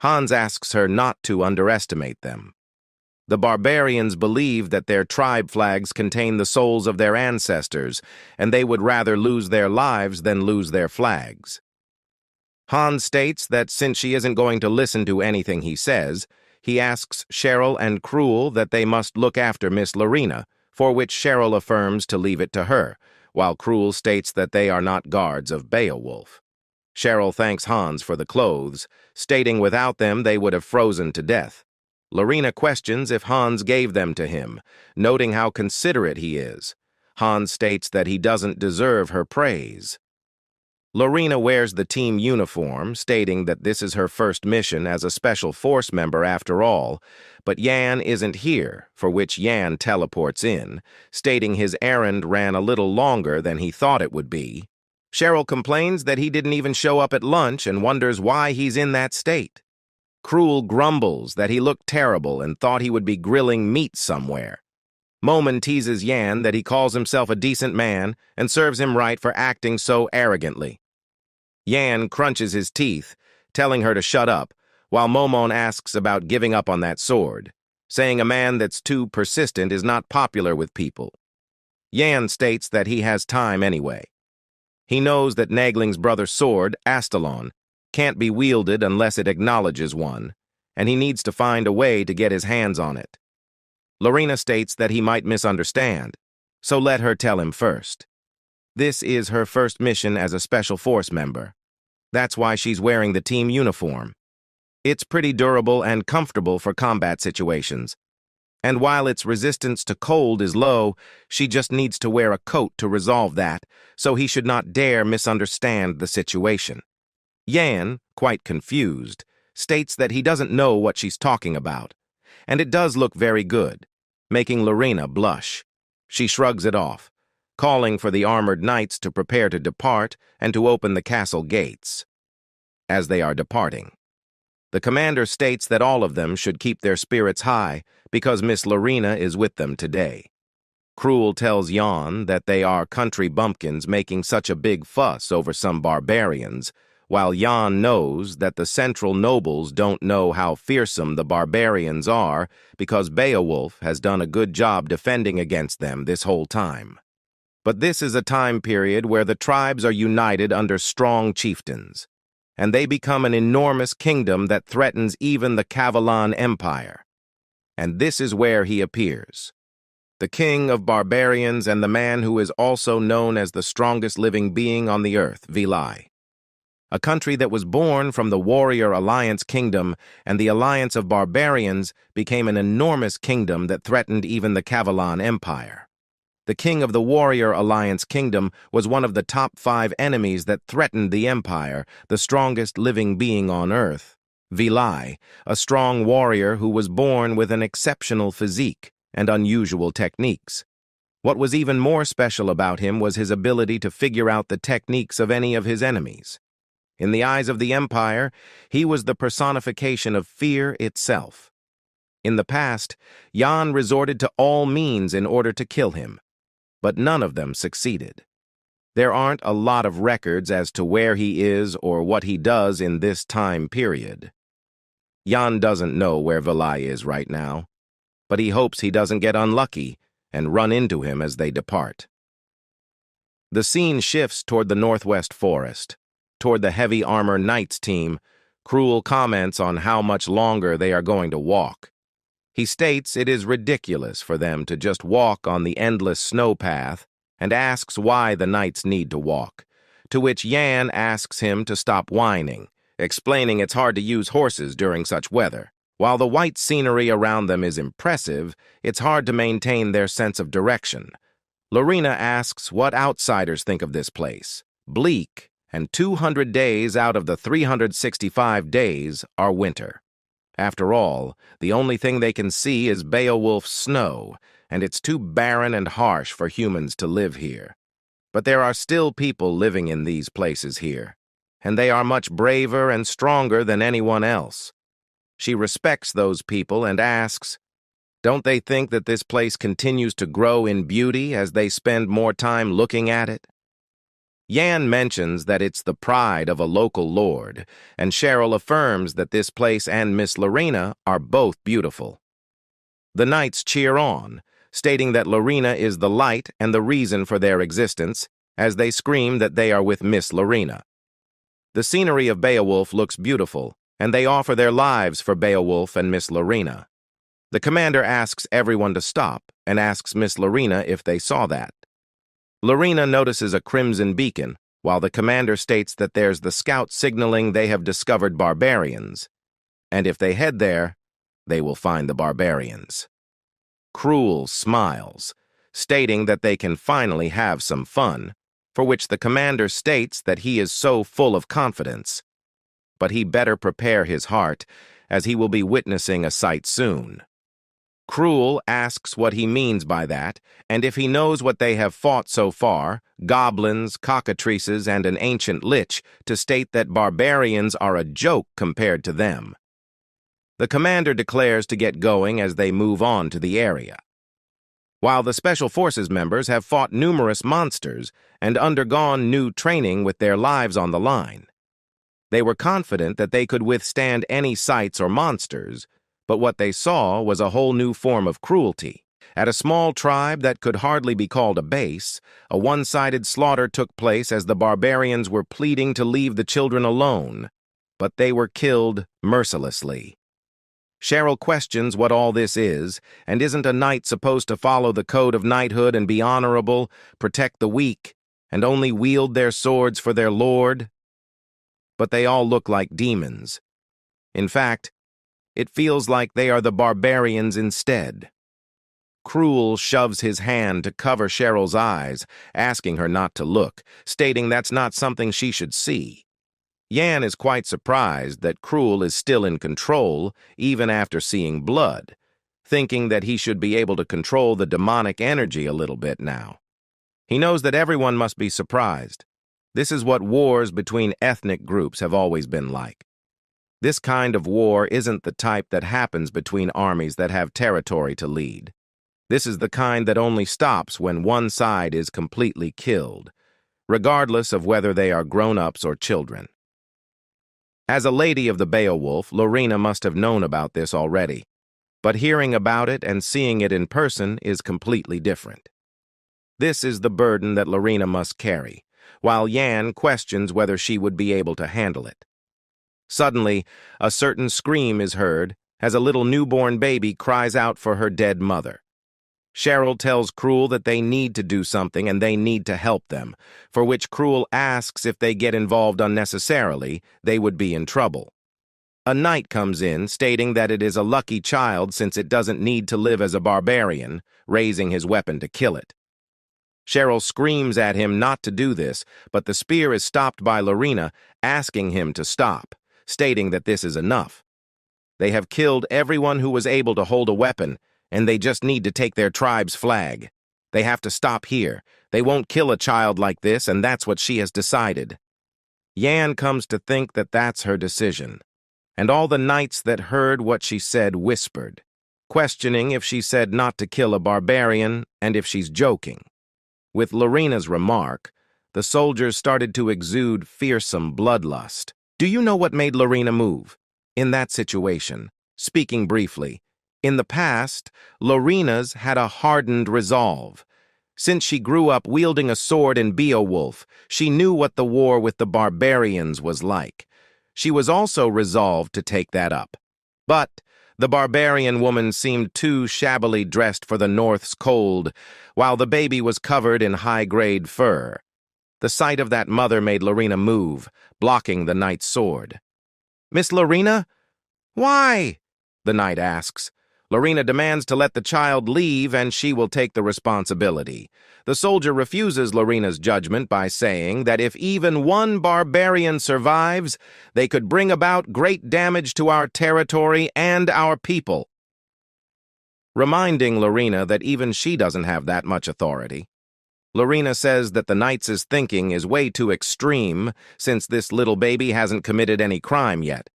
Hans asks her not to underestimate them. The barbarians believe that their tribe flags contain the souls of their ancestors, and they would rather lose their lives than lose their flags. Han states that since she isn't going to listen to anything he says, he asks Cheryl and Cruel that they must look after Miss Lorina, for which Cheryl affirms to leave it to her, while Cruel states that they are not guards of Beowolf. Cheryl thanks Hans for the clothes, stating without them they would have frozen to death. Lorina questions if Hans gave them to him, noting how considerate he is. Hans states that he doesn't deserve her praise. Lorina wears the team uniform, stating that this is her first mission as a special force member after all, but Yan isn't here, for which Yan teleports in, stating his errand ran a little longer than he thought it would be. Cheryl complains that he didn't even show up at lunch and wonders why he's in that state. Cruel grumbles that he looked terrible and thought he would be grilling meat somewhere. Momon teases Yan that he calls himself a decent man and serves him right for acting so arrogantly. Yan crunches his teeth, telling her to shut up, while Momon asks about giving up on that sword, saying a man that's too persistent is not popular with people. Yan states that he has time anyway. He knows that Nagling's brother's sword, Avalon, can't be wielded unless it acknowledges one, and he needs to find a way to get his hands on it. Lorina states that he might misunderstand, so let her tell him first. This is her first mission as a special force member. That's why she's wearing the team uniform. It's pretty durable and comfortable for combat situations. And while its resistance to cold is low, she just needs to wear a coat to resolve that, so he should not dare misunderstand the situation. Yan, quite confused, states that he doesn't know what she's talking about, and it does look very good, making Lorina blush. She shrugs it off, calling for the armored knights to prepare to depart and to open the castle gates. As they are departing, the commander states that all of them should keep their spirits high because Miss Lorina is with them today. Cruel tells Yan that they are country bumpkins making such a big fuss over some barbarians, while Yan knows that the central nobles don't know how fearsome the barbarians are because Beowolf has done a good job defending against them this whole time. But this is a time period where the tribes are united under strong chieftains, and they become an enormous kingdom that threatens even the Avalon Empire. And this is where he appears. The king of barbarians and the man who is also known as the strongest living being on the earth, Vilai. A country that was born from the Warrior Alliance Kingdom and the Alliance of Barbarians became an enormous kingdom that threatened even the Avalon Empire. The king of the Warrior Alliance Kingdom was one of the top 5 enemies that threatened the Empire, the strongest living being on Earth. Vilai, a strong warrior who was born with an exceptional physique and unusual techniques. What was even more special about him was his ability to figure out the techniques of any of his enemies. In the eyes of the Empire, he was the personification of fear itself. In the past, Yan resorted to all means in order to kill him, but none of them succeeded. There aren't a lot of records as to where he is or what he does in this time period. Yan doesn't know where Vilai is right now, but he hopes he doesn't get unlucky and run into him as they depart. The scene shifts toward the northwest forest. Toward the heavy armor knights team, Cruel comments on how much longer they are going to walk. He states it is ridiculous for them to just walk on the endless snow path and asks why the knights need to walk, to which Yan asks him to stop whining, explaining it's hard to use horses during such weather. While the white scenery around them is impressive, it's hard to maintain their sense of direction. Lorina asks what outsiders think of this place. Bleak, and 200 days out of the 365 days are winter. After all, the only thing they can see is Beowulf's snow, and it's too barren and harsh for humans to live here. But there are still people living in these places here, and they are much braver and stronger than anyone else. She respects those people and asks, don't they think that this place continues to grow in beauty as they spend more time looking at it? Yan mentions that it's the pride of a local lord, and Cheryl affirms that this place and Miss Lorina are both beautiful. The knights cheer on, stating that Lorina is the light and the reason for their existence, as they scream that they are with Miss Lorina. The scenery of Beowolf looks beautiful, and they offer their lives for Beowolf and Miss Lorina. The commander asks everyone to stop and asks Miss Lorina if they saw that. Lorina notices a crimson beacon, while the commander states that there's the scout signaling they have discovered barbarians, and if they head there, they will find the barbarians. Cruel smiles, stating that they can finally have some fun, for which the commander states that he is so full of confidence. But he better prepare his heart, as he will be witnessing a sight soon. Cruel asks what he means by that, and if he knows what they have fought so far, goblins, cockatrices, and an ancient lich, to state that barbarians are a joke compared to them. The commander declares to get going as they move on to the area. While the Special Forces members have fought numerous monsters and undergone new training with their lives on the line. They were confident that they could withstand any sights or monsters, but what they saw was a whole new form of cruelty. At a small tribe that could hardly be called a base, a one-sided slaughter took place as the barbarians were pleading to leave the children alone, but they were killed mercilessly. Cheryl questions what all this is, and isn't a knight supposed to follow the code of knighthood and be honorable, protect the weak, and only wield their swords for their lord? But they all look like demons. In fact, it feels like they are the barbarians instead. Cruel shoves his hand to cover Cheryl's eyes, asking her not to look, stating that's not something she should see. Yan is quite surprised that Cruel is still in control, even after seeing blood, thinking that he should be able to control the demonic energy a little bit now. He knows that everyone must be surprised. This is what wars between ethnic groups have always been like. This kind of war isn't the type that happens between armies that have territory to lead. This is the kind that only stops when one side is completely killed, regardless of whether they are grown-ups or children. As a lady of the Beowolf, Lorina must have known about this already, but hearing about it and seeing it in person is completely different. This is the burden that Lorina must carry, while Yan questions whether she would be able to handle it. Suddenly, a certain scream is heard as a little newborn baby cries out for her dead mother. Cheryl tells Cruel that they need to do something and they need to help them, for which Cruel asks if they get involved unnecessarily, they would be in trouble. A knight comes in, stating that it is a lucky child since it doesn't need to live as a barbarian, raising his weapon to kill it. Cheryl screams at him not to do this, but the spear is stopped by Lorina, asking him to stop, stating that this is enough. They have killed everyone who was able to hold a weapon, and they just need to take their tribe's flag. They have to stop here. They won't kill a child like this, and that's what she has decided. Yan comes to think that that's her decision, and all the knights that heard what she said whispered, questioning if she said not to kill a barbarian and if she's joking. With Lorina's remark, the soldiers started to exude fearsome bloodlust. Do you know what made Lorina move? In that situation, speaking briefly, in the past, Lorina's had a hardened resolve. Since she grew up wielding a sword in Beowolf, she knew what the war with the barbarians was like. She was also resolved to take that up. But the barbarian woman seemed too shabbily dressed for the North's cold, while the baby was covered in high-grade fur. The sight of that mother made Lorina move, blocking the knight's sword. "Miss Lorina? Why?" the knight asks. Lorina demands to let the child leave and she will take the responsibility. The soldier refuses Lorina's judgment by saying that if even one barbarian survives, they could bring about great damage to our territory and our people. Reminding Lorina that even she doesn't have that much authority. Lorina says that the knight's thinking is way too extreme since this little baby hasn't committed any crime yet.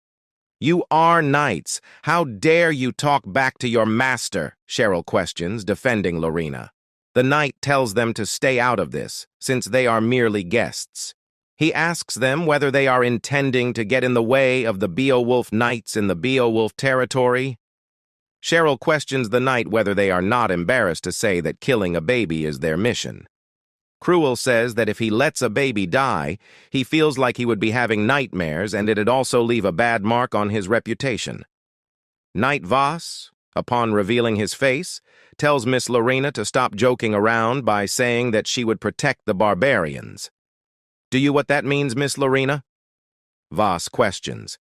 "You are knights. How dare you talk back to your master?" Cheryl questions, defending Lorina. The knight tells them to stay out of this, since they are merely guests. He asks them whether they are intending to get in the way of the Beowolf knights in the Beowolf territory. Cheryl questions the knight whether they are not embarrassed to say that killing a baby is their mission. Cruel says that if he lets a baby die, he feels like he would be having nightmares and it'd also leave a bad mark on his reputation. Knight Voss, upon revealing his face, tells Miss Lorina to stop joking around by saying that she would protect the barbarians. Do you what that means, Miss Lorina? Voss questions.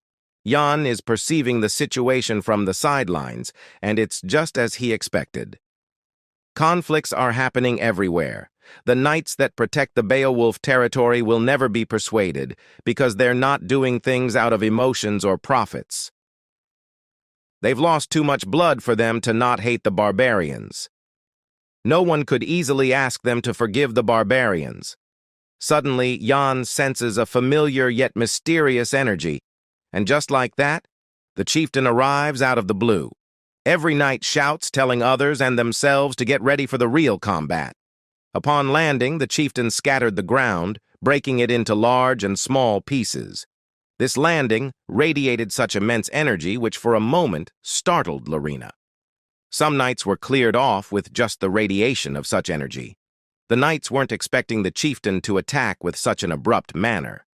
Jan is perceiving the situation from the sidelines, and it's just as he expected. Conflicts are happening everywhere. The knights that protect the Beowolf territory will never be persuaded, because they're not doing things out of emotions or profits. They've lost too much blood for them to not hate the barbarians. No one could easily ask them to forgive the barbarians. Suddenly, Jan senses a familiar yet mysterious energy, and just like that, the chieftain arrives out of the blue. Every knight shouts, telling others and themselves to get ready for the real combat. Upon landing, the chieftain scattered the ground, breaking it into large and small pieces. This landing radiated such immense energy which for a moment startled Lorina. Some knights were cleared off with just the radiation of such energy. The knights weren't expecting the chieftain to attack with such an abrupt manner.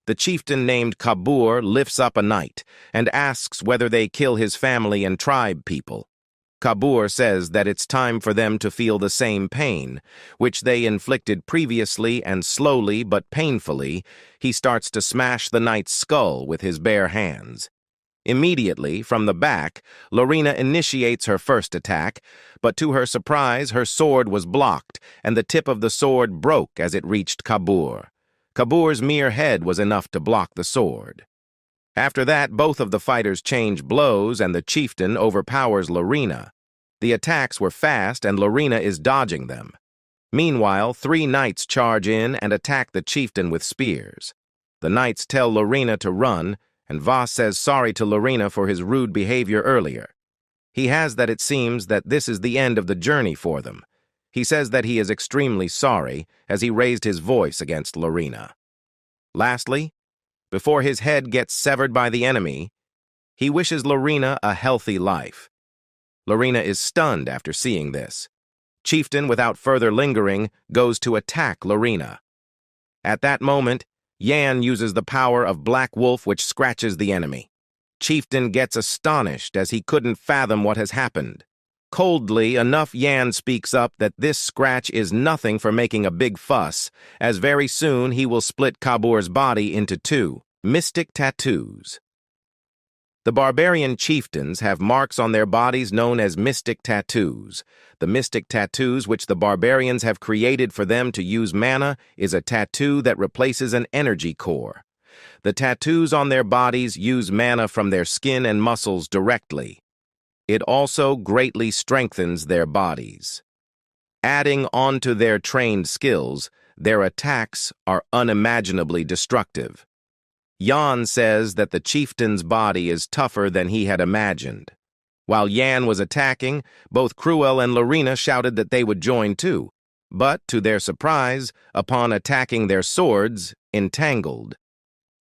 The chieftain named Kabur lifts up a knight and asks whether they kill his family and tribe people. Kabur says that it's time for them to feel the same pain, which they inflicted previously, and slowly but painfully, he starts to smash the knight's skull with his bare hands. Immediately, from the back, Lorina initiates her first attack, but to her surprise, her sword was blocked, and the tip of the sword broke as it reached Kabur. Kabur's mere head was enough to block the sword. After that, both of the fighters change blows, and the chieftain overpowers Lorina. The attacks were fast, and Lorina is dodging them. Meanwhile, 3 knights charge in and attack the chieftain with spears. The knights tell Lorina to run, and Voss says sorry to Lorina for his rude behavior earlier. He has that it seems that this is the end of the journey for them. He says that he is extremely sorry, as he raised his voice against Lorina. Lastly, before his head gets severed by the enemy, he wishes Lorina a healthy life. Lorina is stunned after seeing this. Chieftain, without further lingering, goes to attack Lorina. At that moment, Yan uses the power of Black Wolf, which scratches the enemy. Chieftain gets astonished as he couldn't fathom what has happened. Coldly enough, Yan speaks up that this scratch is nothing for making a big fuss, as very soon he will split Kabur's body into 2 mystic tattoos. The barbarian chieftains have marks on their bodies known as mystic tattoos. The mystic tattoos which the barbarians have created for them to use mana is a tattoo that replaces an energy core. The tattoos on their bodies use mana from their skin and muscles directly. It also greatly strengthens their bodies. Adding onto their trained skills, their attacks are unimaginably destructive. Yan says that the chieftain's body is tougher than he had imagined. While Yan was attacking, both Cruel and Lorina shouted that they would join too, but, to their surprise, upon attacking their swords, entangled.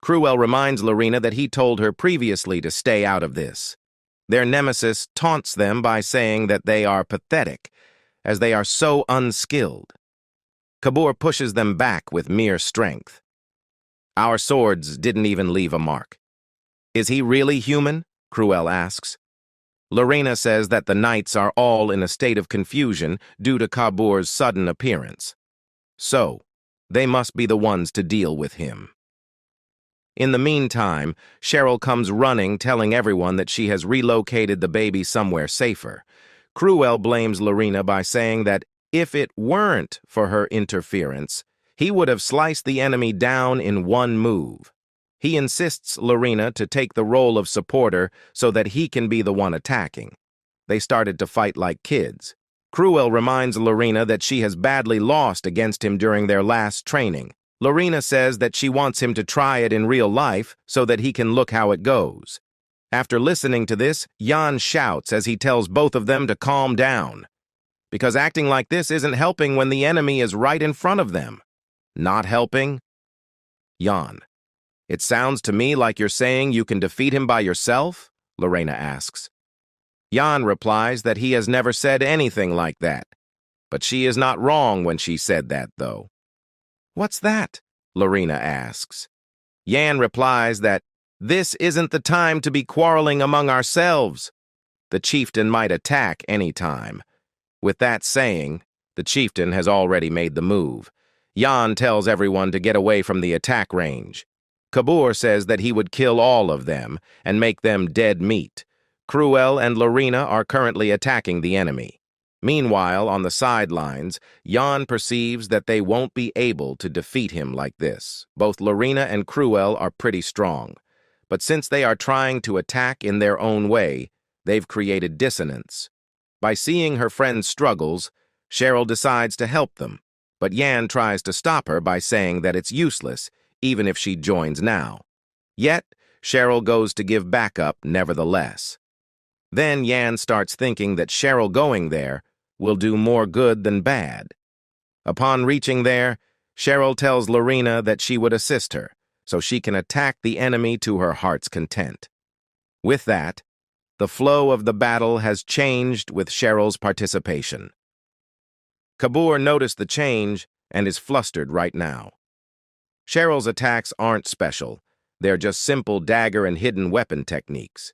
Cruel reminds Lorina that he told her previously to stay out of this. Their nemesis taunts them by saying that they are pathetic, as they are so unskilled. Kabur pushes them back with mere strength. Our swords didn't even leave a mark. Is he really human? Cruel asks. Lorina says that the knights are all in a state of confusion due to Kabur's sudden appearance. So, they must be the ones to deal with him. In the meantime, Cheryl comes running, telling everyone that she has relocated the baby somewhere safer. Cruel blames Lorina by saying that if it weren't for her interference, he would have sliced the enemy down in one move. He insists Lorina to take the role of supporter so that he can be the one attacking. They started to fight like kids. Cruel reminds Lorina that she has badly lost against him during their last training. Lorina says that she wants him to try it in real life so that he can look how it goes. After listening to this, Jan shouts as he tells both of them to calm down, because acting like this isn't helping when the enemy is right in front of them. Not helping? Jan, it sounds to me like you're saying you can defeat him by yourself, Lorina asks. Yan replies that he has never said anything like that. But she is not wrong when she said that, though. "What's that?" Lorina asks. Yan replies that this isn't the time to be quarreling among ourselves. The chieftain might attack any time. With that saying, the chieftain has already made the move. Yan tells everyone to get away from the attack range. Kabur says that he would kill all of them and make them dead meat. Cruel and Lorina are currently attacking the enemy. Meanwhile, on the sidelines, Yan perceives that they won't be able to defeat him like this. Both Lorina and Cruel are pretty strong. But since they are trying to attack in their own way, they've created dissonance. By seeing her friend's struggles, Cheryl decides to help them, but Yan tries to stop her by saying that it's useless, even if she joins now. Yet, Cheryl goes to give backup nevertheless. Then Yan starts thinking that Cheryl going there will do more good than bad. Upon reaching there, Cheryl tells Lorina that she would assist her, so she can attack the enemy to her heart's content. With that, the flow of the battle has changed with Cheryl's participation. Kabur noticed the change and is flustered right now. Cheryl's attacks aren't special, they're just simple dagger and hidden weapon techniques.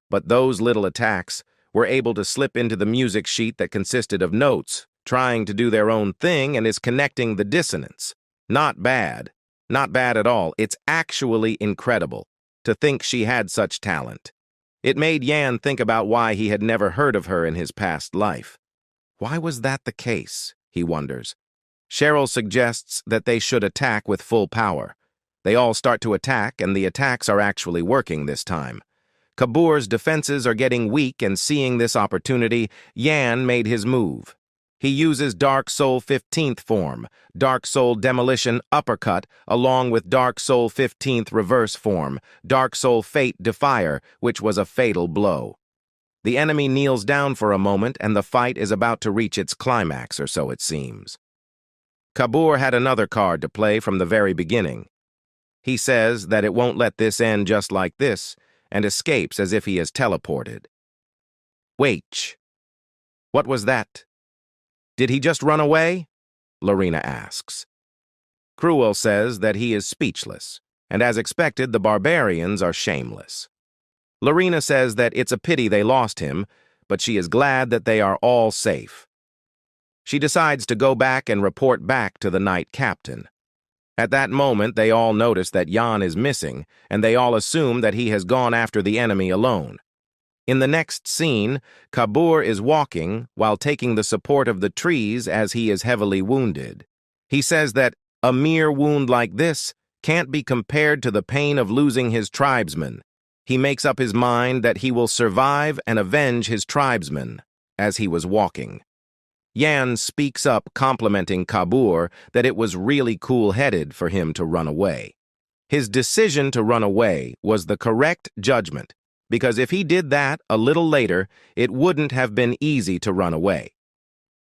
But those little attacks were able to slip into the music sheet that consisted of notes, trying to do their own thing and is connecting the dissonance. Not bad. Not bad at all. It's actually incredible to think she had such talent. It made Yan think about why he had never heard of her in his past life. Why was that the case, he wonders. Cheryl suggests that they should attack with full power. They all start to attack, and the attacks are actually working this time. Kabur's defenses are getting weak, and seeing this opportunity, Yan made his move. He uses Dark Soul 15th form, Dark Soul Demolition Uppercut, along with Dark Soul 15th reverse form, Dark Soul Fate Defier, which was a fatal blow. The enemy kneels down for a moment, and the fight is about to reach its climax, or so it seems. Kabur had another card to play from the very beginning. He says that it won't let this end just like this, and escapes as if he is teleported. Wait. What was that? Did he just run away? Lorina asks. Cruel says that he is speechless, and as expected, the barbarians are shameless. Lorina says that it's a pity they lost him, but she is glad that they are all safe. She decides to go back and report back to the Knight Captain. At that moment, they all notice that Yan is missing, and they all assume that he has gone after the enemy alone. In the next scene, Kabur is walking while taking the support of the trees as he is heavily wounded. He says that a mere wound like this can't be compared to the pain of losing his tribesmen. He makes up his mind that he will survive and avenge his tribesmen as he was walking. Yan speaks up complimenting Kabur that it was really cool-headed for him to run away. His decision to run away was the correct judgment, because if he did that a little later, it wouldn't have been easy to run away.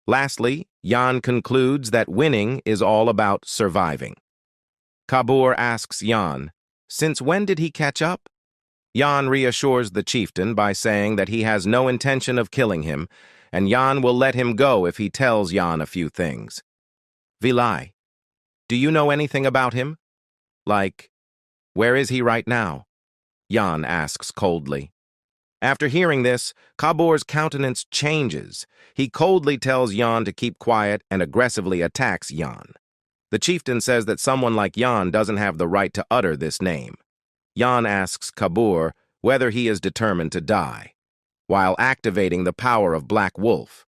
Lastly, Yan concludes that winning is all about surviving. Kabur asks Yan, since when did he catch up? Yan reassures the chieftain by saying that he has no intention of killing him, and Yan will let him go if he tells Yan a few things. Vilai, do you know anything about him? Like, where is he right now? Yan asks coldly. After hearing this, Kabur's countenance changes. He coldly tells Yan to keep quiet and aggressively attacks Yan. The chieftain says that someone like Yan doesn't have the right to utter this name. Yan asks Kabur whether he is determined to die, while activating the power of Black Wolf.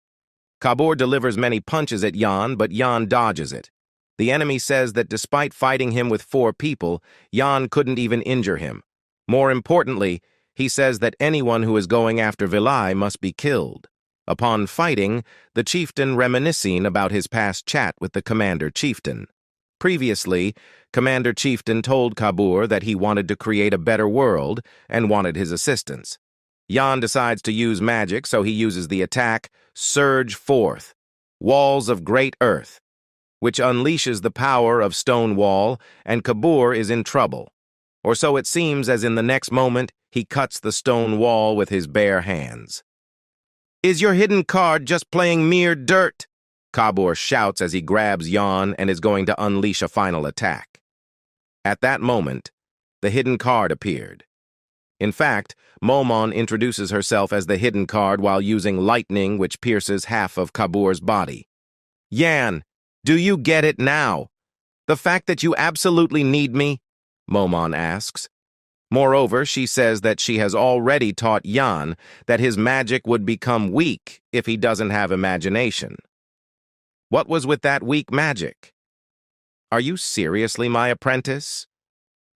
Kabur delivers many punches at Yan, but Yan dodges it. The enemy says that despite fighting him with 4 people, Yan couldn't even injure him. More importantly, he says that anyone who is going after Vilai must be killed. Upon fighting, the chieftain reminiscing about his past chat with the commander chieftain. Previously, Commander Chieftain told Kabur that he wanted to create a better world and wanted his assistance. Yan decides to use magic, so he uses the attack, Surge Forth, Walls of Great Earth, which unleashes the power of Stone Wall, and Kabur is in trouble. Or so it seems, as in the next moment, he cuts the stone wall with his bare hands. Is your hidden card just playing mere dirt? Kabur shouts as he grabs Jan and is going to unleash a final attack. At that moment, the hidden card appeared. In fact, Momon introduces herself as the hidden card while using lightning which pierces half of Kabur's body. Yan, do you get it now? The fact that you absolutely need me? Momon asks. Moreover, she says that she has already taught Yan that his magic would become weak if he doesn't have imagination. What was with that weak magic? Are you seriously my apprentice?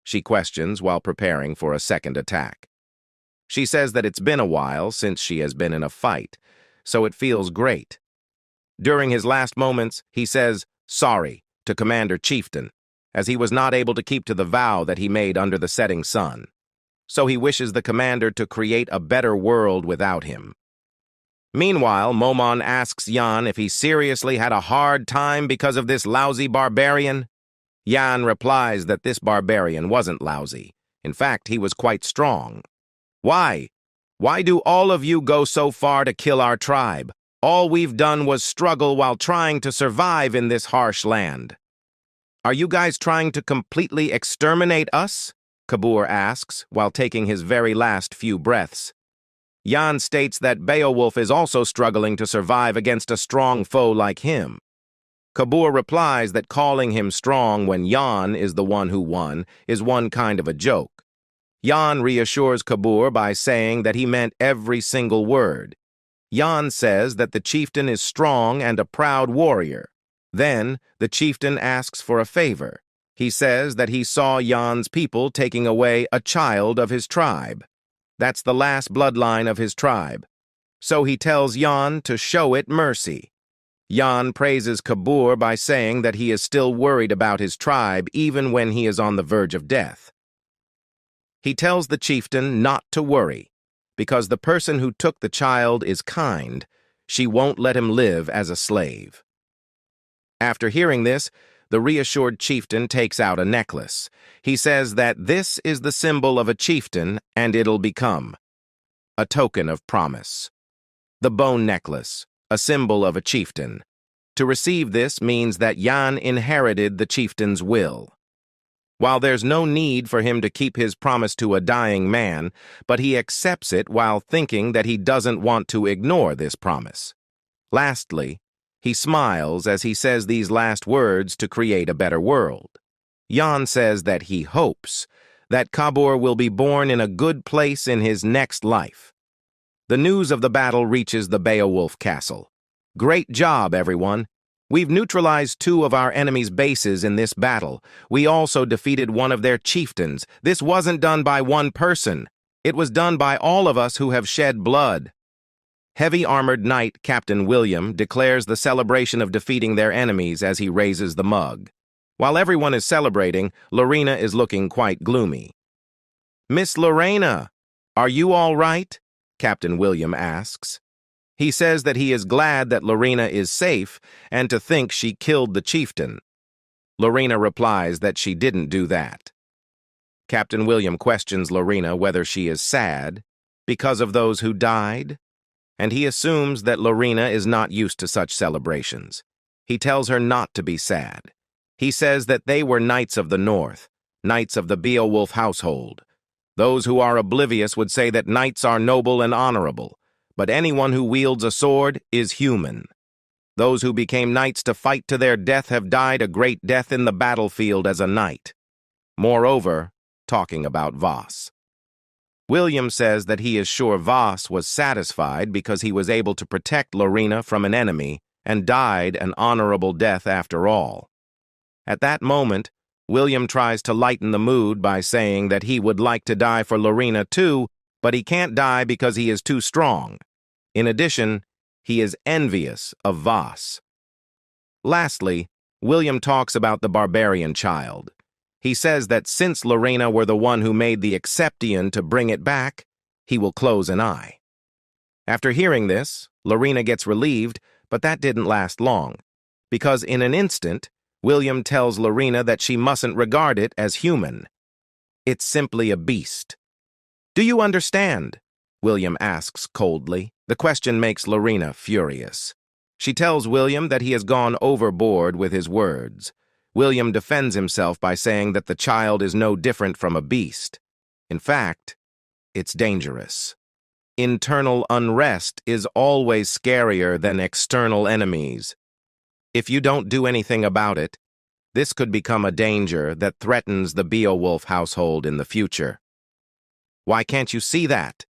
She questions while preparing for a second attack. She says that it's been a while since she has been in a fight, so it feels great. During his last moments, he says, sorry, to Commander Chieftain, as he was not able to keep to the vow that he made under the setting sun. So he wishes the commander to create a better world without him. Meanwhile, Momon asks Jan if he seriously had a hard time because of this lousy barbarian. Jan replies that this barbarian wasn't lousy. In fact, he was quite strong. Why? Why do all of you go so far to kill our tribe? All we've done was struggle while trying to survive in this harsh land. Are you guys trying to completely exterminate us? Kabur asks, while taking his very last few breaths. Jan states that Beowolf is also struggling to survive against a strong foe like him. Kabur replies that calling him strong when Jan is the one who won is one kind of a joke. Jan reassures Kabur by saying that he meant every single word. Jan says that the chieftain is strong and a proud warrior. Then, the chieftain asks for a favor. He says that he saw Jan's people taking away a child of his tribe. That's the last bloodline of his tribe. So he tells Jan to show it mercy. Jan praises Kabur by saying that he is still worried about his tribe even when he is on the verge of death. He tells the chieftain not to worry, because the person who took the child is kind. She won't let him live as a slave. After hearing this, the reassured chieftain takes out a necklace. He says that this is the symbol of a chieftain and it'll become a token of promise. The bone necklace, a symbol of a chieftain. To receive this means that Jan inherited the chieftain's will. While there's no need for him to keep his promise to a dying man, but he accepts it while thinking that he doesn't want to ignore this promise. Lastly, he smiles as he says these last words to create a better world. Jan says that he hopes that Kabur will be born in a good place in his next life. The news of the battle reaches the Beowolf castle. Great job, everyone. We've neutralized 2 of our enemy's bases in this battle. We also defeated one of their chieftains. This wasn't done by one person. It was done by all of us who have shed blood. Heavy-armored knight Captain William declares the celebration of defeating their enemies as he raises the mug. While everyone is celebrating, Lorina is looking quite gloomy. Miss Lorina, are you all right? Captain William asks. He says that he is glad that Lorina is safe and to think she killed the chieftain. Lorina replies that she didn't do that. Captain William questions Lorina whether she is sad because of those who died, and he assumes that Lorina is not used to such celebrations. He tells her not to be sad. He says that they were knights of the North, knights of the Beowolf household. Those who are oblivious would say that knights are noble and honorable, but anyone who wields a sword is human. Those who became knights to fight to their death have died a great death in the battlefield as a knight. Moreover, talking about Voss. William says that he is sure Voss was satisfied because he was able to protect Lorina from an enemy and died an honorable death after all. At that moment, William tries to lighten the mood by saying that he would like to die for Lorina too, but he can't die because he is too strong. In addition, he is envious of Voss. Lastly, William talks about the barbarian child. He says that since Lorina were the one who made the exception to bring it back, he will close an eye. After hearing this, Lorina gets relieved, but that didn't last long, because in an instant, William tells Lorina that she mustn't regard it as human. It's simply a beast. Do you understand? William asks coldly. The question makes Lorina furious. She tells William that he has gone overboard with his words. William defends himself by saying that the child is no different from a beast. In fact, it's dangerous. Internal unrest is always scarier than external enemies. If you don't do anything about it, this could become a danger that threatens the Beowolf household in the future. Why can't you see that?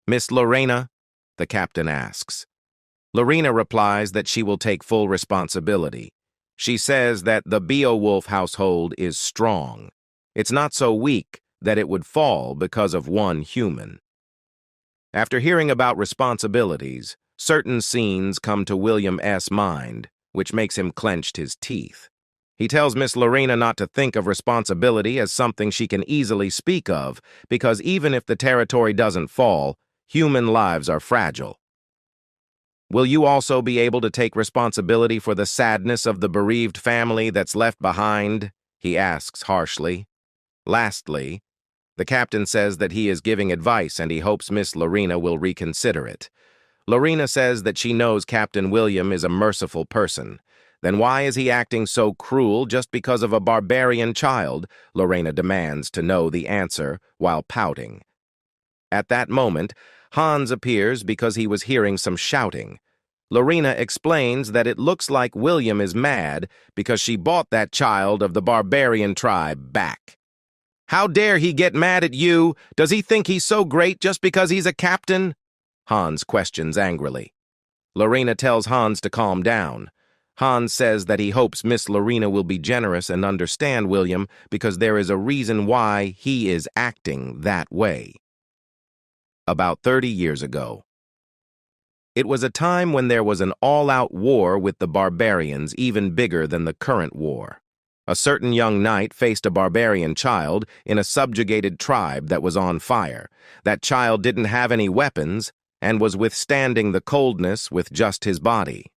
Miss Lorina, the captain asks. Lorina replies that she will take full responsibility. She says that the Beowolf household is strong. It's not so weak that it would fall because of one human. After hearing about responsibilities, certain scenes come to William S.'s mind, which makes him clench his teeth. He tells Miss Lorina not to think of responsibility as something she can easily speak of, because even if the territory doesn't fall, human lives are fragile. Will you also be able to take responsibility for the sadness of the bereaved family that's left behind? He asks harshly. Lastly, the captain says that he is giving advice and he hopes Miss Lorina will reconsider it. Lorina says that she knows Captain William is a merciful person. Then why is he acting so cruel just because of a barbarian child? Lorina demands to know the answer while pouting. At that moment, Hans appears because he was hearing some shouting. Lorina explains that it looks like William is mad because she bought that child of the barbarian tribe back. How dare he get mad at you? Does he think he's so great just because he's a captain? Hans questions angrily. Lorina tells Hans to calm down. Hans says that he hopes Miss Lorina will be generous and understand William because there is a reason why he is acting that way. About 30 years ago. It was a time when there was an all-out war with the barbarians even bigger than the current war. A certain young knight faced a barbarian child in a subjugated tribe that was on fire. That child didn't have any weapons and was withstanding the coldness with just his body.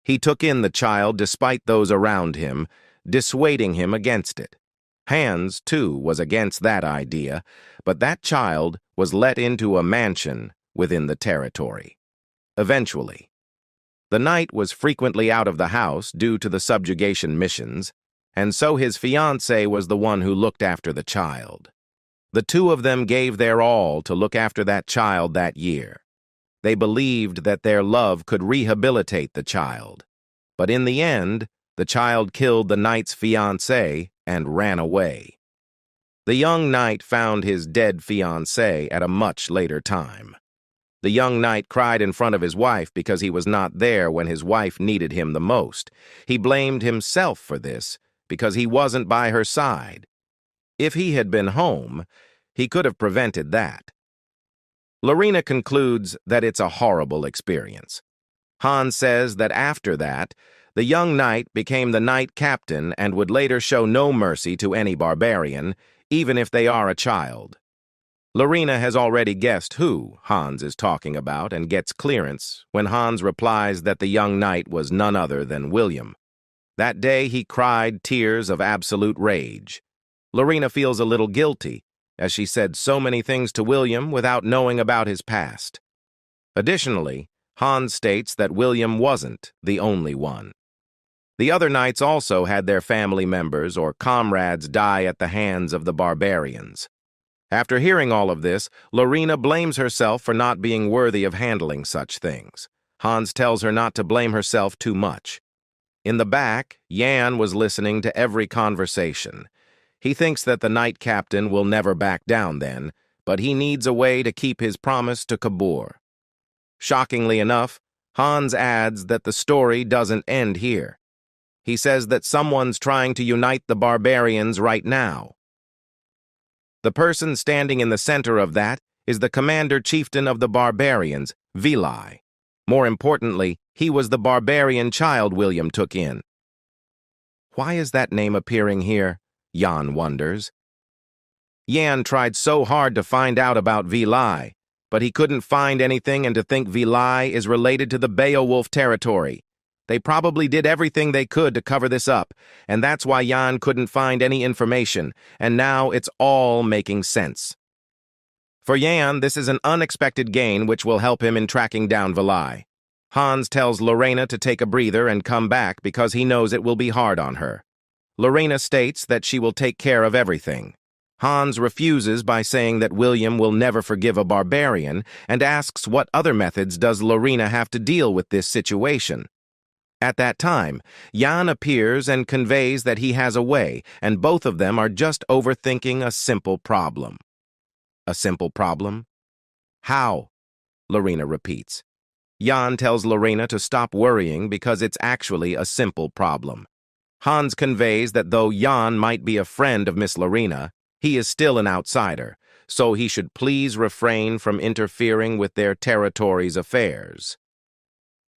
He took in the child despite those around him, dissuading him against it. Hans, too, was against that idea, but that child was let into a mansion within the territory. Eventually, the knight was frequently out of the house due to the subjugation missions, and so his fiancée was the one who looked after the child. The two of them gave their all to look after that child that year. They believed that their love could rehabilitate the child. But in the end, the child killed the knight's fiancée and ran away. The young knight found his dead fiancée at a much later time. The young knight cried in front of his wife because he was not there when his wife needed him the most. He blamed himself for this because he wasn't by her side. If he had been home, he could have prevented that. Lorina concludes that it's a horrible experience. Hans says that after that, the young knight became the knight captain and would later show no mercy to any barbarian, even if they are a child. Lorina has already guessed who Hans is talking about and gets clearance when Hans replies that the young knight was none other than William. That day he cried tears of absolute rage. Lorina feels a little guilty, as she said so many things to William without knowing about his past. Additionally, Hans states that William wasn't the only one. The other knights also had their family members or comrades die at the hands of the barbarians. After hearing all of this, Lorina blames herself for not being worthy of handling such things. Hans tells her not to blame herself too much. In the back, Jan was listening to every conversation. He thinks that the knight captain will never back down then, but he needs a way to keep his promise to Kabur. Shockingly enough, Hans adds that the story doesn't end here. He says that someone's trying to unite the barbarians right now. The person standing in the center of that is the commander-chieftain of the barbarians, Vili. More importantly, he was the barbarian child William took in. Why is that name appearing here? Jan wonders. Jan tried so hard to find out about Vili, but he couldn't find anything, and to think Vili is related to the Beowolf territory. They probably did everything they could to cover this up, and that's why Jan couldn't find any information, and now it's all making sense. For Jan, this is an unexpected gain which will help him in tracking down Valai. Hans tells Lorina to take a breather and come back because he knows it will be hard on her. Lorina states that she will take care of everything. Hans refuses by saying that William will never forgive a barbarian and asks what other methods does Lorina have to deal with this situation. At that time, Jan appears and conveys that he has a way, and both of them are just overthinking a simple problem. A simple problem? How? Lorina repeats. Jan tells Lorina to stop worrying because it's actually a simple problem. Hans conveys that though Jan might be a friend of Miss Lorina, he is still an outsider, so he should please refrain from interfering with their territory's affairs.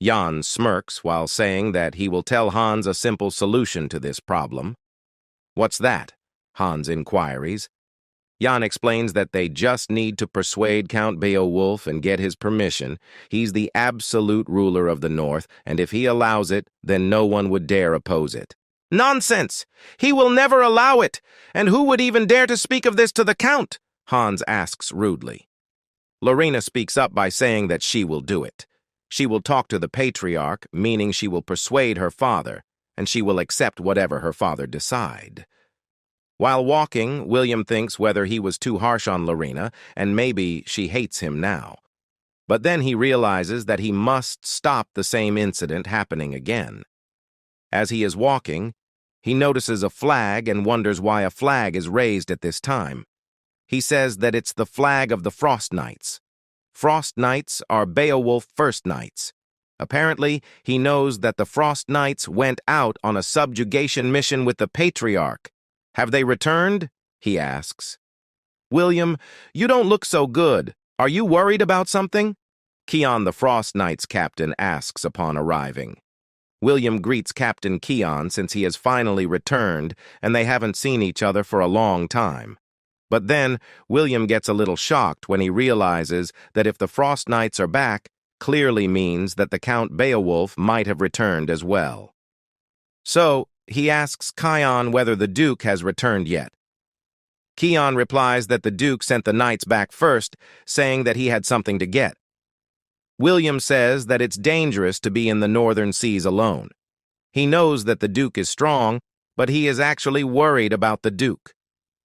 Jan smirks while saying that he will tell Hans a simple solution to this problem. What's that? Hans inquires. Jan explains that they just need to persuade Count Beowolf and get his permission. He's the absolute ruler of the North, and if he allows it, then no one would dare oppose it. Nonsense! He will never allow it! And who would even dare to speak of this to the Count? Hans asks rudely. Lorina speaks up by saying that she will do it. She will talk to the patriarch, meaning she will persuade her father, and she will accept whatever her father decide. While walking, William thinks whether he was too harsh on Lorina, and maybe she hates him now. But then he realizes that he must stop the same incident happening again. As he is walking, he notices a flag and wonders why a flag is raised at this time. He says that it's the flag of the Frost Knights. Frost Knights are Beowolf First Knights. Apparently, he knows that the Frost Knights went out on a subjugation mission with the Patriarch. Have they returned? He asks. William, you don't look so good. Are you worried about something? Keon the Frost Knights captain asks upon arriving. William greets Captain Keon since he has finally returned and they haven't seen each other for a long time. But then, William gets a little shocked when he realizes that if the Frost Knights are back, clearly means that the Count Beowolf might have returned as well. So, he asks Kion whether the Duke has returned yet. Keon replies that the Duke sent the Knights back first, saying that he had something to get. William says that it's dangerous to be in the northern seas alone. He knows that the Duke is strong, but he is actually worried about the Duke.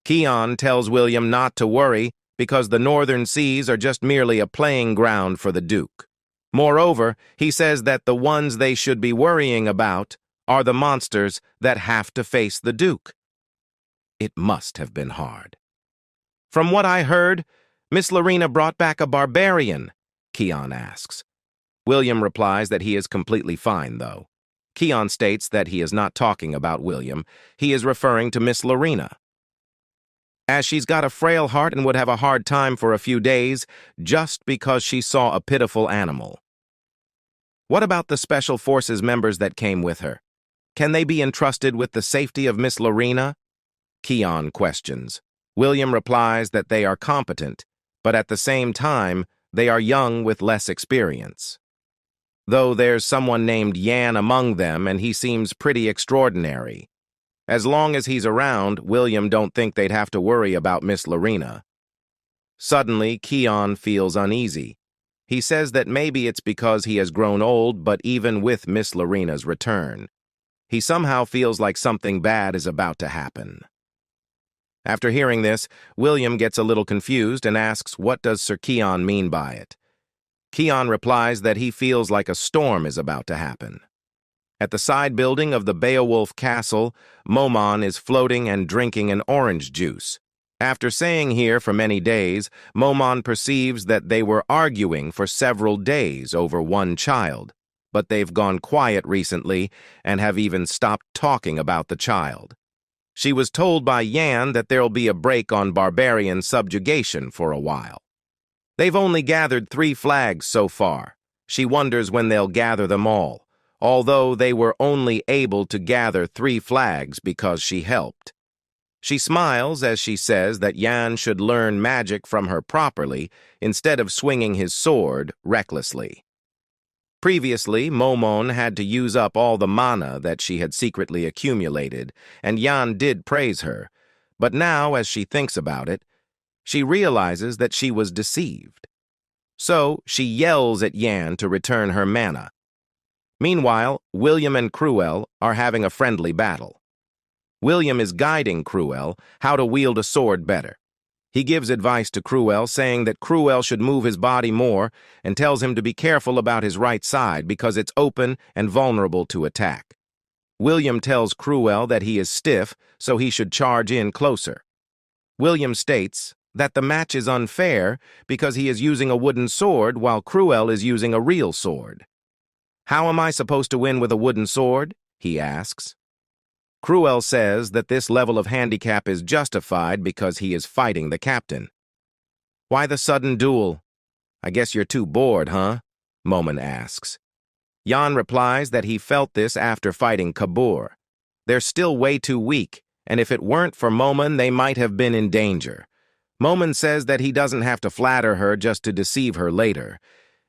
Keon tells William not to worry because the northern seas are just merely a playing ground for the Duke. Moreover, he says that the ones they should be worrying about are the monsters that have to face the Duke. It must have been hard. From what I heard, Miss Lorina brought back a barbarian, Keon asks. William replies that he is completely fine, though. Keon states that he is not talking about William. He is referring to Miss Lorina. As she's got a frail heart and would have a hard time for a few days just because she saw a pitiful animal. What about the Special Forces members that came with her? Can they be entrusted with the safety of Miss Lorina? Keon questions. William replies that they are competent, but at the same time, they are young with less experience. Though there's someone named Yan among them and he seems pretty extraordinary. As long as he's around, William don't think they'd have to worry about Miss Lorina. Suddenly, Keon feels uneasy. He says that maybe it's because he has grown old, but even with Miss Lorina's return, he somehow feels like something bad is about to happen. After hearing this, William gets a little confused and asks what does Sir Keon mean by it. Keon replies that he feels like a storm is about to happen. At the side building of the Beowolf Castle, Momon is floating and drinking an orange juice. After staying here for many days, Momon perceives that they were arguing for several days over one child, but they've gone quiet recently and have even stopped talking about the child. She was told by Yan that there'll be a break on barbarian subjugation for a while. They've only gathered 3 flags so far. She wonders when they'll gather them all, although they were only able to gather 3 flags because she helped. She smiles as she says that Yan should learn magic from her properly instead of swinging his sword recklessly. Previously, Momon had to use up all the mana that she had secretly accumulated, and Yan did praise her. But now, as she thinks about it, She realizes that she was deceived. So she yells at Yan to return her mana. Meanwhile, William and Cruel are having a friendly battle. William is guiding Cruel how to wield a sword better. He gives advice to Cruel, saying that Cruel should move his body more and tells him to be careful about his right side because it's open and vulnerable to attack. William tells Cruel that he is stiff, so he should charge in closer. William states that the match is unfair because he is using a wooden sword while Cruel is using a real sword. "How am I supposed to win with a wooden sword?" he asks. Cruel says that this level of handicap is justified because he is fighting the captain. "Why the sudden duel? I guess you're too bored, huh?" Momon asks. Yan replies that he felt this after fighting Kabur. They're still way too weak, and if it weren't for Momon, they might have been in danger. Momon says that he doesn't have to flatter her just to deceive her later.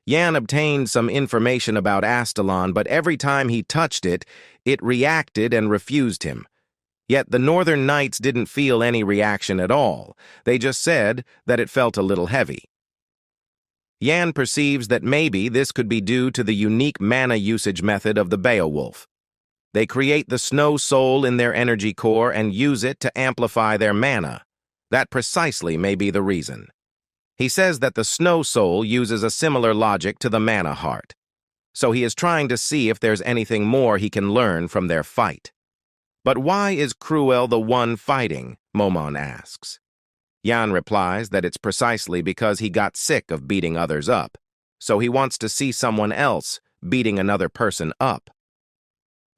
Yan obtained some information about Avalon, but every time he touched it, it reacted and refused him. Yet the Northern Knights didn't feel any reaction at all. They just said that it felt a little heavy. Yan perceives that maybe this could be due to the unique mana usage method of the Beowolf. They create the snow soul in their energy core and use it to amplify their mana. That precisely may be the reason. He says that the snow soul uses a similar logic to the mana heart. So he is trying to see if there's anything more he can learn from their fight. But why is Cruel the one fighting? Momon asks. Yan replies that it's precisely because he got sick of beating others up, so he wants to see someone else beating another person up.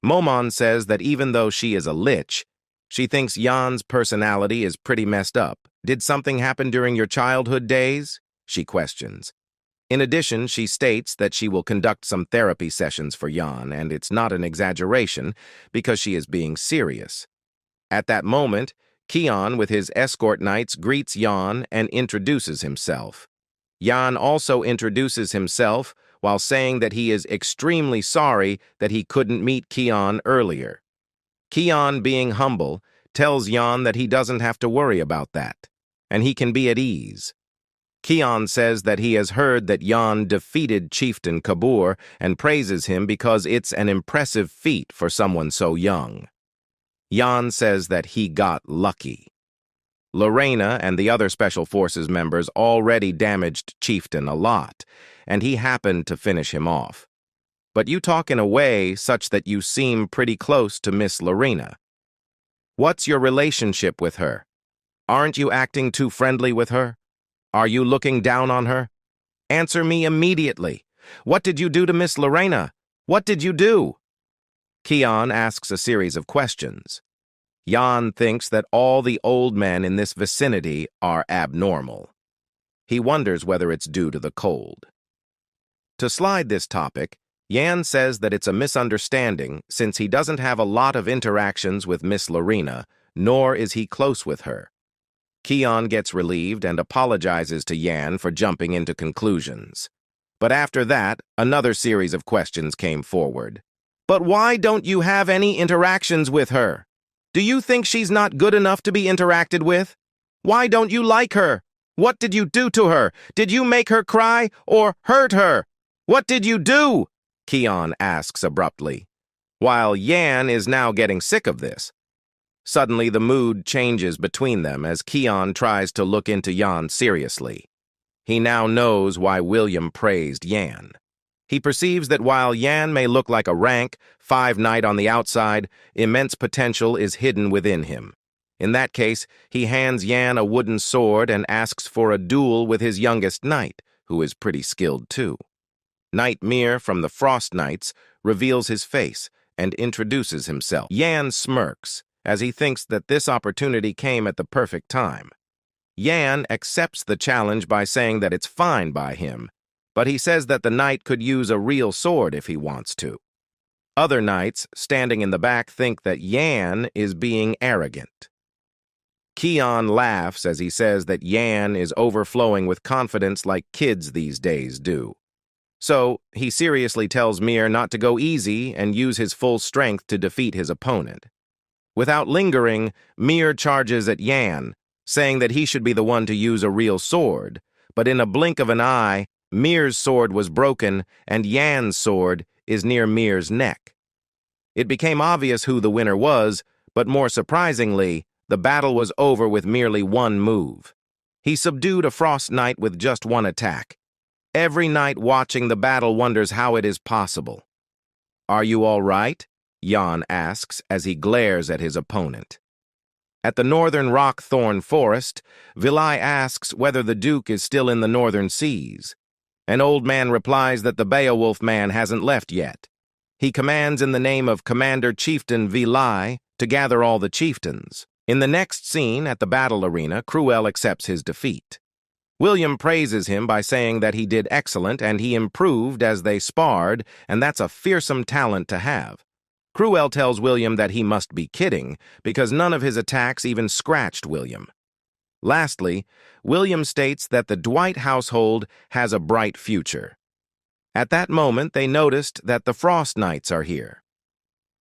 Momon says that even though she is a lich, she thinks Yan's personality is pretty messed up. "Did something happen during your childhood days?" she questions. In addition, she states that she will conduct some therapy sessions for Yan, and it's not an exaggeration because she is being serious. At that moment, Kion, with his escort knights, greets Yan and introduces himself. Yan also introduces himself while saying that he is extremely sorry that he couldn't meet Kion earlier. Kion, being humble, tells Yan that he doesn't have to worry about that, and he can be at ease. Kion says that he has heard that Yan defeated Chieftain Kabur and praises him because it's an impressive feat for someone so young. Yan says that he got lucky. Lorina and the other Special Forces members already damaged Chieftain a lot, and he happened to finish him off. But you talk in a way such that you seem pretty close to Miss Lorina. What's your relationship with her? Aren't you acting too friendly with her? Are you looking down on her? Answer me immediately. What did you do to Miss Lorina? What did you do? Kion asks a series of questions. Yan thinks that all the old men in this vicinity are abnormal. He wonders whether it's due to the cold. To slide this topic, Yan says that it's a misunderstanding since he doesn't have a lot of interactions with Miss Lorina, nor is he close with her. Kion gets relieved and apologizes to Yan for jumping into conclusions. But after that, another series of questions came forward. But why don't you have any interactions with her? Do you think she's not good enough to be interacted with? Why don't you like her? What did you do to her? Did you make her cry or hurt her? What did you do? Kion asks abruptly, while Yan is now getting sick of this. Suddenly, the mood changes between them as Kion tries to look into Yan seriously. He now knows why William praised Yan. He perceives that while Yan may look like a rank, 5 knight on the outside, immense potential is hidden within him. In that case, he hands Yan a wooden sword and asks for a duel with his youngest knight, who is pretty skilled too. Knight Mir from the Frost Knights reveals his face and introduces himself. Yan smirks, as he thinks that this opportunity came at the perfect time. Yan accepts the challenge by saying that it's fine by him, but he says that the knight could use a real sword if he wants to. Other knights, standing in the back, think that Yan is being arrogant. Kion laughs as he says that Yan is overflowing with confidence like kids these days do. So, he seriously tells Mir not to go easy and use his full strength to defeat his opponent. Without lingering, Mir charges at Yan, saying that he should be the one to use a real sword, but in a blink of an eye, Mir's sword was broken and Yan's sword is near Mir's neck. It became obvious who the winner was, but more surprisingly, the battle was over with merely one move. He subdued a frost knight with just one attack. Every knight watching the battle wonders how it is possible. "Are you all right?" Yan asks as he glares at his opponent. At the northern rock-thorn forest, Vilai asks whether the Duke is still in the northern seas. An old man replies that the Beowolf man hasn't left yet. He commands in the name of Commander Chieftain Vilai to gather all the chieftains. In the next scene at the battle arena, Cruel accepts his defeat. William praises him by saying that he did excellent and he improved as they sparred, and that's a fearsome talent to have. Cruel tells William that he must be kidding, because none of his attacks even scratched William. Lastly, William states that the Dwight household has a bright future. At that moment, they noticed that the Frost Knights are here.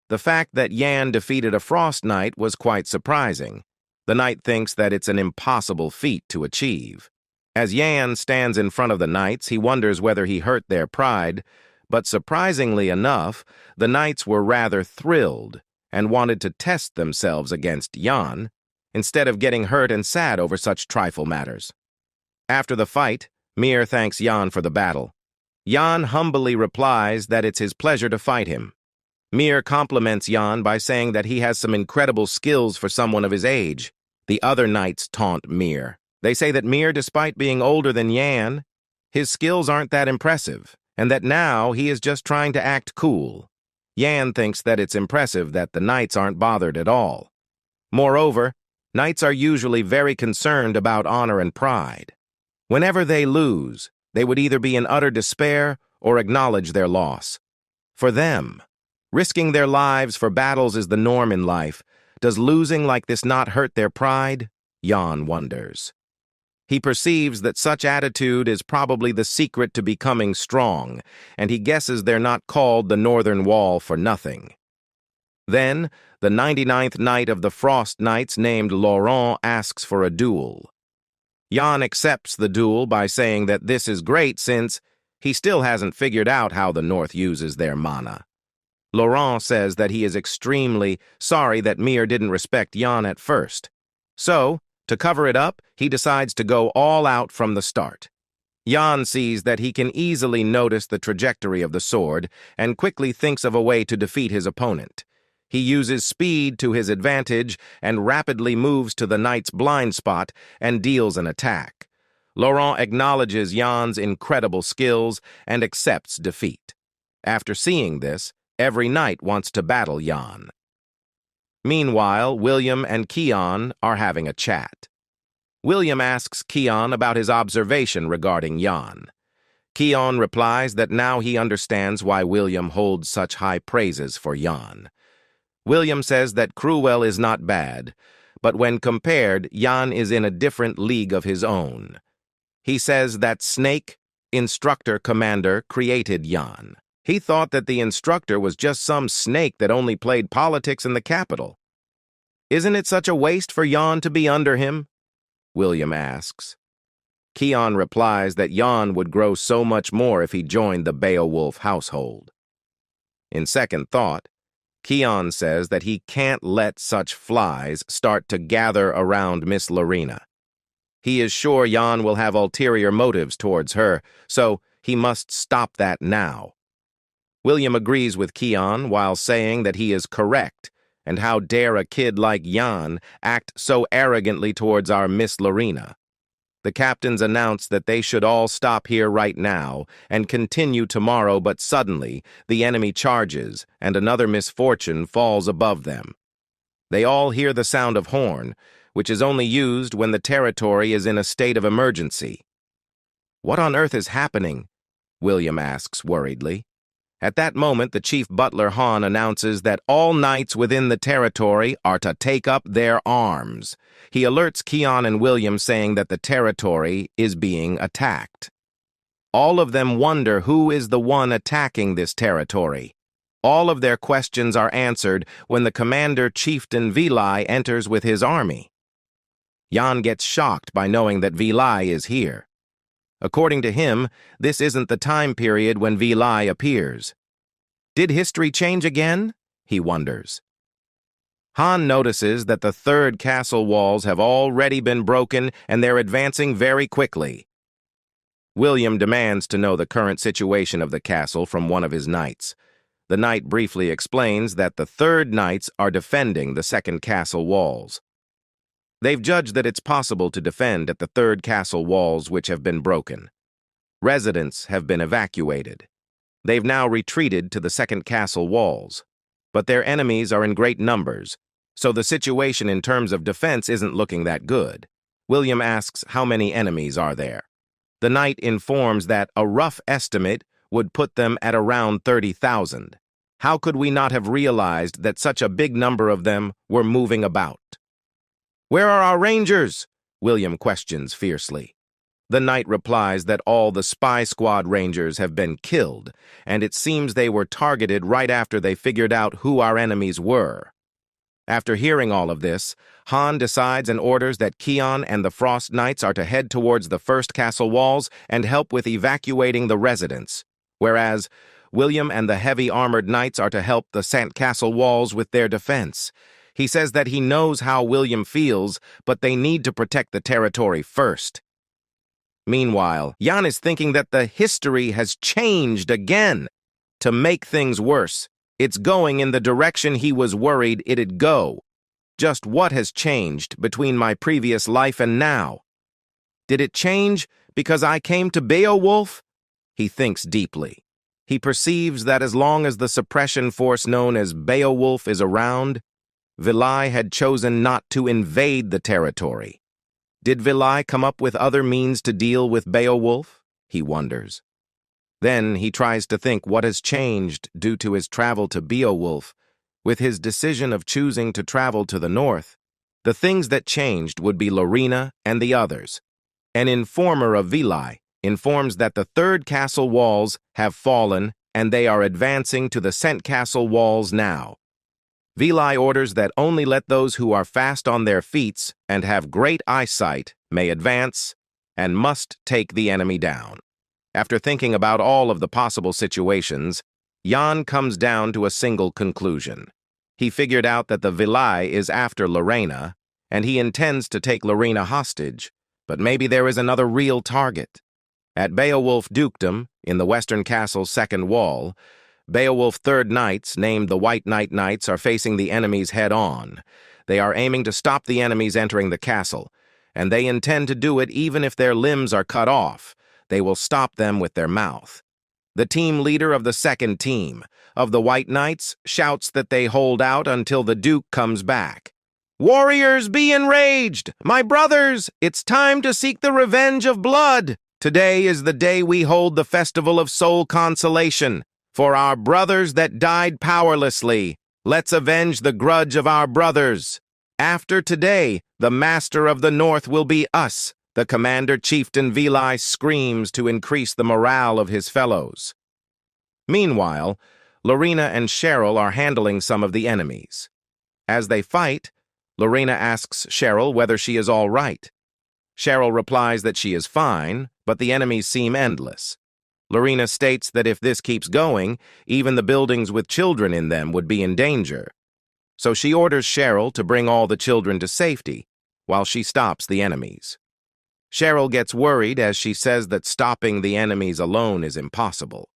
The fact that Yan defeated a Frost Knight was quite surprising. The knight thinks that it's an impossible feat to achieve. As Yan stands in front of the knights, he wonders whether he hurt their pride, but surprisingly enough, the knights were rather thrilled and wanted to test themselves against Yan, instead of getting hurt and sad over such trifle matters. After the fight, Mir thanks Yan for the battle. Yan humbly replies that it's his pleasure to fight him. Mir compliments Yan by saying that he has some incredible skills for someone of his age. The other knights taunt Mir. They say that Mir, despite being older than Yan, his skills aren't that impressive, and that now he is just trying to act cool. Yan thinks that it's impressive that the knights aren't bothered at all. Moreover, knights are usually very concerned about honor and pride. Whenever they lose, they would either be in utter despair or acknowledge their loss. For them, risking their lives for battles is the norm in life. Does losing like this not hurt their pride? Yan wonders. He perceives that such attitude is probably the secret to becoming strong, and he guesses they're not called the Northern Wall for nothing. Then, the 99th Knight of the Frost Knights named Laurent asks for a duel. Yan accepts the duel by saying that this is great since he still hasn't figured out how the North uses their mana. Laurent says that he is extremely sorry that Mir didn't respect Yan at first. So, to cover it up, he decides to go all out from the start. Yan sees that he can easily notice the trajectory of the sword and quickly thinks of a way to defeat his opponent. He uses speed to his advantage and rapidly moves to the knight's blind spot and deals an attack. Laurent acknowledges Yan's incredible skills and accepts defeat. After seeing this, every knight wants to battle Yan. Meanwhile, William and Keon are having a chat. William asks Keon about his observation regarding Yan. Keon replies that now he understands why William holds such high praises for Yan. William says that Cruel is not bad, but when compared, Yan is in a different league of his own. He says that Snake, instructor commander, created Yan. He thought that the instructor was just some snake that only played politics in the capital. Isn't it such a waste for Yan to be under him? William asks. Keon replies that Yan would grow so much more if he joined the Beowolf household. In second thought, Keon says that he can't let such flies start to gather around Miss Lorina. He is sure Yan will have ulterior motives towards her, so he must stop that now. William agrees with Keon while saying that he is correct, and how dare a kid like Yan act so arrogantly towards our Miss Lorina. The captains announce that they should all stop here right now and continue tomorrow, but suddenly the enemy charges and another misfortune falls above them. They all hear the sound of horn, which is only used when the territory is in a state of emergency. What on earth is happening? William asks worriedly. At that moment, the chief butler Han announces that all knights within the territory are to take up their arms. He alerts Keon and William saying that the territory is being attacked. All of them wonder who is the one attacking this territory. All of their questions are answered when the commander Chieftain Vilai enters with his army. Jan gets shocked by knowing that Vilai is here. According to him, this isn't the time period when Vilai appears. Did history change again? He wonders. Han notices that the third castle walls have already been broken and they're advancing very quickly. William demands to know the current situation of the castle from one of his knights. The knight briefly explains that the third knights are defending the second castle walls. They've judged that it's possible to defend at the third castle walls which have been broken. Residents have been evacuated. They've now retreated to the second castle walls. But their enemies are in great numbers, so the situation in terms of defense isn't looking that good. William asks how many enemies are there. The knight informs that a rough estimate would put them at around 30,000. How could we not have realized that such a big number of them were moving about? Where are our rangers? William questions fiercely. The knight replies that all the spy squad rangers have been killed, and it seems they were targeted right after they figured out who our enemies were. After hearing all of this, Han decides and orders that Kion and the Frost Knights are to head towards the first castle walls and help with evacuating the residents, whereas William and the heavy armored knights are to help the Sant Castle walls with their defense. He says that he knows how William feels, but they need to protect the territory first. Meanwhile, Jan is thinking that the history has changed again. To make things worse, it's going in the direction he was worried it'd go. Just what has changed between my previous life and now? Did it change because I came to Beowolf? He thinks deeply. He perceives that as long as the suppression force known as Beowolf is around, Vilai had chosen not to invade the territory. Did Vilai come up with other means to deal with Beowolf? He wonders. Then he tries to think what has changed due to his travel to Beowolf. With his decision of choosing to travel to the north, the things that changed would be Lorina and the others. An informer of Vilai informs that the third castle walls have fallen and they are advancing to the Cent Castle walls now. Vilai orders that only let those who are fast on their feet and have great eyesight may advance and must take the enemy down. After thinking about all of the possible situations, Jan comes down to a single conclusion. He figured out that the Vilai is after Lorina, and he intends to take Lorina hostage, but maybe there is another real target. At Beowulf Dukedom, in the Western Castle's second wall, Beowulf Third Knights, named the White Knight Knights, are facing the enemies head-on. They are aiming to stop the enemies entering the castle, and they intend to do it even if their limbs are cut off. They will stop them with their mouth. The team leader of the second team, of the White Knights, shouts that they hold out until the Duke comes back. "Warriors, be enraged! My brothers, it's time to seek the revenge of blood! Today is the day we hold the festival of soul consolation. For our brothers that died powerlessly, let's avenge the grudge of our brothers. After today, the master of the North will be us," the commander chieftain Vilai screams to increase the morale of his fellows. Meanwhile, Lorina and Cheryl are handling some of the enemies. As they fight, Lorina asks Cheryl whether she is all right. Cheryl replies that she is fine, but the enemies seem endless. Lorina states that if this keeps going, even the buildings with children in them would be in danger. So she orders Cheryl to bring all the children to safety, while she stops the enemies. Cheryl gets worried as she says that stopping the enemies alone is impossible.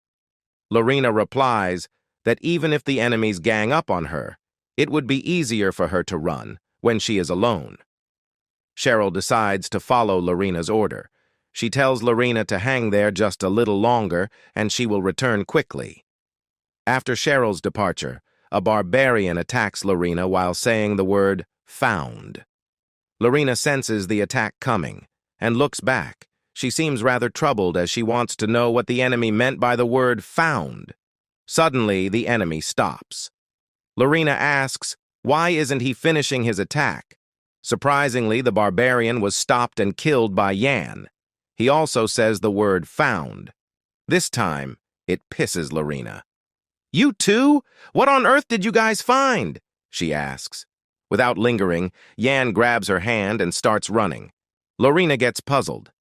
Lorina replies that even if the enemies gang up on her, it would be easier for her to run when she is alone. Cheryl decides to follow Lorina's order. She tells Lorina to hang there just a little longer and she will return quickly. After Cheryl's departure, a barbarian attacks Lorina while saying the word "found." Lorina senses the attack coming and looks back. She seems rather troubled as she wants to know what the enemy meant by the word "found." Suddenly, the enemy stops. Lorina asks, why isn't he finishing his attack? Surprisingly, the barbarian was stopped and killed by Yan. He also says the word "found." This time, it pisses Lorina. "You too? What on earth did you guys find?" she asks. Without lingering, Yan grabs her hand and starts running. Lorina gets puzzled.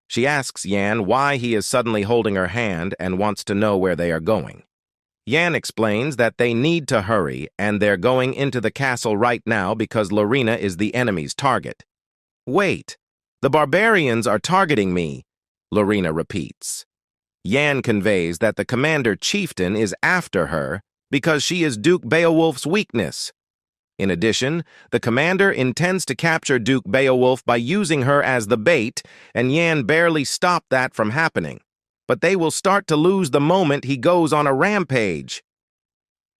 She asks Yan why he is suddenly holding her hand and wants to know where they are going. Yan explains that they need to hurry and they're going into the castle right now because Lorina is the enemy's target. Wait, the barbarians are targeting me, Lorina repeats. Yan conveys that the commander chieftain is after her because she is Duke Beowolf's weakness. In addition, the commander intends to capture Duke Beowolf by using her as the bait, and Yan barely stopped that from happening. But they will start to lose the moment he goes on a rampage.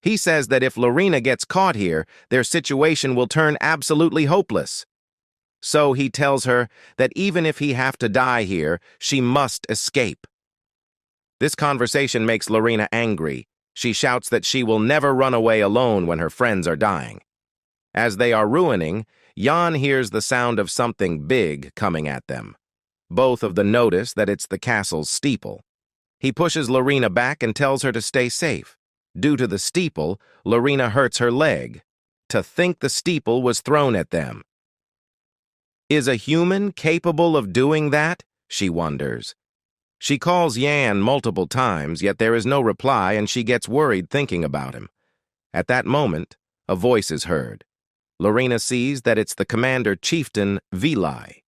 He says that if Lorina gets caught here, their situation will turn absolutely hopeless. So he tells her that even if he have to die here, she must escape. This conversation makes Lorina angry. She shouts that she will never run away alone when her friends are dying. As they are ruining, Yan hears the sound of something big coming at them. Both of them notice that it's the castle's steeple. He pushes Lorina back and tells her to stay safe. Due to the steeple, Lorina hurts her leg. To think the steeple was thrown at them. Is a human capable of doing that? She wonders. She calls Yan multiple times, yet there is no reply and she gets worried thinking about him. At that moment, a voice is heard. Lorina sees that it's the commander chieftain, Vilai.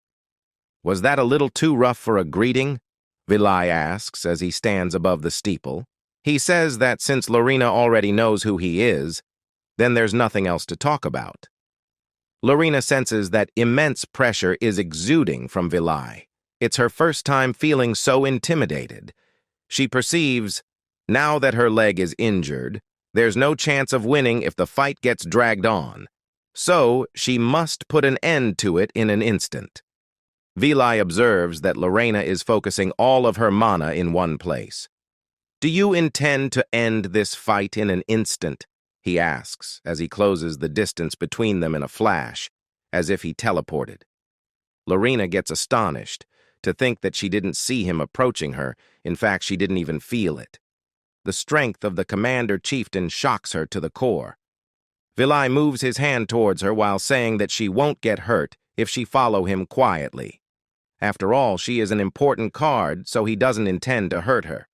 Was that a little too rough for a greeting? Vilai asks as he stands above the steeple. He says that since Lorina already knows who he is, then there's nothing else to talk about. Lorina senses that immense pressure is exuding from Vilai. It's her first time feeling so intimidated. She perceives, now that her leg is injured, there's no chance of winning if the fight gets dragged on. So she must put an end to it in an instant. Vilai observes that Lorina is focusing all of her mana in one place. Do you intend to end this fight in an instant? He asks as he closes the distance between them in a flash, as if he teleported. Lorina gets astonished to think that she didn't see him approaching her. In fact, she didn't even feel it. The strength of the commander chieftain shocks her to the core. Vilai moves his hand towards her while saying that she won't get hurt if she follow him quietly. After all, she is an important card, so he doesn't intend to hurt her.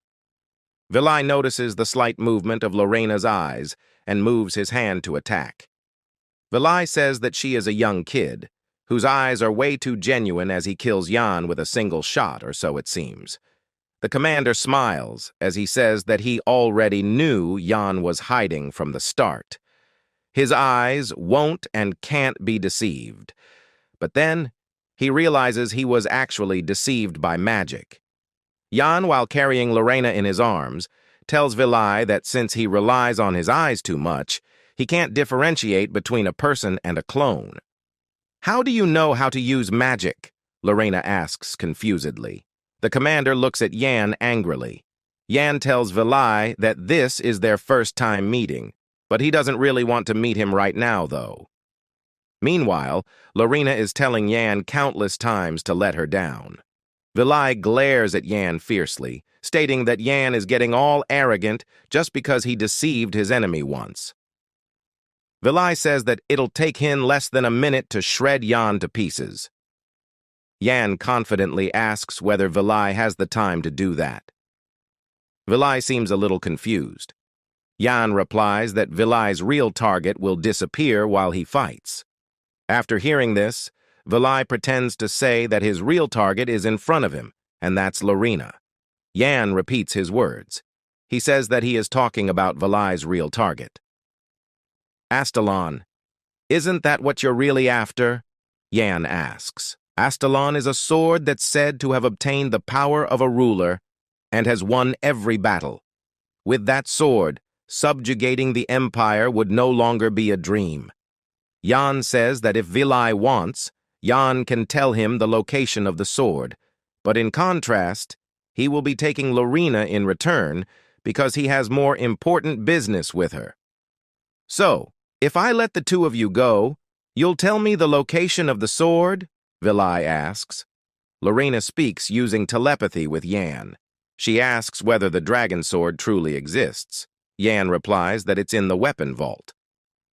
Vilai notices the slight movement of Lorina's eyes and moves his hand to attack. Vilai says that she is a young kid, whose eyes are way too genuine as he kills Yan with a single shot, or so it seems. The commander smiles as he says that he already knew Yan was hiding from the start. His eyes won't and can't be deceived. But then, he realizes he was actually deceived by magic. Yan, while carrying Lorina in his arms, tells Vilai that since he relies on his eyes too much, he can't differentiate between a person and a clone. How do you know how to use magic? Lorina asks confusedly. The commander looks at Yan angrily. Yan tells Vilai that this is their first time meeting, but he doesn't really want to meet him right now, though. Meanwhile, Lorina is telling Yan countless times to let her down. Vilai glares at Yan fiercely, stating that Yan is getting all arrogant just because he deceived his enemy once. Vilai says that it'll take him less than a minute to shred Yan to pieces. Yan confidently asks whether Vilai has the time to do that. Vilai seems a little confused. Yan replies that Vilai's real target will disappear while he fights. After hearing this, Vilai pretends to say that his real target is in front of him, and that's Lorina. Yan repeats his words. He says that he is talking about Vilai's real target. Astalon, isn't that what you're really after? Yan asks. Astalon is a sword that's said to have obtained the power of a ruler and has won every battle. With that sword, subjugating the empire would no longer be a dream. Yan says that if Vilai wants, Yan can tell him the location of the sword, but in contrast, he will be taking Lorina in return because he has more important business with her. So, if I let the two of you go, you'll tell me the location of the sword? Vilai asks. Lorina speaks using telepathy with Yan. She asks whether the dragon sword truly exists. Yan replies that it's in the weapon vault.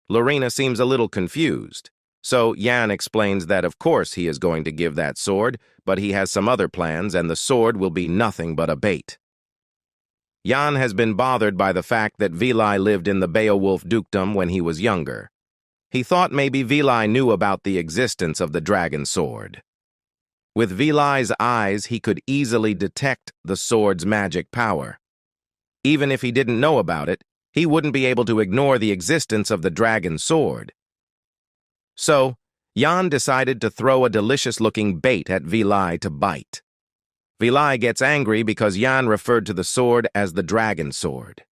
Lorina seems a little confused. So Yan explains that of course he is going to give that sword, but he has some other plans and the sword will be nothing but a bait. Yan has been bothered by the fact that Vili lived in the Beowolf dukedom when he was younger. He thought maybe Vili knew about the existence of the dragon sword. With Vili's eyes, he could easily detect the sword's magic power. Even if he didn't know about it, he wouldn't be able to ignore the existence of the dragon sword. So, Yan decided to throw a delicious-looking bait at Vili to bite. Vili gets angry because Yan referred to the sword as the dragon sword.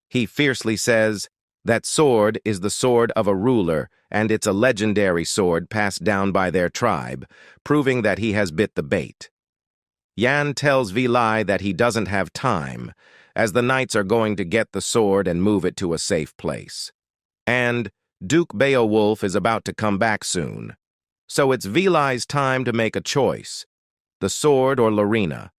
He fiercely says, "That sword is the sword of a ruler, and it's a legendary sword passed down by their tribe, proving that he has bit the bait." Yan tells Vili that he doesn't have time, as the knights are going to get the sword and move it to a safe place. And Duke Beowolf is about to come back soon. So it's Vili's time to make a choice, the sword or Lorina.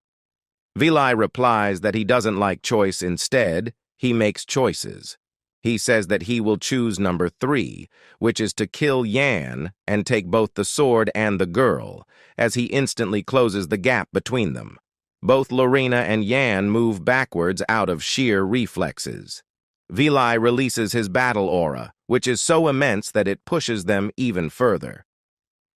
Vili replies that he doesn't like choice. Instead, he makes choices. He says that he will choose number 3, which is to kill Yan and take both the sword and the girl, as he instantly closes the gap between them. Both Lorina and Yan move backwards out of sheer reflexes. Vili releases his battle aura, which is so immense that it pushes them even further.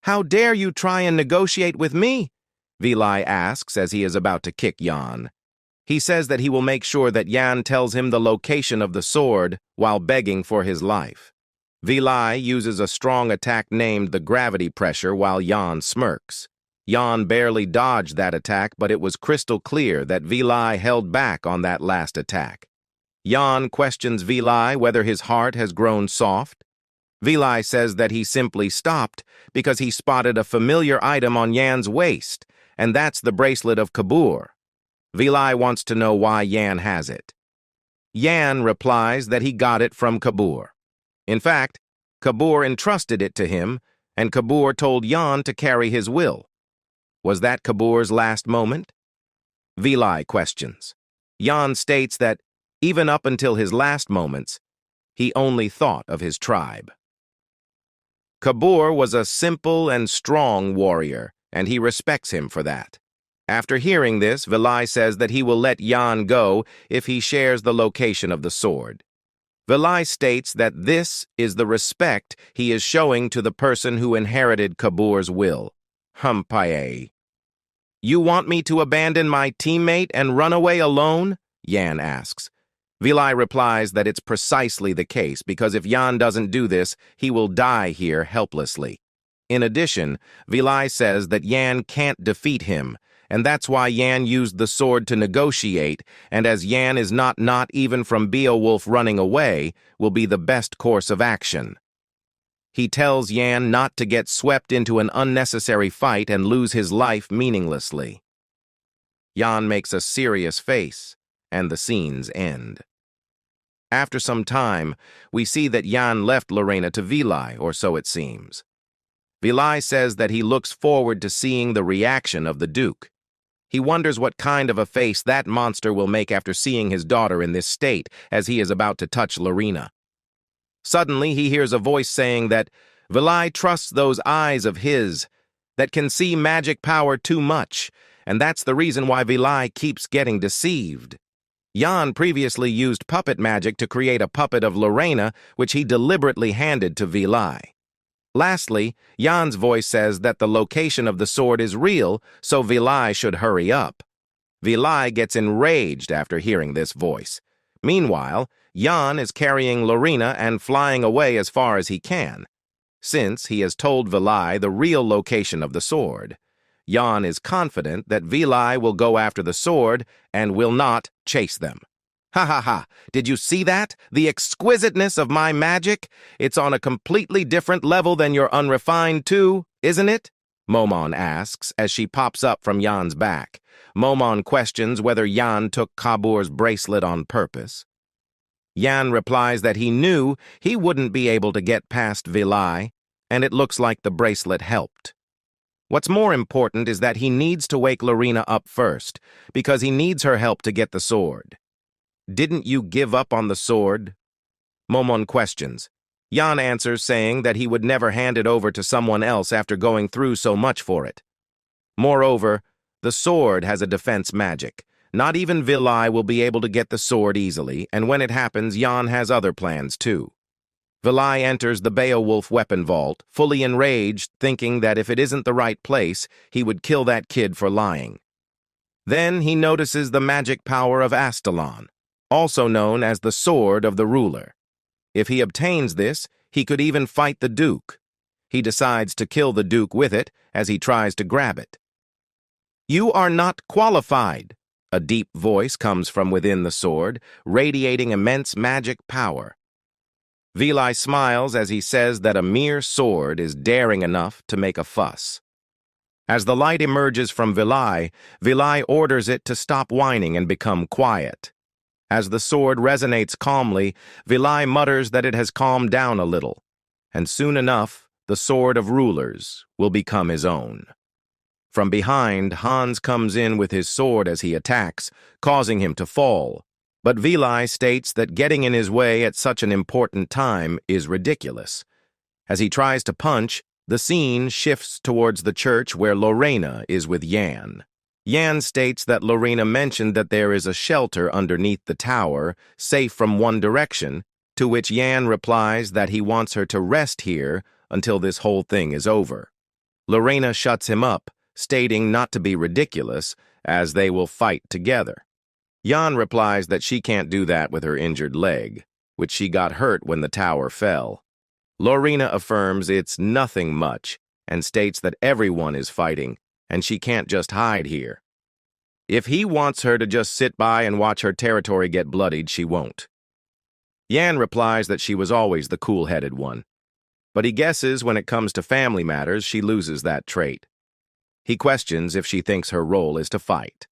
"How dare you try and negotiate with me?" Vili asks as he is about to kick Yan. He says that he will make sure that Yan tells him the location of the sword while begging for his life. Vili uses a strong attack named the gravity pressure while Yan smirks. Yan barely dodged that attack, but it was crystal clear that Vili held back on that last attack. Yan questions Vili whether his heart has grown soft. Vili says that he simply stopped because he spotted a familiar item on Yan's waist, and that's the bracelet of Kabur. Vili wants to know why Yan has it. Yan replies that he got it from Kabur. In fact, Kabur entrusted it to him, and Kabur told Yan to carry his will. Was that Kabur's last moment? Vili questions. Yan states that, even up until his last moments, he only thought of his tribe. Kabur was a simple and strong warrior, and he respects him for that. After hearing this, Vili says that he will let Yan go if he shares the location of the sword. Vili states that this is the respect he is showing to the person who inherited Kabur's will. Humpaye. "You want me to abandon my teammate and run away alone?" Yan asks. Vili replies that it's precisely the case because if Yan doesn't do this, he will die here helplessly. In addition, Vili says that Yan can't defeat him, and that's why Yan used the sword to negotiate, and as Yan is not even from Beowolf running away, will be the best course of action. He tells Yan not to get swept into an unnecessary fight and lose his life meaninglessly. Yan makes a serious face, and the scenes end. After some time, we see that Yan left Lorina to Vili, or so it seems. Vili says that he looks forward to seeing the reaction of the Duke. He wonders what kind of a face that monster will make after seeing his daughter in this state as he is about to touch Lorina. Suddenly, he hears a voice saying that Vili trusts those eyes of his that can see magic power too much, and that's the reason why Vili keeps getting deceived. Yan previously used puppet magic to create a puppet of Lorina, which he deliberately handed to Vili. Lastly, Yan's voice says that the location of the sword is real, so Vili should hurry up. Vili gets enraged after hearing this voice. Meanwhile, Yan is carrying Lorina and flying away as far as he can, since he has told Vili the real location of the sword. Yan is confident that Vili will go after the sword and will not chase them. "Ha ha ha, did you see that? The exquisiteness of my magic? It's on a completely different level than your unrefined too, isn't it?" Momon asks as she pops up from Yan's back. Momon questions whether Yan took Kabur's bracelet on purpose. Yan replies that he knew he wouldn't be able to get past Vili, and it looks like the bracelet helped. What's more important is that he needs to wake Lorina up first, because he needs her help to get the sword. "Didn't you give up on the sword?" Momon questions. Jan answers saying that he would never hand it over to someone else after going through so much for it. Moreover, the sword has a defense magic. Not even Vilai will be able to get the sword easily, and when it happens, Jan has other plans too. Vilai enters the Beowolf weapon vault, fully enraged, thinking that if it isn't the right place, he would kill that kid for lying. Then he notices the magic power of Avalon, also known as the Sword of the Ruler. If he obtains this, he could even fight the Duke. He decides to kill the Duke with it as he tries to grab it. "You are not qualified," a deep voice comes from within the sword, radiating immense magic power. Vilai smiles as he says that a mere sword is daring enough to make a fuss. As the light emerges from Vilai, Vilai orders it to stop whining and become quiet. As the sword resonates calmly, Vilai mutters that it has calmed down a little, and soon enough, the Sword of Rulers will become his own. From behind, Hans comes in with his sword as he attacks, causing him to fall. But Vilai states that getting in his way at such an important time is ridiculous. As he tries to punch, the scene shifts towards the church where Lorina is with Jan. Jan states that Lorina mentioned that there is a shelter underneath the tower, safe from one direction, to which Jan replies that he wants her to rest here until this whole thing is over. Lorina shuts him up, stating not to be ridiculous, as they will fight together. Jan replies that she can't do that with her injured leg, which she got hurt when the tower fell. Lorina affirms it's nothing much, and states that everyone is fighting, and she can't just hide here. If he wants her to just sit by and watch her territory get bloodied, she won't. Jan replies that she was always the cool-headed one, but he guesses when it comes to family matters, she loses that trait. He questions if she thinks her role is to fight.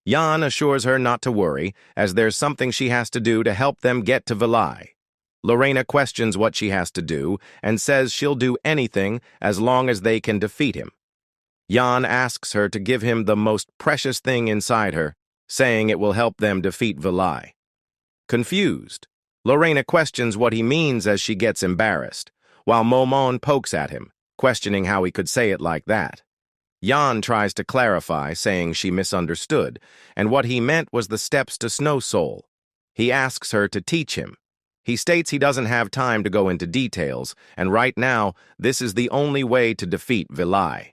Jan assures her not to worry, as there's something she has to do to help them get to Vilai. Lorina questions what she has to do and says she'll do anything as long as they can defeat him. Jan asks her to give him the most precious thing inside her, saying it will help them defeat Vilai. Confused, Lorina questions what he means as she gets embarrassed, while Momon pokes at him, questioning how he could say it like that. Jan tries to clarify, saying she misunderstood, and what he meant was the steps to Snow Soul. He asks her to teach him. He states he doesn't have time to go into details, and right now, this is the only way to defeat Vilai.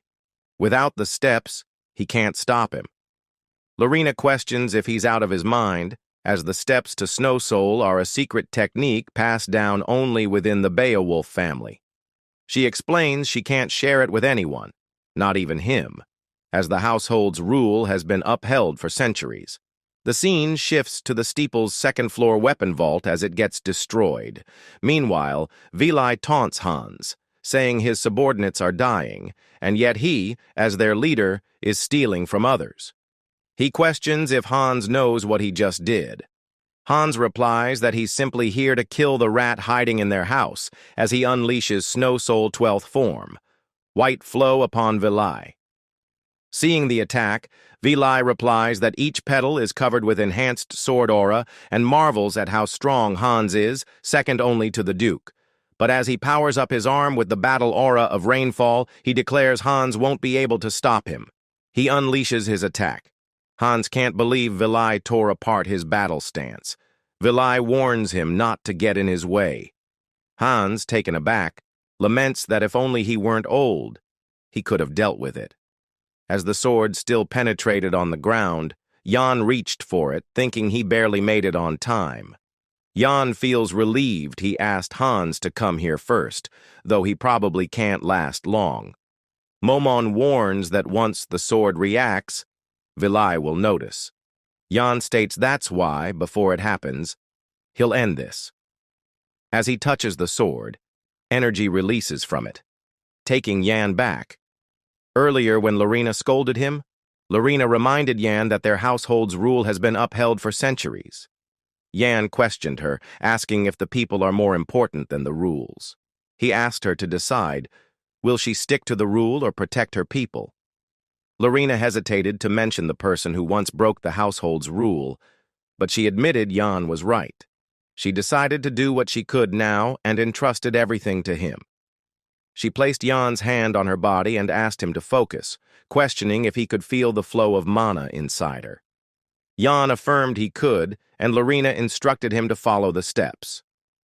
Without the steps, he can't stop him. Lorina questions if he's out of his mind, as the steps to Snow Soul are a secret technique passed down only within the Beowolf family. She explains she can't share it with anyone, not even him, as the household's rule has been upheld for centuries. The scene shifts to the steeple's second-floor weapon vault as it gets destroyed. Meanwhile, Vilai taunts Hans, saying his subordinates are dying, and yet he, as their leader, is stealing from others. He questions if Hans knows what he just did. Hans replies that he's simply here to kill the rat hiding in their house as he unleashes Snow Soul 12th form, White Flow upon Vilai. Seeing the attack, Vilai replies that each petal is covered with enhanced sword aura and marvels at how strong Hans is, second only to the Duke. But as he powers up his arm with the battle aura of Rainfall, he declares Hans won't be able to stop him. He unleashes his attack. Hans can't believe Vilai tore apart his battle stance. Vilai warns him not to get in his way. Hans, taken aback, laments that if only he weren't old, he could have dealt with it. As the sword still penetrated on the ground, Jan reached for it, thinking he barely made it on time. Jan feels relieved he asked Hans to come here first, though he probably can't last long. Momon warns that once the sword reacts, Vilai will notice. Jan states that's why, before it happens, he'll end this. As he touches the sword, energy releases from it, taking Jan back. Earlier, when Lorina scolded him, Lorina reminded Jan that their household's rule has been upheld for centuries. Jan questioned her, asking if the people are more important than the rules. He asked her to decide, will she stick to the rule or protect her people? Lorina hesitated to mention the person who once broke the household's rule, but she admitted Jan was right. She decided to do what she could now and entrusted everything to him. She placed Jan's hand on her body and asked him to focus, questioning if he could feel the flow of mana inside her. Jan affirmed he could, and Lorina instructed him to follow the steps.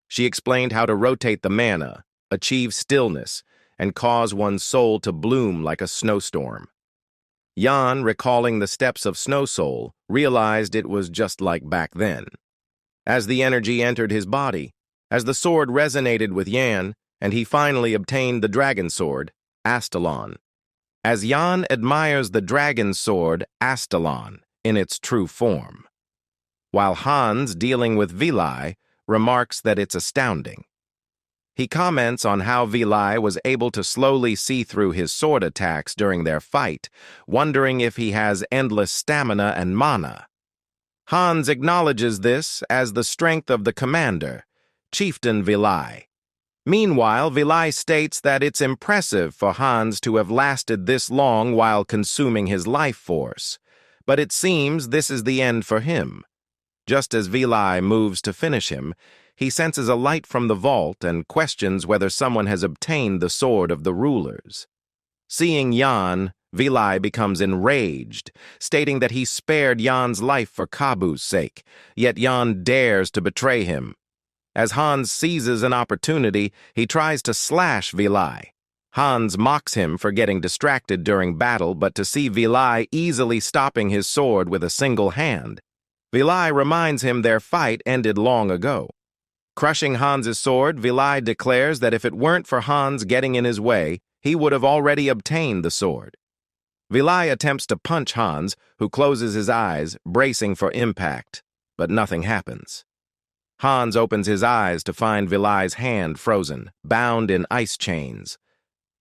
She explained how to rotate the mana, achieve stillness, and cause one's soul to bloom like a snowstorm. Jan, recalling the steps of Snow Soul, realized it was just like back then. As the energy entered his body, as the sword resonated with Jan, and he finally obtained the dragon sword, Astalon. As Jan admires the dragon sword, Astalon, in its true form, while Hans, dealing with Vili, remarks that it's astounding. He comments on how Vili was able to slowly see through his sword attacks during their fight, wondering if he has endless stamina and mana. Hans acknowledges this as the strength of the commander, Chieftain Vili. Meanwhile, Vili states that it's impressive for Hans to have lasted this long while consuming his life force, but it seems this is the end for him. Just as Vili moves to finish him, he senses a light from the vault and questions whether someone has obtained the sword of the rulers. Seeing Jan, Vili becomes enraged, stating that he spared Jan's life for Kabu's sake, yet Jan dares to betray him. As Hans seizes an opportunity, he tries to slash Vili. Hans mocks him for getting distracted during battle, but to see Vili easily stopping his sword with a single hand, Vili reminds him their fight ended long ago. Crushing Hans's sword, Vili declares that if it weren't for Hans getting in his way, he would have already obtained the sword. Vili attempts to punch Hans, who closes his eyes, bracing for impact, but nothing happens. Hans opens his eyes to find Vili's hand frozen, bound in ice chains.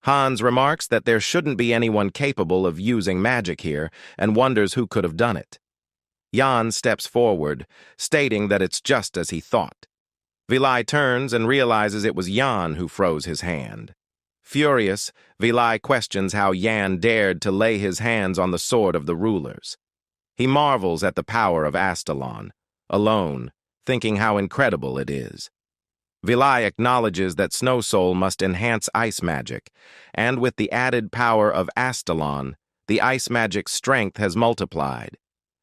Hans remarks that there shouldn't be anyone capable of using magic here and wonders who could have done it. Jan steps forward, stating that it's just as he thought. Vili turns and realizes it was Jan who froze his hand. Furious, Vili questions how Jan dared to lay his hands on the sword of the rulers. He marvels at the power of Astalon, alone, thinking how incredible it is. Vili acknowledges that Snow Soul must enhance ice magic, and with the added power of Astalon, the ice magic's strength has multiplied.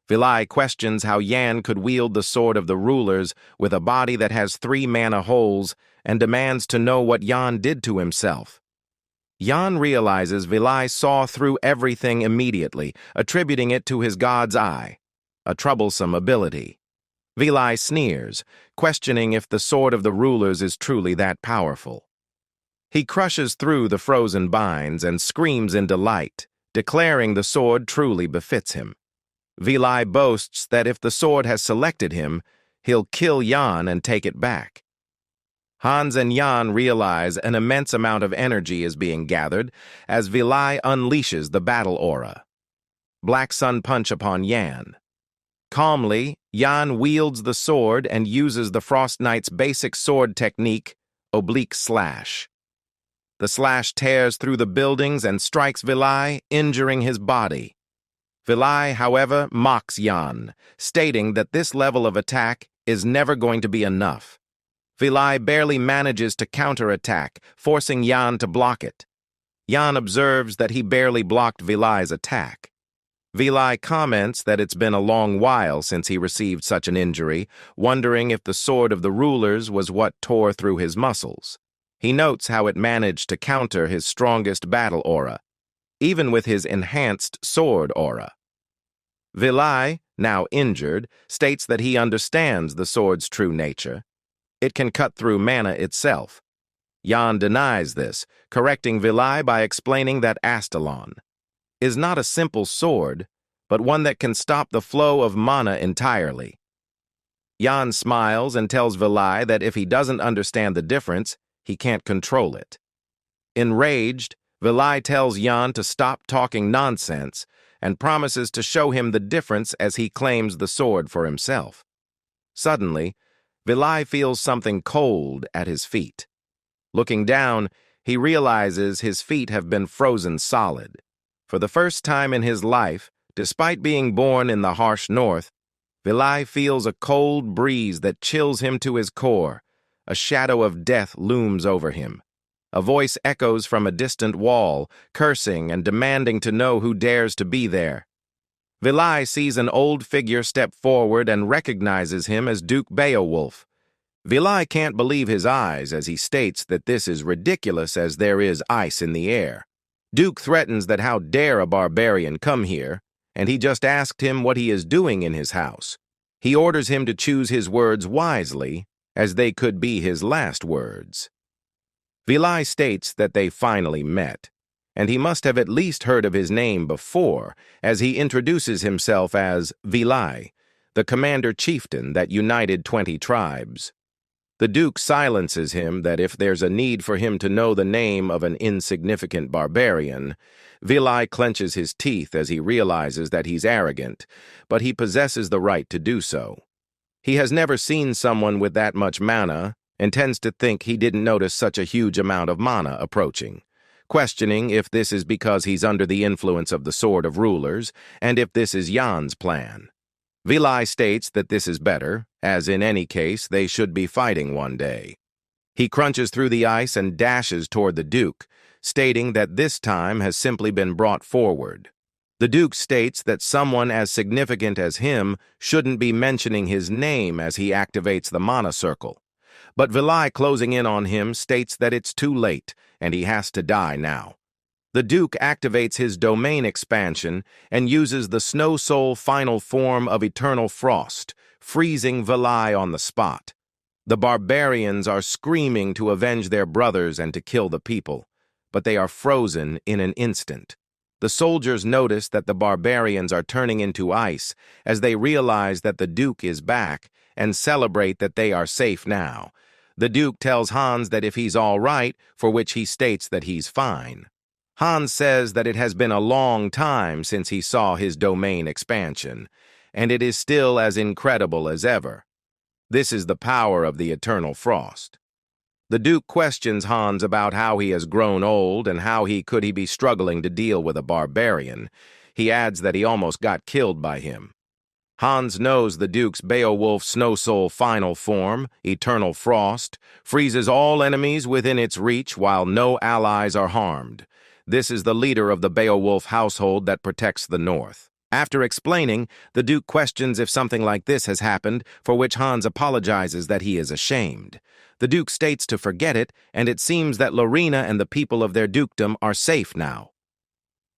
Vili questions how Jan could wield the sword of the rulers with a body that has 3 mana holes and demands to know what Jan did to himself. Jan realizes Vili saw through everything immediately, attributing it to his god's eye, a troublesome ability. Vili sneers, questioning if the sword of the rulers is truly that powerful. He crushes through the frozen binds and screams in delight, declaring the sword truly befits him. Vili boasts that if the sword has selected him, he'll kill Jan and take it back. Hans and Jan realize an immense amount of energy is being gathered as Vili unleashes the battle aura. Black Sun Punch upon Jan. Calmly, Jan wields the sword and uses the Frost Knight's basic sword technique, oblique slash. The slash tears through the buildings and strikes Vili, injuring his body. Vili, however, mocks Jan, stating that this level of attack is never going to be enough. Vili barely manages to counterattack, forcing Jan to block it. Jan observes that he barely blocked Vili's attack. Vili comments that it's been a long while since he received such an injury, wondering if the sword of the rulers was what tore through his muscles. He notes how it managed to counter his strongest battle aura, even with his enhanced sword aura. Vili, now injured, states that he understands the sword's true nature. It can cut through mana itself. Jan denies this, correcting Vili by explaining that Astalon is not a simple sword, but one that can stop the flow of mana entirely. Jan smiles and tells Vili that if he doesn't understand the difference, he can't control it. Enraged, Vili tells Jan to stop talking nonsense and promises to show him the difference as he claims the sword for himself. Suddenly, Vili feels something cold at his feet. Looking down, he realizes his feet have been frozen solid. For the first time in his life, despite being born in the harsh north, Vilai feels a cold breeze that chills him to his core. A shadow of death looms over him. A voice echoes from a distant wall, cursing and demanding to know who dares to be there. Vilai sees an old figure step forward and recognizes him as Duke Beowolf. Vilai can't believe his eyes as he states that this is ridiculous as there is ice in the air. Duke threatens that how dare a barbarian come here, and he just asked him what he is doing in his house. He orders him to choose his words wisely, as they could be his last words. Vilai states that they finally met, and he must have at least heard of his name before, as he introduces himself as Vilai, the commander-chieftain that united 20 tribes. The Duke silences him that if there's a need for him to know the name of an insignificant barbarian, Vilai clenches his teeth as he realizes that he's arrogant, but he possesses the right to do so. He has never seen someone with that much mana and tends to think he didn't notice such a huge amount of mana approaching, questioning if this is because he's under the influence of the Sword of Rulers and if this is Jan's plan. Vilai states that this is better, as in any case they should be fighting one day. He crunches through the ice and dashes toward the Duke, stating that this time has simply been brought forward. The Duke states that someone as significant as him shouldn't be mentioning his name as he activates the mana circle. But Vilai, closing in on him, states that it's too late and he has to die now. The Duke activates his domain expansion and uses the Snow Soul final form of Eternal Frost, freezing Vilai on the spot. The barbarians are screaming to avenge their brothers and to kill the people, but they are frozen in an instant. The soldiers notice that the barbarians are turning into ice as they realize that the Duke is back and celebrate that they are safe now. The Duke tells Hans that if he's all right, for which he states that he's fine. Hans says that it has been a long time since he saw his domain expansion, and it is still as incredible as ever. This is the power of the Eternal Frost. The Duke questions Hans about how he has grown old and how he could be struggling to deal with a barbarian. He adds that he almost got killed by him. Hans knows the Duke's Beowolf Snow Soul final form, Eternal Frost, freezes all enemies within its reach while no allies are harmed. This is the leader of the Beowolf household that protects the North. After explaining, the Duke questions if something like this has happened, for which Hans apologizes that he is ashamed. The Duke states to forget it, and it seems that Lorina and the people of their dukedom are safe now.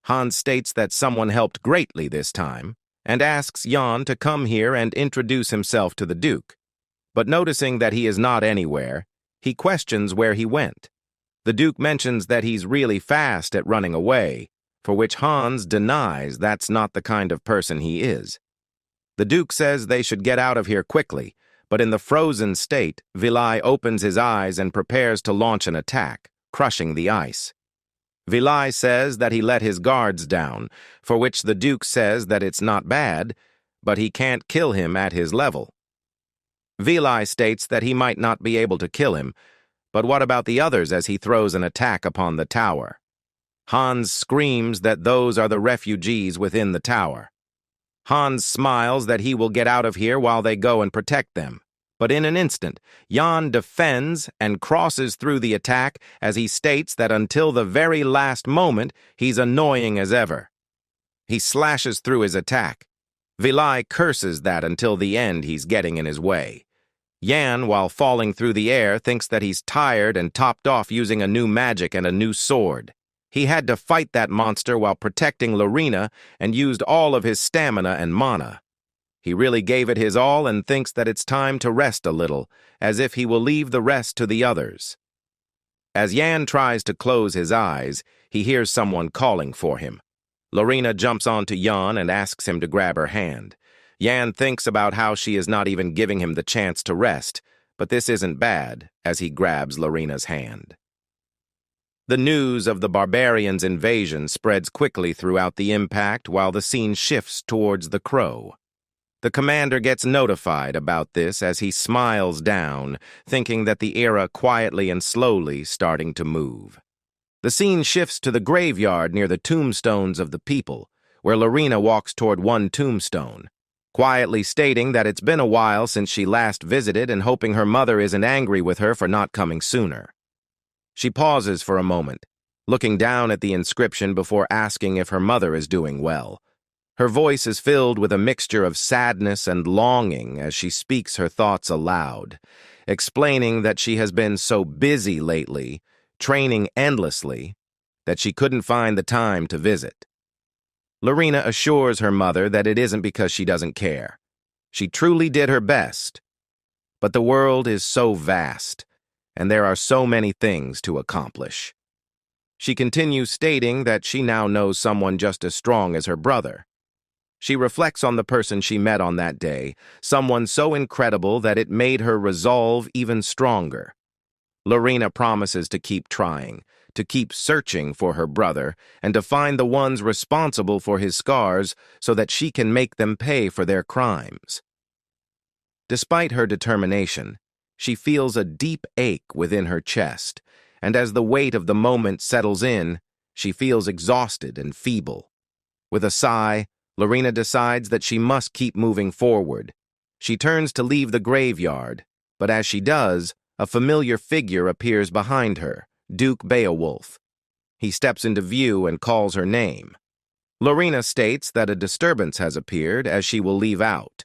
Hans states that someone helped greatly this time, and asks Jan to come here and introduce himself to the Duke. But noticing that he is not anywhere, he questions where he went. The Duke mentions that he's really fast at running away, for which Hans denies that's not the kind of person he is. The Duke says they should get out of here quickly, but in the frozen state, Vilai opens his eyes and prepares to launch an attack, crushing the ice. Vilai says that he let his guards down, for which the Duke says that it's not bad, but he can't kill him at his level. Vilai states that he might not be able to kill him, but what about the others as he throws an attack upon the tower? Hans screams that those are the refugees within the tower. Hans smiles that he will get out of here while they go and protect them. But in an instant, Jan defends and crosses through the attack as he states that until the very last moment, he's annoying as ever. He slashes through his attack. Vilai curses that until the end he's getting in his way. Jan, while falling through the air, thinks that he's tired and topped off using a new magic and a new sword. He had to fight that monster while protecting Lorina and used all of his stamina and mana. He really gave it his all and thinks that it's time to rest a little, as if he will leave the rest to the others. As Jan tries to close his eyes, he hears someone calling for him. Lorina jumps onto Jan and asks him to grab her hand. Jan thinks about how she is not even giving him the chance to rest, but this isn't bad, as he grabs Lorina's hand. The news of the barbarians' invasion spreads quickly throughout the impact while the scene shifts towards the Crow. The commander gets notified about this as he smiles down, thinking that the era quietly and slowly starting to move. The scene shifts to the graveyard near the tombstones of the people, where Lorina walks toward one tombstone. quietly stating that it's been a while since she last visited and hoping her mother isn't angry with her for not coming sooner. She pauses for a moment, looking down at the inscription before asking if her mother is doing well. Her voice is filled with a mixture of sadness and longing as she speaks her thoughts aloud, explaining that she has been so busy lately, training endlessly, that she couldn't find the time to visit. Lorina assures her mother that it isn't because she doesn't care. She truly did her best. But the world is so vast, and there are so many things to accomplish. She continues stating that she now knows someone just as strong as her brother. She reflects on the person she met on that day, someone so incredible that it made her resolve even stronger. Lorina promises to keep trying, to keep searching for her brother, and to find the ones responsible for his scars so that she can make them pay for their crimes. Despite her determination, she feels a deep ache within her chest, and as the weight of the moment settles in, she feels exhausted and feeble. With a sigh, Lorina decides that she must keep moving forward. She turns to leave the graveyard, but as she does, a familiar figure appears behind her, Duke Beowolf. He steps into view and calls her name. Lorina states that a disturbance has appeared as she will leave out.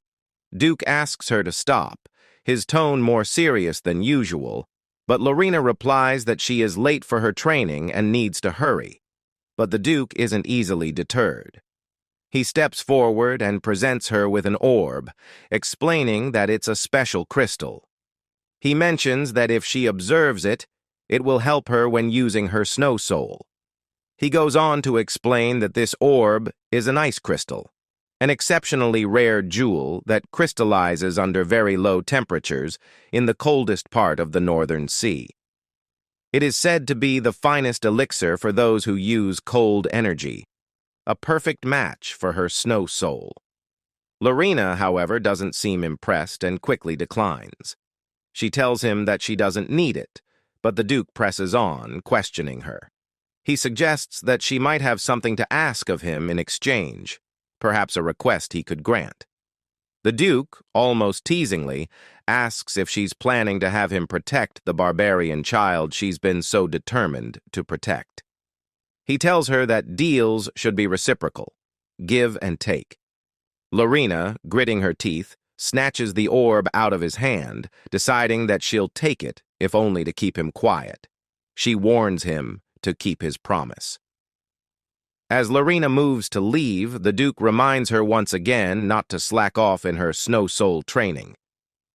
Duke asks her to stop, his tone more serious than usual, but Lorina replies that she is late for her training and needs to hurry. But the Duke isn't easily deterred. He steps forward and presents her with an orb, explaining that it's a special crystal. He mentions that if she observes it, it will help her when using her snow soul. He goes on to explain that this orb is an ice crystal, an exceptionally rare jewel that crystallizes under very low temperatures in the coldest part of the northern sea. It is said to be the finest elixir for those who use cold energy, a perfect match for her snow soul. Lorina, however, doesn't seem impressed and quickly declines. She tells him that she doesn't need it, but the Duke presses on, questioning her. He suggests that she might have something to ask of him in exchange, perhaps a request he could grant. The Duke, almost teasingly, asks if she's planning to have him protect the barbarian child she's been so determined to protect. He tells her that deals should be reciprocal, give and take. Lorina, gritting her teeth, snatches the orb out of his hand, deciding that she'll take it, if only to keep him quiet. She warns him to keep his promise. As Lorina moves to leave, the Duke reminds her once again not to slack off in her snow soul training.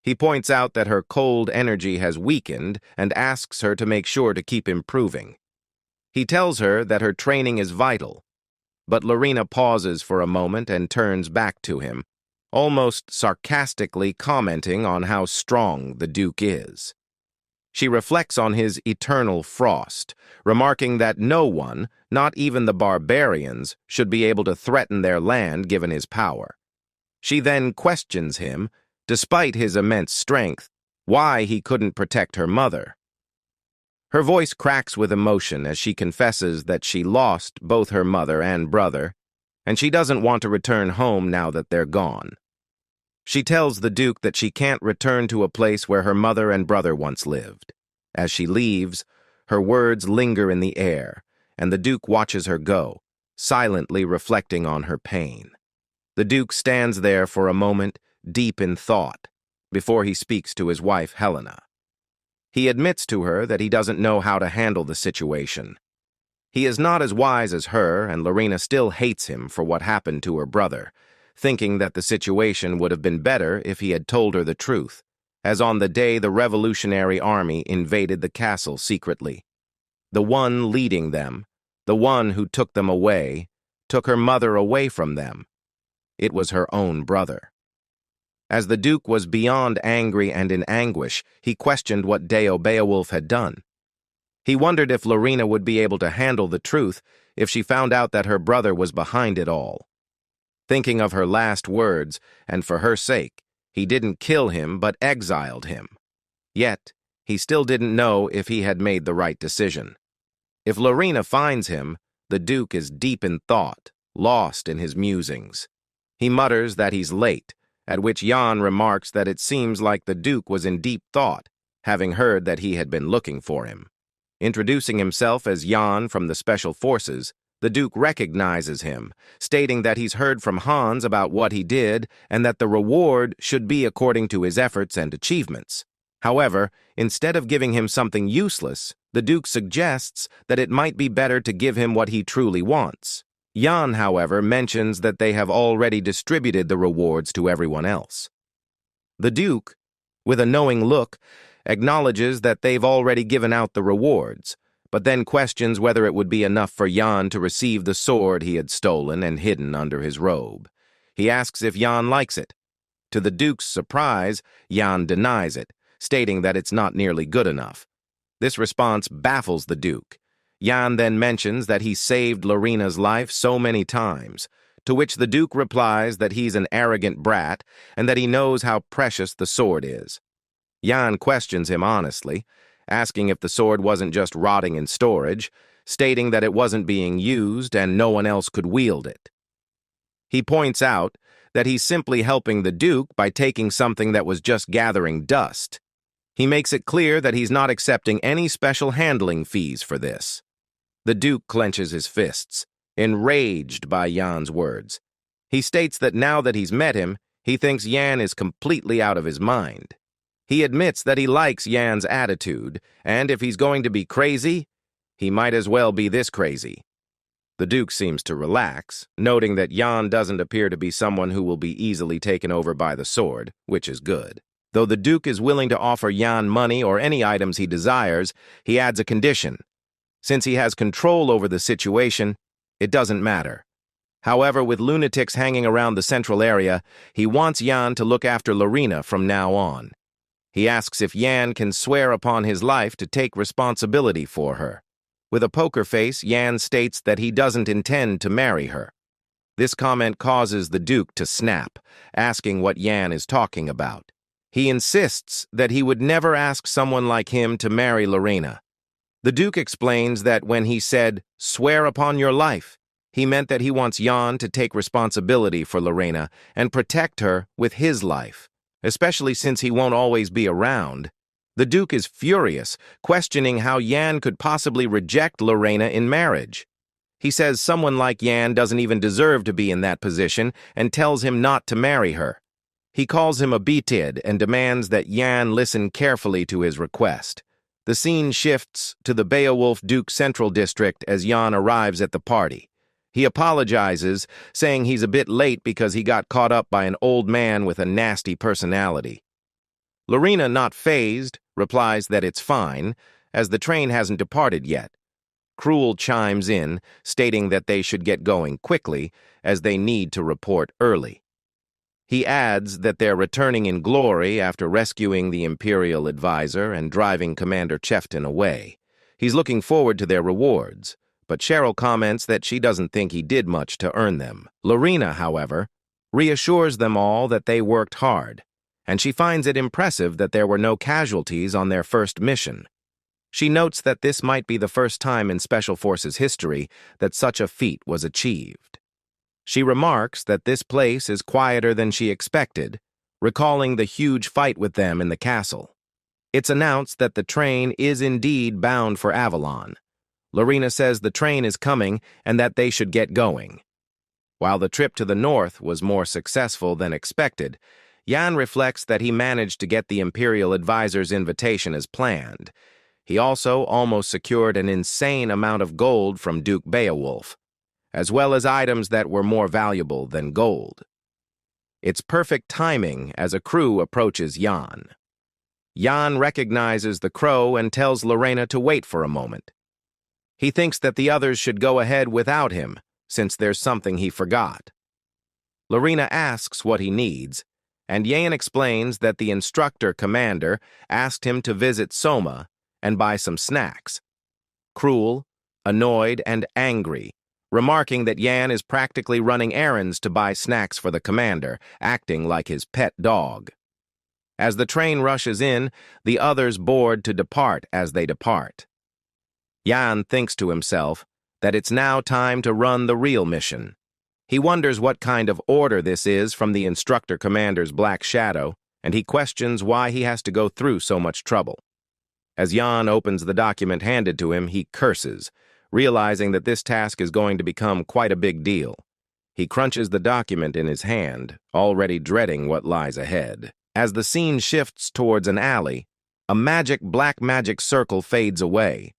He points out that her cold energy has weakened and asks her to make sure to keep improving. He tells her that her training is vital, but Lorina pauses for a moment and turns back to him, almost sarcastically commenting on how strong the Duke is. She reflects on his eternal frost, remarking that no one, not even the barbarians, should be able to threaten their land given his power. She then questions him, despite his immense strength, why he couldn't protect her mother. Her voice cracks with emotion as she confesses that she lost both her mother and brother, and she doesn't want to return home now that they're gone. She tells the Duke that she can't return to a place where her mother and brother once lived. As she leaves, her words linger in the air, and the Duke watches her go, silently reflecting on her pain. The Duke stands there for a moment, deep in thought, before he speaks to his wife, Helena. He admits to her that he doesn't know how to handle the situation. He is not as wise as her, and Lorina still hates him for what happened to her brother, thinking that the situation would have been better if he had told her the truth, as on the day the revolutionary army invaded the castle secretly. The one leading them, the one who took them away, took her mother away from them. It was her own brother. As the Duke was beyond angry and in anguish, he questioned what Beowolf had done. He wondered if Lorina would be able to handle the truth if she found out that her brother was behind it all. Thinking of her last words, and for her sake, he didn't kill him but exiled him. Yet, he still didn't know if he had made the right decision. If Lorina finds him, the Duke is deep in thought, lost in his musings. He mutters that he's late, at which Jan remarks that it seems like the Duke was in deep thought, having heard that he had been looking for him. Introducing himself as Jan from the Special Forces, the Duke recognizes him, stating that he's heard from Hans about what he did and that the reward should be according to his efforts and achievements. However, instead of giving him something useless, the Duke suggests that it might be better to give him what he truly wants. Jan, however, mentions that they have already distributed the rewards to everyone else. The Duke, with a knowing look, acknowledges that they've already given out the rewards, but then questions whether it would be enough for Jan to receive the sword he had stolen and hidden under his robe. He asks if Jan likes it. To the Duke's surprise, Jan denies it, stating that it's not nearly good enough. This response baffles the Duke. Jan then mentions that he saved Lorina's life so many times, to which the Duke replies that he's an arrogant brat and that he knows how precious the sword is. Jan questions him honestly, asking if the sword wasn't just rotting in storage, stating that it wasn't being used and no one else could wield it. He points out that he's simply helping the Duke by taking something that was just gathering dust. He makes it clear that he's not accepting any special handling fees for this. The Duke clenches his fists, enraged by Jan's words. He states that now that he's met him, he thinks Jan is completely out of his mind. He admits that he likes Jan's attitude, and if he's going to be crazy, he might as well be this crazy. The Duke seems to relax, noting that Jan doesn't appear to be someone who will be easily taken over by the sword, which is good. Though the Duke is willing to offer Jan money or any items he desires, he adds a condition. Since he has control over the situation, it doesn't matter. However, with lunatics hanging around the central area, he wants Jan to look after Lorina from now on. He asks if Jan can swear upon his life to take responsibility for her. With a poker face, Jan states that he doesn't intend to marry her. This comment causes the Duke to snap, asking what Jan is talking about. He insists that he would never ask someone like him to marry Lorina. The Duke explains that when he said, "Swear upon your life," he meant that he wants Jan to take responsibility for Lorina and protect her with his life, especially since he won't always be around. The Duke is furious, questioning how Jan could possibly reject Lorina in marriage. He says someone like Jan doesn't even deserve to be in that position and tells him not to marry her. He calls him a beatid and demands that Jan listen carefully to his request. The scene shifts to the Beowolf Duke Central District as Jan arrives at the party. He apologizes, saying he's a bit late because he got caught up by an old man with a nasty personality. Lorina, not fazed, replies that it's fine, as the train hasn't departed yet. Cruel chimes in, stating that they should get going quickly, as they need to report early. He adds that they're returning in glory after rescuing the Imperial advisor and driving Commander Chefton away. He's looking forward to their rewards, but Cheryl comments that she doesn't think he did much to earn them. Lorina, however, reassures them all that they worked hard, and she finds it impressive that there were no casualties on their first mission. She notes that this might be the first time in Special Forces history that such a feat was achieved. She remarks that this place is quieter than she expected, recalling the huge fight with them in the castle. It's announced that the train is indeed bound for Avalon. Lorina says the train is coming and that they should get going. While the trip to the north was more successful than expected, Jan reflects that he managed to get the Imperial advisor's invitation as planned. He also almost secured an insane amount of gold from Duke Beowolf, as well as items that were more valuable than gold. It's perfect timing as a crew approaches Jan. Jan recognizes the crow and tells Lorina to wait for a moment. He thinks that the others should go ahead without him, since there's something he forgot. Lorina asks what he needs, and Jan explains that the instructor commander asked him to visit Soma and buy some snacks. Cruel, annoyed, and angry, remarking that Jan is practically running errands to buy snacks for the commander, acting like his pet dog. As the train rushes in, the others board to depart as they depart. Jan thinks to himself that it's now time to run the real mission. He wonders what kind of order this is from the instructor commander's black shadow, and he questions why he has to go through so much trouble. As Jan opens the document handed to him, he curses, realizing that this task is going to become quite a big deal. He crunches the document in his hand, already dreading what lies ahead. As the scene shifts towards an alley, a black magic circle fades away.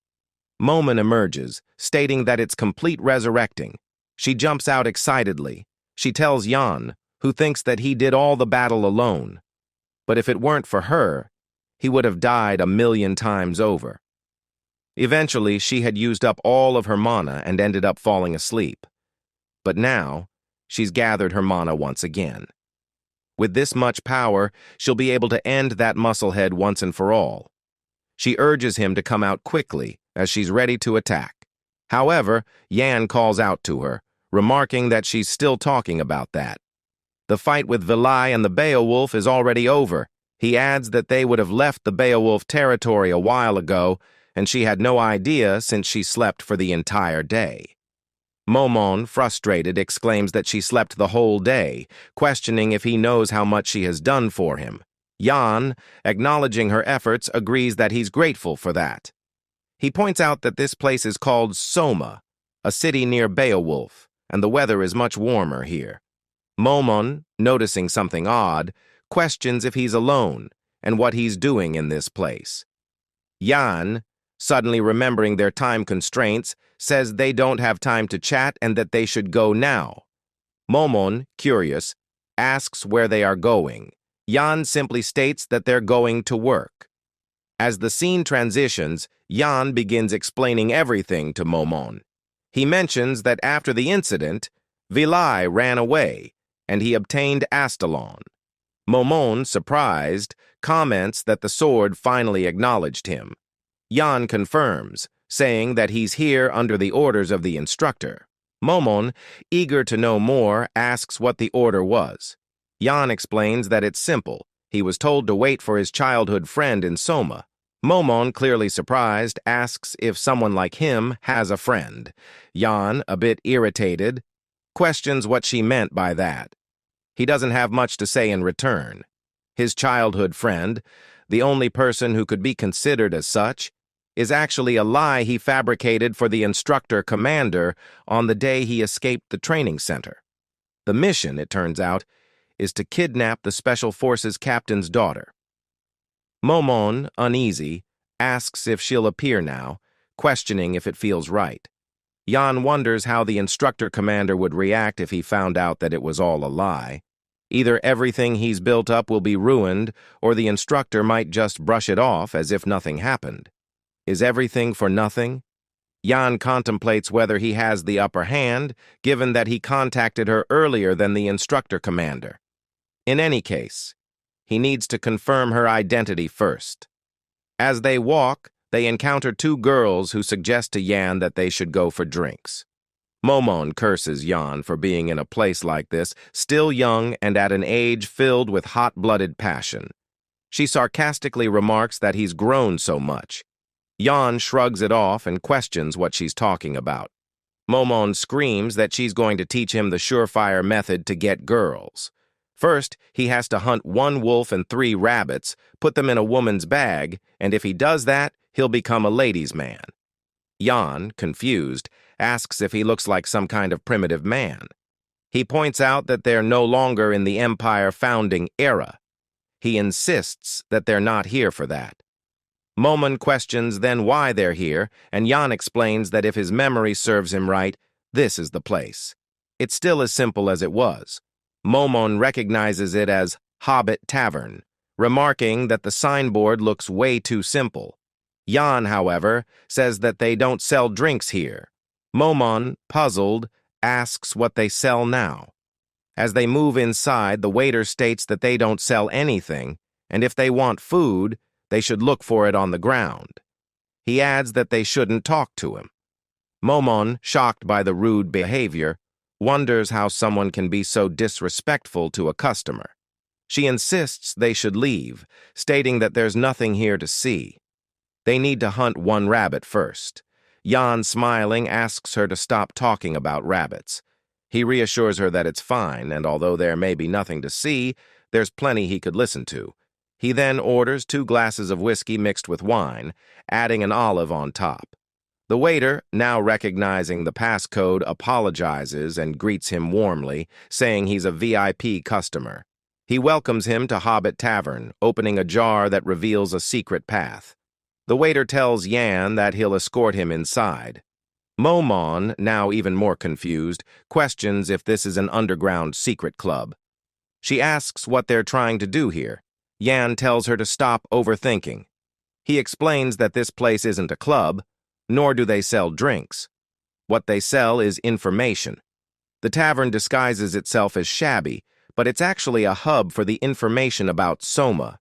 Momon emerges, stating that it's complete resurrecting. She jumps out excitedly. She tells Jan, who thinks that he did all the battle alone. But if it weren't for her, he would have died 1,000,000 times over. Eventually, she had used up all of her mana and ended up falling asleep. But now, she's gathered her mana once again. With this much power, she'll be able to end that musclehead once and for all. She urges him to come out quickly, as she's ready to attack. However, Jan calls out to her, remarking that she's still talking about that. The fight with Vilai and the Beowolf is already over. He adds that they would have left the Beowolf territory a while ago, and she had no idea since she slept for the entire day. Momon, frustrated, exclaims that she slept the whole day, questioning if he knows how much she has done for him. Jan, acknowledging her efforts, agrees that he's grateful for that. He points out that this place is called Soma, a city near Beowolf, and the weather is much warmer here. Momon, noticing something odd, questions if he's alone and what he's doing in this place. Jan, suddenly remembering their time constraints, says they don't have time to chat and that they should go now. Momon, curious, asks where they are going. Jan simply states that they're going to work. As the scene transitions, Jan begins explaining everything to Momon. He mentions that after the incident, Vilai ran away, and he obtained Astalon. Momon, surprised, comments that the sword finally acknowledged him. Jan confirms, saying that he's here under the orders of the instructor. Momon, eager to know more, asks what the order was. Jan explains that it's simple. He was told to wait for his childhood friend in Soma. Momon, clearly surprised, asks if someone like him has a friend. Jan, a bit irritated, questions what she meant by that. He doesn't have much to say in return. His childhood friend, the only person who could be considered as such, is actually a lie he fabricated for the instructor commander on the day he escaped the training center. The mission, it turns out, is to kidnap the Special Forces captain's daughter. Momon, uneasy, asks if she'll appear now, questioning if it feels right. Jan wonders how the instructor commander would react if he found out that it was all a lie. Either everything he's built up will be ruined, or the instructor might just brush it off as if nothing happened. Is everything for nothing? Jan contemplates whether he has the upper hand, given that he contacted her earlier than the instructor commander. In any case, he needs to confirm her identity first. As they walk, they encounter two girls who suggest to Jan that they should go for drinks. Momon curses Jan for being in a place like this, still young and at an age filled with hot-blooded passion. She sarcastically remarks that he's grown so much. Jan shrugs it off and questions what she's talking about. Momon screams that she's going to teach him the surefire method to get girls. First, he has to hunt 1 wolf and 3 rabbits, put them in a woman's bag, and if he does that, he'll become a ladies' man. Jan, confused, asks if he looks like some kind of primitive man. He points out that they're no longer in the Empire founding era. He insists that they're not here for that. Momon questions then why they're here, and Jan explains that if his memory serves him right, this is the place. It's still as simple as it was. Momon recognizes it as Hobbit Tavern, remarking that the signboard looks way too simple. Jan, however, says that they don't sell drinks here. Momon, puzzled, asks what they sell now. As they move inside, the waiter states that they don't sell anything, and if they want food, they should look for it on the ground. He adds that they shouldn't talk to him. Momon, shocked by the rude behavior, wonders how someone can be so disrespectful to a customer. She insists they should leave, stating that there's nothing here to see. They need to hunt 1 rabbit first. Jan, smiling, asks her to stop talking about rabbits. He reassures her that it's fine, and although there may be nothing to see, there's plenty he could listen to. He then orders 2 glasses of whiskey mixed with wine, adding an olive on top. The waiter, now recognizing the passcode, apologizes and greets him warmly, saying he's a VIP customer. He welcomes him to Hobbit Tavern, opening a jar that reveals a secret path. The waiter tells Yan that he'll escort him inside. Momon, now even more confused, questions if this is an underground secret club. She asks what they're trying to do here. Yan tells her to stop overthinking. He explains that this place isn't a club, nor do they sell drinks. What they sell is information. The tavern disguises itself as shabby, but it's actually a hub for the information about Soma.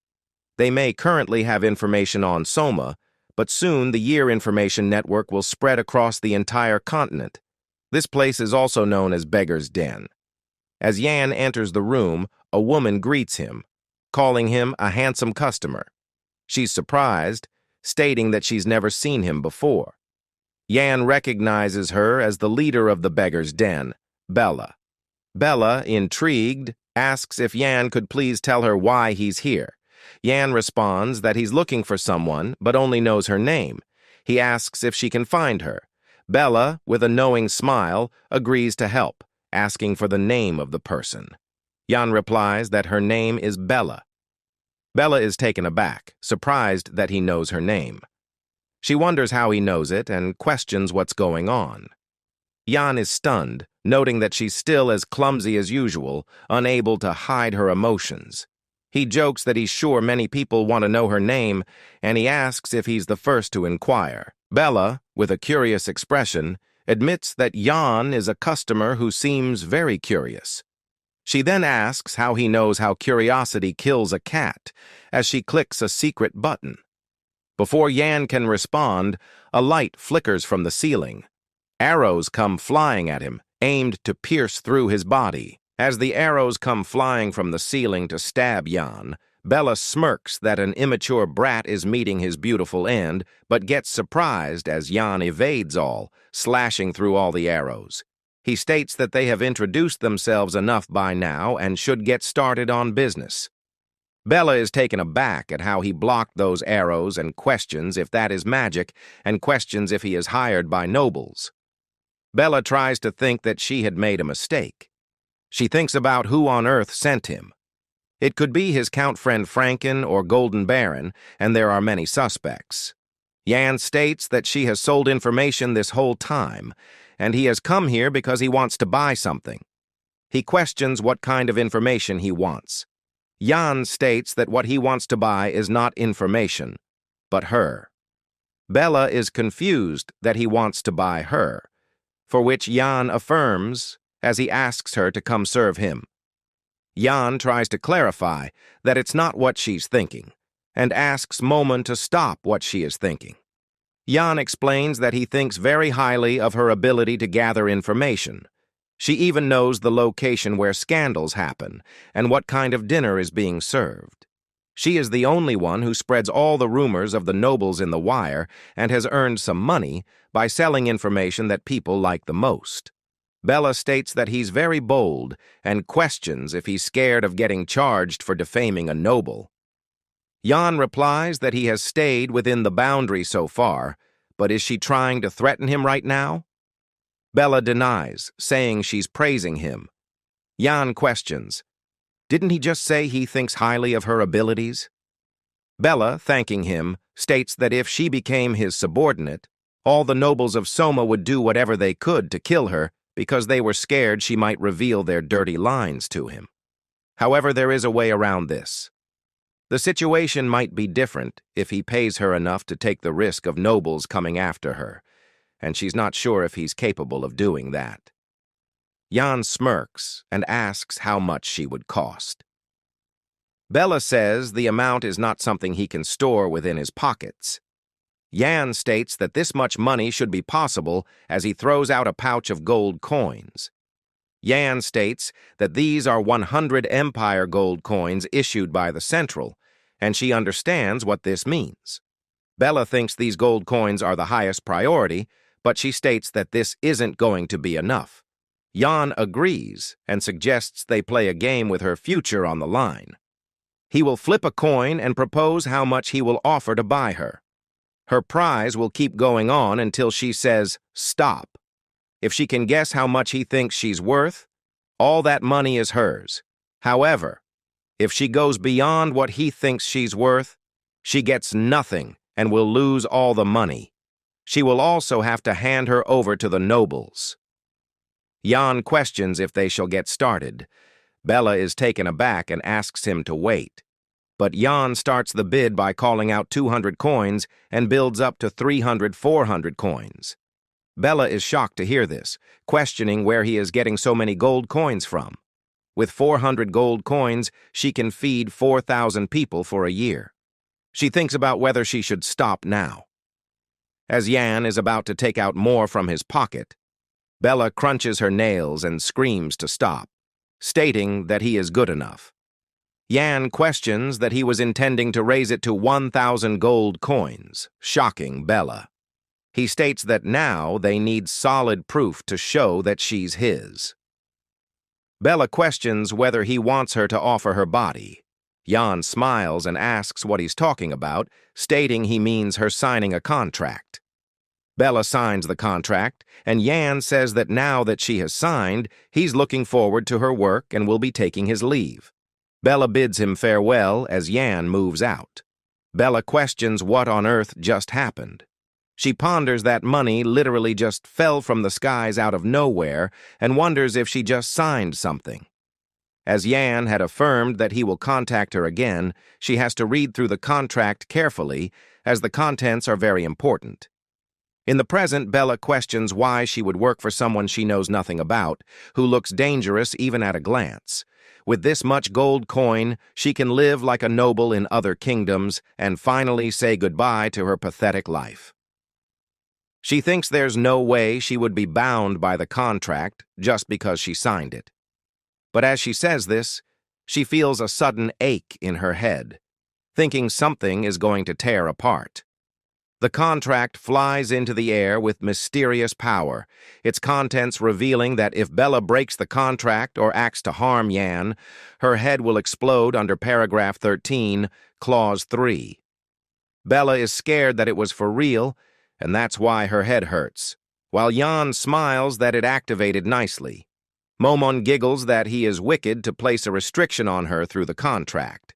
They may currently have information on Soma, but soon the Year Information Network will spread across the entire continent. This place is also known as Beggar's Den. As Yan enters the room, a woman greets him, calling him a handsome customer. She's surprised, stating that she's never seen him before. Yan recognizes her as the leader of the Beggar's Den, Bella. Bella, intrigued, asks if Yan could please tell her why he's here. Yan responds that he's looking for someone, but only knows her name. He asks if she can find her. Bella, with a knowing smile, agrees to help, asking for the name of the person. Yan replies that her name is Bella. Bella is taken aback, surprised that he knows her name. She wonders how he knows it and questions what's going on. Yan is stunned, noting that she's still as clumsy as usual, unable to hide her emotions. He jokes that he's sure many people want to know her name, and he asks if he's the first to inquire. Bella, with a curious expression, admits that Yan is a customer who seems very curious. She then asks how he knows how curiosity kills a cat, as she clicks a secret button. Before Yan can respond, a light flickers from the ceiling. Arrows come flying at him, aimed to pierce through his body. As the arrows come flying from the ceiling to stab Yan, Bella smirks that an immature brat is meeting his beautiful end, but gets surprised as Yan evades all, slashing through all the arrows. He states that they have introduced themselves enough by now and should get started on business. Bella is taken aback at how he blocked those arrows and questions if that is magic, and questions if he is hired by nobles. Bella tries to think that she had made a mistake. She thinks about who on earth sent him. It could be his count friend Franken or Golden Baron, and there are many suspects. Yan states that she has sold information this whole time, and he has come here because he wants to buy something. He questions what kind of information he wants. Yan states that what he wants to buy is not information, but her. Bella is confused that he wants to buy her, for which Yan affirms as he asks her to come serve him. Yan tries to clarify that it's not what she's thinking, and asks Momon to stop what she is thinking. Yan explains that he thinks very highly of her ability to gather information. She even knows the location where scandals happen and what kind of dinner is being served. She is the only one who spreads all the rumors of the nobles in the wire and has earned some money by selling information that people like the most. Bella states that he's very bold and questions if he's scared of getting charged for defaming a noble. Yan replies that he has stayed within the boundary so far, but is she trying to threaten him right now? Bella denies, saying she's praising him. Yan questions, didn't he just say he thinks highly of her abilities? Bella, thanking him, states that if she became his subordinate, all the nobles of Soma would do whatever they could to kill her because they were scared she might reveal their dirty lines to him. However, there is a way around this. The situation might be different if he pays her enough to take the risk of nobles coming after her, and she's not sure if he's capable of doing that. Yan smirks and asks how much she would cost. Bella says the amount is not something he can store within his pockets. Yan states that this much money should be possible as he throws out a pouch of gold coins. Yan states that these are 100 Empire gold coins issued by the Central, and she understands what this means. Bella thinks these gold coins are the highest priority, but she states that this isn't going to be enough. Jan agrees and suggests they play a game with her future on the line. He will flip a coin and propose how much he will offer to buy her. Her prize will keep going on until she says, "Stop." If she can guess how much he thinks she's worth, all that money is hers. However, if she goes beyond what he thinks she's worth, she gets nothing and will lose all the money. She will also have to hand her over to the nobles. Jan questions if they shall get started. Bella is taken aback and asks him to wait. But Jan starts the bid by calling out 200 coins and builds up to 300, 400 coins. Bella is shocked to hear this, questioning where he is getting so many gold coins from. With 400 gold coins, she can feed 4,000 people for a year. She thinks about whether she should stop now. As Jan is about to take out more from his pocket, Bella crunches her nails and screams to stop, stating that he is good enough. Jan questions that he was intending to raise it to 1,000 gold coins, shocking Bella. He states that now they need solid proof to show that she's his. Bella questions whether he wants her to offer her body. Jan smiles and asks what he's talking about, stating he means her signing a contract. Bella signs the contract, and Jan says that now that she has signed, he's looking forward to her work and will be taking his leave. Bella bids him farewell as Jan moves out. Bella questions what on earth just happened. She ponders that money literally just fell from the skies out of nowhere and wonders if she just signed something. As Jan had affirmed that he will contact her again, she has to read through the contract carefully, as the contents are very important. In the present, Bella questions why she would work for someone she knows nothing about, who looks dangerous even at a glance. With this much gold coin, she can live like a noble in other kingdoms and finally say goodbye to her pathetic life. She thinks there's no way she would be bound by the contract just because she signed it. But as she says this, she feels a sudden ache in her head, thinking something is going to tear apart. The contract flies into the air with mysterious power, its contents revealing that if Bella breaks the contract or acts to harm Jan, her head will explode under paragraph 13, clause 3. Bella is scared that it was for real, and that's why her head hurts, while Jan smiles that it activated nicely. Momon giggles that he is wicked to place a restriction on her through the contract.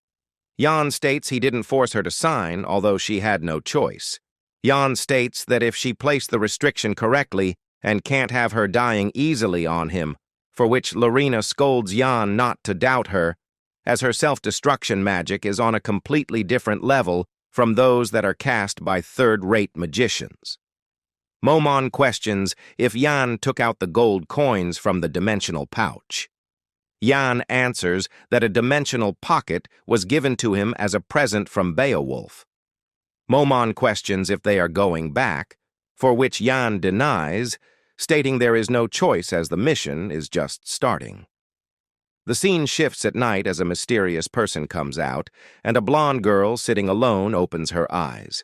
Jan states he didn't force her to sign, although she had no choice. Jan states that if she placed the restriction correctly and can't have her dying easily on him, for which Lorina scolds Jan not to doubt her, as her self-destruction magic is on a completely different level from those that are cast by third-rate magicians. Momon questions if Jan took out the gold coins from the dimensional pouch. Jan answers that a dimensional pocket was given to him as a present from Beowolf. Momon questions if they are going back, for which Jan denies, stating there is no choice as the mission is just starting. The scene shifts at night as a mysterious person comes out, and a blonde girl sitting alone opens her eyes.